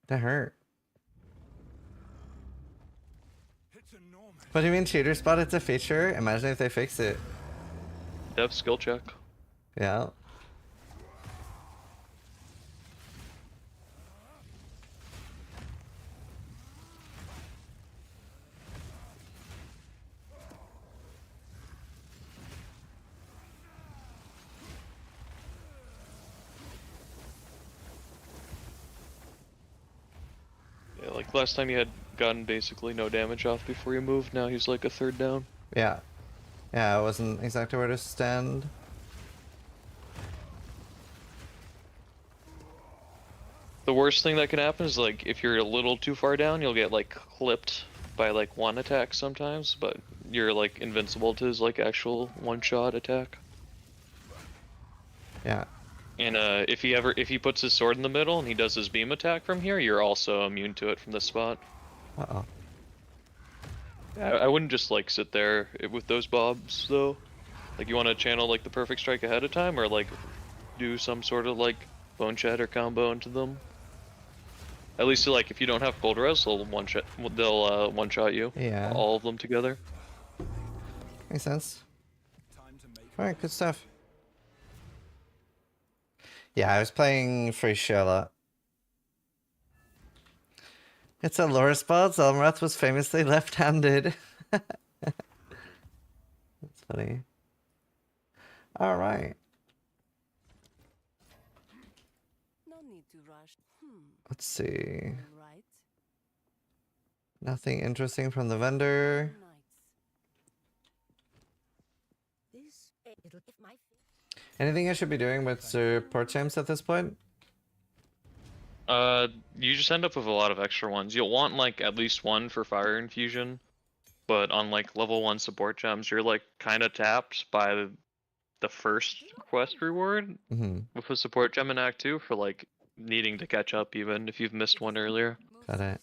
That hurt. It's enormous. What do you mean cheater spot? It's a feature? Imagine if they fix it. Dev skill check. Yeah. Yeah, like last time you had gotten basically no damage off before you moved, now he's like a third down. Yeah. Yeah, I wasn't exactly where to stand. The worst thing that can happen is like if you're a little too far down, you'll get like clipped by like one attack sometimes, but you're like invincible to his like actual one-shot attack. Yeah. And if he puts his sword in the middle and he does his beam attack from here, you're also immune to it from this spot. Uh-oh. I wouldn't just like sit there with those bobs though. Like you want to channel like the perfect strike ahead of time, or like do some sort of like bone shatter combo into them. At least like if you don't have cold res, they'll one shot you. Yeah. All of them together. Makes sense. Time to make Alright, good stuff. Yeah, I was playing Frisia a lot. It's a lore spot. Zelmrath was famously left-handed. That's funny. Alright. No need to rush. Let's see. Right. Nothing interesting from the vendor. This it'll if my Anything I should be doing with support champs at this point? You just end up with a lot of extra ones. You'll want like at least one for fire infusion, but on like level 1 support gems, you're like kind of tapped by the first quest reward Mm-hmm. with a support gem in Act 2 for like needing to catch up even if you've missed one earlier. Got it.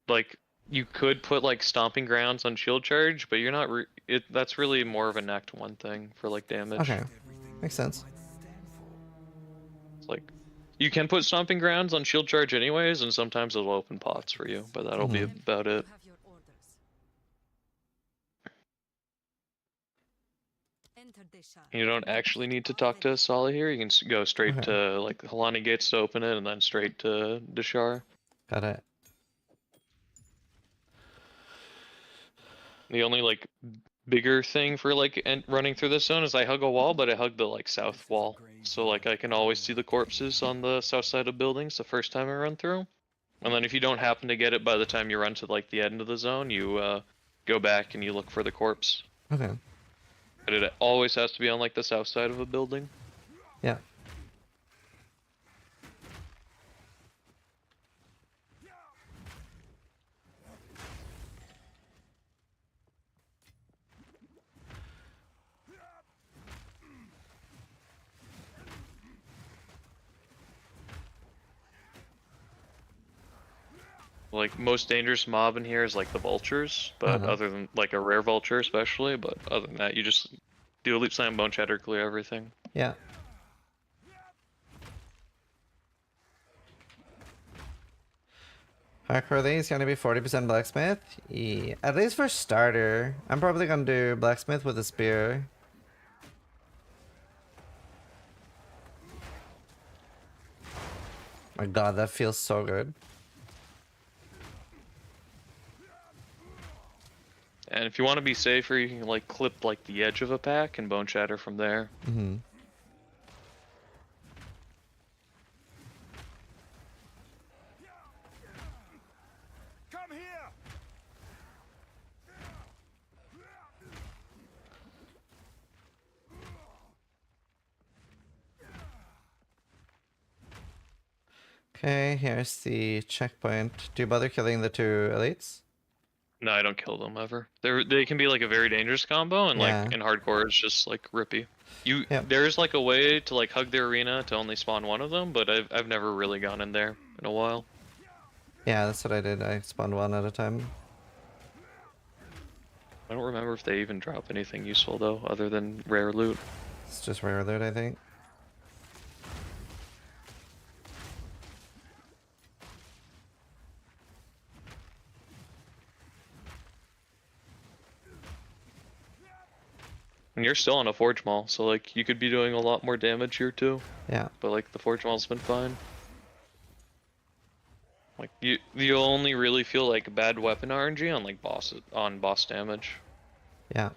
Like you could put like stomping grounds on shield charge, but you're not that's really more of an Act 1 thing for like damage. Okay. Makes sense. It's like you can put stomping grounds on shield charge anyways, and sometimes it'll open pots for you, but that'll be about it. have your orders. Enter Desha. You don't actually need to talk to Sala here. You can go straight Okay. to like the Halani gates to open it, and then straight to Deshar. Got it. The only like bigger thing for like running through this zone is I hug a wall, but I hug the like south wall. So like I can always see the corpses on the south side of buildings the first time I run through. And then if you don't happen to get it by the time you run to like the end of the zone, you go back and you look for the corpse. Okay. But it always has to be on like the south side of a building. Yeah. Like most dangerous mob in here is like the vultures, but other than like a rare vulture especially, but other than that you just do a leap slam, bone shatter, clear everything. Yeah. Hardcore these gonna be 40% blacksmith? Yeah. At least for starter. I'm probably gonna do blacksmith with a spear. My god, that feels so good. And if you want to be safer, you can like clip like the edge of a pack and bone shatter from there. Mm-hmm. Come here! Okay, here's the checkpoint. Do you bother killing the 2 elites? No, I don't kill them ever. They can be like a very dangerous combo, and Yeah. like in hardcore, it's just like rippy. Yep. There's like a way to like hug the arena to only spawn one of them, but I've never really gone in there in a while. Yeah, that's what I did. I spawned 1 at a time. I don't remember if they even drop anything useful though, other than rare loot. It's just rare loot, I think. And you're still on a forge mall, so like you could be doing a lot more damage here too. Yeah. But like the forge mall's been fine. Like you only really feel like bad weapon RNG on like boss damage. Yeah.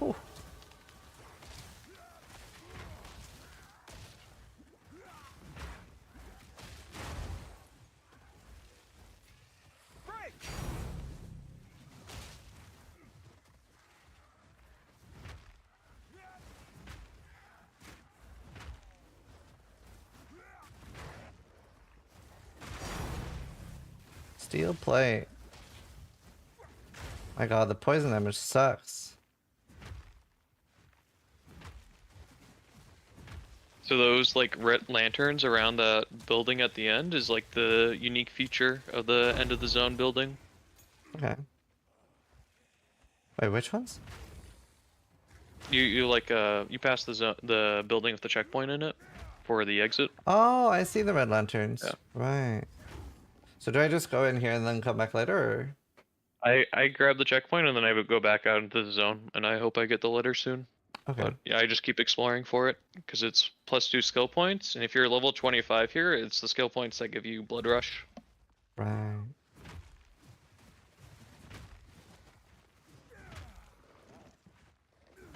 Ooh. Steel plate. My god, the poison damage sucks. So those like red lanterns around the building at the end is like the unique feature of the end of the zone building. Okay. Wait, which ones? You like you pass the building with the checkpoint in it for the exit. Oh, I see the red lanterns. Yeah. Right. So do I just go in here and then come back later, or? I grab the checkpoint and then I would go back out into the zone, and I hope I get the letter soon. Okay. But yeah, I just keep exploring for it because it's +2 skill points, and if you're level 25 here, it's the skill points that give you Blood Rush. Right.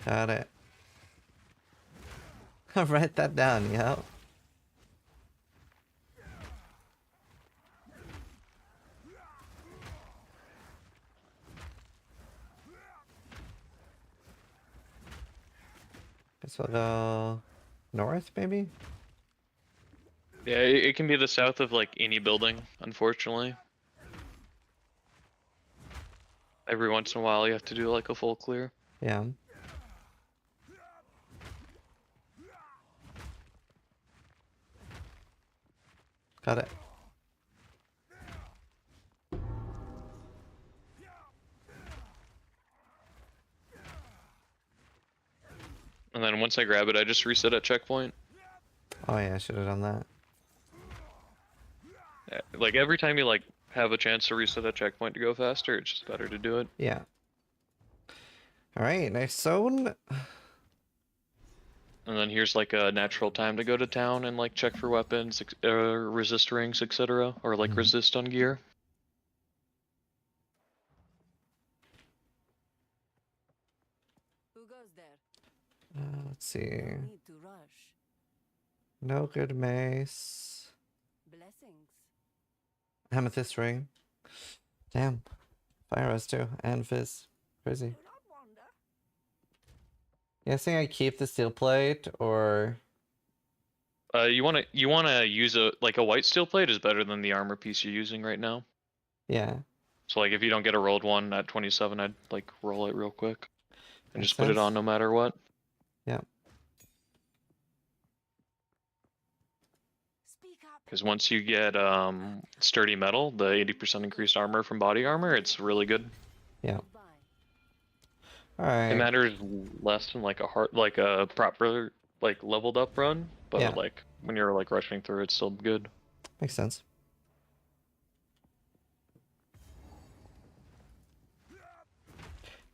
Got it. I'll write that down, yeah. Guess we'll go north, maybe? Yeah, it can be the south of like any building, unfortunately. Every once in a while, you have to do like a full clear. Yeah. Got it. And then once I grab it, I just reset at checkpoint. Oh yeah, I should have done that. Like every time you like have a chance to reset a checkpoint to go faster, it's just better to do it. Yeah. Alright, nice zone. And then here's like a natural time to go to town and like check for weapons, resist rings, etc. Or like resist on gear. Who goes there? Let's see. No need to rush. No good mace. Blessings. Amethyst ring. Damn. Fire arrows too. And fizz. Crazy. Do not wander. Guessing I keep the steel plate or You wanna use a white steel plate is better than the armor piece you're using right now. yeah. So like if you don't get a rolled one at 27, I'd like roll it real quick and Makes just put it sense. on no matter what. Yeah. Speak up. Because once you get sturdy metal, the 80% increased armor from body armor, it's really good. Yeah. Goodbye. It Alright. matters less than like a proper like leveled up run, but Yeah. like when you're like rushing through, it's still good. Makes sense.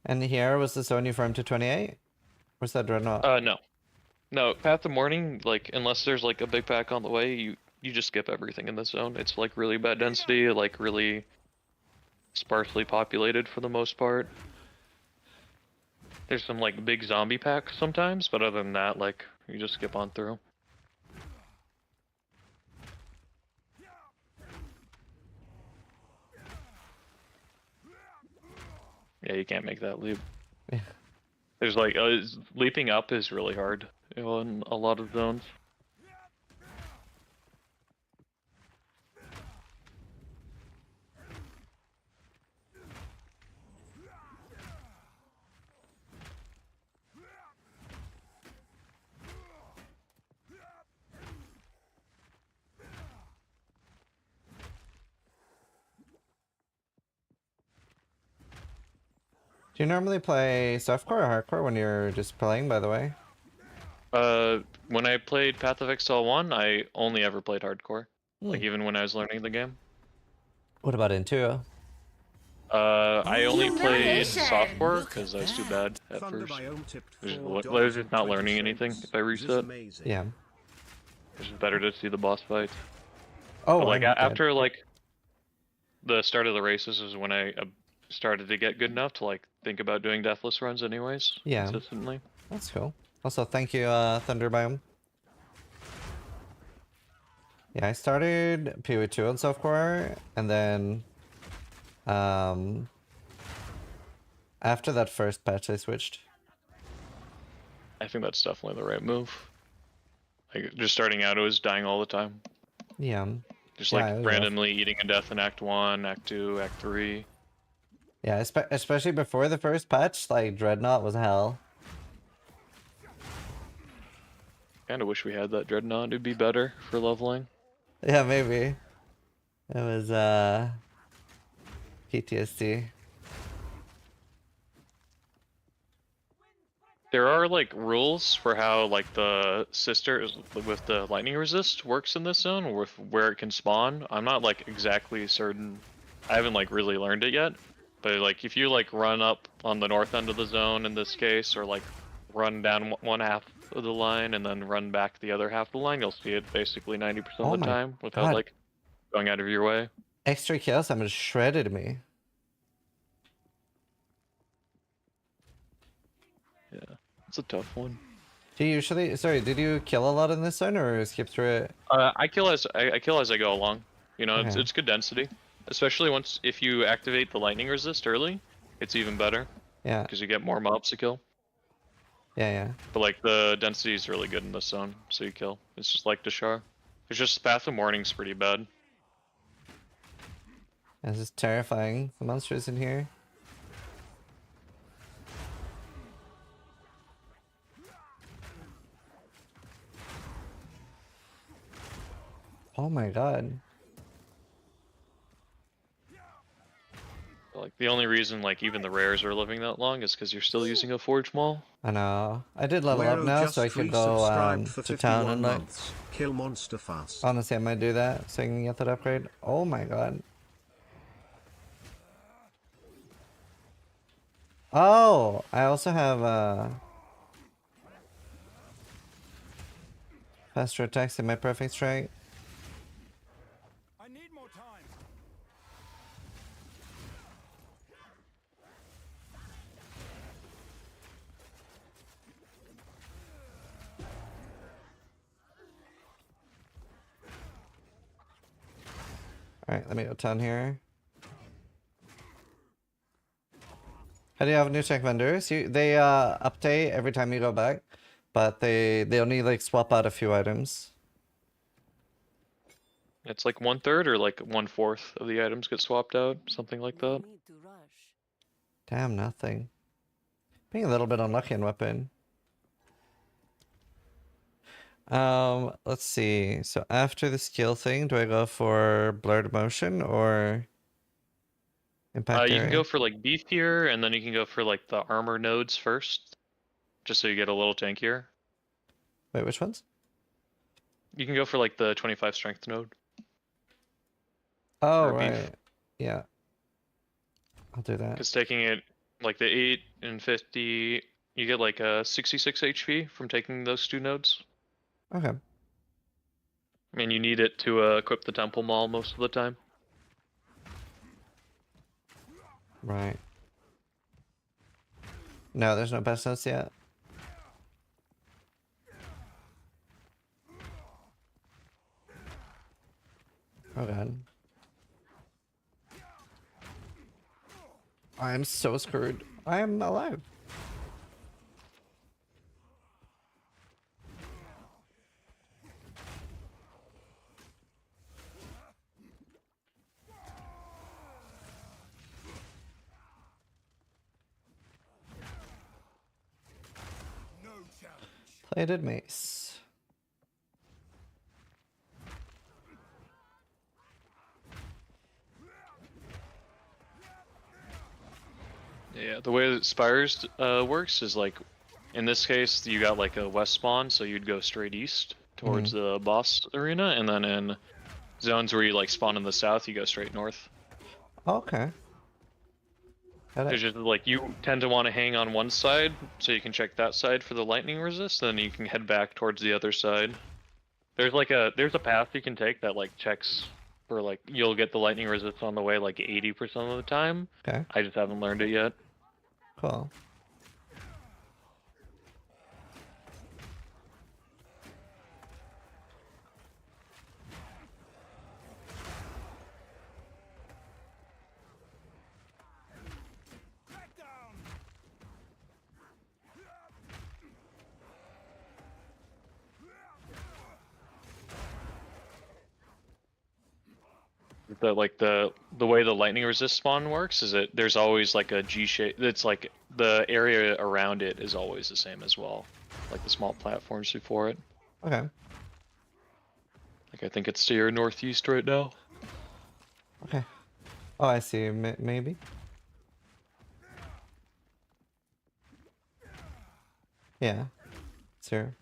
And here was the zone you farmed to 28? Where's that dreadnought? No, Path of Morning, like unless there's like a big pack on the way, you just skip everything in this zone. It's like really bad density, like really sparsely populated for the most part. There's some like big zombie packs sometimes, but other than that, like you just skip on through. Yeah, you can't make that leap. Yeah. There's like leaping up is really hard, you know, in a lot of zones. Do you normally play softcore or hardcore when you're just playing, by the way? When I played Path of Exile 1, I only ever played hardcore. Like Hmm. even when I was learning the game. What about Intuo? I only played Humiliation. softcore Look because at I was too that. bad at Thunder first. biome tipped I $4 was just not learning and anything 20 if I cents. This is reset. amazing. Yeah. It's just better to see the boss fights. Oh, But like I'm dead. after like the start of the races is when I started to get good enough to like think about doing deathless runs anyways. Yeah. Consistently. That's cool. Also, thank you, Thunder Biome. Yeah, I started PoE2 on softcore, and then after that first patch, I switched. I think that's definitely the right move. Like just starting out, it was dying all the time. Yeah. Just Yeah, like it was rough. randomly eating a death in Act 1, Act 2, Act 3. Yeah, especially before the first patch, like Dreadnought was hell. Kinda wish we had that Dreadnought, it'd be better for leveling. Yeah, maybe. It was PTSD. There are like rules for how like the sister with the lightning resist works in this zone, with where it can spawn. I'm not like exactly certain. I haven't like really learned it yet. But like if you like run up on the north end of the zone in this case, or like run down one half of the line and then run back the other half of the line, you'll see it basically 90% Oh of the my time without God. like going out of your way. Extra kills, I'm shredded me. Yeah, it's a tough one. Do you usually, sorry, did you kill a lot in this zone or skip through it? I kill as I go along. You know, Okay. it's good density, especially if you activate the lightning resist early. It's even better Yeah, because you get more mobs to kill. yeah. But like the density is really good in this zone, so you kill. It's just like Dashar. It's just Path of Morning's pretty bad. This is terrifying. The monsters in here. Oh my god. Like the only reason like even the rares are living that long is because you're still using a Forge Maul. I know. I did level up Wero now, just so I could go resubscribed for to town 51 and like. months. Kill monster fast. Honestly, I might do that so I can get that upgrade. Oh my god. Oh, I also have Faster attacks in my perfect strike. I need more time. Alright, let me go ton here. How do you have new tech vendors? They update every time you go back, but they only like swap out a few items. It's like 1/3 or like 1/4 of the items get swapped out, something like No that. need to rush. Damn, nothing. Being a little bit unlucky in weapon. Let's see. So after the skill thing, do I go for blurred motion or impact You can area? go for like beefier, and then you can go for like the armor nodes first, just so you get a little tankier. Wait, which ones? You can go for like the 25 strength node. Oh, Or beef. right. Yeah. I'll do that. Because taking it like the 8 and 50, you get like a 66 HP from taking those two nodes. Okay. I mean, you need it to equip the temple maul most of the time. Right. No, there's no best notes yet. Oh god. I am so screwed. I am alive. No challenge. Plated mace. Yeah, the way that Spires works is like, in this case, you got like a west spawn, so you'd go straight east towards the boss arena, and then in zones where you like spawn in the south, you go straight north. Okay. Got It's it. just like you tend to want to hang on one side, so you can check that side for the lightning resist, then you can head back towards the other side. There's a path you can take that like checks for like you'll get the lightning resist on the way like 80% of the time. Okay. I just haven't learned it yet. Cool. Back down. That like the way the lightning resist spawn works is that there's always like a G shape. It's like the area around it is always the same as well, like the small platforms before it. Okay. Like I think it's to your northeast right now. Okay. Oh, I see. Maybe. Yeah. Sure.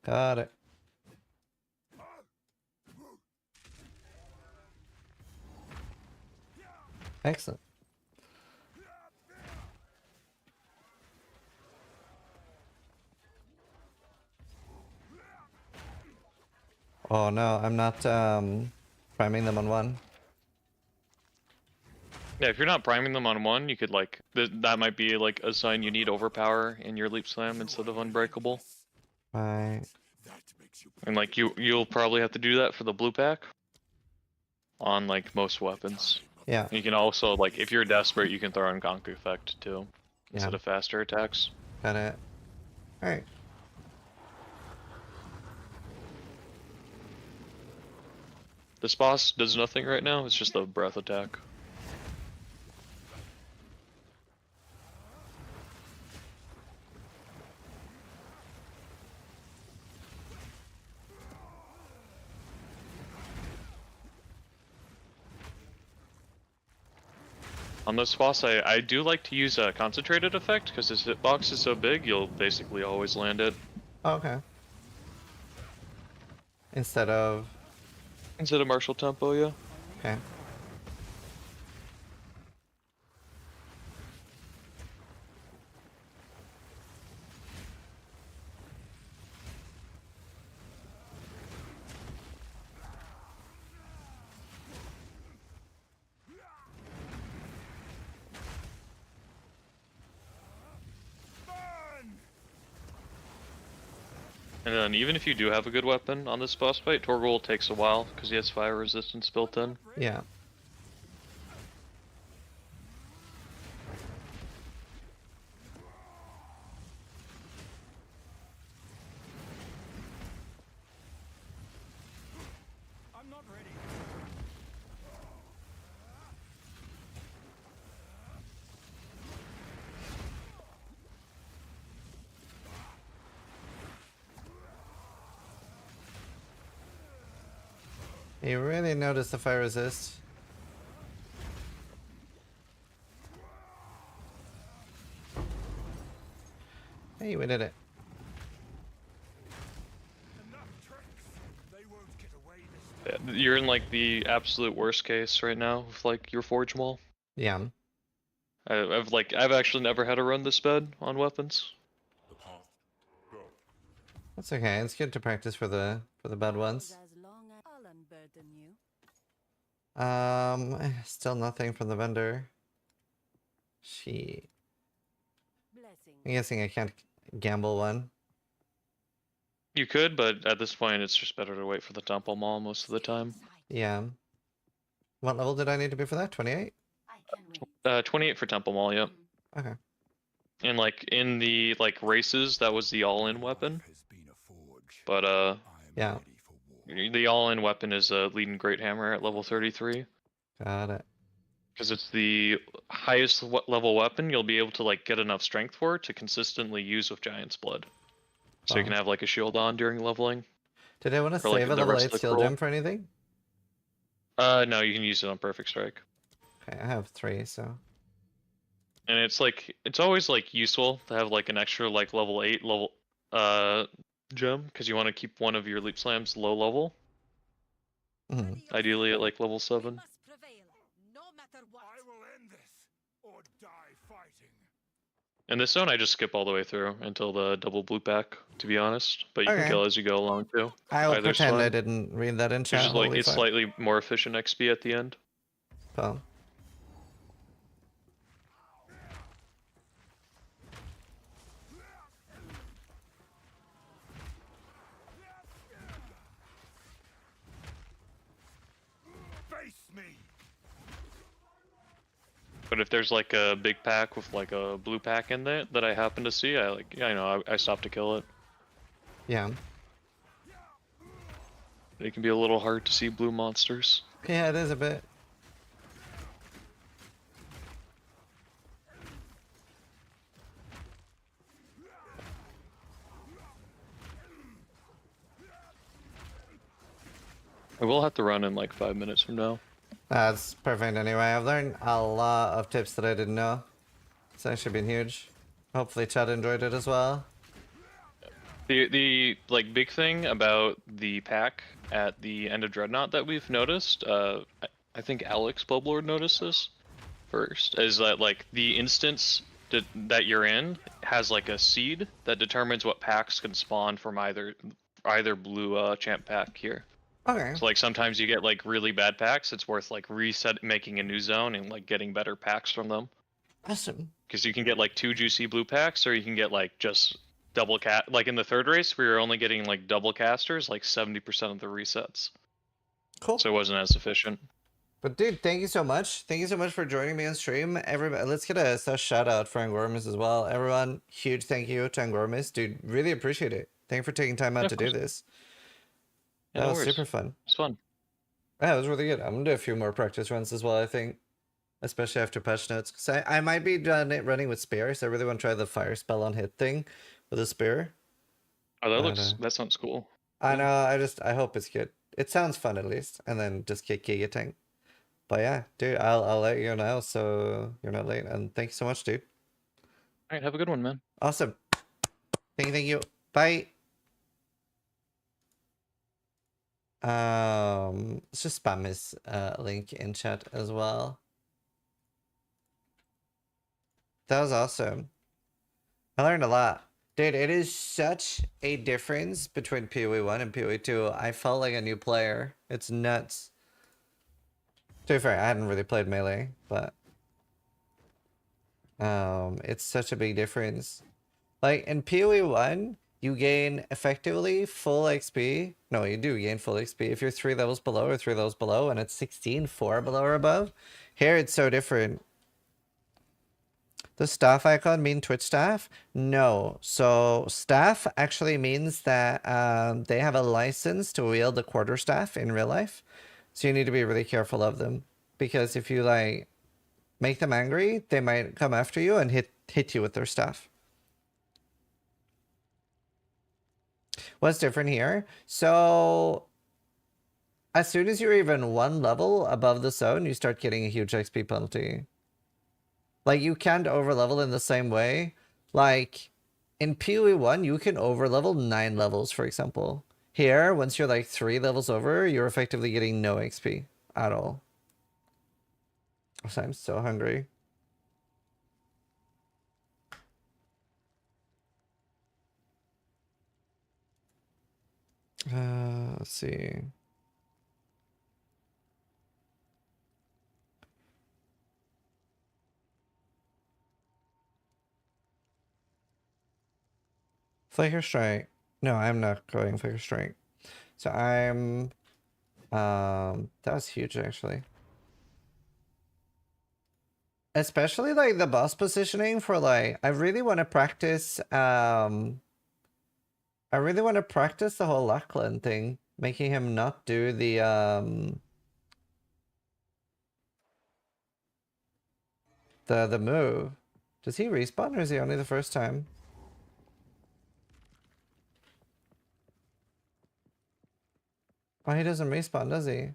Got it. Excellent. Oh no, I'm not priming them on one. Yeah, if you're not priming them on one, you could like that might be like a sign you need overpower in your leap slam instead of unbreakable. Right. That makes you And like you'll probably have to do that for the blue pack on like most weapons. Yeah. You can also like if you're desperate, you can throw in Gonk effect too Yeah. instead of faster attacks. Got it. Alright. This boss does nothing right now. It's just a breath attack. On this boss, I do like to use a concentrated effect because his hitbox is so big, you'll basically always land it. Okay. Instead of... Instead of martial tempo, yeah. Okay. And then even if you do have a good weapon on this boss fight, Torgal takes a while because he has fire resistance built in. Yeah. I'm not ready. You really notice the fire resist. Hey, we did it. Enough tricks. They won't get away this time. Yeah, you're in like the absolute worst case right now with like your Forge Maul. Yeah. I've actually never had a run this bad on weapons. The path. Go. That's okay. It's good to practice for the bad ones. As long as I'll unburden you. Still nothing from the vendor. I'm Blessings. guessing I can't gamble one. You could, but at this point it's just better to wait for the Temple Maul most of the time. Yeah. What level did I need to be for that? 28? I can wait. 28 for Temple Maul, yep. Okay. And like in the like races, that was the all-in weapon. Has been a forge. But I am Yeah. ready for war. the all-in weapon is a leading great hammer at level 33. Got it. Because it's the highest level weapon you'll be able to like get enough strength for to consistently use with Giant's Blood. So you can have like a shield on during leveling. Did I want to Or, like, save a the level rest 8 of the skill scroll. gem for anything? No, you can use it on Perfect Strike. Okay, I have 3, so. And it's like it's always like useful to have like an extra like level 8 level gem because you want to keep one of your leap slams low level, Mhm. ideally at like level 7. Must prevail, no matter what. I will end this or die fighting. In this zone, I just skip all the way through until the double blue pack, to be honest. But you Okay. can kill as you go along too. I will Either's pretend I fine. didn't read that in It's chat. just like Holy it's fuck. slightly more efficient XP at the end. Well, Face me. But if there's like a big pack with like a blue pack in there that I happen to see, I stop to kill it. yeah. It can be a little hard to see blue monsters. Yeah, it is a bit. I will have to run in like 5 minutes from now. That's perfect anyway. I've learned a lot of tips that I didn't know. It's actually been huge. Hopefully Chad enjoyed it as well. The like big thing about the pack at the end of Dreadnought that we've noticed, I think Alex Bublord noticed this first, is that like the instance that you're in has like a seed that determines what packs can spawn from either blue champ pack here. Okay. So like sometimes you get like really bad packs, it's worth like making a new zone and like getting better packs from them. Awesome. Because you can get like 2 juicy blue packs, or you can get like just double like in the third race we were only getting like double casters like 70% of the resets. Cool. So it wasn't as efficient. But dude, thank you so much. Thank you so much for joining me on stream. Everybody, let's get a shout out for Angormis as well. Everyone, huge thank you to Angormis. Dude, really appreciate it. Thank you for taking time out Yeah, to of do course. this. Yeah, That no was worries. super fun. It's fun. Yeah, it was really good. I'm gonna do a few more practice runs as well, I think. Especially after patch notes. Because I might be running with spears. I really want to try the fire spell on hit thing with a spear. Oh, that But, that sounds cool. I know, I hope it's good. It sounds fun at least. And then just get Giga Tank. But yeah, dude, I'll let you know so you're not late. And thank you so much, dude. All right, have a good one, man. Awesome. Thank you. Bye. Let's just spam his link in chat as well. That was awesome. I learned a lot. Dude, it is such a difference between PoE 1 and PoE 2. I felt like a new player. It's nuts. To be fair, I hadn't really played Melee, but it's such a big difference. Like in PoE 1, you gain effectively full XP. No, you do gain full XP if you're 3 levels below or 3 levels below, and it's 16, 4 below or above. Here it's so different. Does staff icon mean Twitch staff? No. So staff actually means that they have a license to wield the quarterstaff in real life. So you need to be really careful of them. Because if you like make them angry, they might come after you and hit you with their staff. What's different here? So as soon as you're even 1 level above the zone, you start getting a huge XP penalty. Like, you can't overlevel in the same way. Like, in PoE 1, you can overlevel 9 levels, for example. Here, once you're like 3 levels over, you're effectively getting no XP at all. So I'm so hungry. Let's see. Flaker Strike. No, I'm not going Flaker Strike. So I'm... that was huge, actually. Especially, like, the boss positioning for, like... I really want to practice, I really want to practice the whole Lachlan thing. Making him not do the, the move. Does he respawn or is he only the first time? Oh, he doesn't respawn, does he?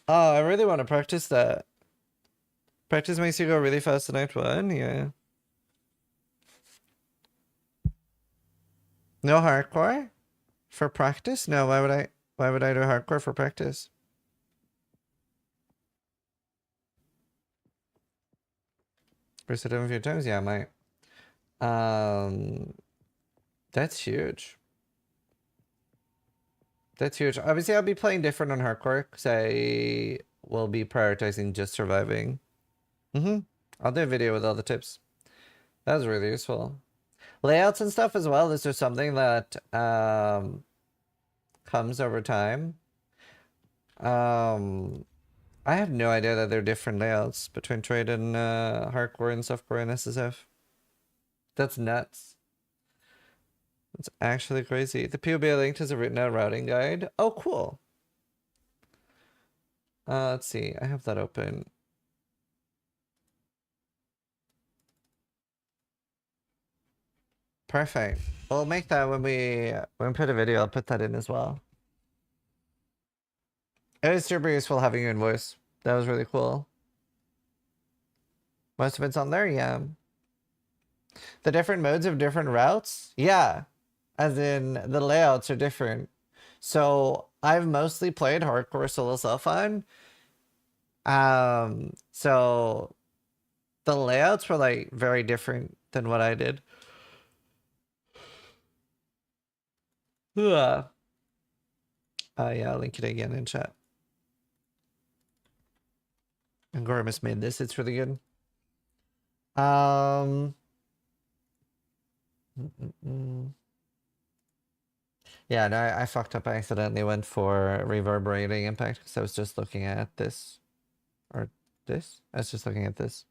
Oh, I really want to practice that. Practice makes you go really fast in Act 1, yeah. No hardcore? For practice? No, why would I do hardcore for practice? Reset him a few times? Yeah, I might. That's huge. That's huge. Obviously, I'll be playing different on hardcore because I will be prioritizing just surviving. I'll do a video with all the tips. That was really useful. Layouts and stuff as well. Is there something that comes over time? I have no idea that they're different layouts between trade and hardcore and softcore and SSF. That's nuts. That's actually crazy. The POB linked has a written out routing guide. Oh, cool. Let's see. I have that open. Perfect. We'll make that when we put a video. I'll put that in as well. It was super useful having you in voice. That was really cool. Most of it's on there, yeah. The different modes of different routes? Yeah. As in, the layouts are different. So, I've mostly played hardcore solo self-on. So, the layouts were, like, very different than what I did. Yeah, I'll link it again in chat. And Gormus made this. It's really good. Yeah, no, I fucked up. I accidentally went for reverberating impact because I was just looking at this. Or this? I was just looking at this.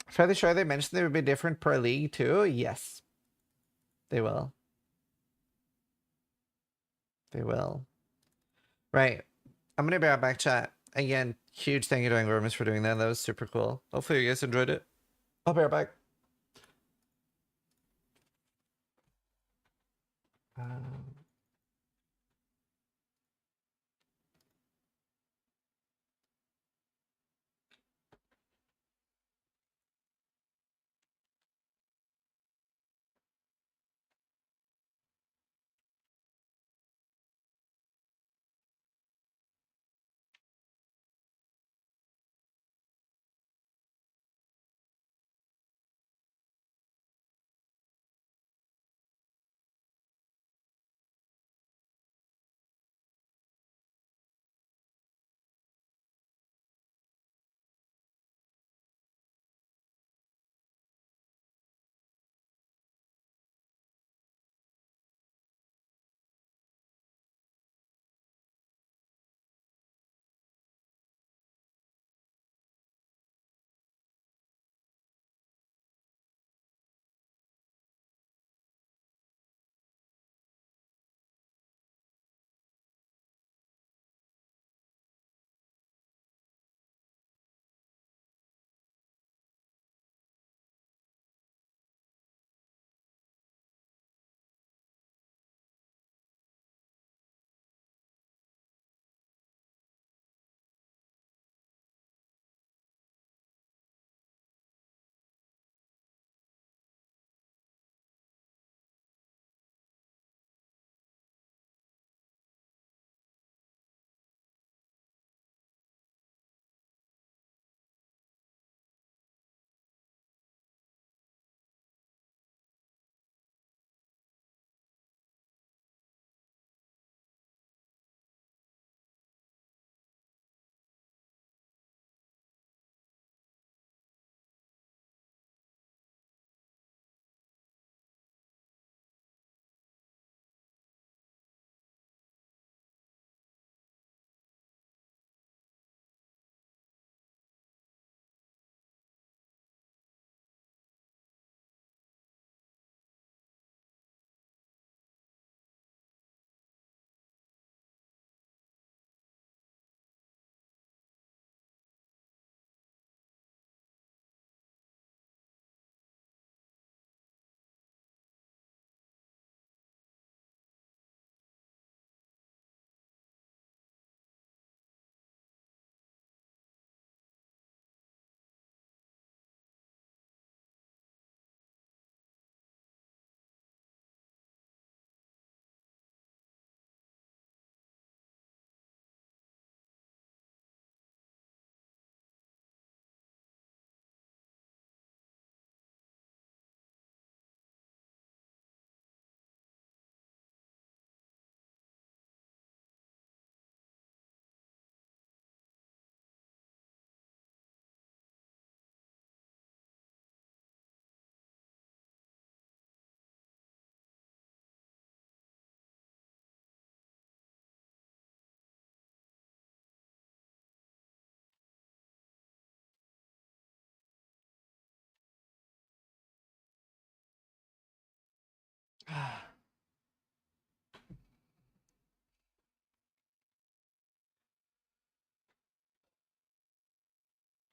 Fairly sure they mentioned they would be different per league too? Yes. They will. They will. Right. I'm gonna be right back, chat. Again, huge thank you to Angormus for doing that. That was super cool. Hopefully you guys enjoyed it. I'll be right back.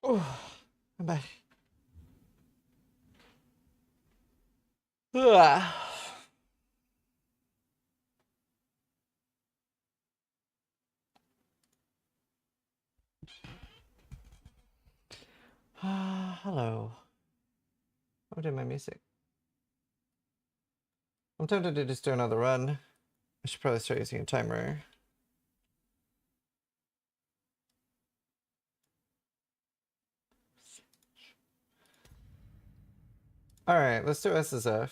Oh, I'm back. Ugh. Hello. What did my music? I'm tempted to just do another run. I should probably start using a timer. Alright, let's do SSF.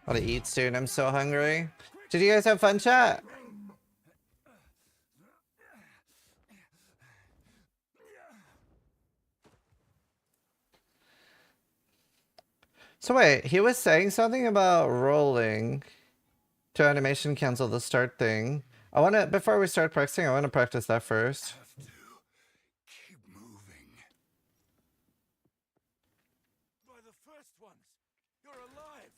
I want to eat soon. I'm so hungry. Did you guys have fun, chat? So wait, he was saying something about rolling to animation cancel the start thing. I want to, before we start practicing, I want to practice that first. Have to keep moving. By the first ones, you're alive.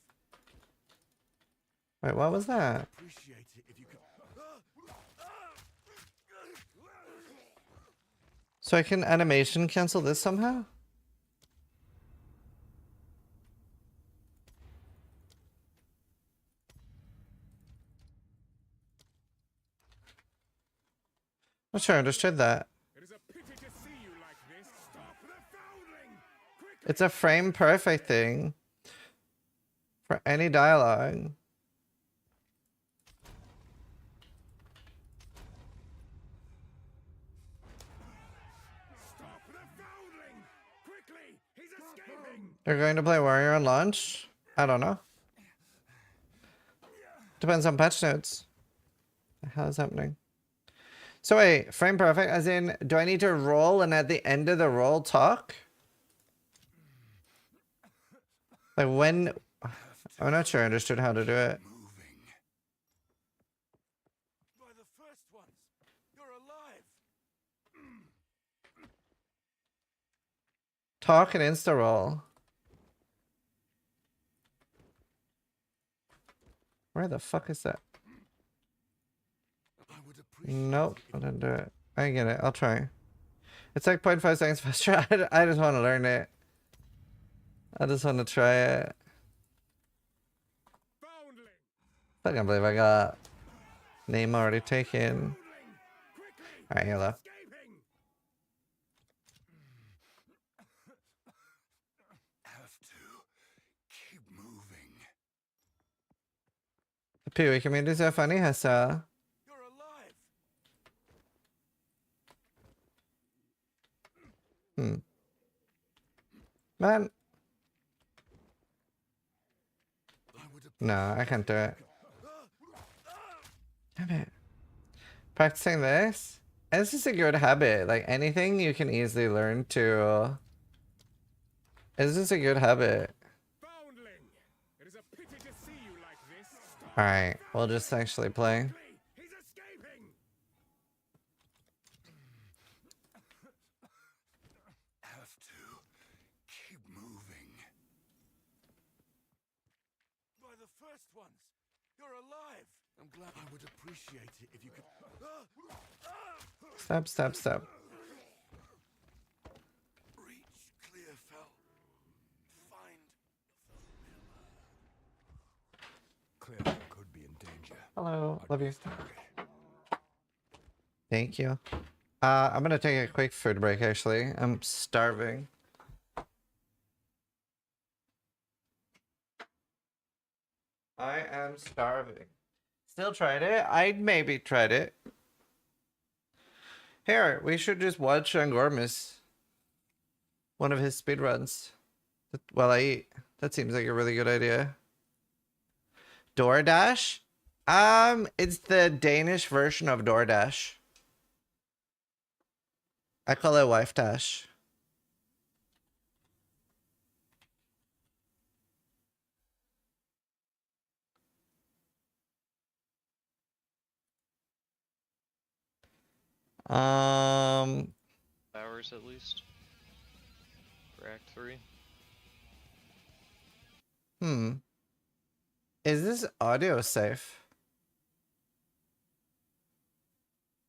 Wait, what was that? Appreciate it if you could. So I can animation cancel this somehow? Not sure I understood that. It is a pity to see you like this. Stop the foundling! Quick! It's a frame perfect thing for any dialogue. Stop the foundling! Quickly! He's escaping! You're going to play Warrior on launch? I don't know. Depends on patch notes. What the hell is happening? So wait, frame perfect as in, do I need to roll and at the end of the roll talk? Like when... I'm not sure I understood how to do it. Moving. By the first ones, you're alive. Talk and insta roll. Where the fuck is that? I would appreciate Nope, I didn't do it. I get it, I'll try. It's like 0.5 seconds faster. I just want to learn it. I just want to try it. Foundling! I can't believe I got name already taken. Quickly! Alright, hello. Escaping! have to keep moving. Pee-wee community is so funny, Hessa. You're alive. Man, I would no, I can't do it. Damn it. Practicing this? It's just a good habit. Like anything you can easily learn to. It's just a good habit. Foundling! It is a pity to see you like this. Stop. Alright, we'll just actually play. Quickly! He's escaping! have to keep moving. By the first ones, you're alive. I'm glad. I would appreciate it if you could. Stop, stop, stop. Reach Clearfell. Find. Clearfell could be in danger. Hello, love you. Starry. Thank you. I'm gonna take a quick food break actually. I'm starving. I am starving. Still tried it? I maybe tried it. Here, we should just watch Angormus. One of his speedruns. While I eat. That seems like a really good idea. DoorDash? It's the Danish version of DoorDash. I call it Wife Dash. Hours at least. Act 3. Is this audio safe?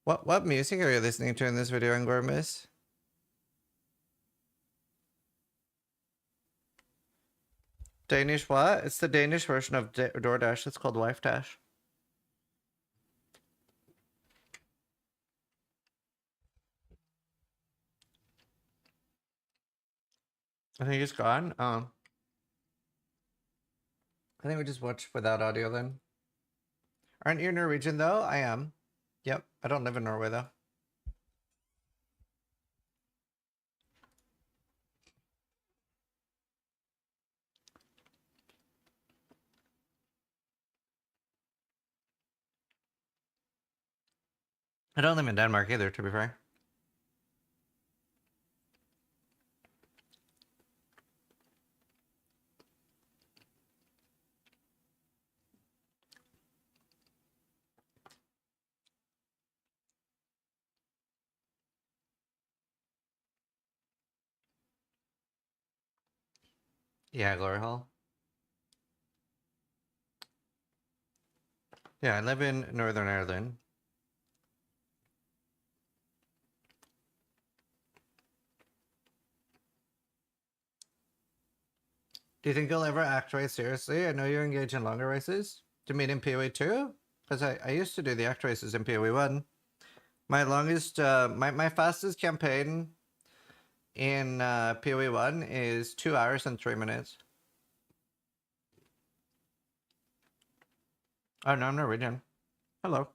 What music are you listening to in this video, Angormis? Danish what? It's the Danish version of DoorDash. It's called Wife Dash. I think it's gone. I think we just watch without audio then. Aren't you Norwegian though? I am. Yep. I don't live in Norway though. I don't live in Denmark either, to be fair. Yeah, Glory Hall. Yeah, I live in Northern Ireland. Do you think you'll ever act race seriously? I know you engage in longer races. Do you mean in PoE 2? Because I used to do the act races in PoE 1. My longest, my fastest campaign in PoE 1 is 2 hours and 3 minutes. Oh no, I'm Norwegian. Hello.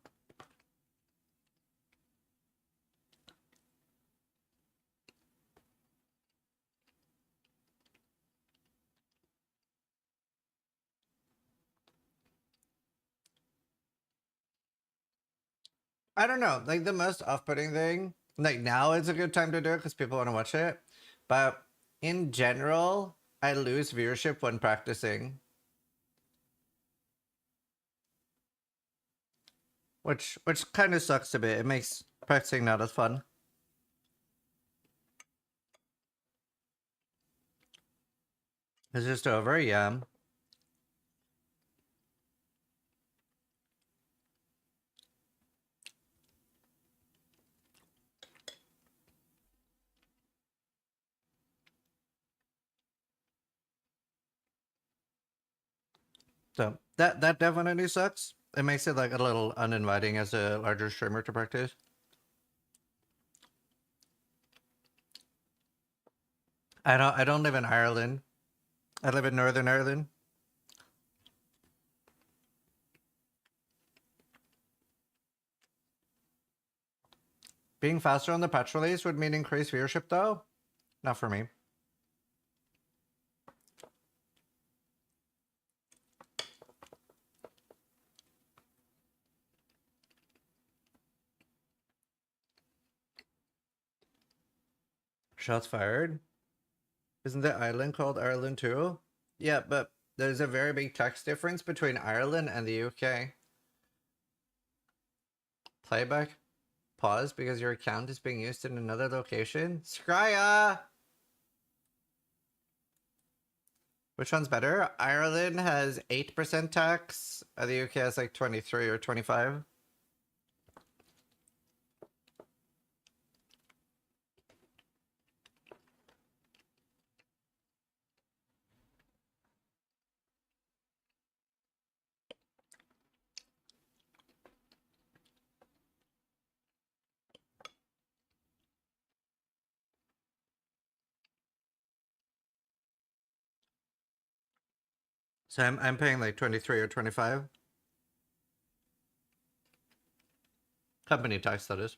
I don't know, like the most off-putting thing, like now is a good time to do it because people want to watch it. But in general, I lose viewership when practicing. Which kind of sucks a bit. It makes practicing not as fun. It's just over, yeah. So that definitely sucks. It makes it like a little uninviting as a larger streamer to practice. I don't live in Ireland. I live in Northern Ireland. Being faster on the patch release would mean increased viewership though? Not for me. Shots fired. Isn't the island called Ireland too? Yeah, but there's a very big tax difference between Ireland and the UK. Playback. Pause because your account is being used in another location. Scrya! Which one's better? Ireland has 8% tax. The UK has like 23 or 25. So I'm paying like 23 or 25. Company tax, that is.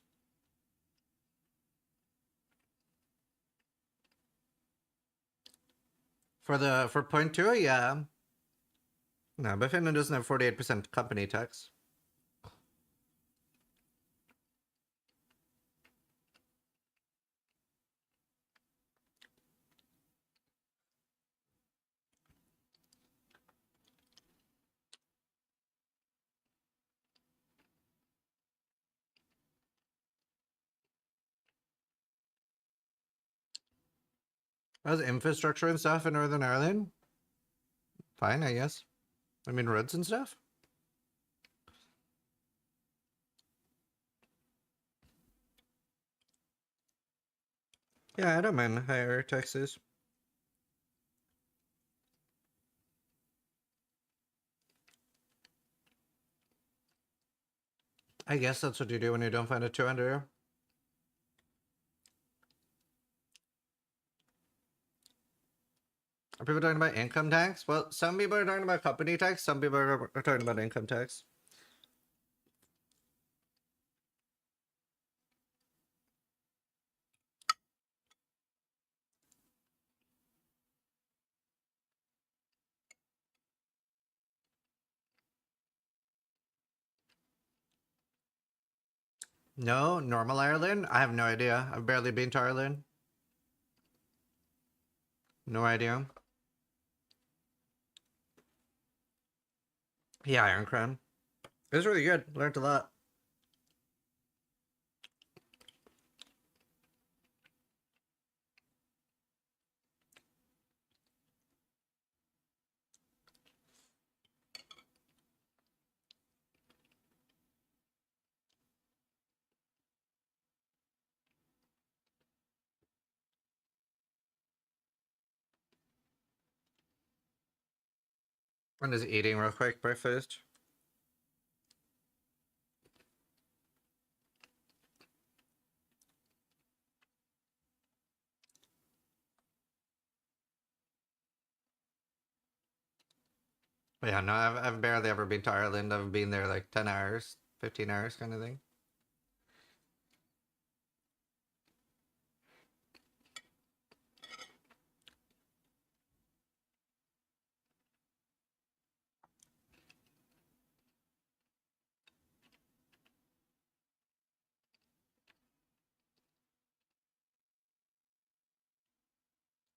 For point two, yeah. No, but Finland doesn't have 48% company tax. How's infrastructure and stuff in Northern Ireland? Fine, I guess. I mean, roads and stuff. Yeah, I don't mind higher taxes. I guess that's what you do when you don't find a 200. Are people talking about income tax? Well, some people are talking about company tax, some people are talking about income tax. No, normal Ireland? I have no idea. I've barely been to Ireland. No idea. Yeah, Iron Crown. It was really good. Learned a lot. I'm just eating real quick breakfast. But yeah, no, I've barely ever been to Ireland. I've been there like 10 hours, 15 hours kind of thing.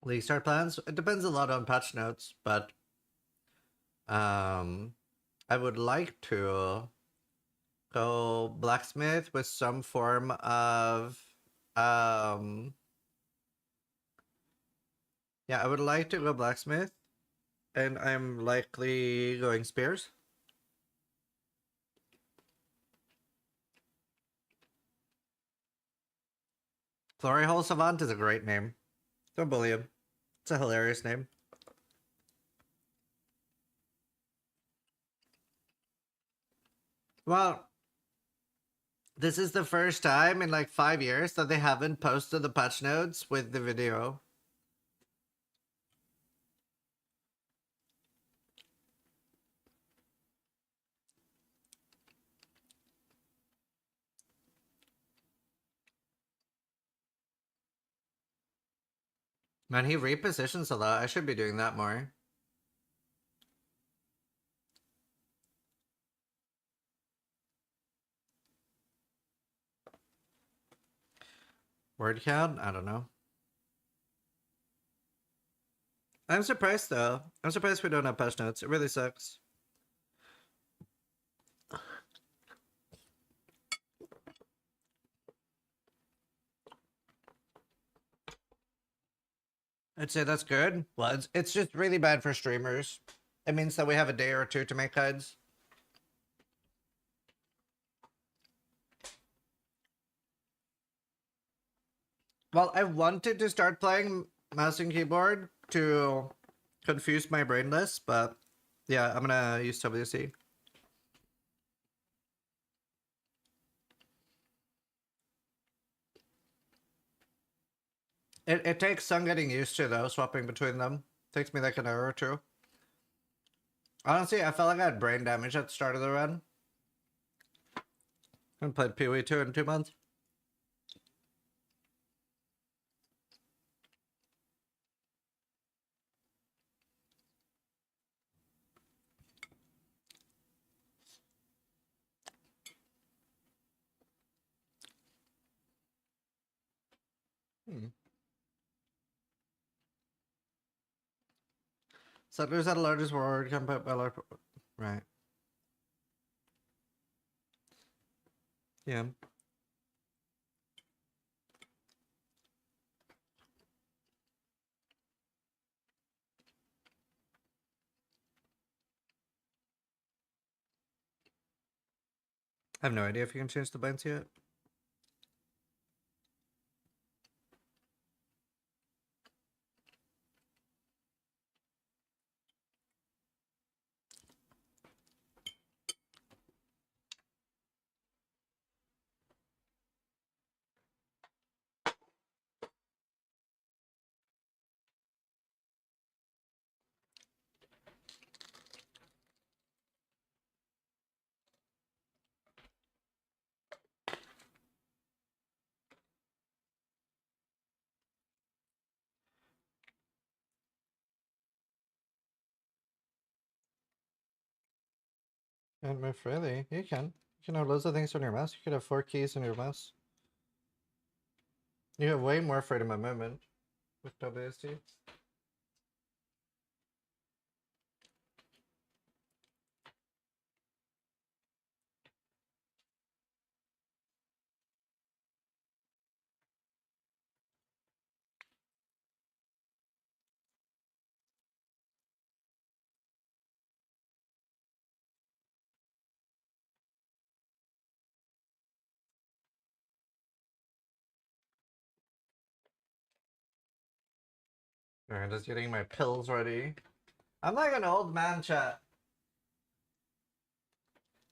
League start plans? It depends a lot on patch notes, but I would like to go blacksmith with some form of yeah, I would like to go blacksmith, and I'm likely going spears. Glory Hole Savant is a great name. Don't bully him. It's a hilarious name. Well, this is the first time in like 5 years that they haven't posted the patch notes with the video. Man, he repositions a lot. I should be doing that more. Word count? I don't know. I'm surprised though. I'm surprised we don't have patch notes. It really sucks. I'd say that's good. Well, it's just really bad for streamers. It means that we have a day or two to make guides. Well, I wanted to start playing mouse and keyboard to confuse my brain less, but yeah, I'm gonna use WC. It takes some getting used to though, swapping between them. Takes me like an hour or two. Honestly, I felt like I had brain damage at the start of the run. I haven't played PoE 2 in 2 months. Settlers had the largest ward compared by large. Right. Yeah. I have no idea if you can change the binds yet. Can't move freely. You can. You can have loads of things on your mouse. You could have 4 keys on your mouse. You have way more freedom of movement with WSD. Alright, just getting my pills ready. I'm like an old man, chat.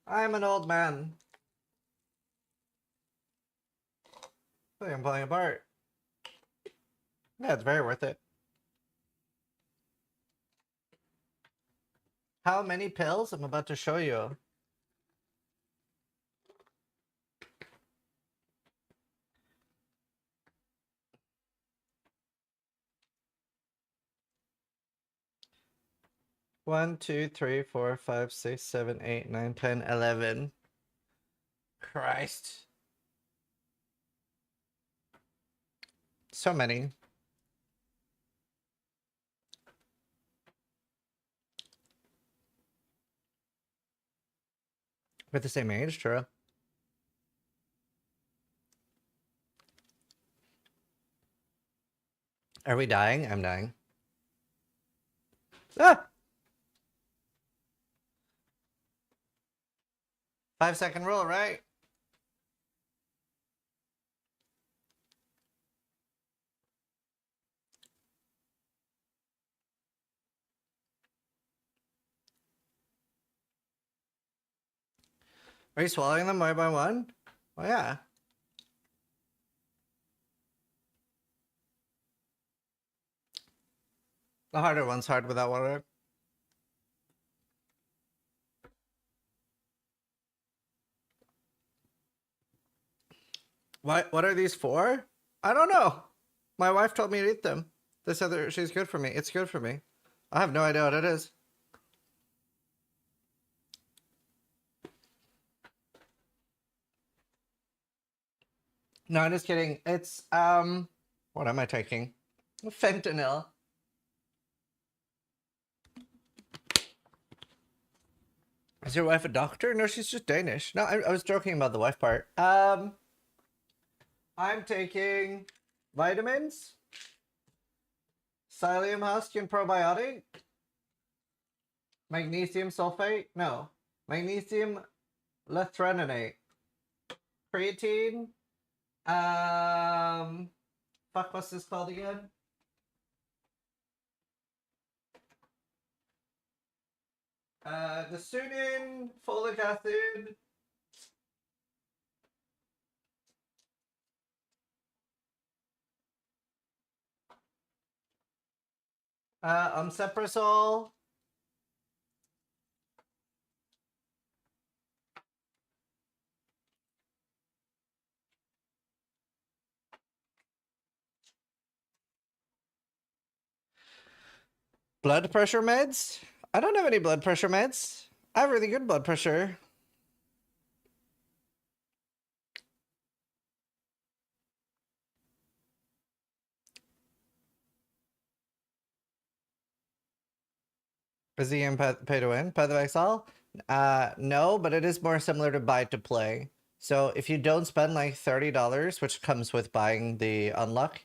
I'm an old man. I'm falling apart. Yeah, it's very worth it. How many pills? I'm about to show you. One, 2, 3, 4, 5, 6, 7, 8, 9, 10, 11. Christ. So many. We're the same age, true. Are we dying? I'm dying. Ah! 5-second rule, right? Are you swallowing them one by one? Oh yeah. The harder one's hard without water. What are these for? I don't know. My wife told me to eat them. They said that she's good for me. It's good for me. I have no idea what it is. No, I'm just kidding. It's what am I taking? Fentanyl. Is your wife a doctor? No, she's just Danish. No, I was joking about the wife part. I'm taking vitamins, psyllium husk and probiotic, magnesium sulfate. No, magnesium lethreninate, creatine. Fuck, what's this called again? The Sunin, folic acid. Omceprazole. Blood pressure meds? I don't have any blood pressure meds. I have really good blood pressure. Is he in pay to win? Path of Exile? No, but it is more similar to buy to play. So if you don't spend like $30, which comes with buying the unlock,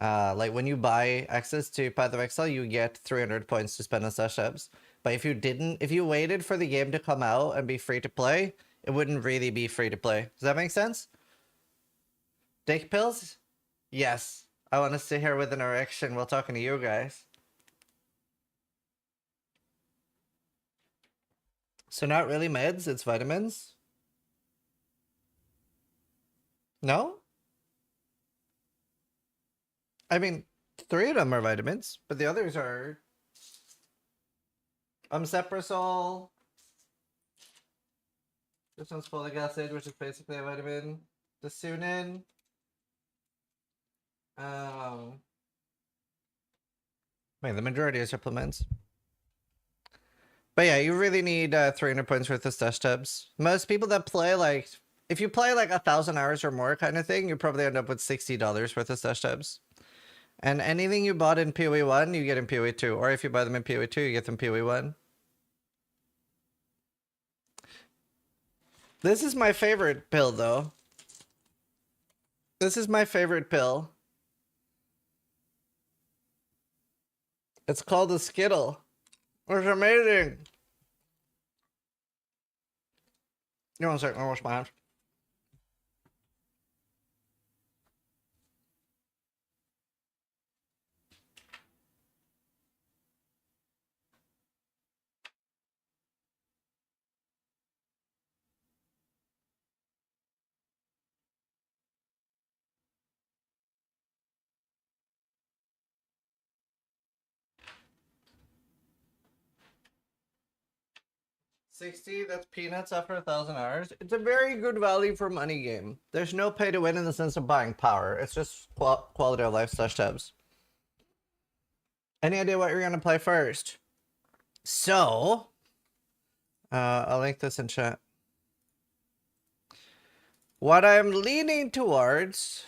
like when you buy access to Path of Exile, you get 300 points to spend on stash ups. But if you didn't, if you waited for the game to come out and be free to play, it wouldn't really be free to play. Does that make sense? Dick pills? Yes. I want to sit here with an erection while talking to you guys. So not really meds, it's vitamins? No? I mean, 3 of them are vitamins, but the others are omeprazole. This one's folic acid, which is basically a vitamin. Disunin. Wait, the majority are supplements. But yeah, you really need 300 points worth of stash tabs. Most people that play, like, if you play like 1,000 hours or more kind of thing, you probably end up with $60 worth of stash tabs. And anything you bought in PoE 1, you get in PoE 2. Or if you buy them in PoE 2, you get them PoE 1. This is my favorite pill, though. This is my favorite pill. It's called a Skittle. It's amazing. You want a second? I'll wash my hands. $60, that's peanuts after 1,000 hours. It's a very good value for money game. There's no pay to win in the sense of buying power. It's just quality of life slash tabs. Any idea what you're going to play first? So, I'll link this in chat. What I'm leaning towards...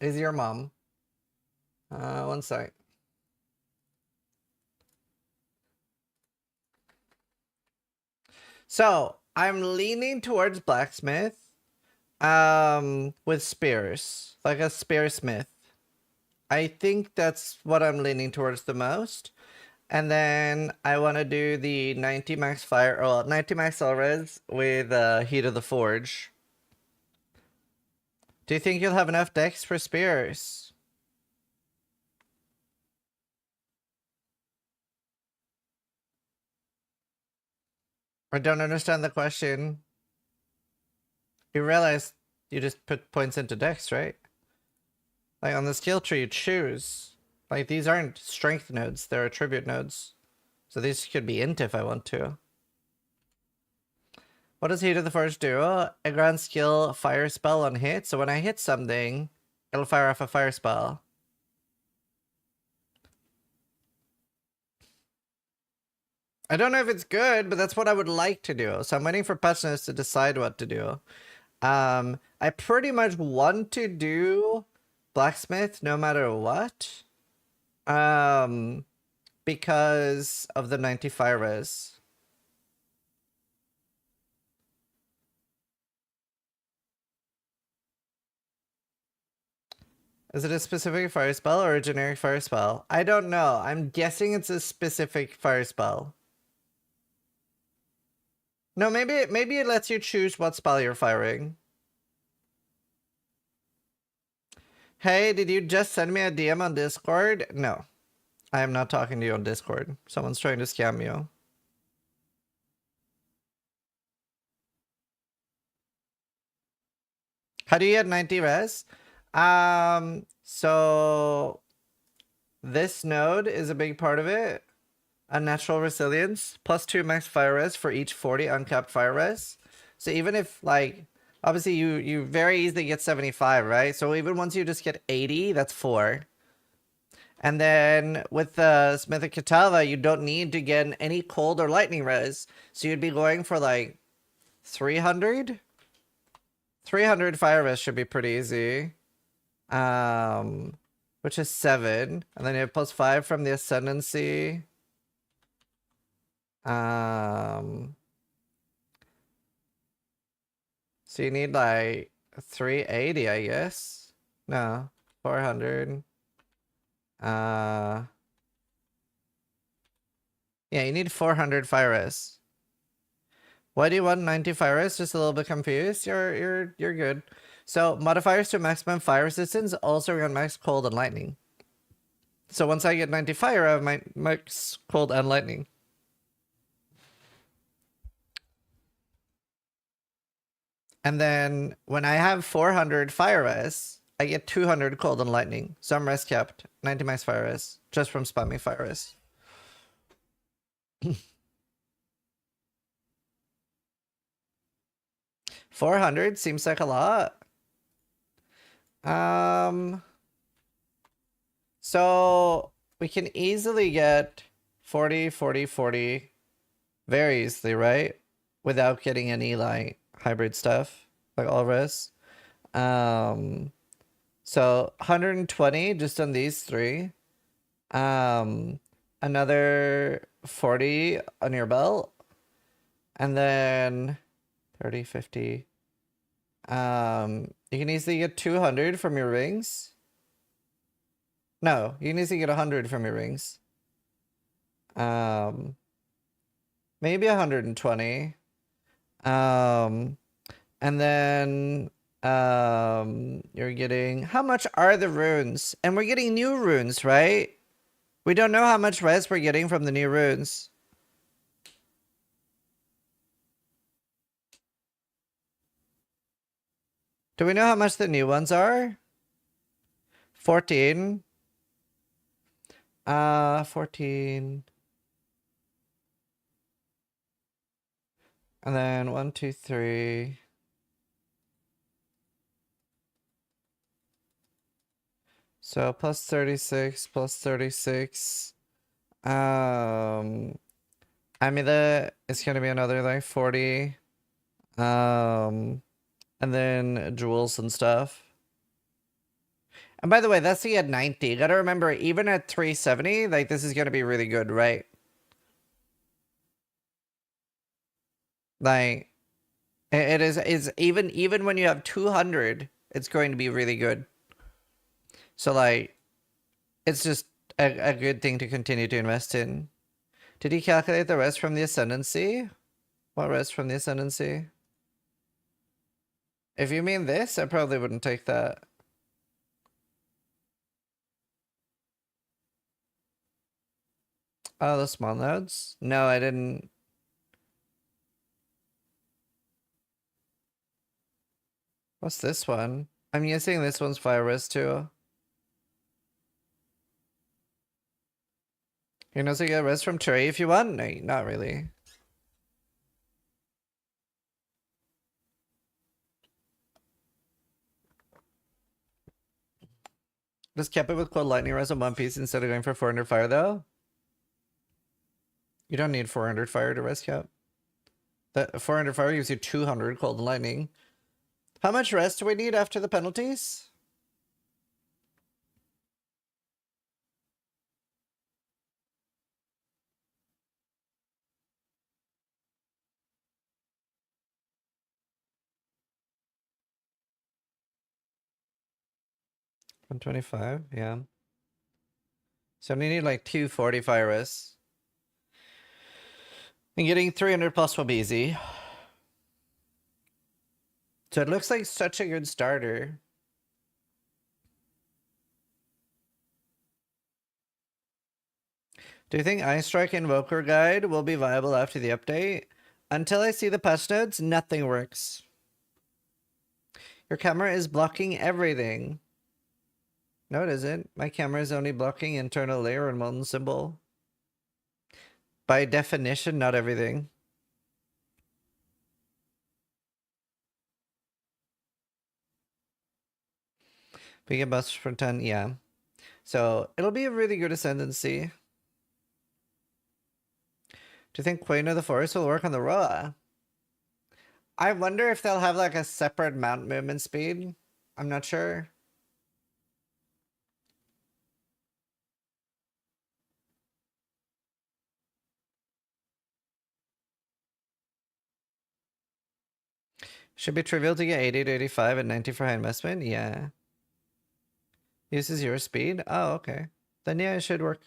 is your mom. One sec. So, I'm leaning towards blacksmith. With spears. Like a spearsmith. I think that's what I'm leaning towards the most. And then I want to do the 90 max fire, or 90 max all res with Heat of the Forge. Do you think you'll have enough decks for spears? I don't understand the question. You realize you just put points into decks, right? Like on the skill tree, you choose. Like these aren't strength nodes, they're attribute nodes. So these could be int if I want to. What does Heat of the Forge do? A grand skill fire spell on hit. So when I hit something, it'll fire off a fire spell. I don't know if it's good, but that's what I would like to do. So I'm waiting for patch notes to decide what to do. I pretty much want to do blacksmith no matter what. Because of the 90 fire res. Is it a specific fire spell or a generic fire spell? I don't know. I'm guessing it's a specific fire spell. No, maybe it lets you choose what spell you're firing. Hey, did you just send me a DM on Discord? No. I am not talking to you on Discord. Someone's trying to scam you. How do you get 90 res? So this node is a big part of it. Unnatural resilience, +2 max fire res for each 40 uncapped fire res. So even if, like, obviously you very easily get 75, right? So even once you just get 80, that's 4. And then with the Smithic Katava, you don't need to get any cold or lightning res. So you'd be going for like 300? 300 fire res should be pretty easy. Which is 7. And then you have +5 from the Ascendancy. So you need like 380, I guess. No. 400. Yeah, you need 400 fire res. Why do you want 90 fire res? Just a little bit confused. You're good. So modifiers to maximum fire resistance also run max cold and lightning. So once I get 90 fire, I have my max cold and lightning. And then when I have 400 fire res, I get 200 cold and lightning. So I'm res capped, 90 max fire res, just from spamming fire res. 400 seems like a lot. So we can easily get 40, 40, 40 very easily, right? Without getting any like hybrid stuff, like all res. So 120 just on these three. Another 40 on your belt. And then 30, 50. You can easily get 200 from your rings. No, you can easily get 100 from your rings. Maybe 120. And then you're getting, how much are the runes? And we're getting new runes, right? We don't know how much res we're getting from the new runes. Do we know how much the new ones are? 14. 14. And then 1, 2, 3. So plus 36, plus 36. Amulet is gonna be another like 40. And then jewels and stuff. And by the way, that's the at 90. You gotta remember, even at 370, like this is gonna be really good, right? Like it's even when you have 200, it's going to be really good. So like it's just a good thing to continue to invest in. Did he calculate the rest from the ascendancy? What rest from the ascendancy? If you mean this, I probably wouldn't take that. Oh, the small nodes? No, I didn't. What's this one? I'm guessing this one's fire res too. You can also get res from Trey if you want. No, not really. Just kept it with cold lightning res on one piece instead of going for 400 fire though. You don't need 400 fire to res cap. That 400 fire gives you 200 cold and lightning. How much rest do we need after the penalties? $125, yeah. So we need like 240 fire res. And getting 300 plus will be easy. So it looks like such a good starter. Do you think Ice Strike Invoker Guide will be viable after the update? Until I see the patch notes, nothing works. Your camera is blocking everything. No, it isn't. My camera is only blocking internal layer and molten symbol. By definition, not everything. We get buffs for 10, yeah. So it'll be a really good ascendancy. Do you think Queen of the Forest will work on the Roa? I wonder if they'll have like a separate mount movement speed. I'm not sure. Should be trivial to get 80 to 85 and 90 for high investment. Yeah. Uses your speed? Oh, okay. Then yeah, it should work.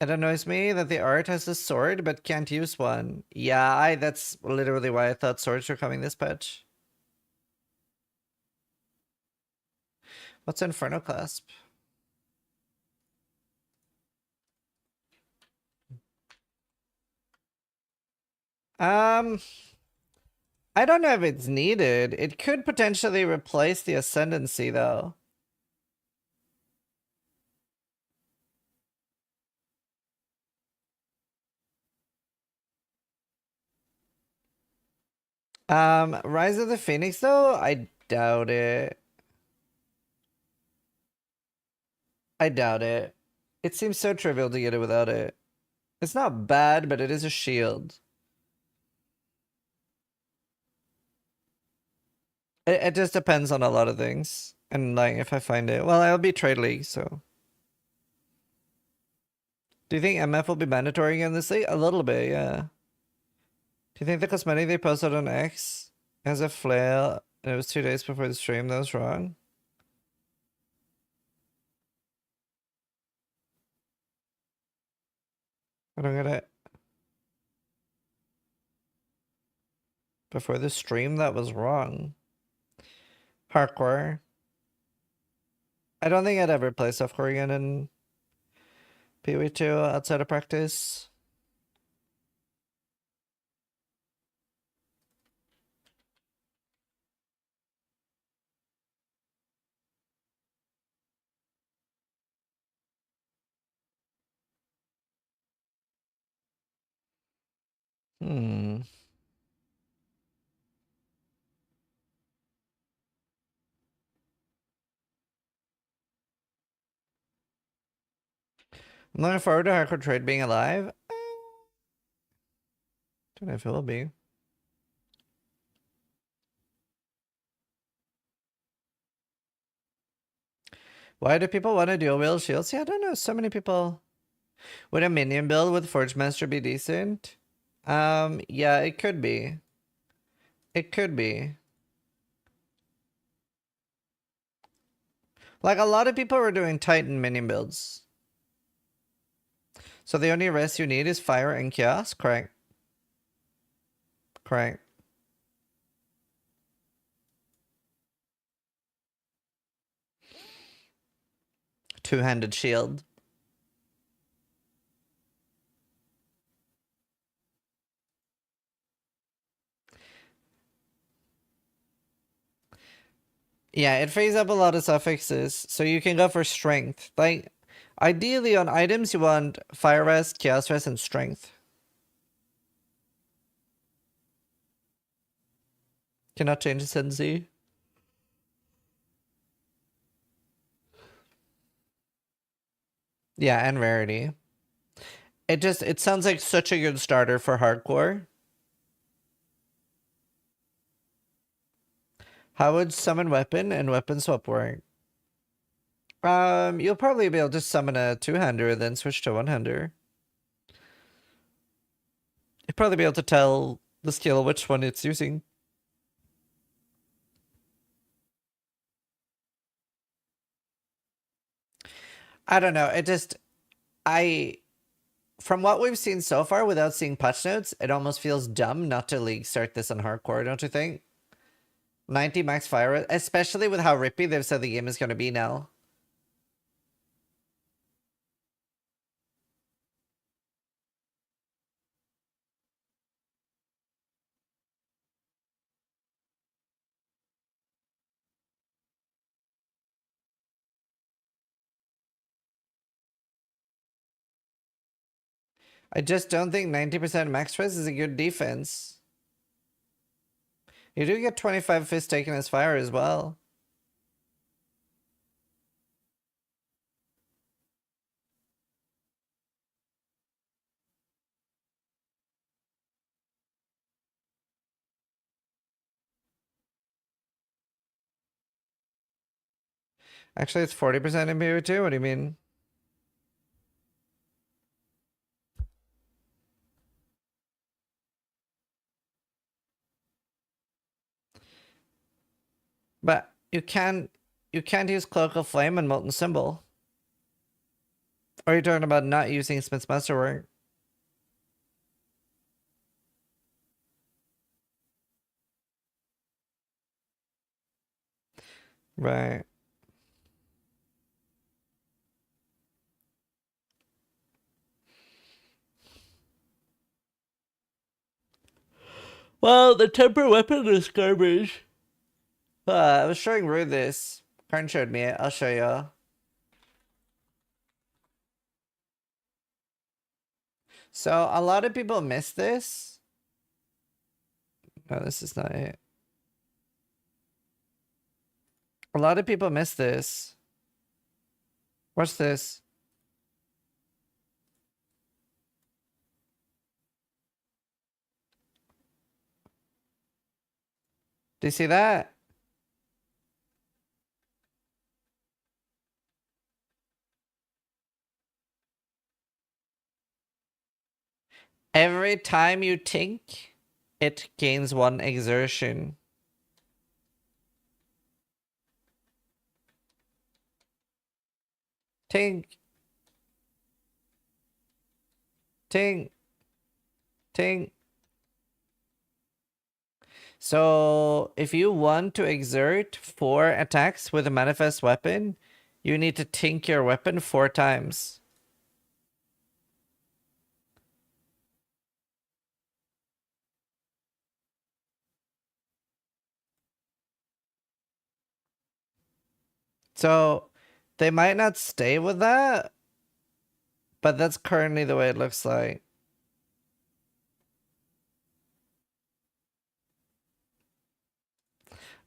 It annoys me that the art has a sword but can't use one. Yeah, that's literally why I thought swords were coming this patch. What's Inferno Clasp? I don't know if it's needed. It could potentially replace the Ascendancy though. Rise of the Phoenix though? I doubt it. I doubt it. It seems so trivial to get it without it. It's not bad, but it is a shield. It just depends on a lot of things. And like if I find it. Well, I'll be trade league, so. Do you think MF will be mandatory again this league? A little bit, yeah. Do you think the cosmetic they posted on X has a flail and it was 2 days before the stream that was wrong? I don't get it. Before the stream that was wrong. Hardcore. I don't think I'd ever play softcore again in PoE2 outside of practice. Hmm. I'm looking forward to Hardcore Trade being alive. Don't know if it will be. Why do people want to dual wield shields? Yeah, I don't know. So many people. Would a minion build with Forge Master be decent? Yeah, it could be. It could be. Like a lot of people were doing Titan minion builds. So the only rest you need is fire and chaos? Correct. Correct. Two-handed shield. Yeah, it frees up a lot of suffixes, so you can go for strength. Like, ideally on items you want fire rest, chaos rest, and strength. Cannot change the sensi. Yeah, and rarity. It sounds like such a good starter for hardcore. How would summon weapon and weapon swap work? You'll probably be able to summon a two-hander and then switch to one-hander. You'll probably be able to tell the skill which one it's using. I don't know. From what we've seen so far without seeing patch notes, it almost feels dumb not to league start this on hardcore, don't you think? 90 max fire rate, especially with how rippy they've said the game is going to be now. I just don't think 90% max res is a good defense. You do get 25 fists taken as fire as well. Actually, it's 40% in PO2. What do you mean? But you can't use Cloak of Flame and Molten Symbol. Or are you talking about not using Smith's Masterwork? Right. Well, the temper weapon is garbage. I was showing Rue this. Karn showed me it. I'll show you. So a lot of people miss this. No, this is not it. A lot of people miss this. What's this? Do you see that? Every time you tink, it gains 1 exertion. Tink. Tink. Tink. So if you want to exert 4 attacks with a manifest weapon, you need to tink your weapon 4 times. So they might not stay with that, but that's currently the way it looks like.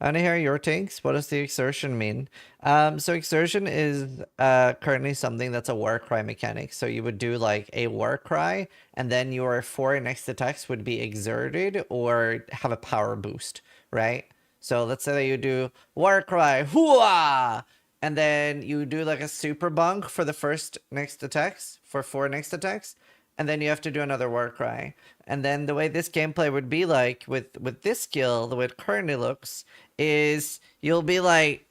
I want to hear your takes. What does the exertion mean? So exertion is currently something that's a war cry mechanic. So you would do like a war cry, and then your 4 next attacks would be exerted or have a power boost, right? So let's say that you do war cry, hooah! And then you do like a super bunk for the first next attacks, for 4 next attacks, and then you have to do another war cry. And then the way this gameplay would be like with this skill, the way it currently looks, is you'll be like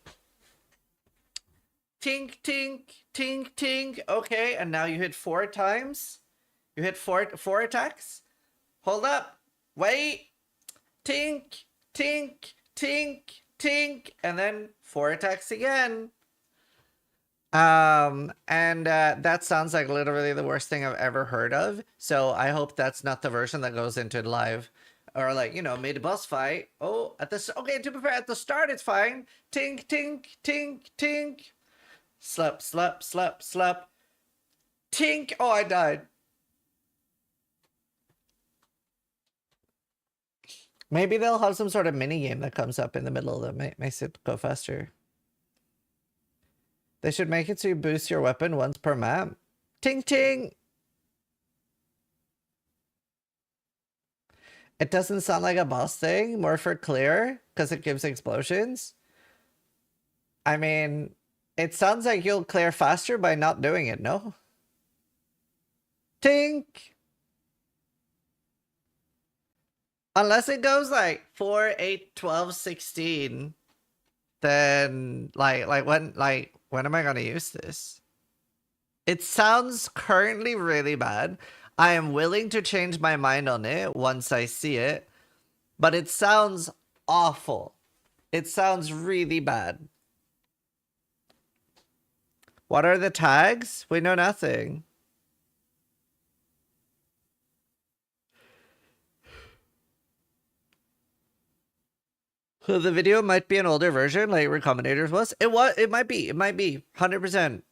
tink tink tink tink, okay, and now you hit 4 times. You hit four attacks. Hold up, wait, tink tink tink tink, and then 4 attacks again. That sounds like literally the worst thing I've ever heard of. So I hope that's not the version that goes into live. Or like, you know, mid boss fight. Oh, okay, to be fair, at the start it's fine. Tink, tink, tink, tink. Slap, slap, slap, slap. Tink. Oh, I died. Maybe they'll have some sort of mini game that comes up in the middle that makes it go faster. They should make it so you boost your weapon once per map. Ting ting! It doesn't sound like a boss thing, more for clear, because it gives explosions. I mean, it sounds like you'll clear faster by not doing it, no? Tink! Unless it goes like 4, 8, 12, 16, then when am I gonna use this? It sounds currently really bad. I am willing to change my mind on it once I see it, but it sounds awful. It sounds really bad. What are the tags? We know nothing. So the video might be an older version, like Recombinators was. It might be. 100%.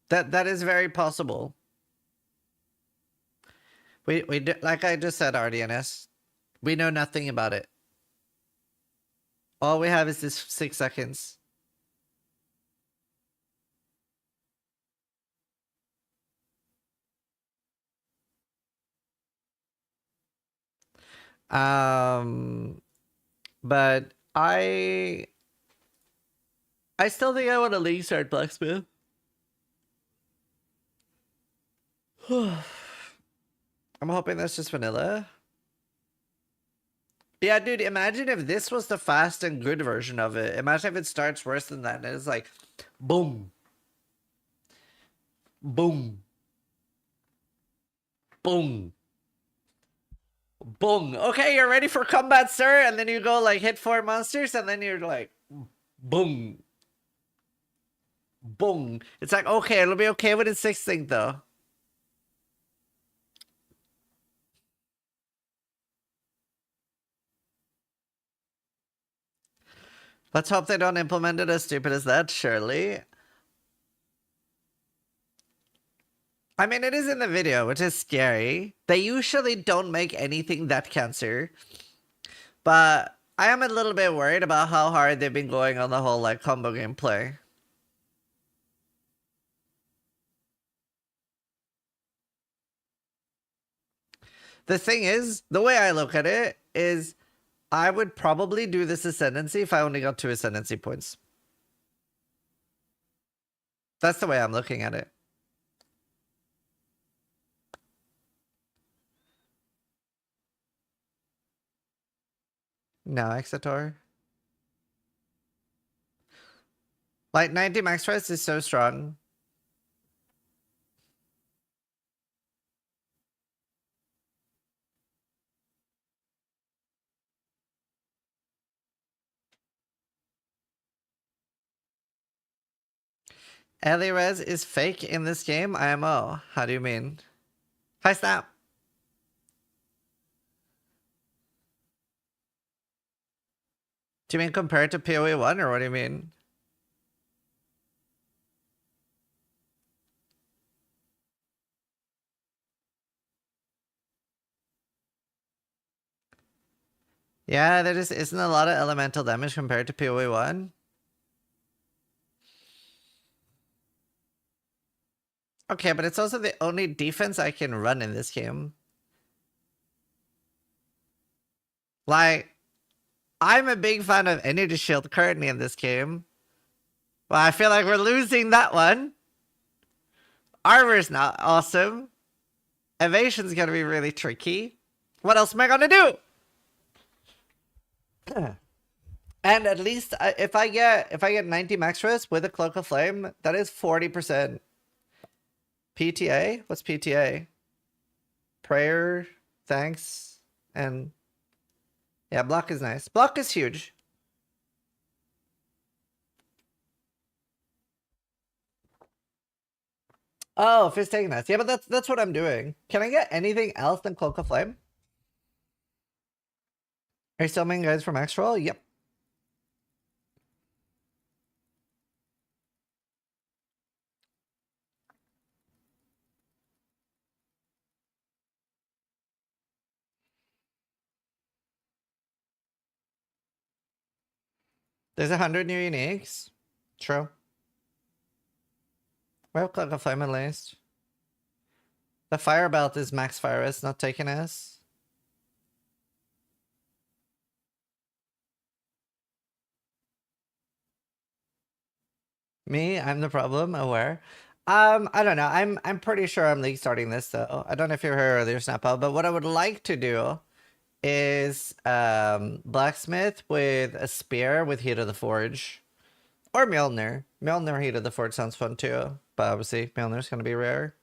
That is very possible. Like I just said, RDNS, we know nothing about it. All we have is this 6 seconds. But I still think I want to league start Blacksmith. I'm hoping that's just vanilla. Yeah, dude, imagine if this was the fast and good version of it. Imagine if it starts worse than that and it's like, boom. Boom. Boom. Boom. Okay, you're ready for combat, sir. And then you go like hit 4 monsters and then you're like, boom. Boom. It's like, okay, it'll be okay with its 6th thing though. Let's hope they don't implement it as stupid as that, surely. I mean, it is in the video, which is scary. They usually don't make anything that cancer. But I am a little bit worried about how hard they've been going on the whole, like, combo gameplay. The thing is, the way I look at it is I would probably do this ascendancy if I only got 2 ascendancy points. That's the way I'm looking at it. No, Exetor. Like, 90 max price is so strong. Elirez is fake in this game? IMO. How do you mean? Hi, Snap. Do you mean compared to PoE 1 or what do you mean? Yeah, there just isn't a lot of elemental damage compared to PoE 1. Okay, but it's also the only defense I can run in this game. Like, I'm a big fan of Energy Shield currently in this game. Well, I feel like we're losing that one. Armor's not awesome. Evasion's gonna be really tricky. What else am I gonna do? And at least if I get 90 max rest with a Cloak of Flame, that is 40%. PTA? What's PTA? Prayer, thanks, and yeah, block is nice. Block is huge. Oh, Fist taking that. Yeah, but that's what I'm doing. Can I get anything else than Cloak of Flame? Are you still main guys from Max Roll? Yep. There's 100 new uniques. True. We have Cloak of Flame at least. The Fire Belt is max fire rest, not taken as. Me, I'm the problem, aware. I don't know. I'm pretty sure I'm league starting this though. I don't know if you heard earlier, Snappo, but what I would like to do is blacksmith with a spear with Heat of the Forge. Or Mjolnir. Mjolnir Heat of the Forge sounds fun too. But obviously Mjolnir's gonna be rare.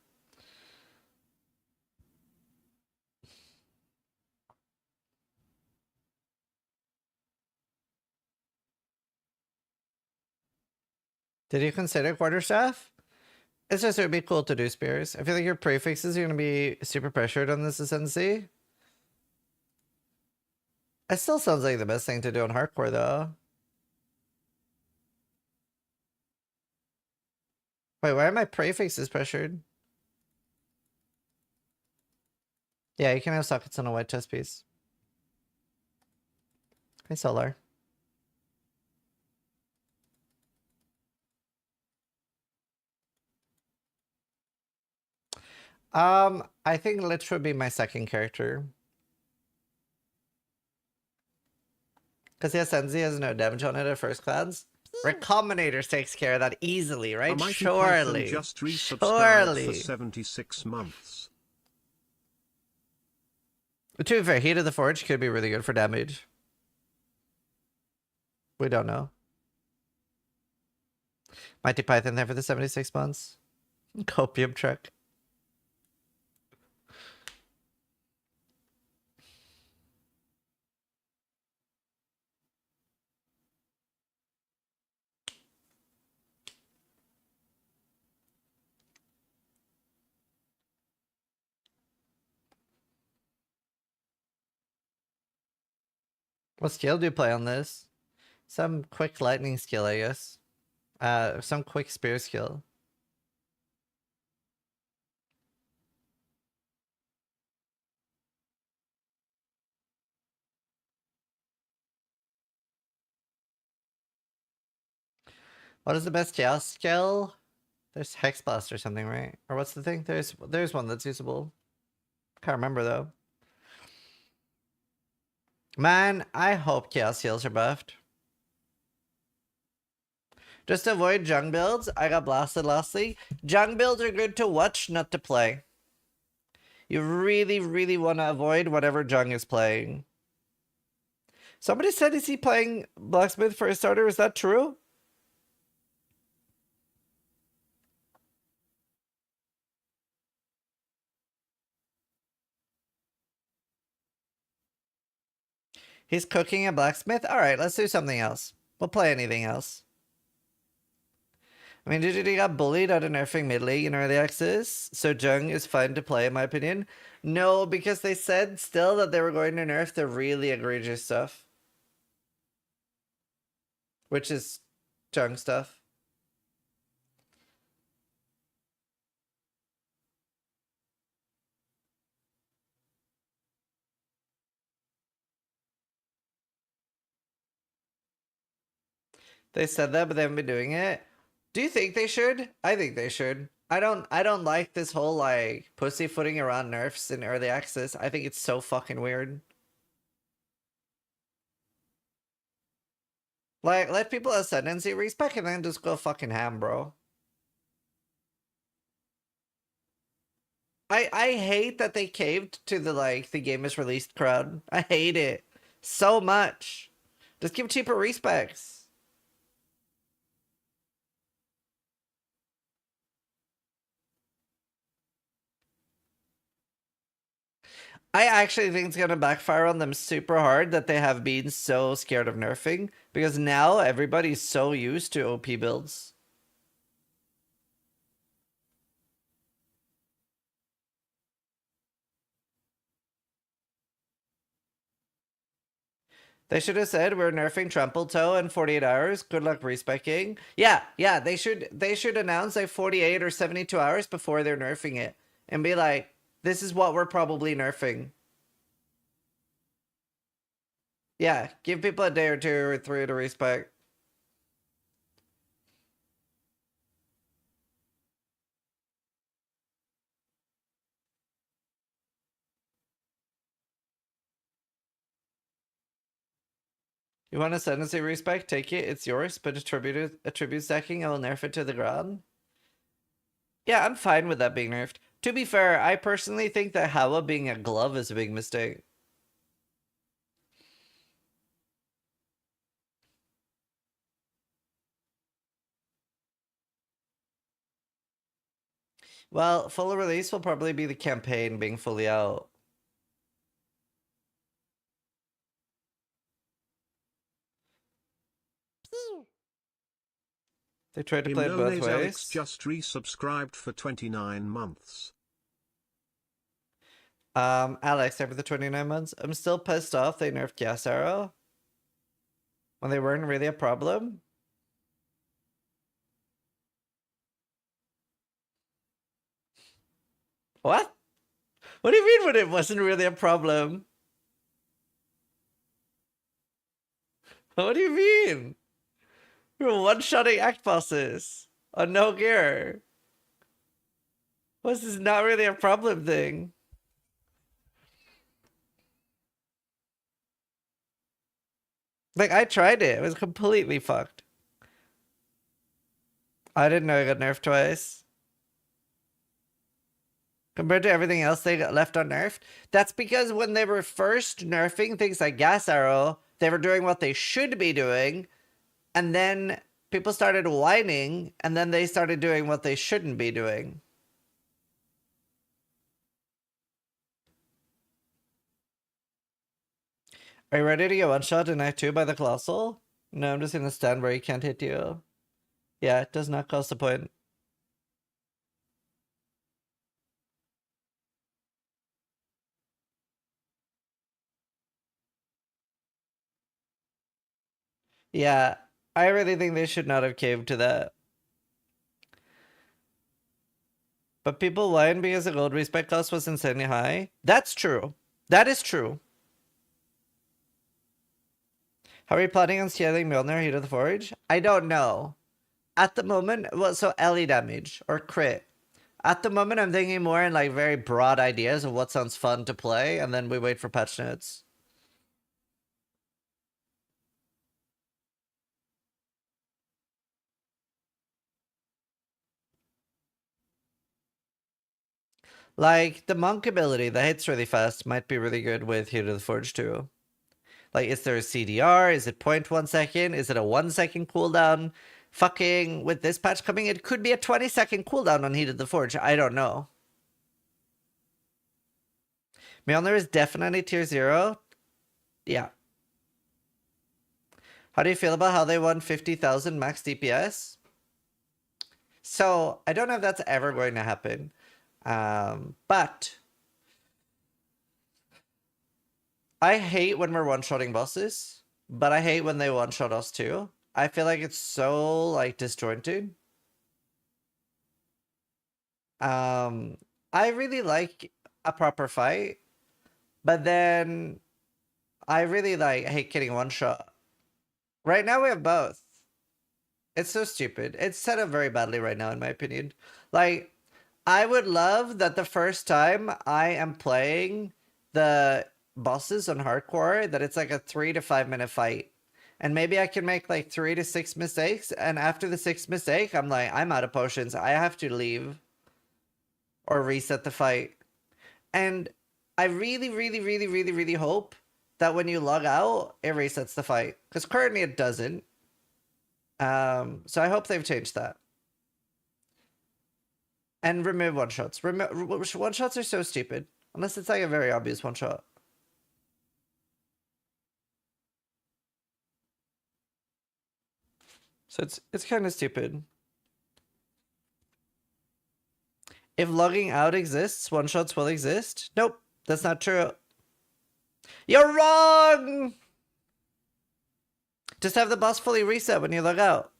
Did you consider quarterstaff? It's just it would be cool to do spears. I feel like your prefixes are gonna be super pressured on this ascendancy. It still sounds like the best thing to do on hardcore though. Wait, why are my prefixes pressured? Yeah, you can have sockets on a white chest piece. Hey, Solar. I think Lich would be my second character. Because the Ascendancy has no damage on it at first class. Recombinators takes care of that easily, A right? mighty Python Surely. just resubscribed for Surely. 76 months. To be fair, Heat of the Forge could be really good for damage. We don't know. Mighty Python there for the 76 months. Copium truck. What skill do you play on this? Some quick lightning skill, I guess. Some quick spear skill. What is the best chaos skill? There's Hex Blast or something, right? Or what's the thing? There's one that's usable. Can't remember though. Man, I hope chaos heals are buffed. Just avoid jung builds. I got blasted lastly. Jung builds are good to watch, not to play. You really, really want to avoid whatever jung is playing. Somebody said, is he playing Blacksmith for a starter? Is that true? He's cooking a blacksmith? Alright, let's do something else. We'll play anything else. I mean, DGD got bullied out of nerfing mid league in early access, so Jung is fine to play in my opinion. No, because they said still that they were going to nerf the really egregious stuff. Which is Jung stuff. They said that, but they haven't been doing it. Do you think they should? I think they should. I don't like this whole like pussyfooting around nerfs in early access. I think it's so fucking weird. Like, let people ascendancy respec and then just go fucking ham, bro. I hate that they caved to the like the game is released crowd. I hate it so much. Just give cheaper respecs. I actually think it's gonna backfire on them super hard that they have been so scared of nerfing because now everybody's so used to OP builds. They should have said we're nerfing Trample Toe in 48 hours. Good luck respecing. Yeah, they should announce like 48 or 72 hours before they're nerfing it and be like, this is what we're probably nerfing. Yeah, give people a day or 2 or 3 to respec. You want ascendancy respec? Take it, it's yours, but attribute stacking, I will nerf it to the ground. Yeah, I'm fine with that being nerfed. To be fair, I personally think that Hawa being a glove is a big mistake. Well, full release will probably be the campaign being fully out. They tried to play it both Alex ways. just resubscribed for 29 months. Alex, over the 29 months, I'm still pissed off they nerfed Gas Arrow when they weren't really a problem. What? What do you mean when it wasn't really a problem? What do you mean? We were one-shotting act bosses on no gear. What's this not really a problem thing? Like, I tried it. It was completely fucked. I didn't know it got nerfed twice. Compared to everything else they got left unnerfed. That's because when they were first nerfing things like Gas Arrow, they were doing what they should be doing, and then people started whining, and then they started doing what they shouldn't be doing. Are you ready to get one-shot in Act 2 by the Colossal? No, I'm just gonna stand where he can't hit you. Yeah, it does not cost a point. Yeah, I really think they should not have caved to that. But people whine because the gold respec cost was insanely high. That's true. That is true. How are you planning on scaling Mjolnir Heat of the Forge? I don't know. At the moment, well, so LE damage or crit. At the moment, I'm thinking more in like very broad ideas of what sounds fun to play, and then we wait for patch notes. Like, the monk ability that hits really fast might be really good with Heat of the Forge too. Like, is there a CDR? Is it 0.1 second? Is it a 1 second cooldown? Fucking, with this patch coming, it could be a 20-second cooldown on Heat of the Forge. I don't know. Mjolnir is definitely tier 0. Yeah. How do you feel about how they won 50,000 max DPS? So, I don't know if that's ever going to happen. But I hate when we're one-shotting bosses, but I hate when they one-shot us too. I feel like it's so, like, disjointed. I really like a proper fight, but then I really hate getting one-shot. Right now we have both. It's so stupid. It's set up very badly right now, in my opinion. Like, I would love that the first time I am playing the bosses on hardcore, that it's like a 3 to 5 minute fight. And maybe I can make like 3 to 6 mistakes, and after the 6th mistake, I'm like, I'm out of potions. I have to leave. Or reset the fight. And I really, really, really, really, really hope that when you log out, it resets the fight. Because currently it doesn't. So I hope they've changed that. And remove one-shots. One-shots are so stupid. Unless it's like a very obvious one-shot. So it's kind of stupid. If logging out exists, one-shots will exist. Nope, that's not true. You're wrong! Just have the boss fully reset when you log out.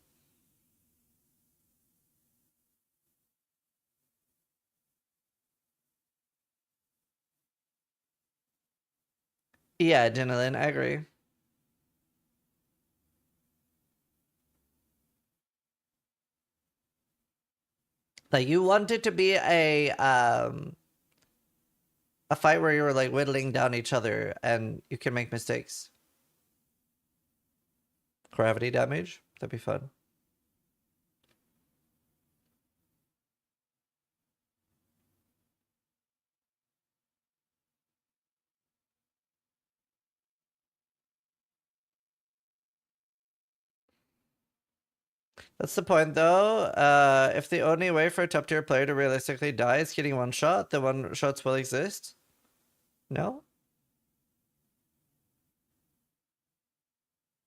Yeah, Jenilyn, I agree. Like, you want it to be a fight where you're like whittling down each other and you can make mistakes. Gravity damage? That'd be fun. That's the point, though. If the only way for a top tier player to realistically die is getting one shot, the one shots will exist. No?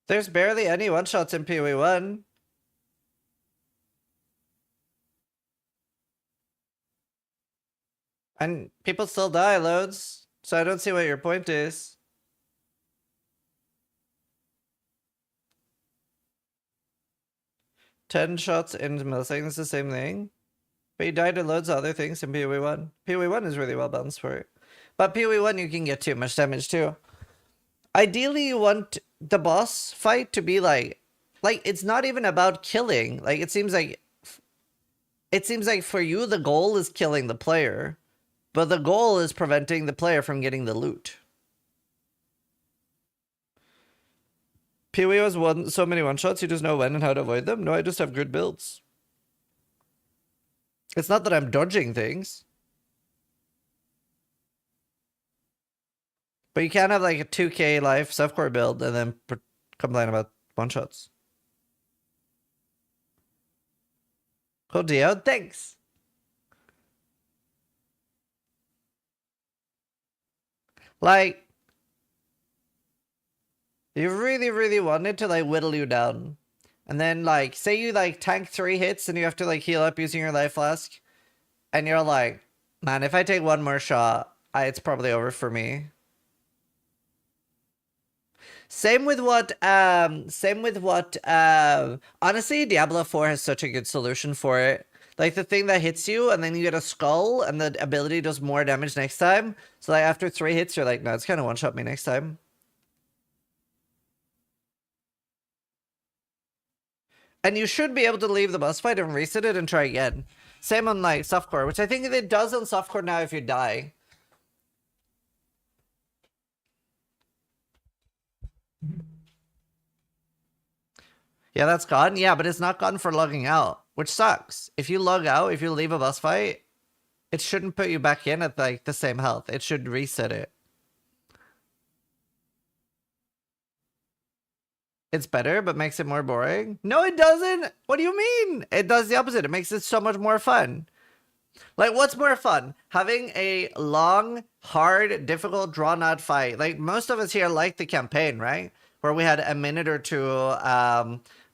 There's barely any one shots in PoE 1. And people still die loads, so I don't see what your point is. Ten shots in milliseconds is the same thing. But you died to loads of other things in PoE 1. PoE 1 is really well balanced for it. But PoE 1 you can get too much damage too. Ideally you want the boss fight to be like it's not even about killing. Like it seems like for you the goal is killing the player, but the goal is preventing the player from getting the loot. PoE was so many one-shots, you just know when and how to avoid them? No, I just have good builds. It's not that I'm dodging things. But you can't have like a 2k life softcore build and then complain about one-shots. Cool, Dio. Thanks. Like, you really, really wanted to like whittle you down. And then like, say you like tank 3 hits and you have to like heal up using your life flask. And you're like, man, if I take one more shot, it's probably over for me. Same with what, honestly, Diablo 4 has such a good solution for it. Like, the thing that hits you, and then you get a skull, and the ability does more damage next time. So, like, after 3 hits, you're like, no, it's gonna one-shot me next time. And you should be able to leave the boss fight and reset it and try again. Same on, like, softcore, which I think it does on softcore now if you die. Yeah, that's gone. Yeah, but it's not gone for logging out, which sucks. If you log out, if you leave a boss fight, it shouldn't put you back in at like the same health. It should reset it. It's better, but makes it more boring. No, it doesn't. What do you mean? It does the opposite. It makes it so much more fun. Like, what's more fun? Having a long, hard, difficult, drawn-out fight. Like, most of us here like the campaign, right? Where we had a minute or two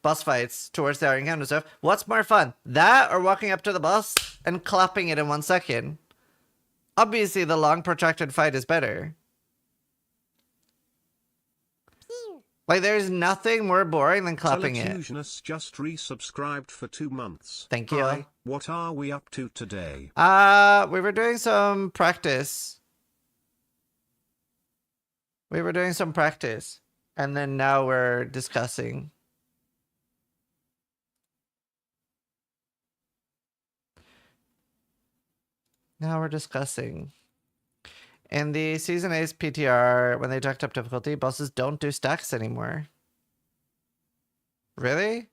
boss fights towards the encounter stuff. What's more fun? That or walking up to the boss and clapping it in 1 second? Obviously, the long, protracted fight is better. Like, there's nothing more boring than clapping it. Telefusionus just resubscribed for 2 months. Thank you. Hi, what are we up to today? We were doing some practice. And then now we're discussing. In the Season A's PTR, when they jacked up difficulty, bosses don't do stacks anymore. Really?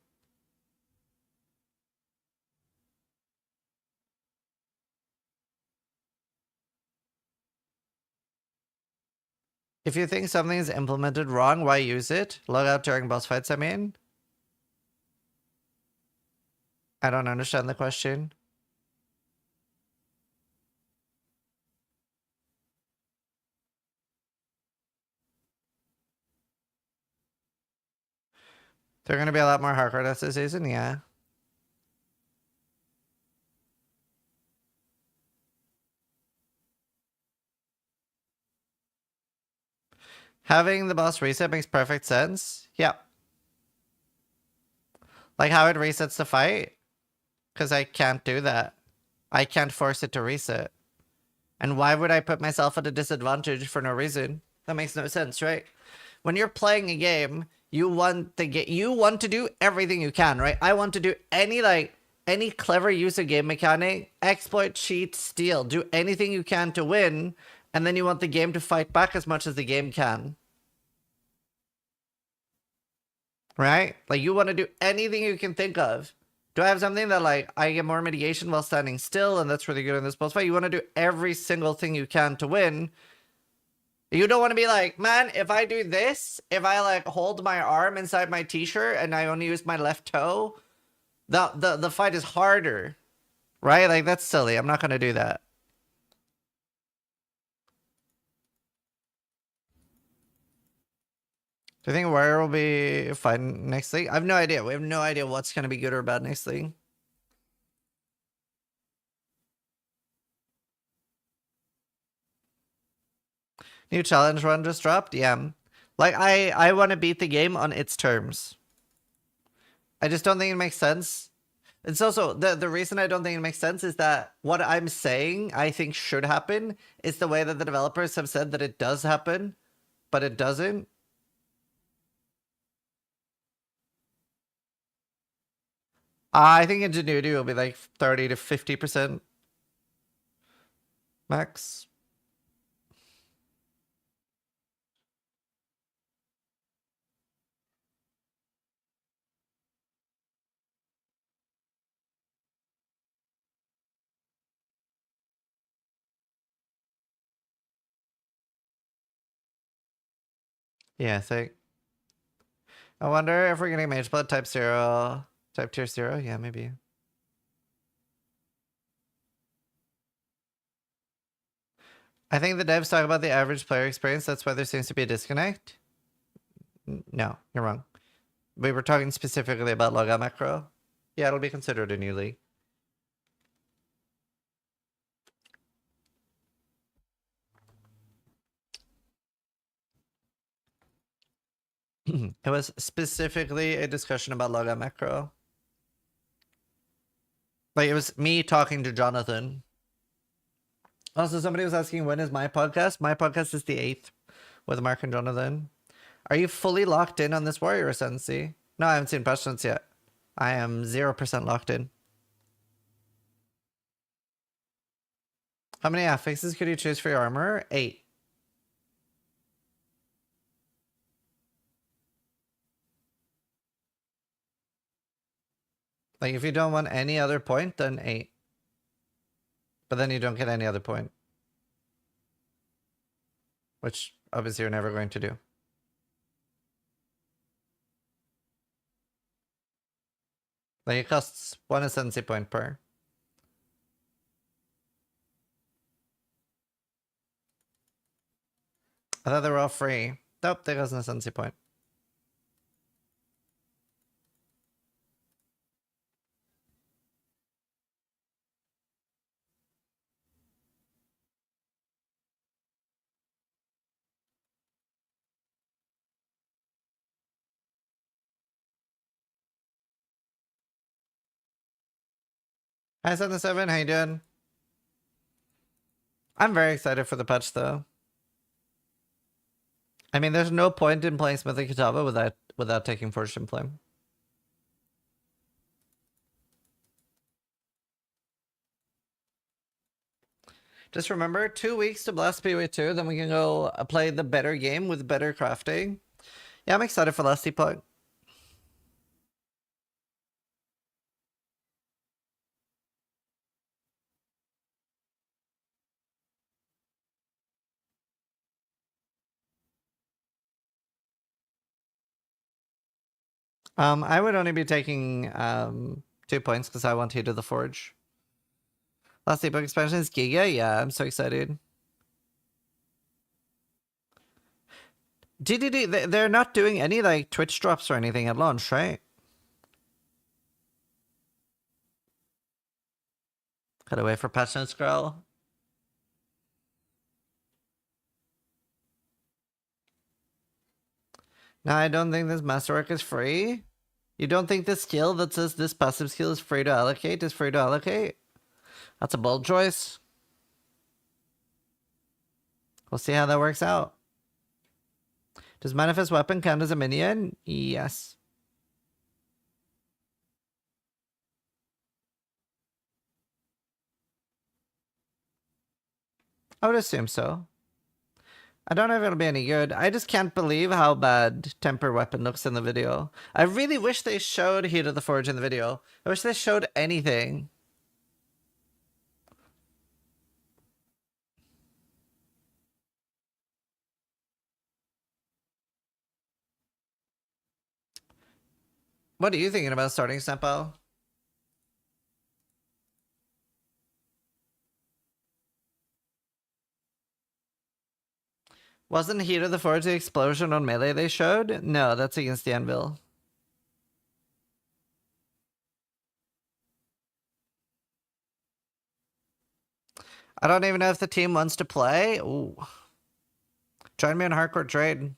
If you think something is implemented wrong, why use it? Log out during boss fights, I mean? I don't understand the question. They're going to be a lot more hardcore deaths this season, yeah. Having the boss reset makes perfect sense. Yeah. Like how it resets the fight. Because I can't do that. I can't force it to reset. And why would I put myself at a disadvantage for no reason? That makes no sense, right? When you're playing a game, you want to do everything you can, right? I want to do any clever use of game mechanic, exploit, cheat, steal, do anything you can to win, and then you want the game to fight back as much as the game can. Right? Like, you want to do anything you can think of. Do I have something that, like, I get more mitigation while standing still, and that's really good in this boss fight? You want to do every single thing you can to win. You don't want to be like, man, if I do this, if I, like, hold my arm inside my t-shirt and I only use my left toe, the fight is harder. Right? Like, that's silly. I'm not going to do that. Do you think Warrior will be fine next league? I have no idea. We have no idea what's going to be good or bad next league. New challenge run just dropped? Yeah. Like, I want to beat the game on its terms. I just don't think it makes sense. It's also, the reason I don't think it makes sense is that what I'm saying I think should happen is the way that the developers have said that it does happen, but it doesn't. I think ingenuity will be like 30 to 50% max. Yeah, I think. I wonder if we're getting Mage Blood type 0. Type tier 0? Yeah, maybe. I think the devs talk about the average player experience. That's why there seems to be a disconnect. No, you're wrong. We were talking specifically about logout macro. Yeah, it'll be considered a new league. It was specifically a discussion about logout macro. Like, it was me talking to Jonathan. Also, somebody was asking, when is my podcast? My podcast is the 8th with Mark and Jonathan. Are you fully locked in on this Warrior Ascendancy? No, I haven't seen Pestilence yet. I am 0% locked in. How many affixes could you choose for your armor? 8. Like, if you don't want any other point, then 8. But then you don't get any other point. Which, obviously, you're never going to do. Like, it costs 1 ascendancy point per. I thought they were all free. Nope, there goes an ascendancy point. Hi, 77, how you doing? I'm very excited for the patch, though. I mean, there's no point in playing Smith and Kitava without taking Forged in Flame. Just remember, 2 weeks to Blast PoE 2, then we can go play the better game with better crafting. Yeah, I'm excited for Last Epoch. I would only be taking 2 points because I want Heat of the Forge. Last Epoch expansion is Giga? Yeah, I'm so excited. They're not doing any like Twitch drops or anything at launch, right? Gotta wait for patch notes, girl. No, I don't think this masterwork is free. You don't think the skill that says this passive skill is free to allocate is free to allocate? That's a bold choice. We'll see how that works out. Does Manifest Weapon count as a minion? Yes. I would assume so. I don't know if it'll be any good. I just can't believe how bad Temper Weapon looks in the video. I really wish they showed Heat of the Forge in the video. I wish they showed anything. What are you thinking about starting, Snappo? Wasn't Heat of the Forge the explosion on melee they showed? No, that's against the Anvil. I don't even know if the team wants to play. Ooh. Join me on Hardcore Trade.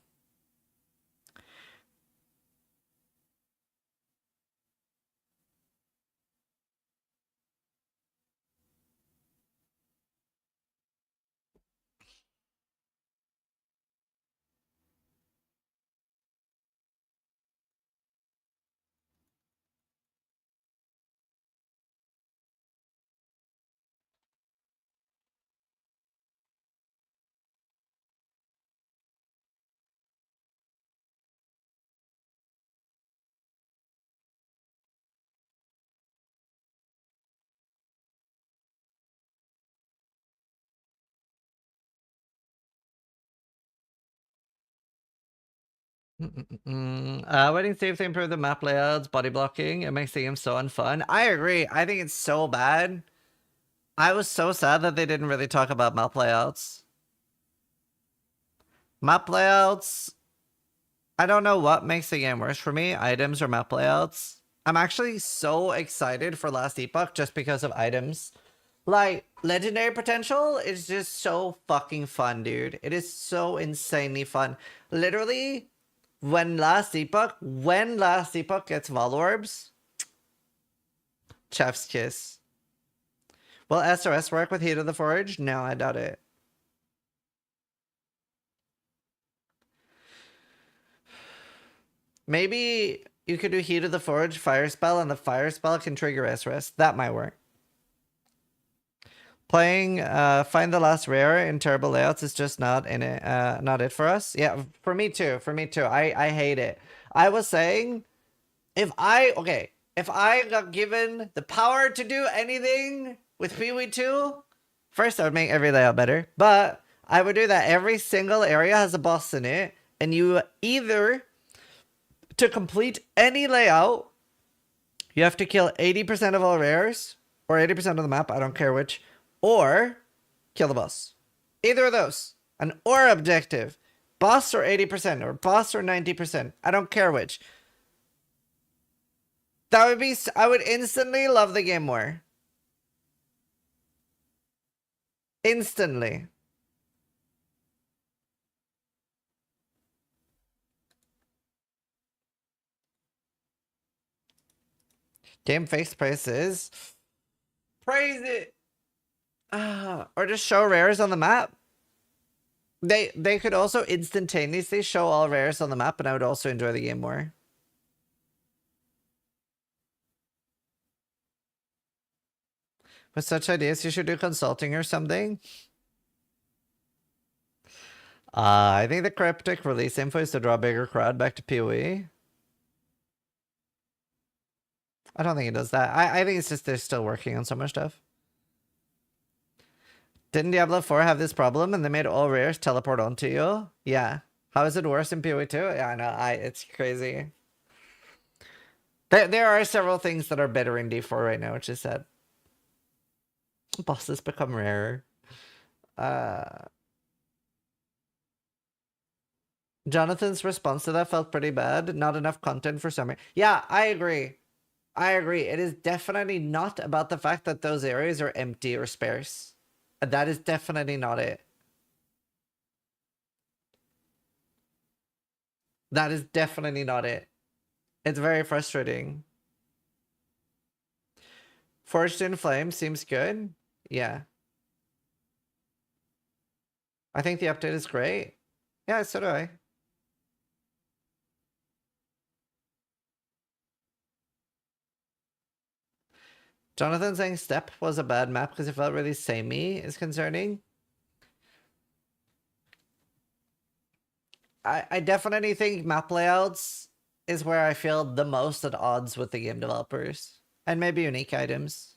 Waiting safe to improve the map layouts, body blocking. It makes the game so unfun. I agree. I think it's so bad. I was so sad that they didn't really talk about map layouts. Map layouts. I don't know what makes the game worse for me, items or map layouts. I'm actually so excited for Last Epoch just because of items. Like, legendary potential is just so fucking fun, dude. It is so insanely fun. Literally, when Last Epoch gets Vol Orbs, chef's kiss. Will SRS work with Heat of the Forge? No, I doubt it. Maybe you could do Heat of the Forge fire spell and the fire spell can trigger SRS. That might work. Playing Find the Last Rare in terrible layouts is just not it for us. Yeah, for me too. I hate it. I was saying if I got given the power to do anything with Pee-wee 2, first I would make every layout better, but I would do that every single area has a boss in it, and you either, to complete any layout, you have to kill 80% of all rares, or 80% of the map, I don't care which, or kill the boss. Either of those. An or objective. Boss or 80%, or boss or 90%. I don't care which. That would be... I would instantly love the game more. Instantly. Game face prices. Praise it! Or just show rares on the map. They could also instantaneously show all rares on the map, and I would also enjoy the game more. With such ideas, you should do consulting or something. I think the cryptic release info is to draw a bigger crowd back to PoE. I don't think it does that. I think it's just they're still working on so much stuff. Didn't Diablo 4 have this problem and they made all rares teleport onto you? Yeah. How is it worse in PoE 2? Yeah, I know. It's crazy. There are several things that are better in D4 right now, which is sad. Bosses become rarer. Jonathan's response to that felt pretty bad. Not enough content for summer. Yeah, I agree. It is definitely not about the fact that those areas are empty or sparse. That is definitely not it. That is definitely not it. It's very frustrating. Forged in Flame seems good. Yeah. I think the update is great. Yeah, so do I. Jonathan saying Step was a bad map because it felt really samey is concerning. I definitely think map layouts is where I feel the most at odds with the game developers. And maybe unique items.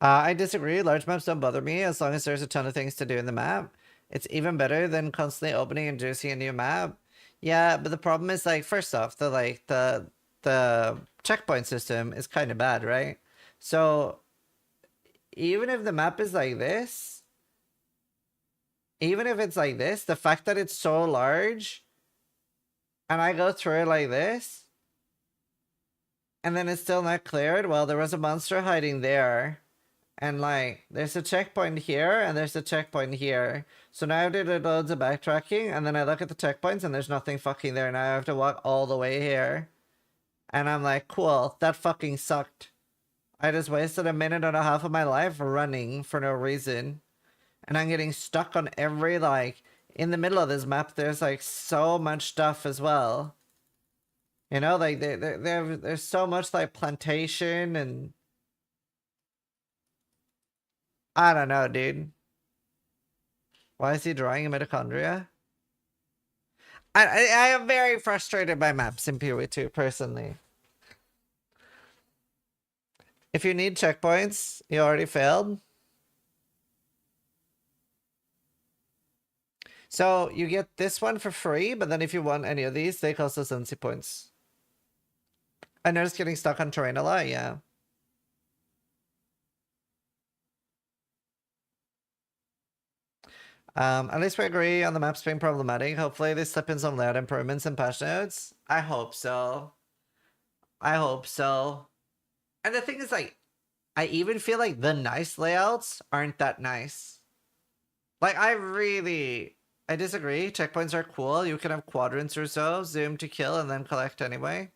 I disagree. Large maps don't bother me as long as there's a ton of things to do in the map. It's even better than constantly opening and juicing a new map. Yeah, but the problem is, like, first off, the checkpoint system is kind of bad, right? So even if the map is like this, even if it's like this, the fact that it's so large and I go through it like this and then it's still not cleared, well, there was a monster hiding there. And, like, there's a checkpoint here, and there's a checkpoint here. So now I have to do loads of backtracking, and then I look at the checkpoints, and there's nothing fucking there. Now I have to walk all the way here. And I'm like, cool, that fucking sucked. I just wasted a minute and a half of my life running for no reason. And I'm getting stuck on every, like, in the middle of this map, there's, like, so much stuff as well. You know, like, there's so much, like, plantation and... I don't know, dude. Why is he drawing a mitochondria? I am very frustrated by maps in PoE 2, personally. If you need checkpoints, you already failed. So you get this one for free, but then if you want any of these, they cost us NC points. I noticed getting stuck on terrain a lot, yeah. At least we agree on the maps being problematic. Hopefully they slip in some layout improvements and patch notes. I hope so. I hope so. And the thing is, like, I even feel like the nice layouts aren't that nice. Like, I disagree. Checkpoints are cool. You can have quadrants or so, zoom to kill, and then collect anyway.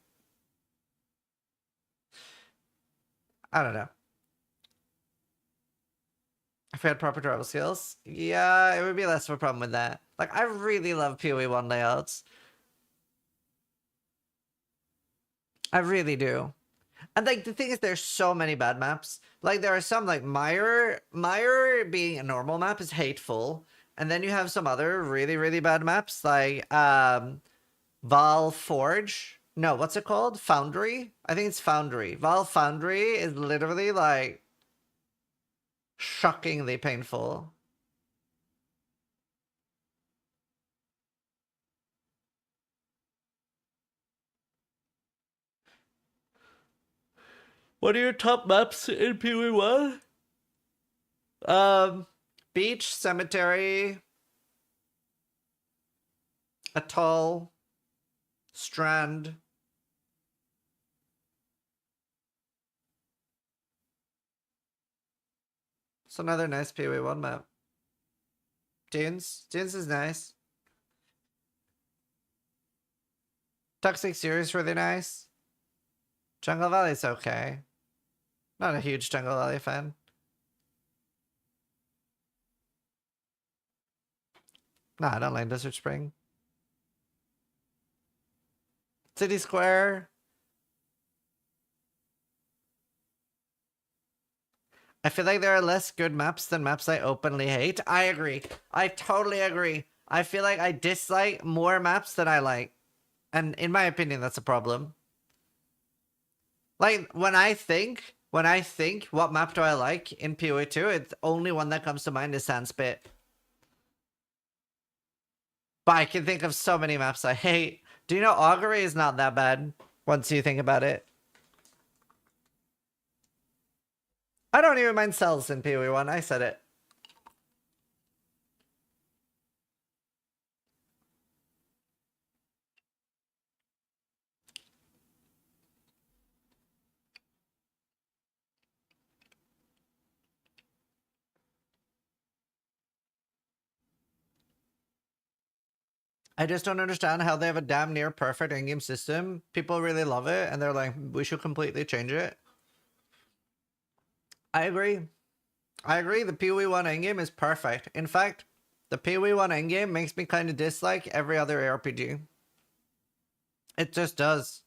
I don't know. If we had proper travel skills, yeah, it would be less of a problem with that. Like, I really love PoE 1 layouts. I really do. And like the thing is, there's so many bad maps. Like there are some like Mire being a normal map is hateful, and then you have some other really bad maps like Val Forge. No, what's it called? Foundry? I think it's Foundry. Val Foundry is literally like shockingly painful. What are your top maps in PoE 1? Beach, Cemetery, Atoll, Strand. It's another nice PoE 1 map. Dunes is nice. Toxic Series really nice. Jungle Valley's okay. Not a huge Jungle Valley fan. Nah, I don't like Desert Spring. City Square. I feel like there are less good maps than maps I openly hate. I agree. I totally agree. I feel like I dislike more maps than I like. And in my opinion, that's a problem. Like, when I think what map do I like in PoE 2, it's the only one that comes to mind is Sandspit. But I can think of so many maps I hate. Do you know Augury is not that bad once you think about it? I don't even mind cells in PoE 1. I said it. I just don't understand how they have a damn near perfect in-game system. People really love it, and they're like, we should completely change it. I agree. I agree. The PoE 1 endgame is perfect. In fact, the PoE 1 endgame makes me kind of dislike every other ARPG. It just does.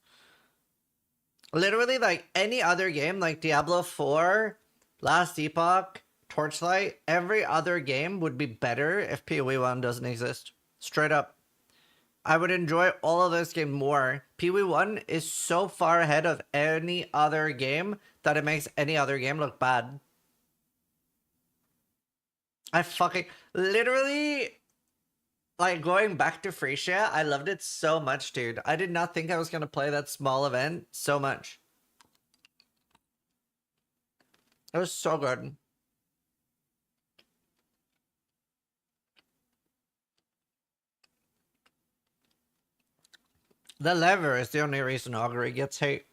Literally, like any other game, like Diablo 4, Last Epoch, Torchlight, every other game would be better if PoE 1 doesn't exist. Straight up. I would enjoy all of those games more. PoE 1 is so far ahead of any other game that it makes any other game look bad. I fucking literally like going back to Frisia, I loved it so much, dude. I did not think I was gonna play that small event so much. It was so good. The lever is the only reason Augury gets hate.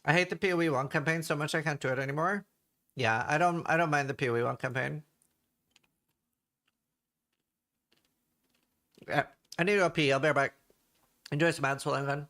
I hate the PoE 1 campaign so much I can't do it anymore. Yeah, I don't mind the PoE 1 campaign. Yeah, I need to go pee. I'll be right back. Enjoy some ads while I'm gone.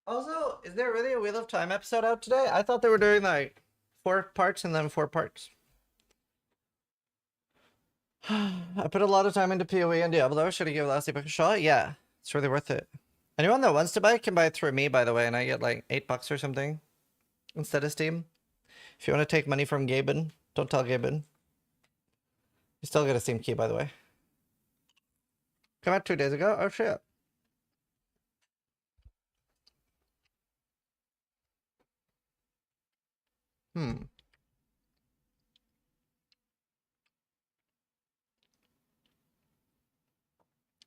Also, is there really a Wheel of Time episode out today? I thought they were doing like 4 parts and then 4 parts. I put a lot of time into PoE and Diablo. Should I give Last Epoch a shot? Yeah, it's really worth it. Anyone that wants to buy can buy it through me, by the way, and I get like $8 or something instead of Steam. If you want to take money from Gaben, don't tell Gaben. You still get a Steam key, by the way. Come out 2 days ago? Oh shit.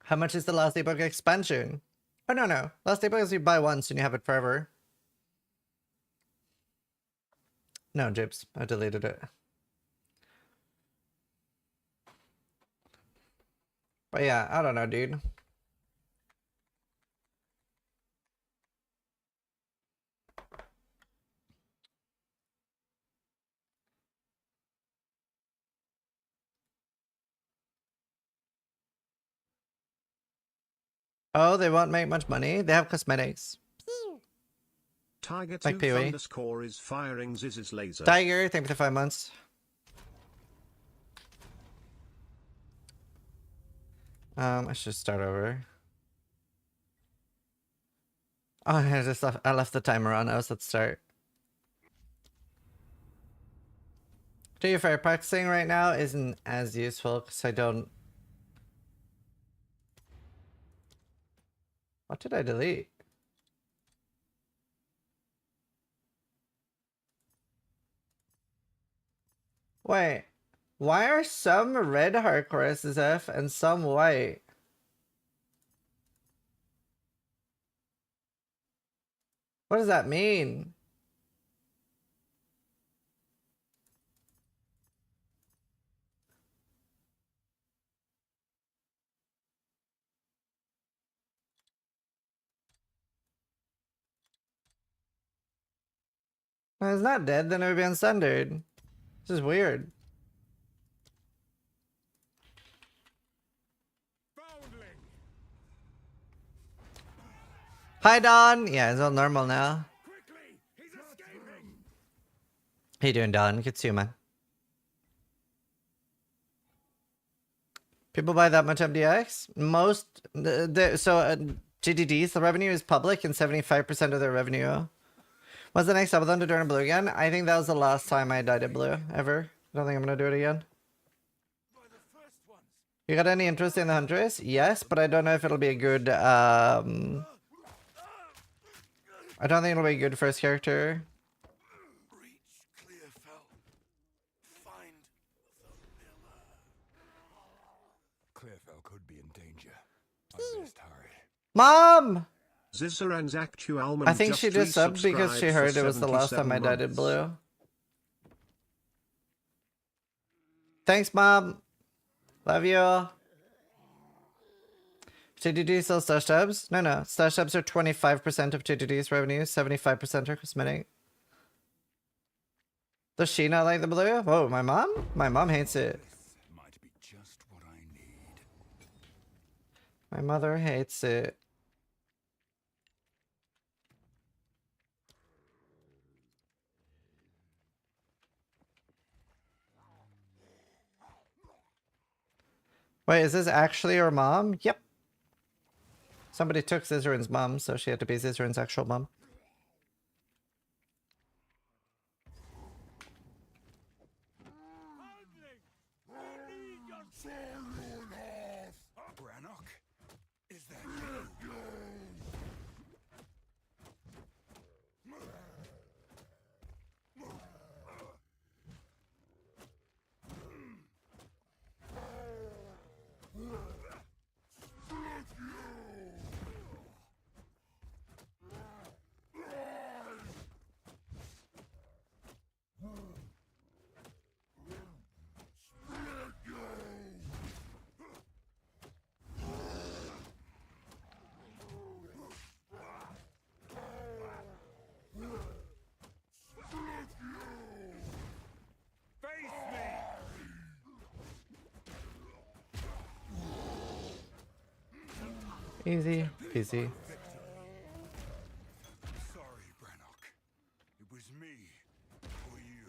How much is the Last Epoch expansion? Oh, no. Last Epoch is you buy once and you have it forever. No, Jibs. I deleted it. But yeah, I don't know, dude. Oh, they won't make much money. They have cosmetics. Tiger Like Tooth PoE. underscore is firing Ziz's laser. Tiger, thank you for the 5 months. I should start over. Oh, I left the timer on. I was at start. To be fair, practicing right now isn't as useful because I don't. What did I delete? Wait, why are some red hardcore SSF and some white? What does that mean? Well, it's not dead, then it would be on standard. This is weird. Foundling. Hi, Don. Yeah, it's all normal now. Quickly, he's escaping. How you doing, Don? Good to see you, man. People buy that much MDX? Most, GDDs, the revenue is public and 75% of their revenue. What's the next subathon to turn blue again? I think that was the last time I dyed it blue, ever. I don't think I'm gonna do it again. You got any interest in the Huntress? Yes, but I don't know if it'll be a good, I don't think it'll be a good first character. Reach Clearfell. Find the miller. Clearfell could be in danger. I best hurry. Mom! Zizaran's actual I think she just subbed because she heard it was the last time I dyed it months. blue. Thanks, Mom. Love you. TDD sells stash tabs? No. Stash tabs are 25% of TDD's revenue, 75% are cosmetic. Does she not like the blue? Oh, my mom? My mom hates it. This might be just what I need. My mother hates it. Wait, is this actually her mom? Yep. Somebody took Zizaran's mom, so she had to be Zizaran's actual mom. Brannock? Is that you? Easy peasy. Sorry, Brannock. It was me or you.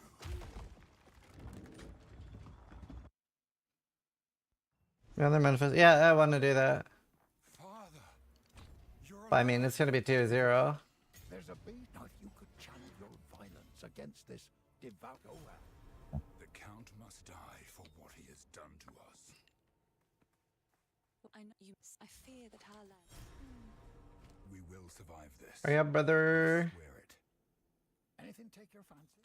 Another manifest. Yeah, I want to do that. Father, you're But I mean, it's gonna be 2-0. There's a beat now you could channel your violence against this devout Oran. The Count must die for what he has done to us. I know you. I fear that our land. We will survive this. Hurry up, brother. I swear it. Anything take your fancy?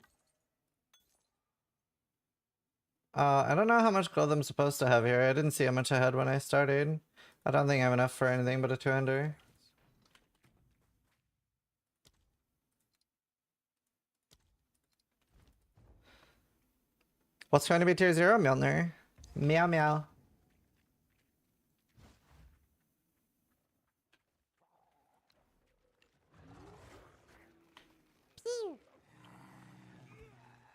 I don't know how much gold I'm supposed to have here. I didn't see how much I had when I started. I don't think I have enough for anything but a 200. What's going to be tier 0, Milner? Meow meow.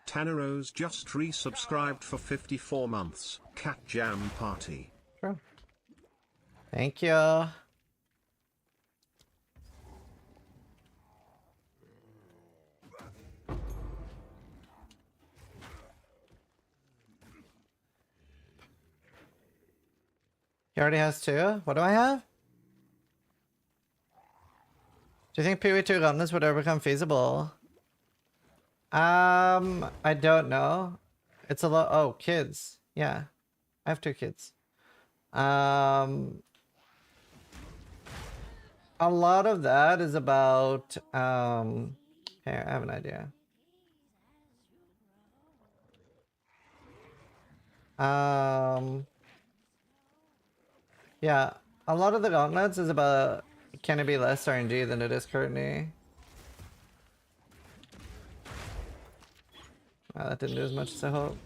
Tanneros just resubscribed for 54 months. Cat Jam Party. Sure. Thank you. He already has 2. What do I have? Do you think PoE2 gauntlets would ever become feasible? I don't know. It's a lot. Oh, kids. Yeah, I have 2 kids. A lot of that is about. Here, I have an idea. Yeah, a lot of the gauntlets is about can it be less RNG than it is currently. Wow, that didn't do as much as I hoped.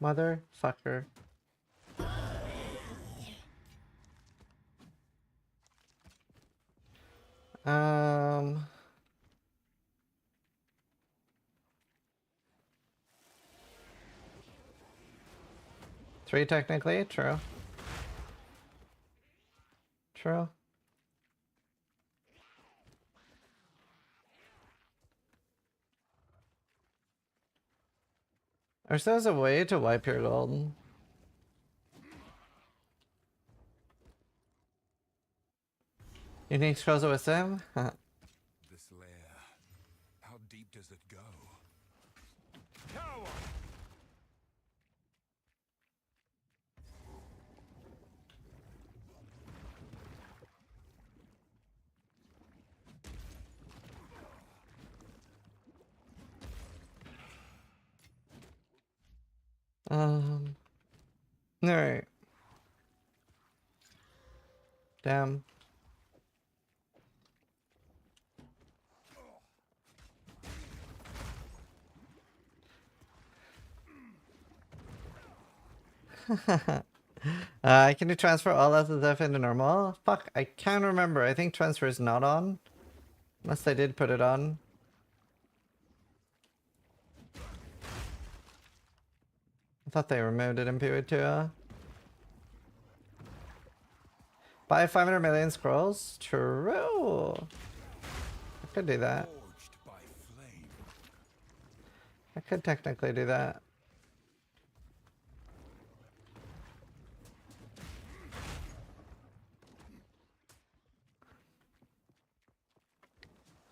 Motherfucker. Three technically, true. True. Or so there's a way to wipe your gold. You need scrolls of wisdom? This lair. How deep does it go? Coward! Alright. Damn. Can you transfer all SSF into normal? Fuck, I can't remember. I think transfer is not on. Unless they did put it on. I thought they removed it in PoE2. Buy 500 million scrolls? True. I could do that. Forged by flame. I could technically do that.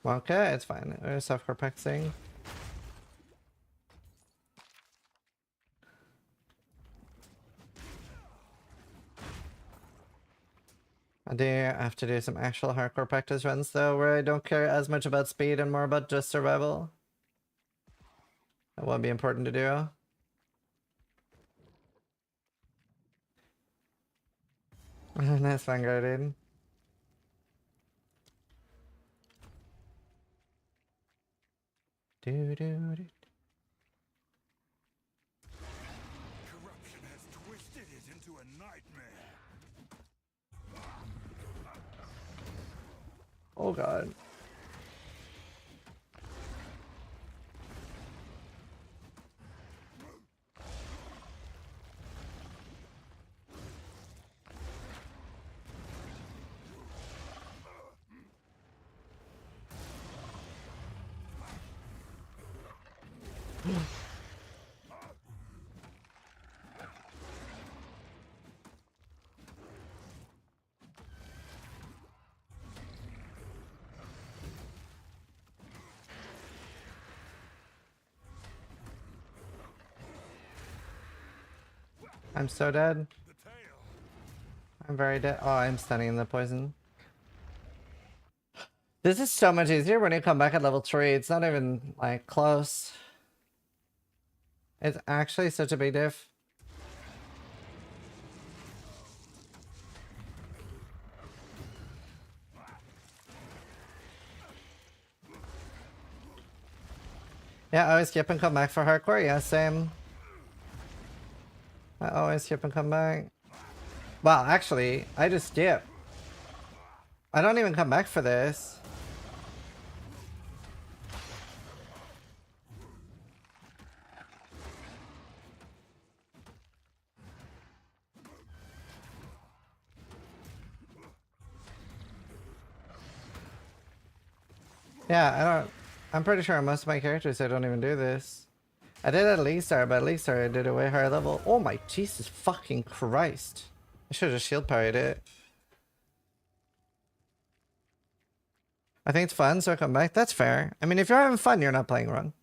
Okay, it's fine. There's software paxing. I do have to do some actual hardcore practice runs though, where I don't care as much about speed and more about just survival. That would be important to do. Nice Vanguard, dude. Do. Corruption has twisted it into a nightmare. Oh god. I'm so dead. I'm very dead. Oh, I'm stunning the poison. This is so much easier when you come back at level 3. It's not even, like, close. It's actually such a big diff. Yeah, I always skip and come back for hardcore. Yeah, same. I always skip and come back. Well, actually, I just skip. I don't even come back for this. Yeah, I'm pretty sure on most of my characters I don't even do this. I did at Leakstar, but at Leakstar I did a way higher level. Oh my Jesus fucking Christ. I should have shield parried it. I think it's fun, so I come back. That's fair. I mean, if you're having fun, you're not playing wrong.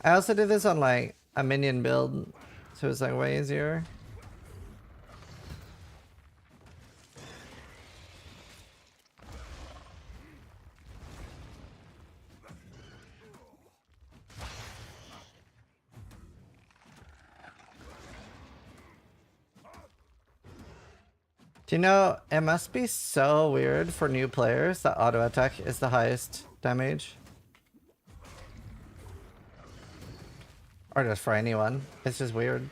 I also did this on like a minion build, so it's like way easier. Do you know, it must be so weird for new players that auto attack is the highest damage. Or just for anyone. It's just weird.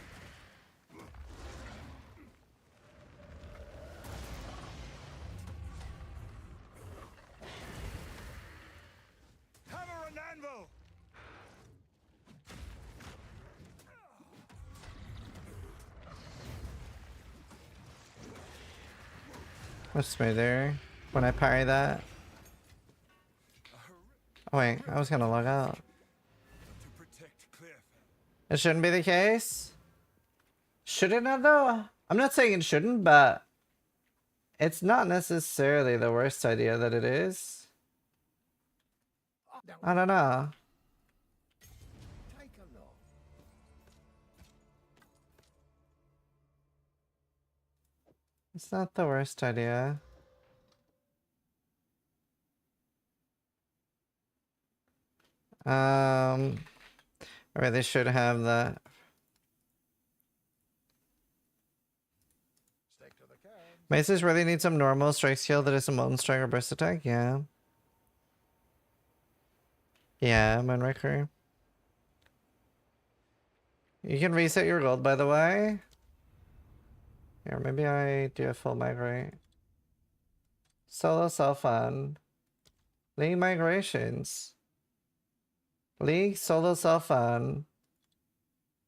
Hammer and anvil! Much smoother when I parry that. Oh wait, I was gonna log out. It shouldn't be the case. Should it not though? I'm not saying it shouldn't, but it's not necessarily the worst idea that it is. I don't know. Take a look. It's not the worst idea. Or they should have the Stick to the can. Maces really need some normal strike skill that is a molten strike or burst attack. Yeah. Yeah, Moonraker. You can reset your gold, by the way. Here, maybe I do a full migrate. Solo self-fund. League migrations. League solo self-fund.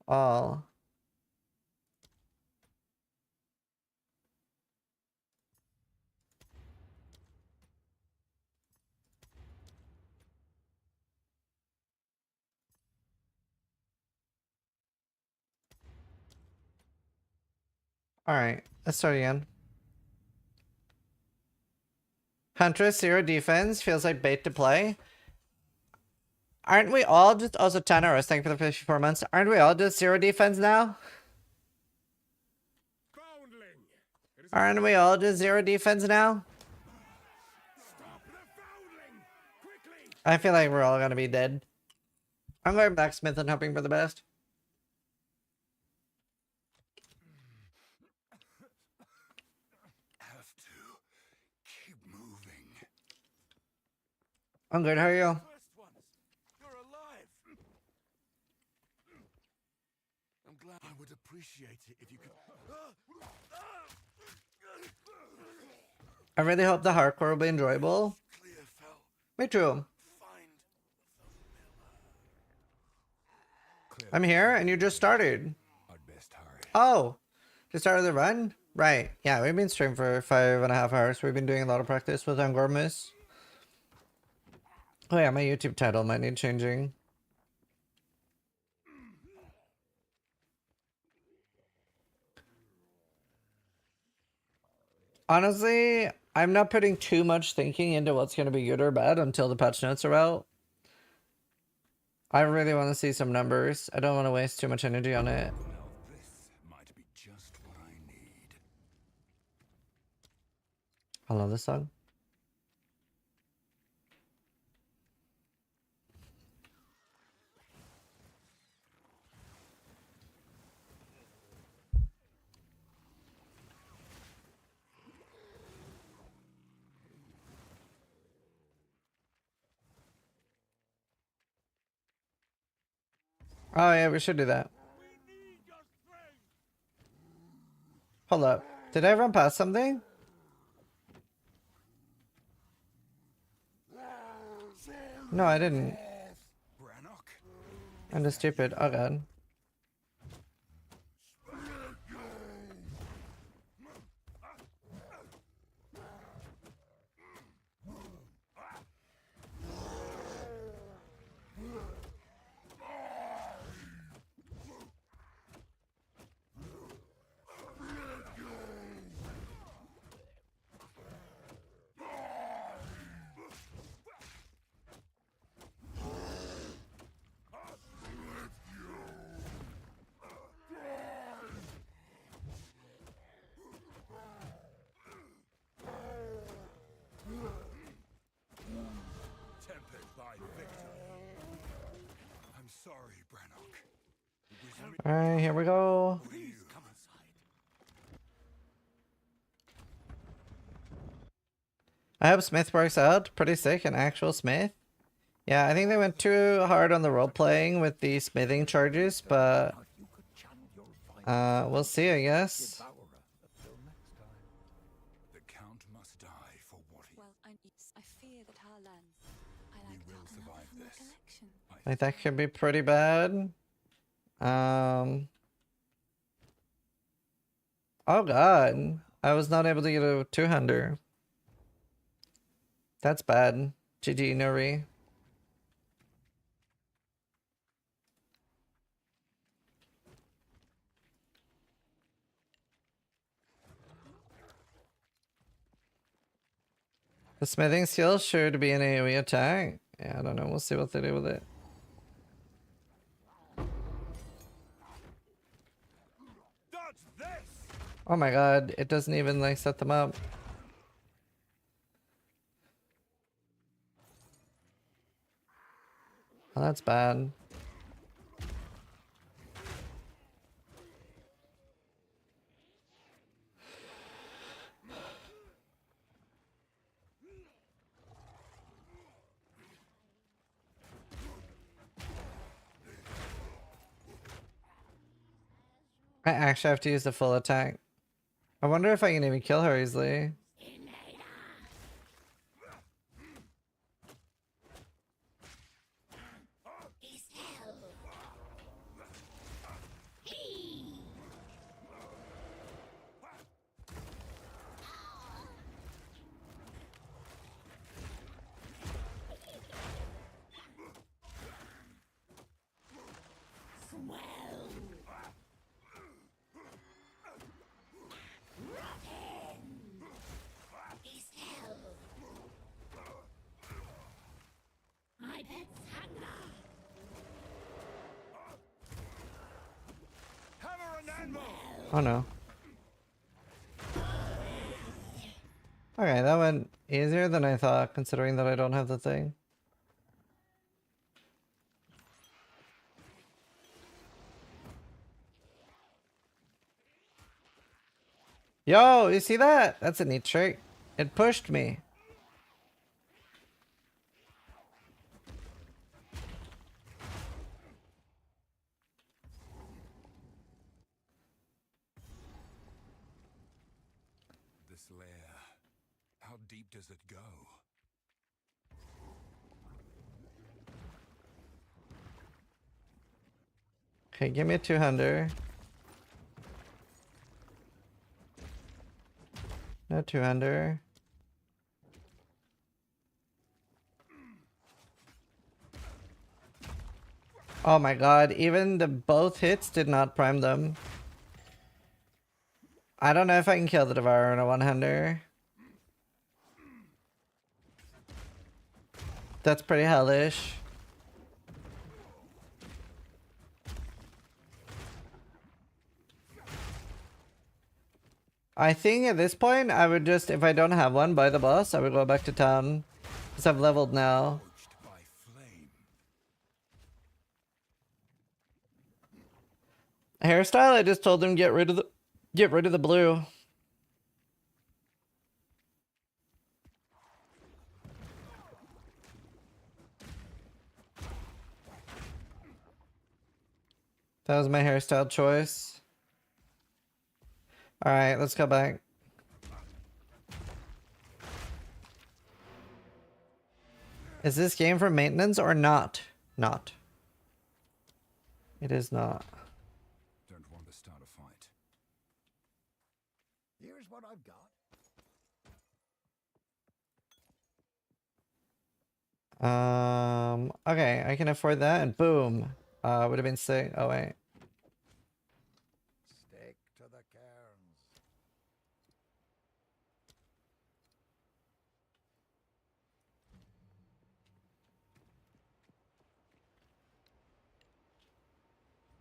All. Alright, let's start again. Huntress, 0 defense. Feels like bait to play. Aren't we all just... Also, Tanaros, thank you for the 54 months. Aren't we all just 0 defense now? Aren't we all just 0 defense now? I feel like we're all gonna be dead. I'm going blacksmith and hoping for the best. Have to keep moving. I'm good, how are you? First ones, you're alive! I'm glad. I would appreciate it if you could... I really hope the hardcore will be enjoyable. Me too. I'm here and you just started. I'd best hurry. Oh, just started the run? Right. Yeah, we've been streaming for 5.5 hours. We've been doing a lot of practice with Angormus. Oh yeah, my YouTube title might need changing. Honestly, I'm not putting too much thinking into what's going to be good or bad until the patch notes are out. I really want to see some numbers. I don't want to waste too much energy on it. Now this might be just what I need. I love this song. Oh yeah, we should do that. Hold up. Did I run past something? No, I didn't. Brannock. I'm just stupid. Oh god. Tempered by victory. I'm sorry, Brannock. It was me. Alright, here we go. Please come inside. I hope Smith works out. Pretty sick, an actual Smith. Yeah, I think they went too hard on the role playing with the smithing charges, but You could channel your violence we'll see, I guess. devourer until next time. The Count must die for what he... Well, I fear that our land. I like will that survive from the this. collection. Like that could be pretty bad. Oh god. I was not able to get a 200. That's bad. GG, Nuri. The smithing skill is sure to be an AoE attack. Yeah, I don't know. We'll see what they do with it. Dodge this! Oh my god, it doesn't even like set them up. Oh, that's bad. I actually have to use the full attack. I wonder if I can even kill her easily. Hammer and anvil! Oh no. Okay, that went easier than I thought, considering that I don't have the thing. Yo, you see that? That's a neat trick. It pushed me. This lair. How deep does it go? Okay, give me a 200. No 200. Oh my god, even the both hits did not prime them. I don't know if I can kill the Devourer in a one-hander. That's pretty hellish. I think at this point, I would just, if I don't have one, buy the boss. I would go back to town. Because I've leveled now. Approached by flame. Hairstyle, I just told them get rid of the blue. That was my hairstyle choice. Alright, let's go back. Is this game for maintenance or not? Not. It is not. Don't want to start a fight. Here's what I've got. Okay, I can afford that, and boom. Would have been sick. Oh wait. Stick to the cairns.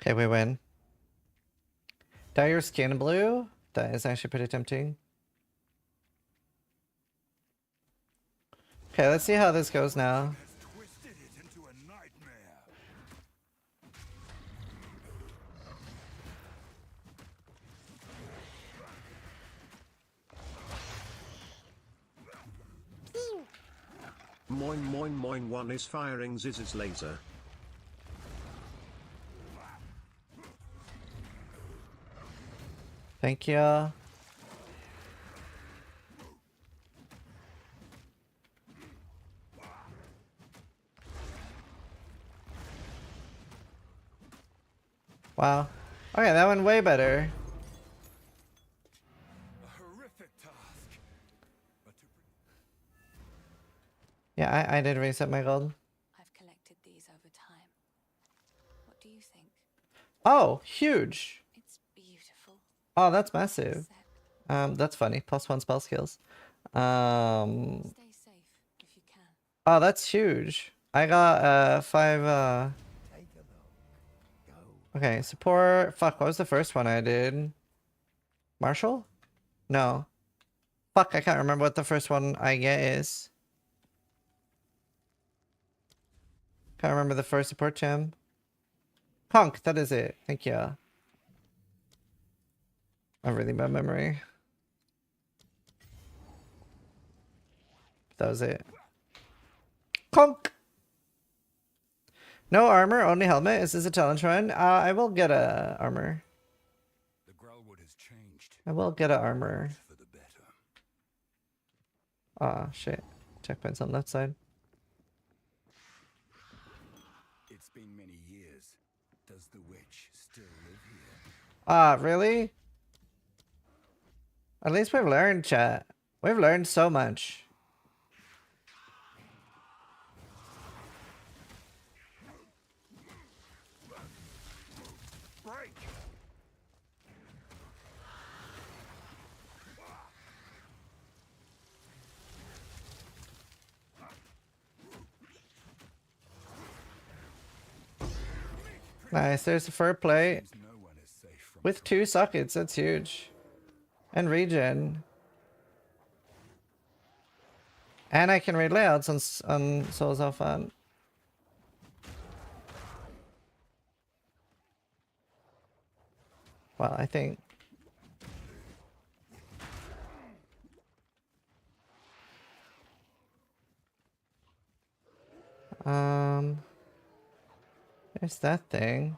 Okay, we win. Dye your skin blue? That is actually pretty tempting. Okay, let's see how this goes now. Has twisted it into a nightmare. Moin moin moin, one is firing Ziz's laser. Thank you. Wow. Okay, that went way better. A horrific task. But to Yeah, I did reset my gold. I've collected these over time. What do you think? Oh, huge. It's beautiful. Oh, that's massive. Except That's funny. +1 spell skills. stay safe if you can. Oh, that's huge. I got 5 Take a look. Go. okay, support. Fuck, what was the first one I did? Marshall? No. Fuck, I can't remember what the first one I get is. Can't remember the first support gem. Conk, that is it. Thank you. I have really bad memory. That was it. Conk! No armor, only helmet. Is this a challenge run? I will get a armor. the Growlwood has changed. I will get a armor. For the better. Ah, shit. Checkpoint's on left side. It's been many years. Does the witch still live here? Ah, really? At least we've learned, chat. We've learned so much. Break! Nice, there's a fur plate. Seems no one is safe from With 2 sockets, that's huge. And regen. And I can read layouts on Souls of Fun. Well, I think. There's that thing.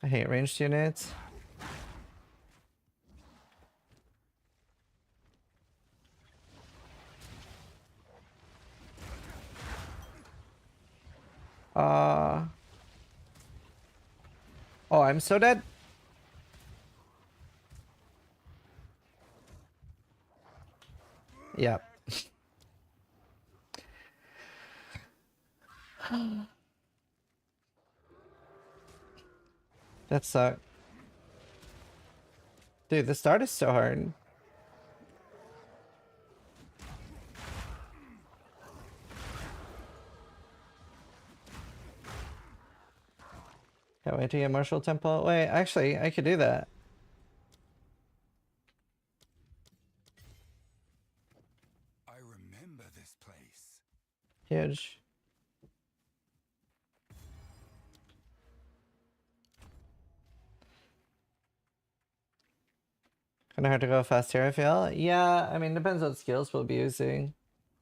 I hate ranged units. Oh, I'm so dead. Yep. That sucked. Dude, the start is so hard. Can't wait to get Martial Temple. Wait, actually, I could do that. I remember this place. Huge. Kinda hard to go fast here, I feel. Yeah, I mean, depends what skills we'll be using.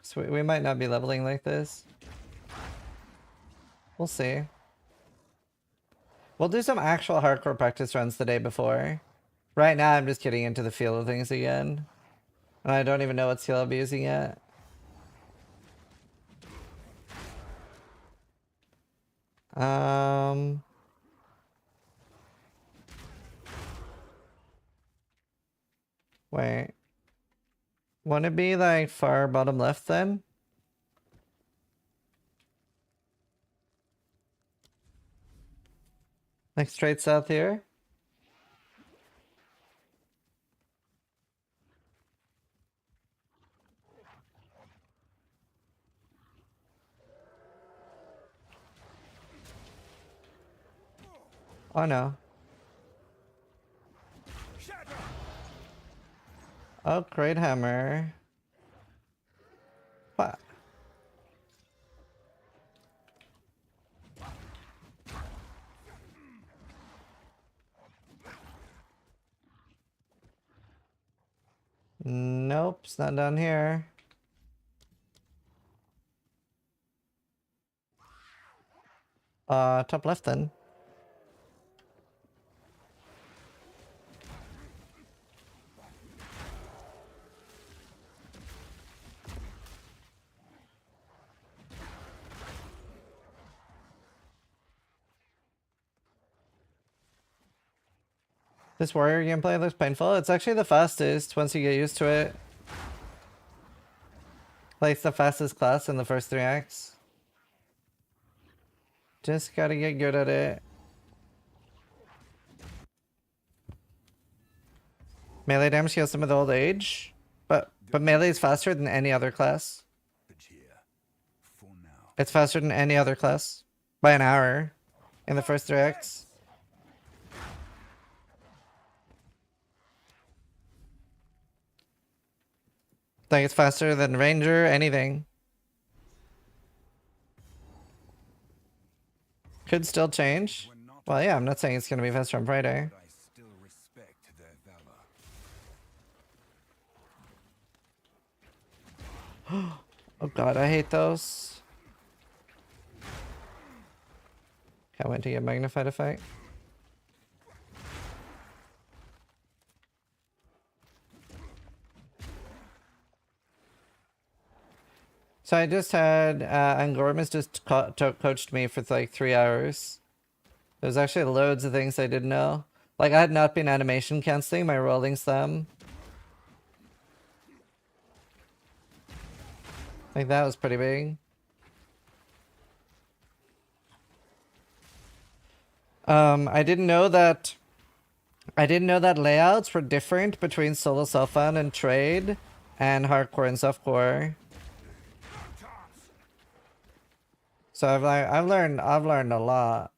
So we might not be leveling like this. We'll see. We'll do some actual hardcore practice runs the day before. Right now, I'm just getting into the feel of things again. And I don't even know what skill I'll be using yet. Wait. Wouldn't it be like far bottom left then? Like straight south here? Oh no. Oh, great hammer. What? Nope, it's not down here. Top left then. This warrior gameplay looks painful. It's actually the fastest once you get used to it. Like, it's the fastest class in the first 3 acts. Just gotta get good at it. Melee damage heals some of the old age. But melee is faster than any other class. It's faster than any other class. By an hour. In the first 3 acts. Like, it's faster than Ranger, anything. Could still change. Well, yeah, I'm not saying it's gonna be faster on Friday. I still respect their valor. Oh god, I hate those. Can't wait to get magnified to fight. So I just had Angormus just coached me for like 3 hours. There's actually loads of things I didn't know. Like, I had not been animation canceling my rolling slam. Like, that was pretty big. I didn't know that layouts were different between solo self-found and trade and hardcore and softcore. So I've learned a lot.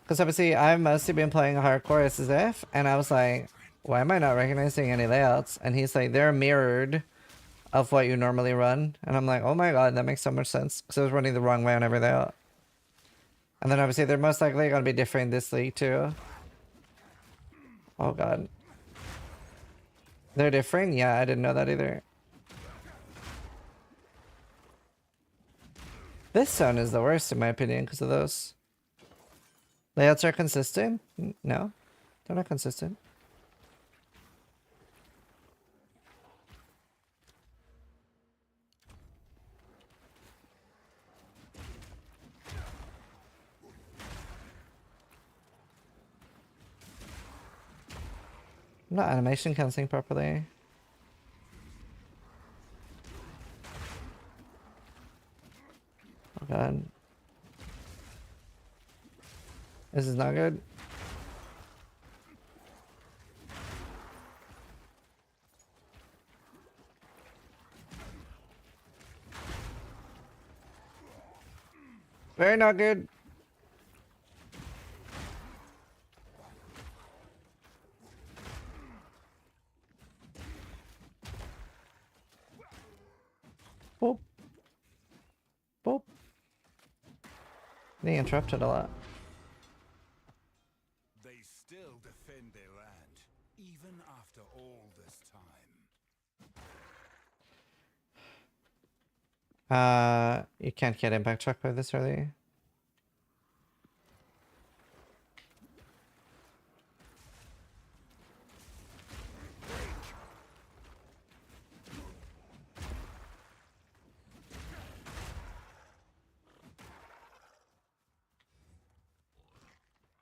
Because obviously I've mostly been playing hardcore SSF, and I was like, why am I not recognizing any layouts? And he's like, they're mirrored of what you normally run. And I'm like, oh my god, that makes so much sense. Because I was running the wrong way on every layout. And then obviously they're most likely going to be different in this league too. Oh god. They're different? Yeah, I didn't know that either. This zone is the worst in my opinion because of those. Layouts are consistent? No, they're not consistent. Not animation canceling properly. Oh god. This is not good. Very not good. Boop. Boop. They interrupted a lot. They still defend their land, even after all this time. You can't get impact truck by this early.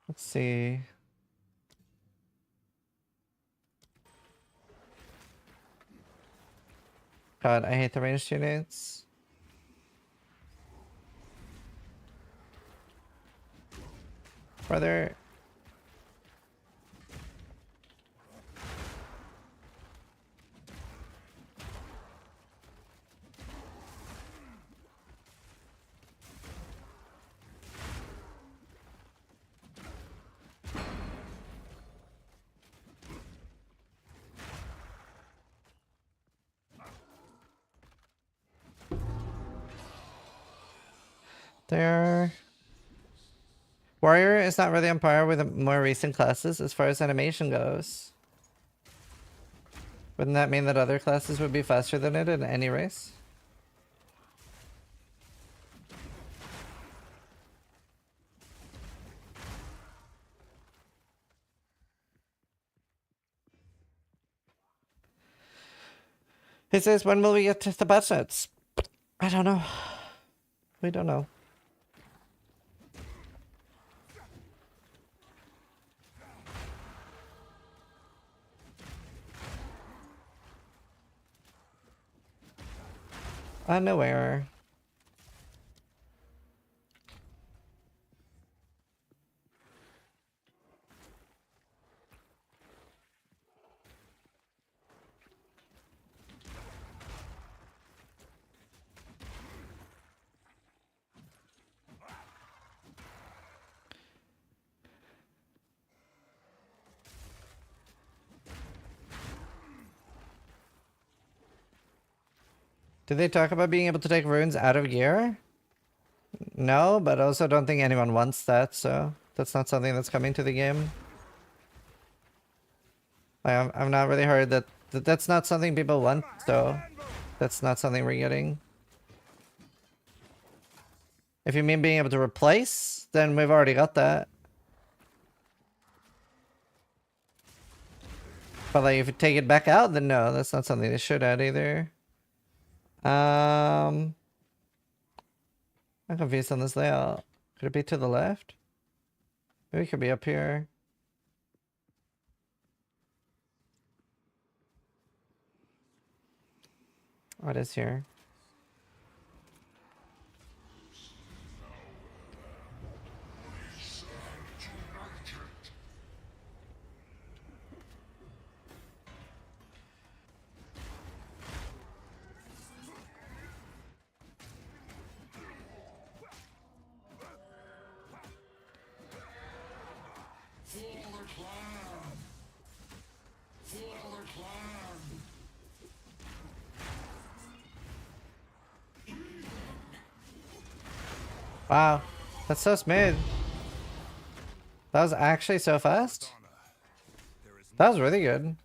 Let's see. God, I hate the ranged units. Brother. There. Warrior is not really on par with the more recent classes as far as animation goes. Wouldn't that mean that other classes would be faster than it in any race? He says, when will we get to the patch notes? I don't know. We don't know. Unaware. Did they talk about being able to take runes out of gear? No, but I also don't think anyone wants that, so that's not something that's coming to the game. I've not really heard that that's not something people want, so that's not something we're getting. If you mean being able to replace, then we've already got that. But like if you take it back out, then no, that's not something they should add either. I'm confused on this layout. Could it be to the left? Maybe it could be up here. Oh, it is here. Wow, that's so smooth. That was actually so fast. That was really good.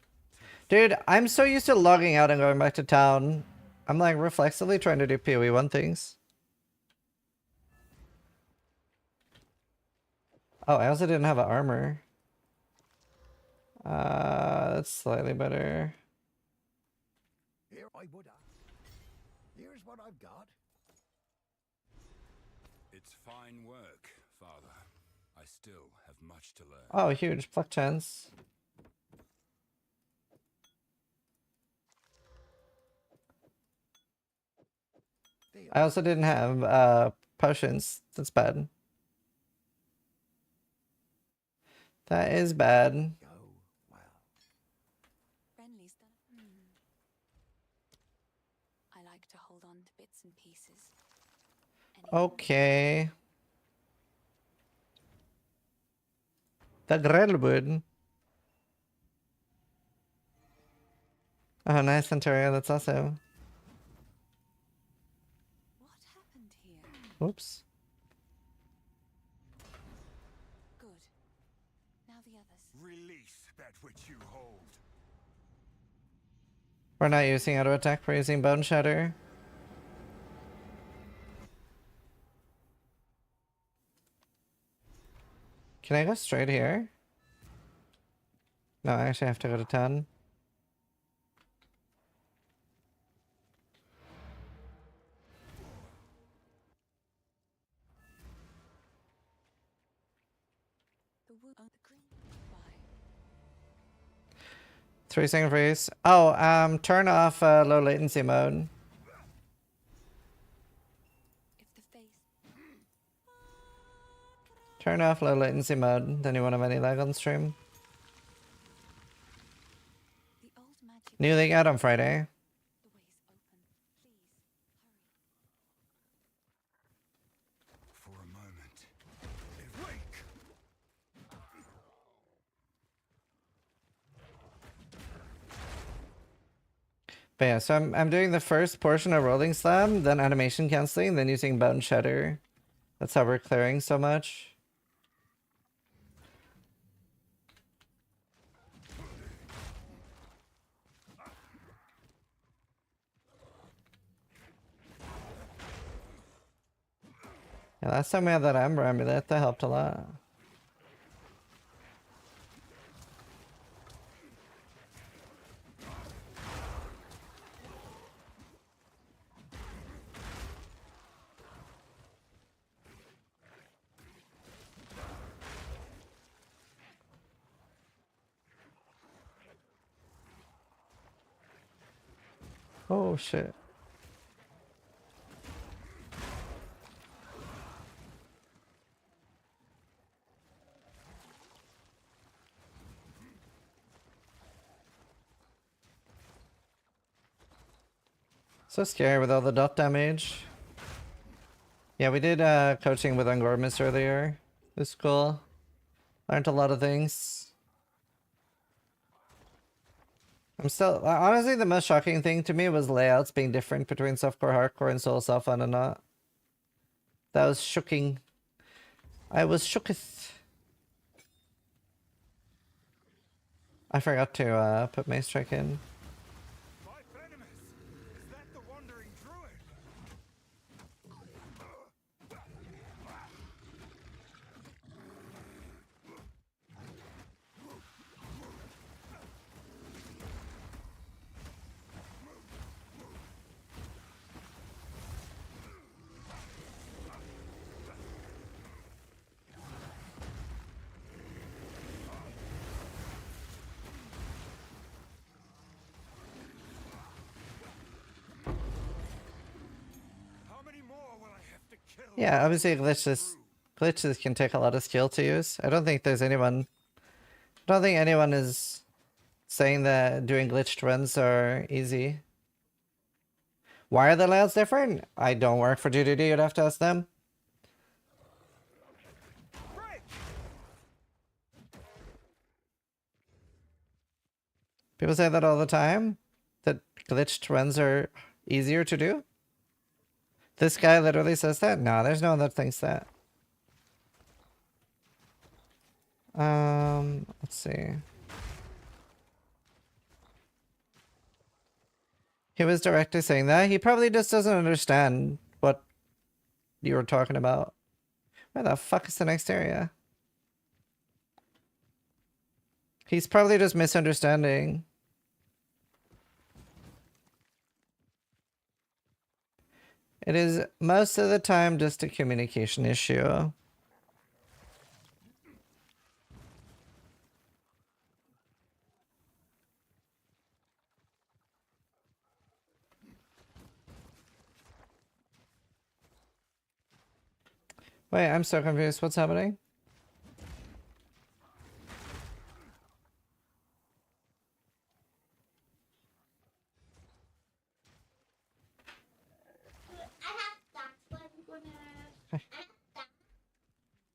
Dude, I'm so used to logging out and going back to town. I'm like reflexively trying to do PoE1 things. Oh, I also didn't have an armor. That's slightly better. Here I would have. Here's what I've got. It's fine work, Father. I still have much to learn. Oh, huge pluck chance. I also didn't have potions. That's bad. That is bad. Oh, well. Friendly's done. I like to hold on to bits and pieces. Okay. The Grellwood. Oh, nice, Centuria. That's awesome. What happened here? Oops. Good. Now the others. Release that which you hold. We're not using auto attack. We're using Bone Shatter. Can I go straight here? No, I actually have to go to 10. The wood on the green. Why? 3-second freeze. Oh, turn off low latency mode. If the face. Turn off low latency mode. Then you won't have any lag on stream. The old magic. New thing out on Friday. The way is open. Please, hurry. For a moment. Awake! But yeah, so I'm doing the first portion of Rolling Slam, then animation canceling, then using Bone Shatter. That's how we're clearing so much. Yeah, last time we had that Amber Amulet, that helped a lot. Oh shit. So scary with all the dot damage. Yeah, we did coaching with Angormis earlier. It was cool. Learned a lot of things. I'm still honestly the most shocking thing to me was layouts being different between softcore, hardcore, and solo self-fun and not. That was shocking. I was shooketh. I forgot to put Mace Strike in. My venomous! Is that the wandering druid? How many more will I have to kill? Yeah, obviously glitches can take a lot of skill to use. I don't think anyone is saying that doing glitched runs are easy. Why are the layouts different? I don't work for GDD, you'd have to ask them. People say that all the time, that glitched runs are easier to do. This guy literally says that? No, there's no one that thinks that. Let's see. He was directly saying that. He probably just doesn't understand what you were talking about. Where the fuck is the next area? He's probably just misunderstanding. It is most of the time just a communication issue. Wait, I'm so confused. What's happening?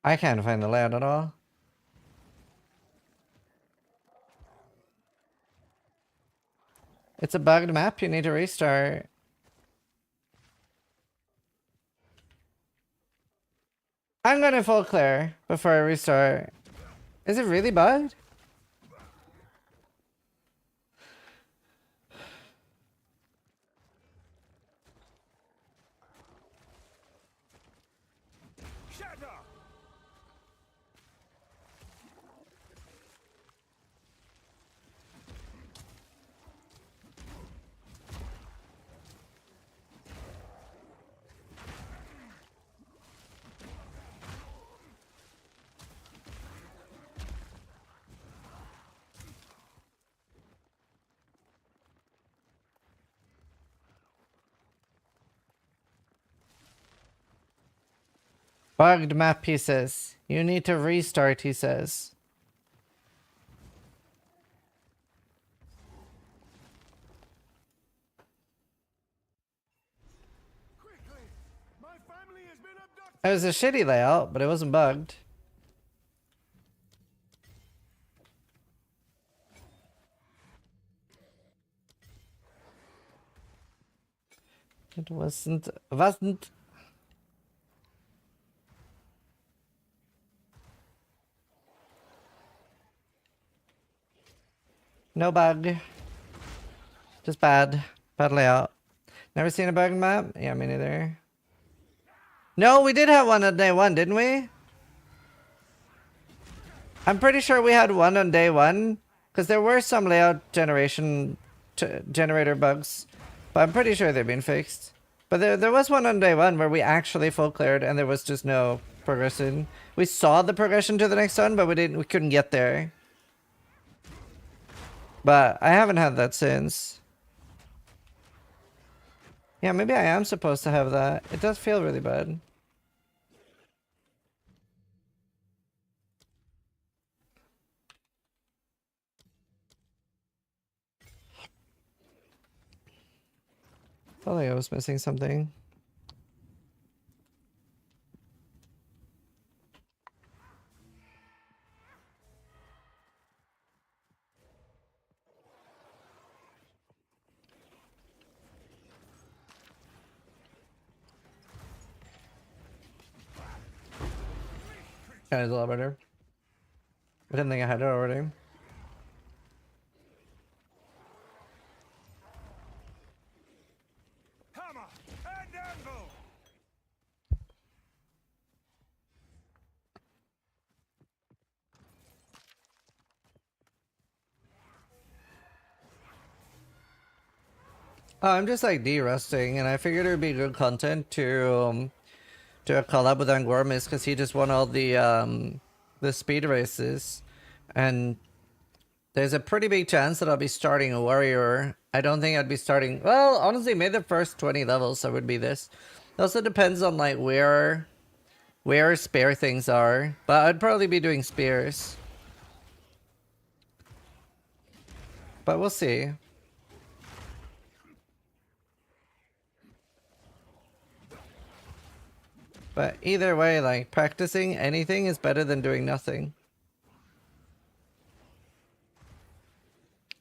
I can't find the layout at all. It's a bugged map. You need to restart. I'm gonna full clear before I restart. Is it really bugged? Bugged map pieces. You need to restart, he says. It was a shitty layout, but it wasn't bugged. It wasn't. No bug. Just bad. Bad layout. Never seen a bugged map? Yeah, me neither. No, we did have one on day one, didn't we? I'm pretty sure we had one on day one. Because there were some layout generator bugs. But I'm pretty sure they've been fixed. But there was one on day one where we actually full cleared and there was just no progression. We saw the progression to the next one, but we couldn't get there. But I haven't had that since. Yeah, maybe I am supposed to have that. It does feel really bad. Felt like I was missing something. That is a lot better. I didn't think I had it already. Hammer and anvil. Oh, I'm just like de-rusting, and I figured it would be good content to a collab with Angormis because he just won all the speed races, and there's a pretty big chance that I'll be starting a warrior. I don't think I'd be starting. Well, honestly, maybe the first 20 levels I would be this. It also depends on like where spare things are, but I'd probably be doing spears. But we'll see. But either way, like, practicing anything is better than doing nothing.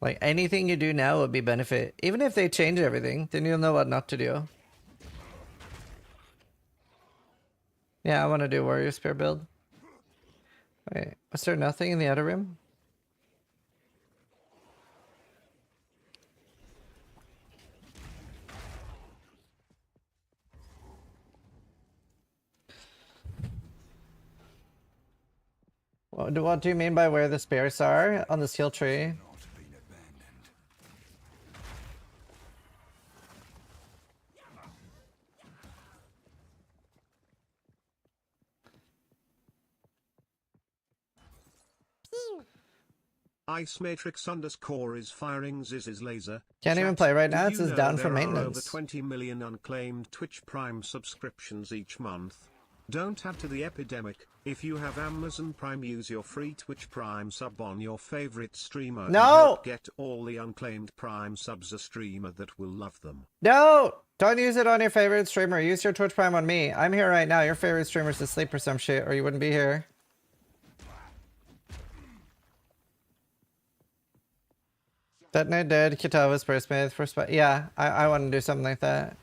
Like, anything you do now would be benefit. Even if they change everything, then you'll know what not to do. Yeah, I want to do warrior spear build. Wait, was there nothing in the other room? What do you mean by where the spirits are? On the skill tree. Not been abandoned. Ice Matrix underscore is firing Ziz's laser. Can't even Chat, play right do now, you it's just know down for there are over maintenance. 20 million unclaimed Twitch Prime subscriptions each month. Don't add to the epidemic. If you have Amazon Prime, use your free Twitch Prime sub on your favorite streamer and No! help get all the unclaimed Prime subs a streamer that will love them. No! Don't use it on your favorite streamer. Use your Twitch Prime on me. I'm here right now. Your favorite streamer's asleep or some shit, or you wouldn't be here. Detonate dead, Kitava's Smith, first yeah, I want to do something like that.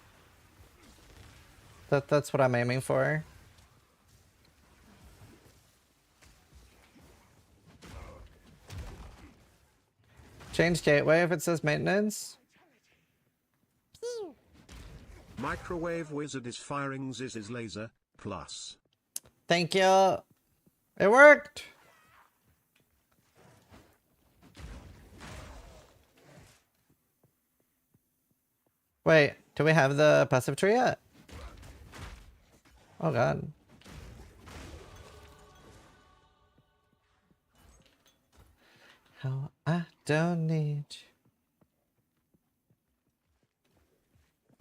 That's what I'm aiming for. Change gateway if it says maintenance. Microwave Wizard is firing Ziz's laser, plus. Thank you. It worked. Wait, do we have the passive tree yet? Oh god. How I don't need you.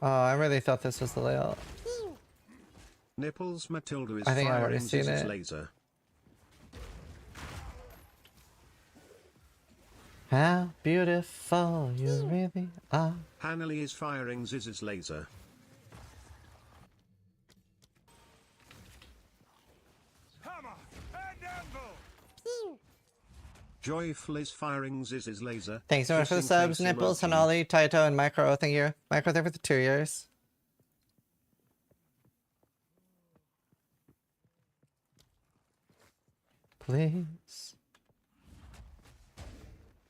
Oh, I really thought this was the layout. Nipples Matilda is I think I've already firing seen Ziz's it. laser. How beautiful you really are. Hanley is firing Ziz's laser. Hammer and anvil! Joyful is firing Ziz's laser. Thanks so much for the Kissing subs, face Nipples, emoji. Hanali, Taito, and Micro. Thank you. Micro there for the 2 years. Please.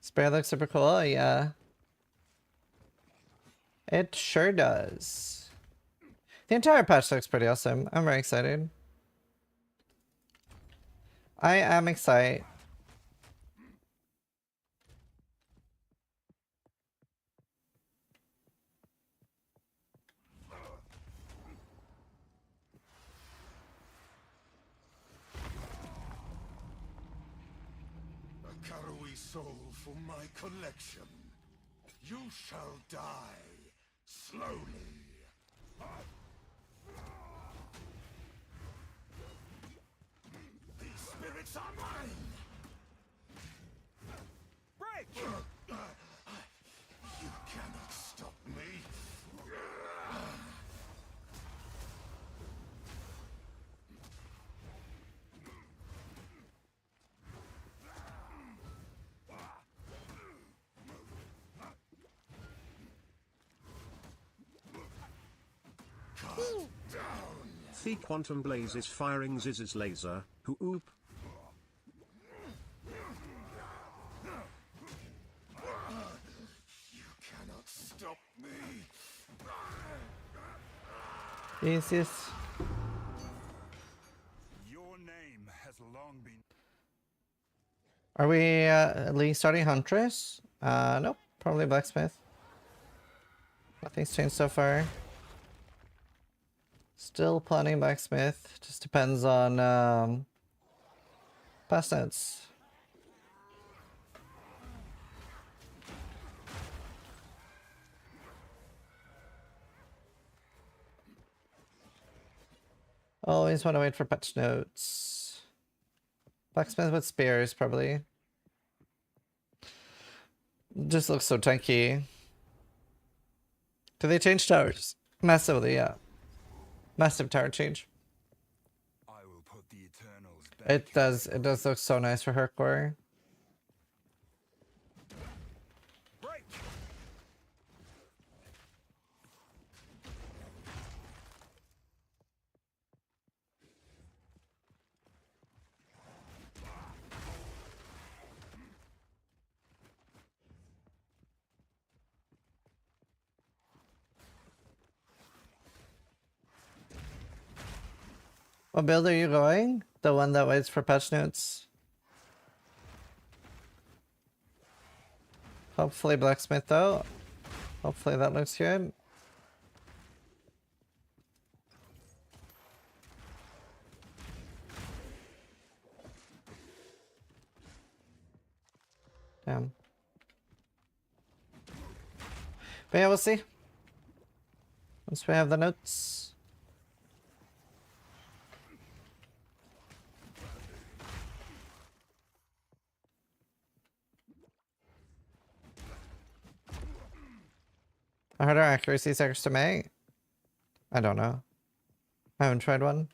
Spray looks super cool, yeah. It sure does. The entire patch looks pretty awesome. I'm very excited. I am excited. A Karui soul for my collection. You shall die slowly. These spirits are mine. Break! You cannot stop me. The Quantum Blaze is firing Ziz's laser. Who oop. You cannot stop me. Yes, yes. Your name has long been. Are we at least starting Huntress? Nope. Probably Blacksmith. Nothing's changed so far. Still planning Blacksmith. Just depends on past notes. Always want to wait for patch notes. Blacksmith with spears, probably. Just looks so tanky. Do they change towers? Massively, yeah. Massive tower change. I will put the Eternals back. It does look so nice for hardcore. Break! What build are you going? The one that waits for patch notes? Hopefully blacksmith though. Hopefully that looks good. Damn. But yeah, we'll see. Once we have the notes. I heard our accuracy is to May. I don't know. I haven't tried one.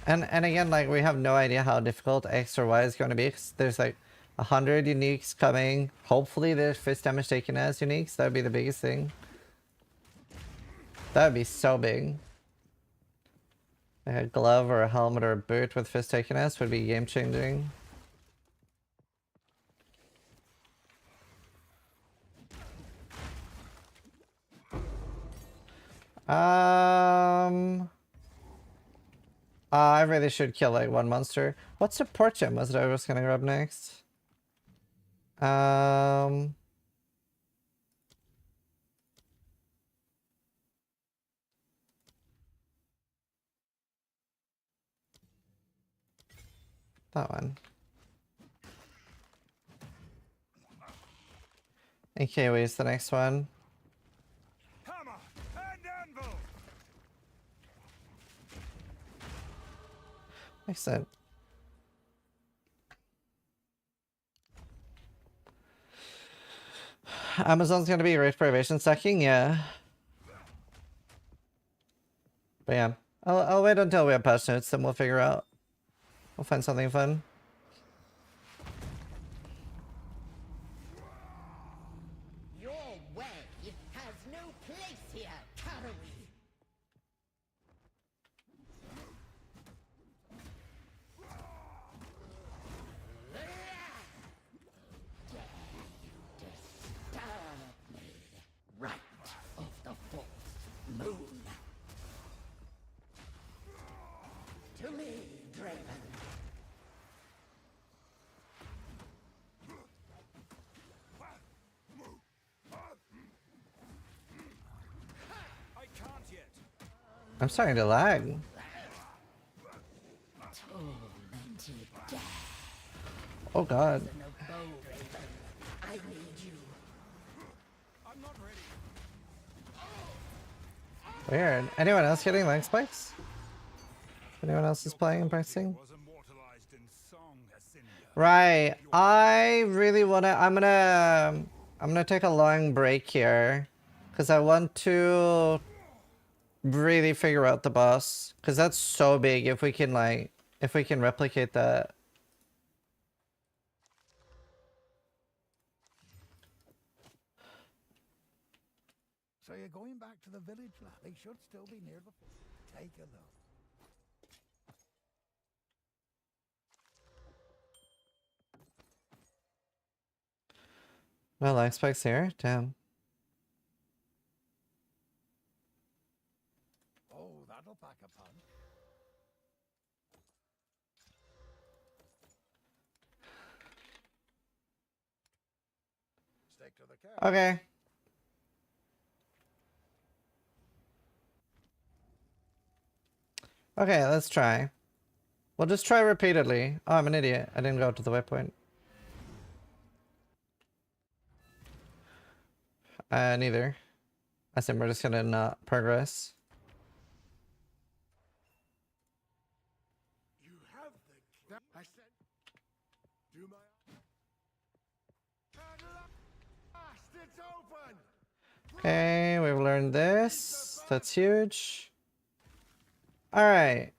And again, like, we have no idea how difficult X or Y is going to be. 'Cause there's like 100 uniques coming. Hopefully there's fist damage taken as uniques. That would be the biggest thing. That would be so big. Like a glove or a helmet or a boot with fist taken as would be game changing. I really should kill like one monster. What support gem was it I was gonna grab next? That one. Okay, where's the next one? Hammer and anvil. Excellent. Amazon's gonna be great for evasion stacking, yeah. But yeah, I'll wait until we have patch notes, then we'll figure out. We'll find something fun. Your way has no place here, Karui. Right of the fourth moon. To me, Draven. I can't yet. I'm starting to lag. Tormented death. Oh god. No bow, Raven. I need you. I'm not ready. Weird. Anyone else getting lag spikes? Anyone else is playing and practicing? Was immortalized in song, Ascinia. Right. I really wanna. I'm gonna take a long break here, cause I want to really figure out the boss, cause that's so big. If we can replicate that. So you're going back to the village, lad. They should still be near the fort. Take a look. No lag spikes here. Damn. Oh, that'll pack a punch. Stick to the carrot. Okay. Okay, let's try. We'll just try repeatedly. Oh, I'm an idiot. I didn't go to the waypoint. Neither. I think we're just gonna not progress. You have the. I said. Do my. At last, it's open. Okay, we've learned this. That's huge. Alright.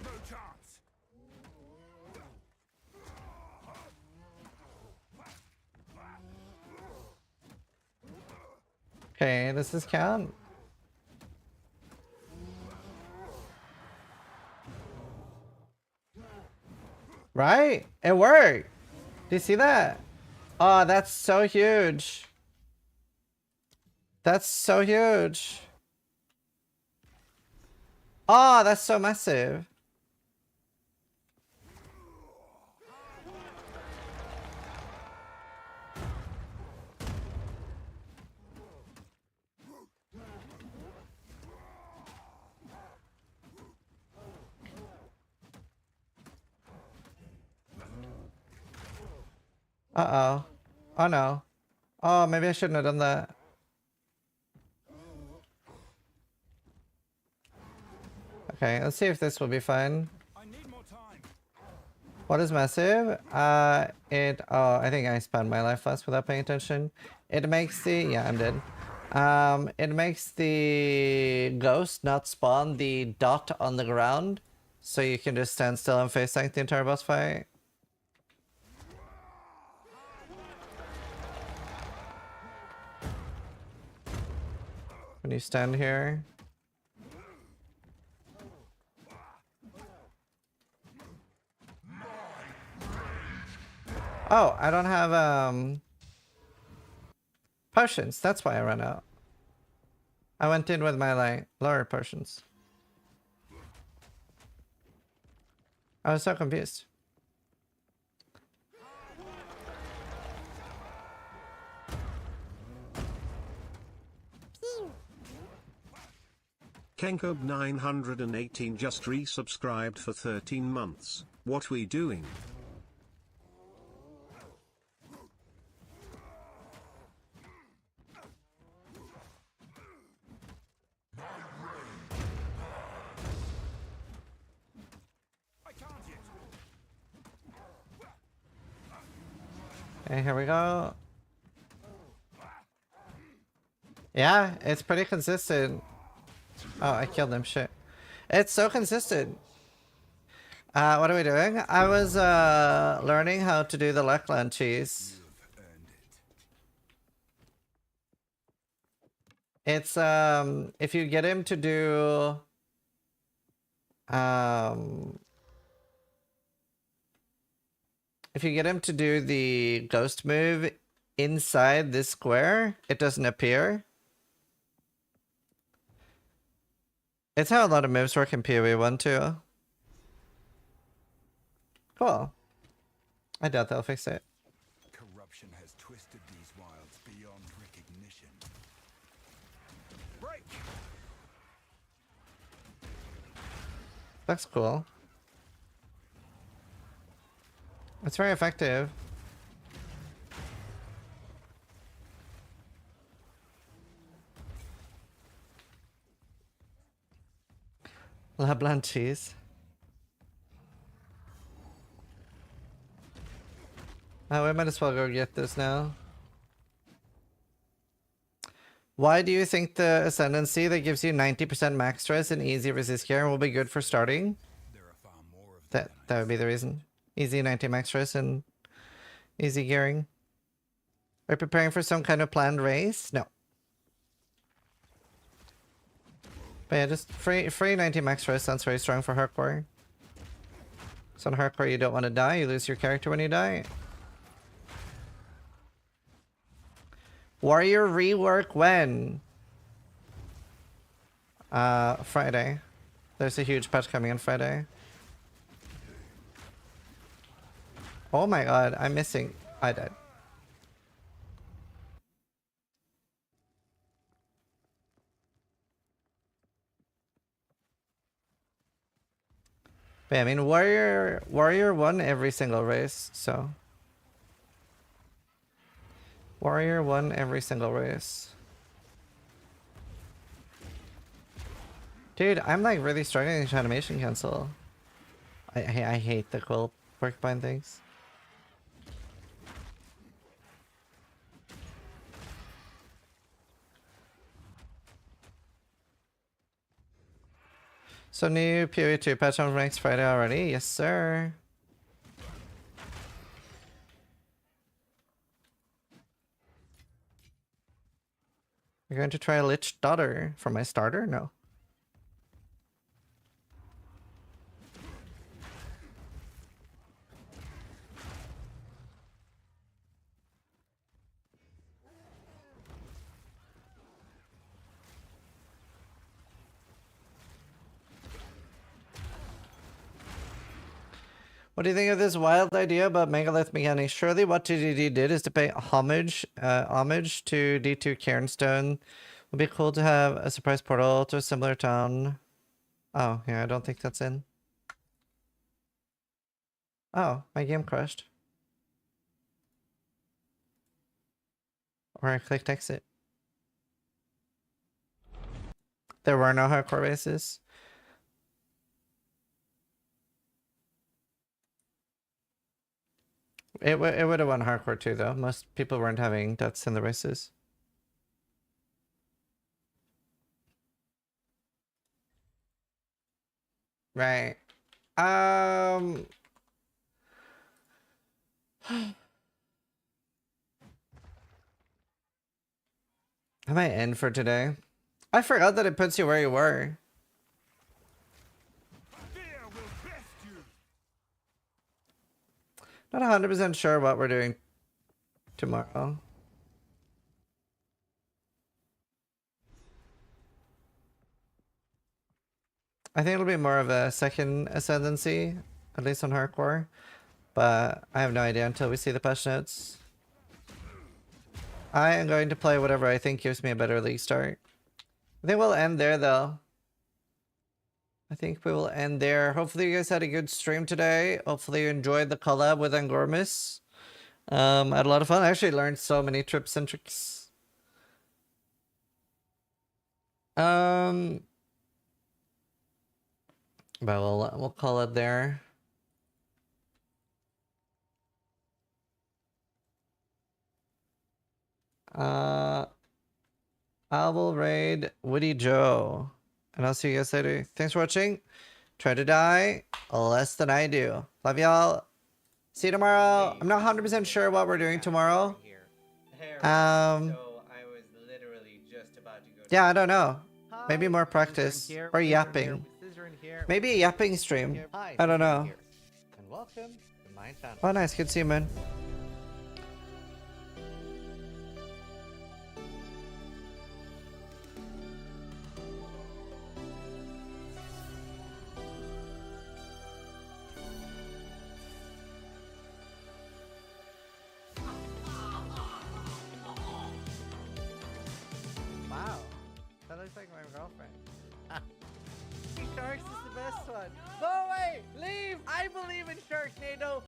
No chance. Okay, this is count. Right? It worked. Do you see that? Oh, that's so huge. That's so huge. Oh, that's so massive. Uh-oh. Oh no. Oh, maybe I shouldn't have done that. Okay, let's see if this will be fine. I need more time. What is massive? Oh, I think I spent my life lost without paying attention. It makes the, yeah, I'm dead. It makes the ghost not spawn the dot on the ground, so you can just stand still and face tank the entire boss fight. When you stand here. Oh, I don't have, potions. That's why I ran out. I went in with my, like, lower potions. I was so confused. Kenkob 918 just resubscribed for 13 months. What we doing? Okay, here we go. Yeah, it's pretty consistent. Oh, I killed him. Shit. It's so consistent. What are we doing? I was learning how to do the Lackland cheese. It's if you get him to do if you get him to do the ghost move inside this square, it doesn't appear. It's how a lot of moves work in PoE 1 too. Cool. I doubt they'll fix it. Corruption has twisted these wilds beyond recognition. Break. That's cool. It's very effective. Lapland cheese. Oh, we might as well go get this now. Why do you think the Ascendancy that gives you 90% max stress and easy resist gear will be good for starting? There are far more of them That would be the reason. Easy 90 max stress and easy gearing. Are you preparing for some kind of planned race? No. But yeah, just free 90 max stress sounds very strong for hardcore. So on hardcore you don't want to die, you lose your character when you die. Warrior rework when? Friday. There's a huge patch coming on Friday. Oh my god, I'm missing. I died. But yeah, I mean, Warrior won every single race, so. Warrior won every single race. Dude, I'm like really struggling to animation cancel. I hate the quill porcupine things. So new PoE 2 patch on next Friday already? Yes, sir. You're going to try a Lich Daughter for my starter? No. What do you think of this wild idea about megalith mechanics? Surely what TDD did is to pay homage to D2 Cairnstone. Would be cool to have a surprise portal to a similar town. Oh, yeah, I don't think that's in. Oh, my game crashed. Or I clicked exit. There were no hardcore bases. It would have won hardcore too, though. Most people weren't having deaths in the races. Right. Am I in for today? I forgot that it puts you where you were. Not 100% sure what we're doing tomorrow. I think it'll be more of a second ascendancy, at least on hardcore. But I have no idea until we see the patch notes. I am going to play whatever I think gives me a better league start. I think we'll end there though. I think we will end there. Hopefully you guys had a good stream today. Hopefully you enjoyed the collab with Angormus. I had a lot of fun. I actually learned so many trips and tricks. But we'll call it there. I will raid Woody Joe. And I'll see you guys later. Thanks for watching. Try to die less than I do. Love y'all. See you tomorrow. I'm not 100% sure what we're doing tomorrow. So I was literally just about to go to Yeah, I don't know. Maybe more practice. Or yapping. Maybe a yapping stream. I don't know. And welcome to my channel. Oh, nice. Good to see you, man. Wow. That looks like my girlfriend. Sharks is the best one. Go away! Leave! I believe in Sharknado.